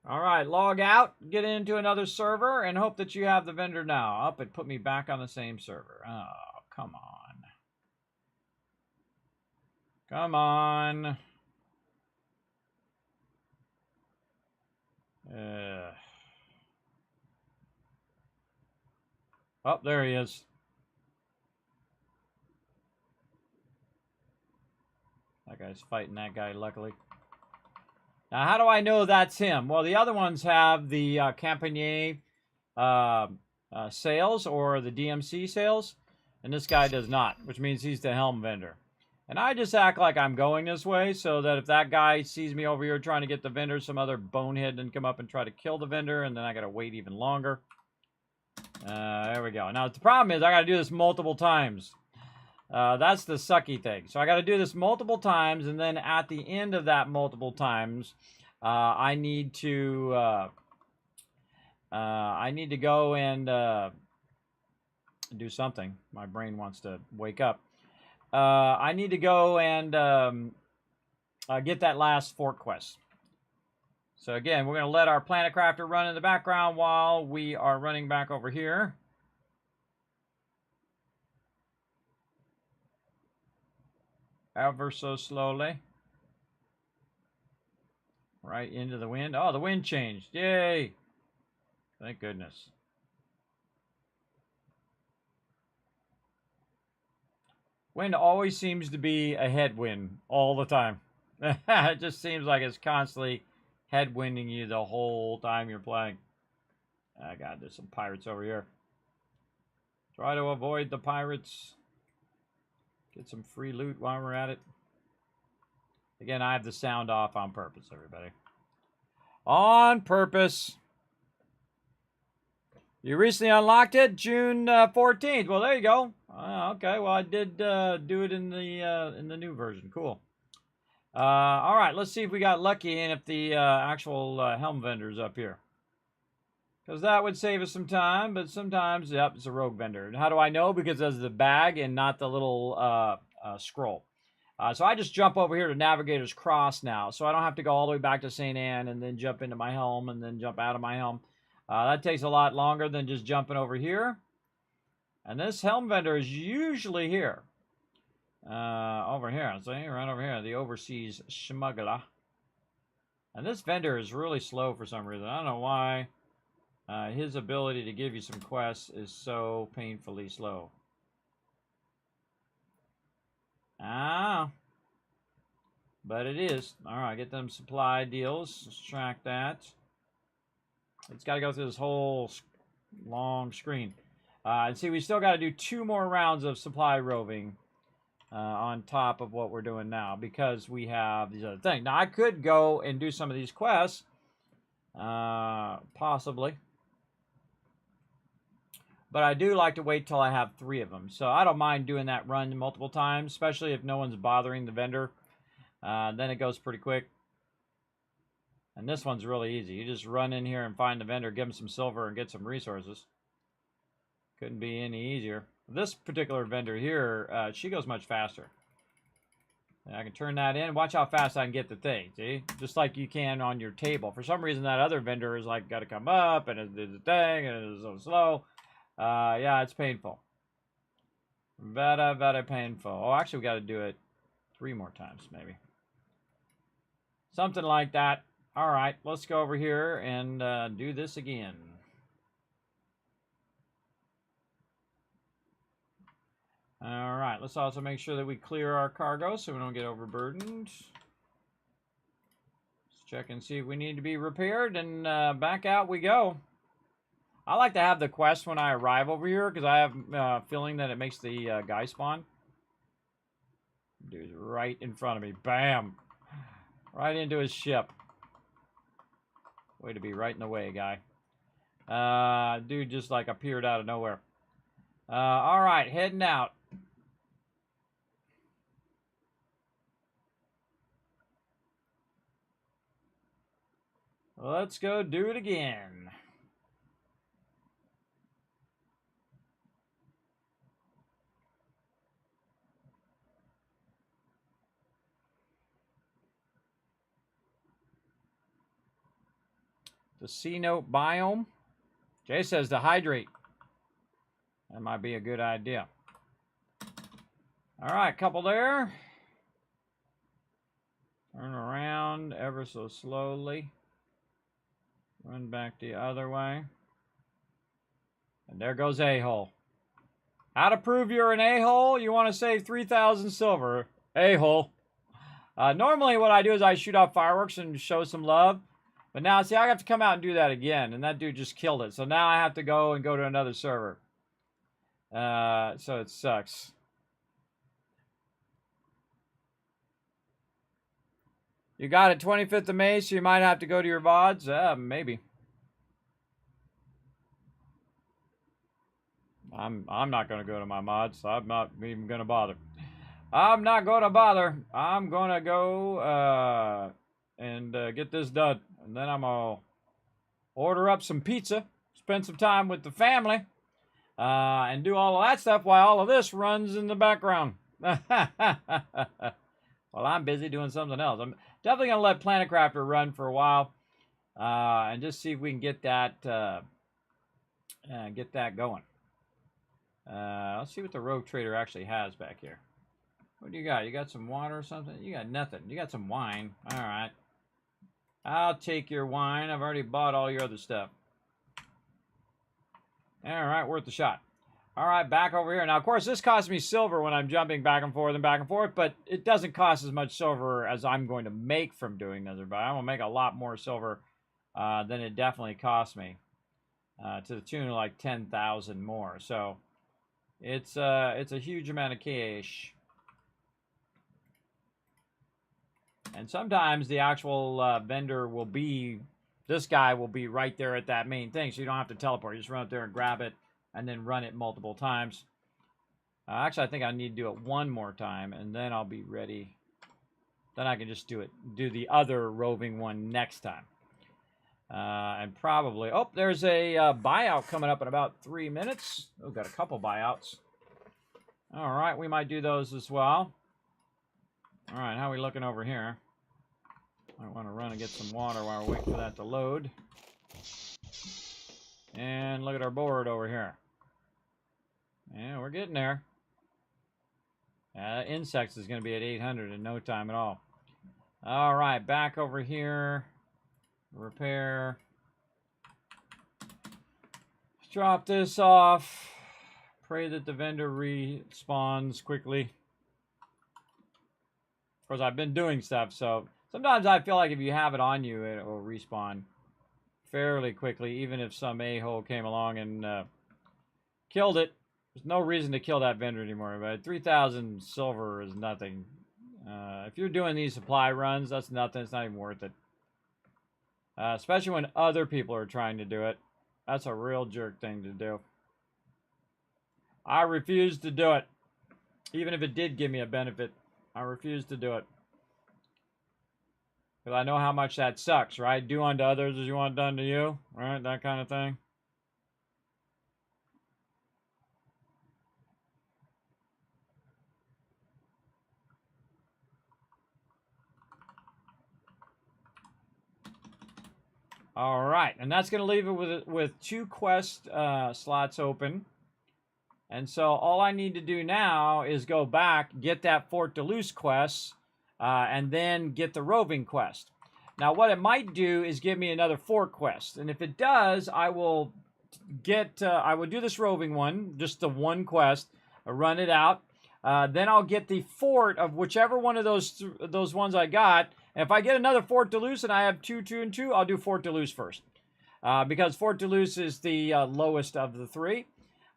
All right, log out, get into another server, and hope that you have the vendor now. Up and put me back on the same server. Oh, come on. Come on. Oh, there he is. That guy's fighting that guy, luckily. Now, how do I know that's him? Well, the other ones have the Campagner sales or the DMC sales, and this guy does not, which means he's the helm vendor. And I just act like I'm going this way so that if that guy sees me over here trying to get the vendor, some other bonehead didn't come up and try to kill the vendor, and then I got to wait even longer. There we go. Now, the problem is I got to do this multiple times. That's the sucky thing. So I got to do this multiple times, and then at the end of that multiple times, I need to go and do something. My brain wants to wake up. I need to go and get that last fort quest. So again, we're going to let our Planet Crafter run in the background while we are running back over here. Ever so slowly. Right into the wind. Oh, the wind changed. Yay! Thank goodness. Wind always seems to be a headwind all the time. It just seems like it's constantly headwinding you the whole time you're playing. God, there's some pirates over here. Try to avoid the pirates. Get some free loot while we're at it. Again, I have the sound off on purpose, everybody. On purpose. You recently unlocked it, June 14th. Well, there you go. Okay, well, I did do it in the new version. Cool. All right, let's see if we got lucky and if the actual helm vendor's up here. Because that would save us some time, but sometimes, yep, it's a rogue vendor. And how do I know? Because there's the bag and not the little scroll. So I just jump over here to Navigator's Cross now, so I don't have to go all the way back to St. Anne and then jump into my helm and then jump out of my helm. That takes a lot longer than just jumping over here. And this helm vendor is usually here. Over here, see, right over here, the overseas smuggler. And this vendor is really slow for some reason. I don't know why. His ability to give you some quests is so painfully slow. But it is. Alright, get them supply deals. Let's track that. It's got to go through this whole long screen. And see, we still got to do 2 more rounds of supply roving on top of what we're doing now because we have these other things. Now, I could go and do some of these quests, possibly. But I do like to wait till I have 3 of them. So I don't mind doing that run multiple times, especially if no one's bothering the vendor. Then it goes pretty quick. And this one's really easy. You just run in here and find the vendor, give him some silver, and get some resources. Couldn't be any easier. This particular vendor here, she goes much faster. And I can turn that in. Watch how fast I can get the thing, see? Just like you can on your table. For some reason, that other vendor is like, got to come up, and it's a thing, and it's so slow. Yeah, it's painful. Very painful. Oh, actually, we got to do it 3 more times, maybe. Something like that. All right, let's go over here and do this again. All right, let's also make sure that we clear our cargo so we don't get overburdened. Let's check and see if we need to be repaired, and back out we go. I like to have the quest when I arrive over here because I have a feeling that it makes the guy spawn. Dude's right in front of me. Bam! Right into his ship. Way to be right in the way, guy. Dude just like appeared out of nowhere. All right, heading out. Let's go do it again. The C note biome. Jay says to hydrate. That might be a good idea. All right, couple there. Turn around ever so slowly. Run back the other way. And there goes a-hole. How to prove you're an a-hole? You want to save 3,000 silver. A-hole. Normally what I do is I shoot off fireworks and show some love. But now, see, I have to come out and do that again. And that dude just killed it. So now I have to go to another server. So it sucks. You got it 25th of May, so you might have to go to your VODs. Maybe. I'm not going to go to my mods. So I'm not even going to bother. I'm not going to bother. I'm going to go and get this done. And then I'm going to order up some pizza, spend some time with the family, and do all of that stuff while all of this runs in the background. Well, I'm busy doing something else. I'm definitely going to let Planet Crafter run for a while and just see if we can get that going. Let's see what the Rogue Trader actually has back here. What do you got? You got some water or something? You got nothing. You got some wine. All right. I'll take your wine. I've already bought all your other stuff. All right, worth a shot. All right, back over here. Now, of course, this costs me silver when I'm jumping back and forth, but it doesn't cost as much silver as I'm going to make from doing Nether. But I'm going to make a lot more silver than it definitely cost me, to the tune of like 10,000 more. So it's a huge amount of cash. And sometimes the actual vendor will be, this guy will be right there at that main thing, so you don't have to teleport. You just run up there and grab it, and then run it multiple times. Actually, I think I need to do it one more time, and then I'll be ready. Then I can just do the other roving one next time. And probably, oh, there's a buyout coming up in about 3 minutes. Oh, got a couple buyouts. All right, we might do those as well. All right, how are we looking over here? I want to run and get some water while we're waiting for that to load. And look at our board over here. Yeah, we're getting there. Insects is going to be at 800 in no time at all. All right, back over here. Repair. Drop this off. Pray that the vendor respawns quickly. Of course, I've been doing stuff, so sometimes I feel like if you have it on you, it will respawn fairly quickly, even if some a-hole came along and killed it. There's no reason to kill that vendor anymore, but 3,000 silver is nothing. If you're doing these supply runs, that's nothing. It's not even worth it. Especially when other people are trying to do it. That's a real jerk thing to do. I refuse to do it. Even if it did give me a benefit, I refuse to do it. Because I know how much that sucks, right? Do unto others as you want done to you, right? That kind of thing. All right, and that's going to leave it with 2 quest slots open. And so all I need to do now is go back, get that Fort Deluce quest, and then get the roving quest. Now, what it might do is give me another fort quest, and if it does, I will do this roving one, just the one quest, run it out. Then I'll get the fort of whichever one of those ones I got. And if I get another Fort Deluce and I have 2, 2, and 2, I'll do Fort Deluce first. Because Fort Deluce is the lowest of the 3.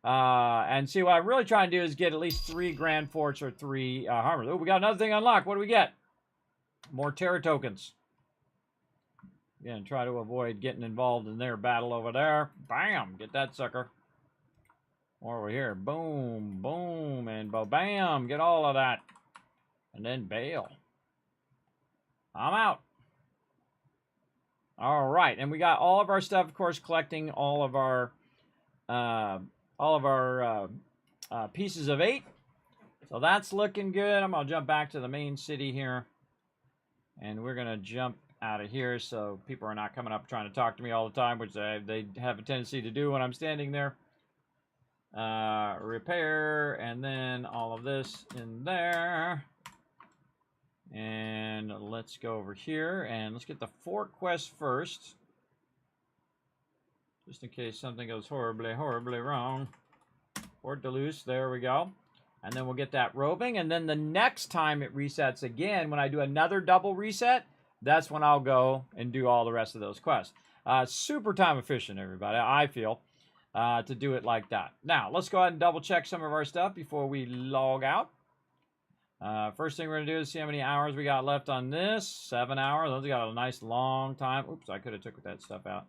And see, what I'm really trying to do is get at least 3 Grand Forts or 3 Harmors. Oh, we got another thing unlocked. What do we get? More Terra tokens. Again, try to avoid getting involved in their battle over there. Bam! Get that sucker. Or over here. Boom, boom, and bam! Get all of that. And then bail. I'm out. All right, and we got all of our stuff, of course, collecting all of our pieces of 8. So that's looking good. I'm gonna jump back to the main city here, and we're gonna jump out of here so people are not coming up trying to talk to me all the time, which they have a tendency to do when I'm standing there. Repair, and then all of this in there. And let's go over here and let's get the fort quest first, just in case something goes horribly, horribly wrong. Fort Deluce, there we go. And then we'll get that roving, and then the next time it resets again, when I do another double reset, that's when I'll go and do all the rest of those quests. Super time efficient, everybody, I feel, to do it like that. Now, let's go ahead and double check some of our stuff before we log out. First thing we're going to do is see how many hours we got left on this. 7 hours. Those got a nice long time. Oops, I could have took that stuff out.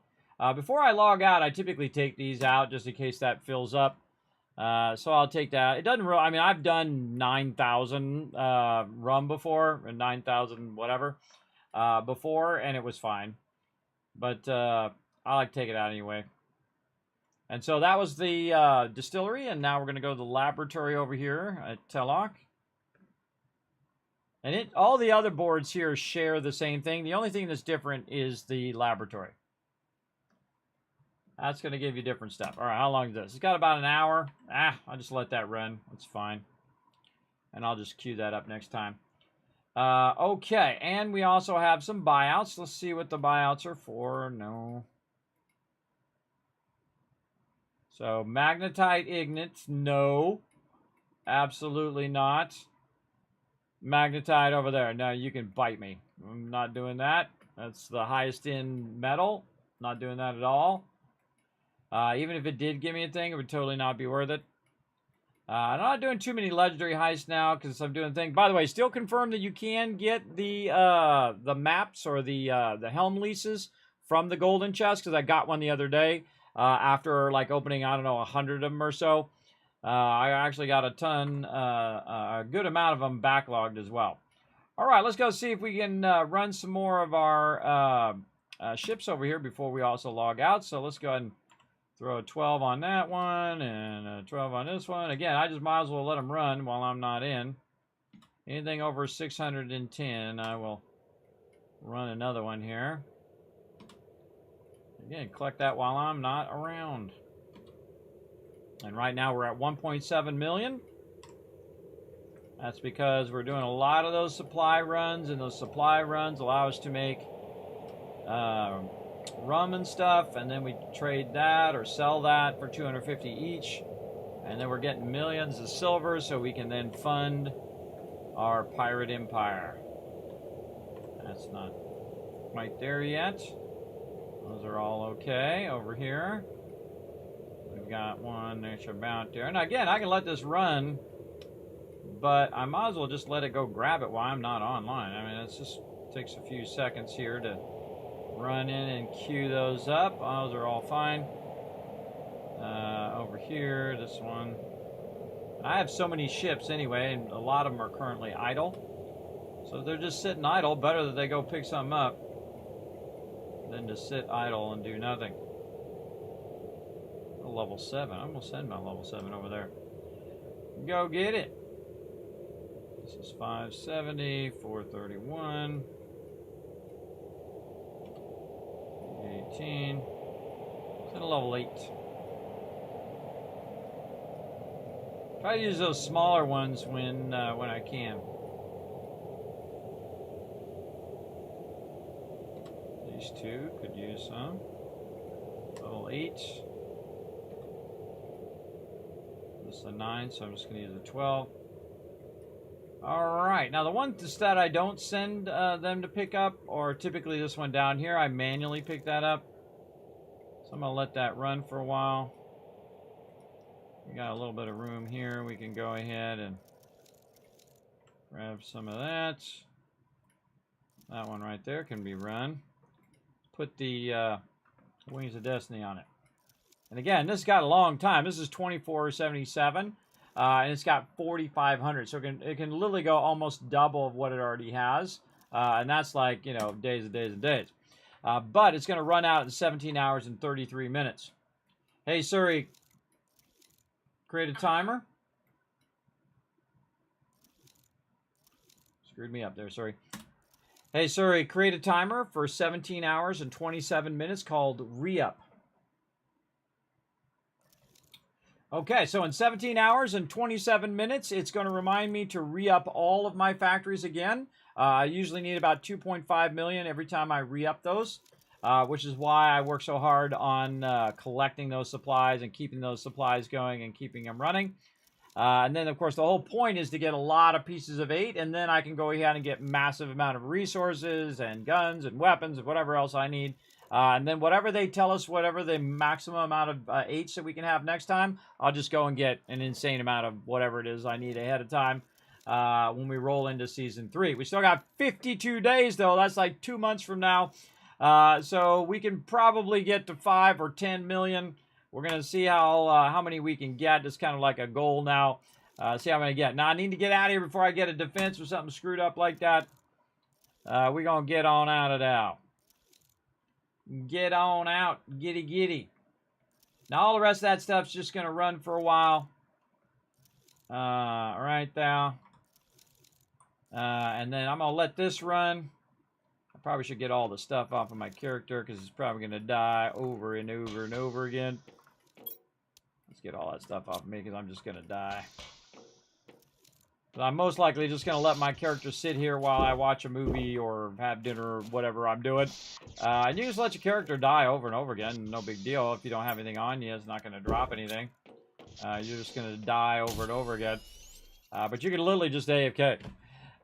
Before I log out, I typically take these out just in case that fills up. So I'll take that. It doesn't really, I mean, I've done 9,000 rum before, or 9,000 whatever before, and it was fine. But I like to take it out anyway. And so that was the distillery, and now we're going to go to the laboratory over here at Tellock. And all the other boards here share the same thing. The only thing that's different is the laboratory. That's going to give you different stuff. All right, how long is this? It's got about an hour. I'll just let that run. That's fine. And I'll just queue that up next time. Okay, and we also have some buyouts. Let's see what the buyouts are for. No. So, magnetite ignite. No. Absolutely not. Magnetite over there. No, you can bite me. I'm not doing that. That's the highest in metal. Not doing that at all. Even if it did give me a thing, it would totally not be worth it. I'm not doing too many legendary heists now because I'm doing things. By the way, still confirmed that you can get the maps or the helm leases from the golden chest because I got one the other day after like opening, I don't know, 100 of them or so. I actually got a ton, a good amount of them backlogged as well. All right, let's go see if we can run some more of our ships over here before we also log out. So let's go ahead and throw a 12 on that one and a 12 on this one. Again, I just might as well let them run while I'm not in. Anything over 610, I will run another one here. Again, collect that while I'm not around. And right now we're at 1.7 million. That's because we're doing a lot of those supply runs, and those supply runs allow us to make rum and stuff, and then we trade that or sell that for 250 each, and then we're getting millions of silver so we can then fund our pirate empire. That's not quite there yet. Those are all okay over here. We've got one that's about there. And again, I can let this run, but I might as well just let it go grab it while I'm not online. I mean, it just takes a few seconds here to run in and queue those up. Those are all fine. Over here, this one. I have so many ships anyway, and a lot of them are currently idle. So if they're just sitting idle, better that they go pick something up than to sit idle and do nothing. Level 7. I'm going to send my level 7 over there. Go get it. This is 570, 431, 18. Send a level 8. Try to use those smaller ones when I can. These two could use some. Level 8. This is a 9, so I'm just going to use a 12. Alright, now the ones that I don't send them to pick up, or typically this one down here, I manually pick that up. So I'm going to let that run for a while. We got a little bit of room here. We can go ahead and grab some of that. That one right there can be run. Put the Wings of Destiny on it. And again, this got a long time. This is 2477, and it's got 4,500. So it can literally go almost double of what it already has. And that's like, you know, days and days and days. But it's going to run out in 17 hours and 33 minutes. Hey, Suri, create a timer. Screwed me up there, sorry. Hey, Suri, create a timer for 17 hours and 27 minutes called re-up. Okay, so in 17 hours and 27 minutes, it's going to remind me to re-up all of my factories again. I usually need about 2.5 million every time I re-up those, which is why I work so hard on collecting those supplies and keeping those supplies going and keeping them running. And then, of course, the whole point is to get a lot of pieces of 8, and then I can go ahead and get massive amount of resources and guns and weapons and whatever else I need. And then whatever they tell us, whatever the maximum amount of 8s that we can have next time, I'll just go and get an insane amount of whatever it is I need ahead of time. when we roll into Season 3. We still got 52 days, though. That's like 2 months from now. So we can probably get to 5 or 10 million. We're going to see how many we can get. It's kind of like a goal now. See how many I get. Now, I need to get out of here before I get a defense or something screwed up like that. We're going to get on out of now. Get on out. Giddy, giddy. Now, all the rest of that stuff's just going to run for a while. Right there. And then I'm going to let this run. I probably should get all the stuff off of my character because it's probably going to die over and over and over again. Let's get all that stuff off of me because I'm just going to die. So I'm most likely just going to let my character sit here while I watch a movie or have dinner or whatever I'm doing. And you just let your character die over and over again. No big deal. If you don't have anything on you, it's not going to drop anything. You're just going to die over and over again. But you can literally just AFK.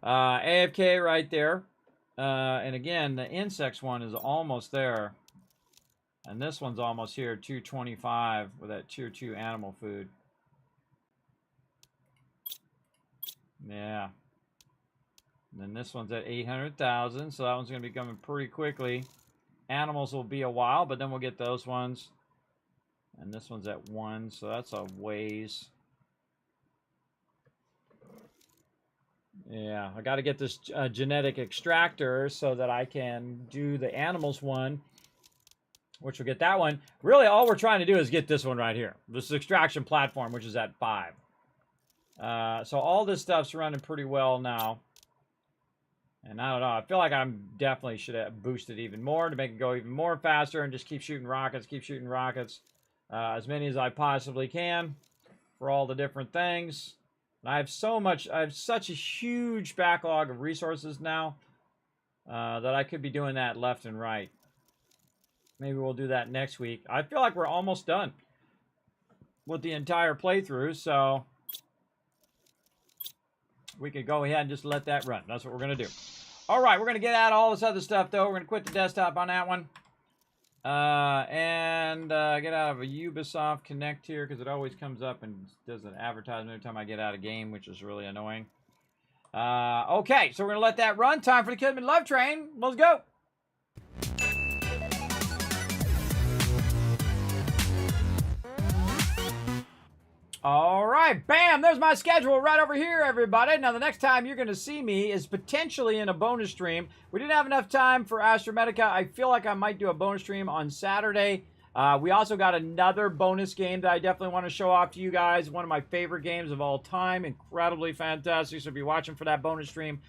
AFK right there. And again, the insects one is almost there. And this one's almost here, 225 with that tier 2 animal food. Yeah. And then this one's at 800,000, so that one's going to be coming pretty quickly. Animals will be a while, but then we'll get those ones. And this one's at 1, so that's a ways. Yeah, I got to get this genetic extractor so that I can do the animals one, which will get that one. Really, all we're trying to do is get this one right here. This extraction platform, which is at 5. So all this stuff's running pretty well now. And I don't know, I feel like I'm definitely should have boosted even more to make it go even more faster and just keep shooting rockets, as many as I possibly can for all the different things. And I have such a huge backlog of resources now that I could be doing that left and right. Maybe we'll do that next week. I feel like we're almost done with the entire playthrough, so we could go ahead and just let that run. That's what we're going to do. All right, we're going to get out all this other stuff, though. We're going to quit the desktop on that one. And get out of a Ubisoft Connect here because it always comes up and does an advertisement every time I get out of game, which is really annoying. Okay, so we're going to let that run. Time for the Kismet Love Train. Let's go. All right, bam, there's my schedule right over here, everybody. Now, the next time you're going to see me is potentially in a bonus stream. We didn't have enough time for Astromedica. I feel like I might do a bonus stream on Saturday. We also got another bonus game that I definitely want to show off to you guys. One of my favorite games of all time. Incredibly fantastic. So if you're watching for that bonus stream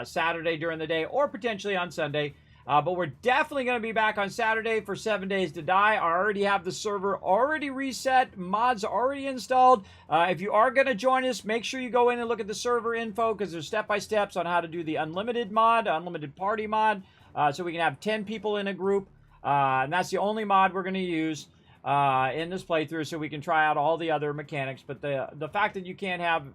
Saturday during the day or potentially on Sunday. But we're definitely going to be back on Saturday for 7 Days to Die. I already have the server already reset. Mods already installed. If you are going to join us, make sure you go in and look at the server info because there's step-by-steps on how to do the unlimited mod, unlimited party mod, so we can have 10 people in a group. And that's the only mod we're going to use in this playthrough so we can try out all the other mechanics. But the fact that you can't have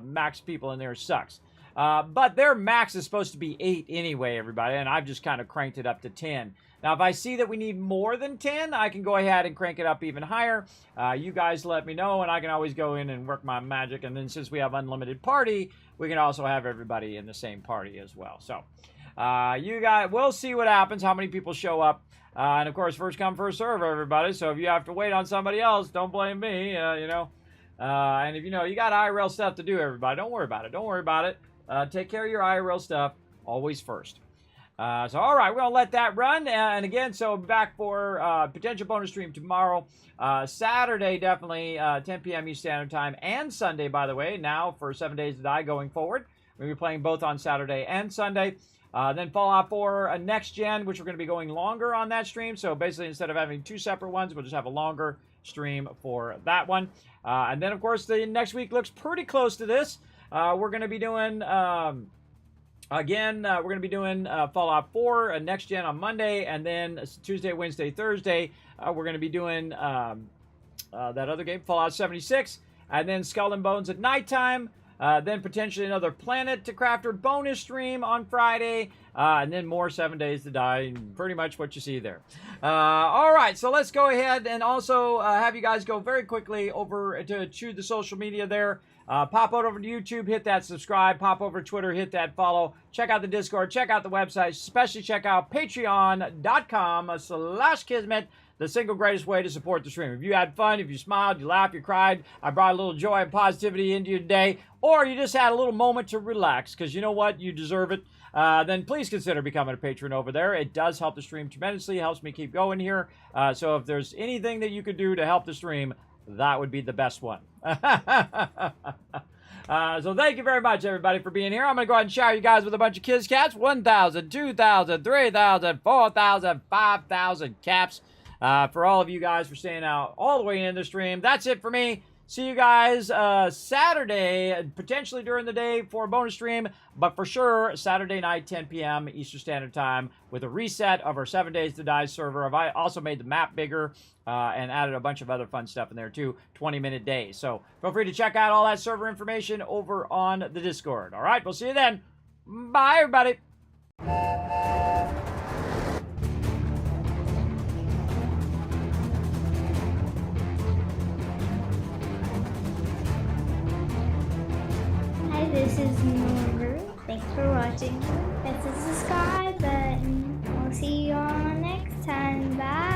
max people in there sucks. But their max is supposed to be 8 anyway, everybody, and I've just kind of cranked it up to 10. Now, if I see that we need more than 10, I can go ahead and crank it up even higher. You guys let me know, and I can always go in and work my magic. And then since we have unlimited party, we can also have everybody in the same party as well. So, you guys, we'll see what happens, how many people show up. And, of course, first come, first serve, everybody. So if you have to wait on somebody else, don't blame me, you know. And if you know, you got IRL stuff to do, everybody. Don't worry about it. Don't worry about it. Take care of your IRL stuff, always first. So, all right, we're going to let that run. And again, so back for potential bonus stream tomorrow. Saturday, definitely 10 p.m. Eastern Standard Time. And Sunday, by the way, now for 7 Days to Die going forward. We'll be playing both on Saturday and Sunday. Then Fallout 4 Next Gen, which we're going to be going longer on that stream. So basically, instead of having 2 separate ones, we'll just have a longer stream for that one. And then, of course, the next week looks pretty close to this. We're going to be doing, Fallout 4 Next Gen on Monday, and then Tuesday, Wednesday, Thursday, we're going to be doing that other game, Fallout 76, and then Skull and Bones at nighttime. Then potentially another Planet to Crafter bonus stream on Friday. And then more 7 Days to Die. Pretty much what you see there. All right, so let's go ahead and also have you guys go very quickly over to the social media there. Pop over to YouTube, hit that subscribe. Pop over to Twitter, hit that follow. Check out the Discord, check out the website, especially check out patreon.com/Kismet, the single greatest way to support the stream. If you had fun, if you smiled, you laughed, you cried, I brought a little joy and positivity into your day, or you just had a little moment to relax, because you know what? You deserve it. Then please consider becoming a patron over there. It does help the stream tremendously. It helps me keep going here. So if there's anything that you could do to help the stream, that would be the best one. So thank you very much, everybody, for being here. I'm going to go ahead and shower you guys with a bunch of Kiz Cats. 1,000, 2,000, 3,000, 4,000, 5,000 caps for all of you guys for staying out all the way in the stream. That's it for me. See you guys Saturday, potentially during the day for a bonus stream, but for sure Saturday night, 10 p.m. Eastern Standard Time, with a reset of our 7 Days to Die server. I also made the map bigger and added a bunch of other fun stuff in there too, 20-minute days. So feel free to check out all that server information over on the Discord. All right, we'll see you then. Bye, everybody. Hi, this is Norbert. Thanks for watching. Hit the subscribe button. We'll see you all next time. Bye.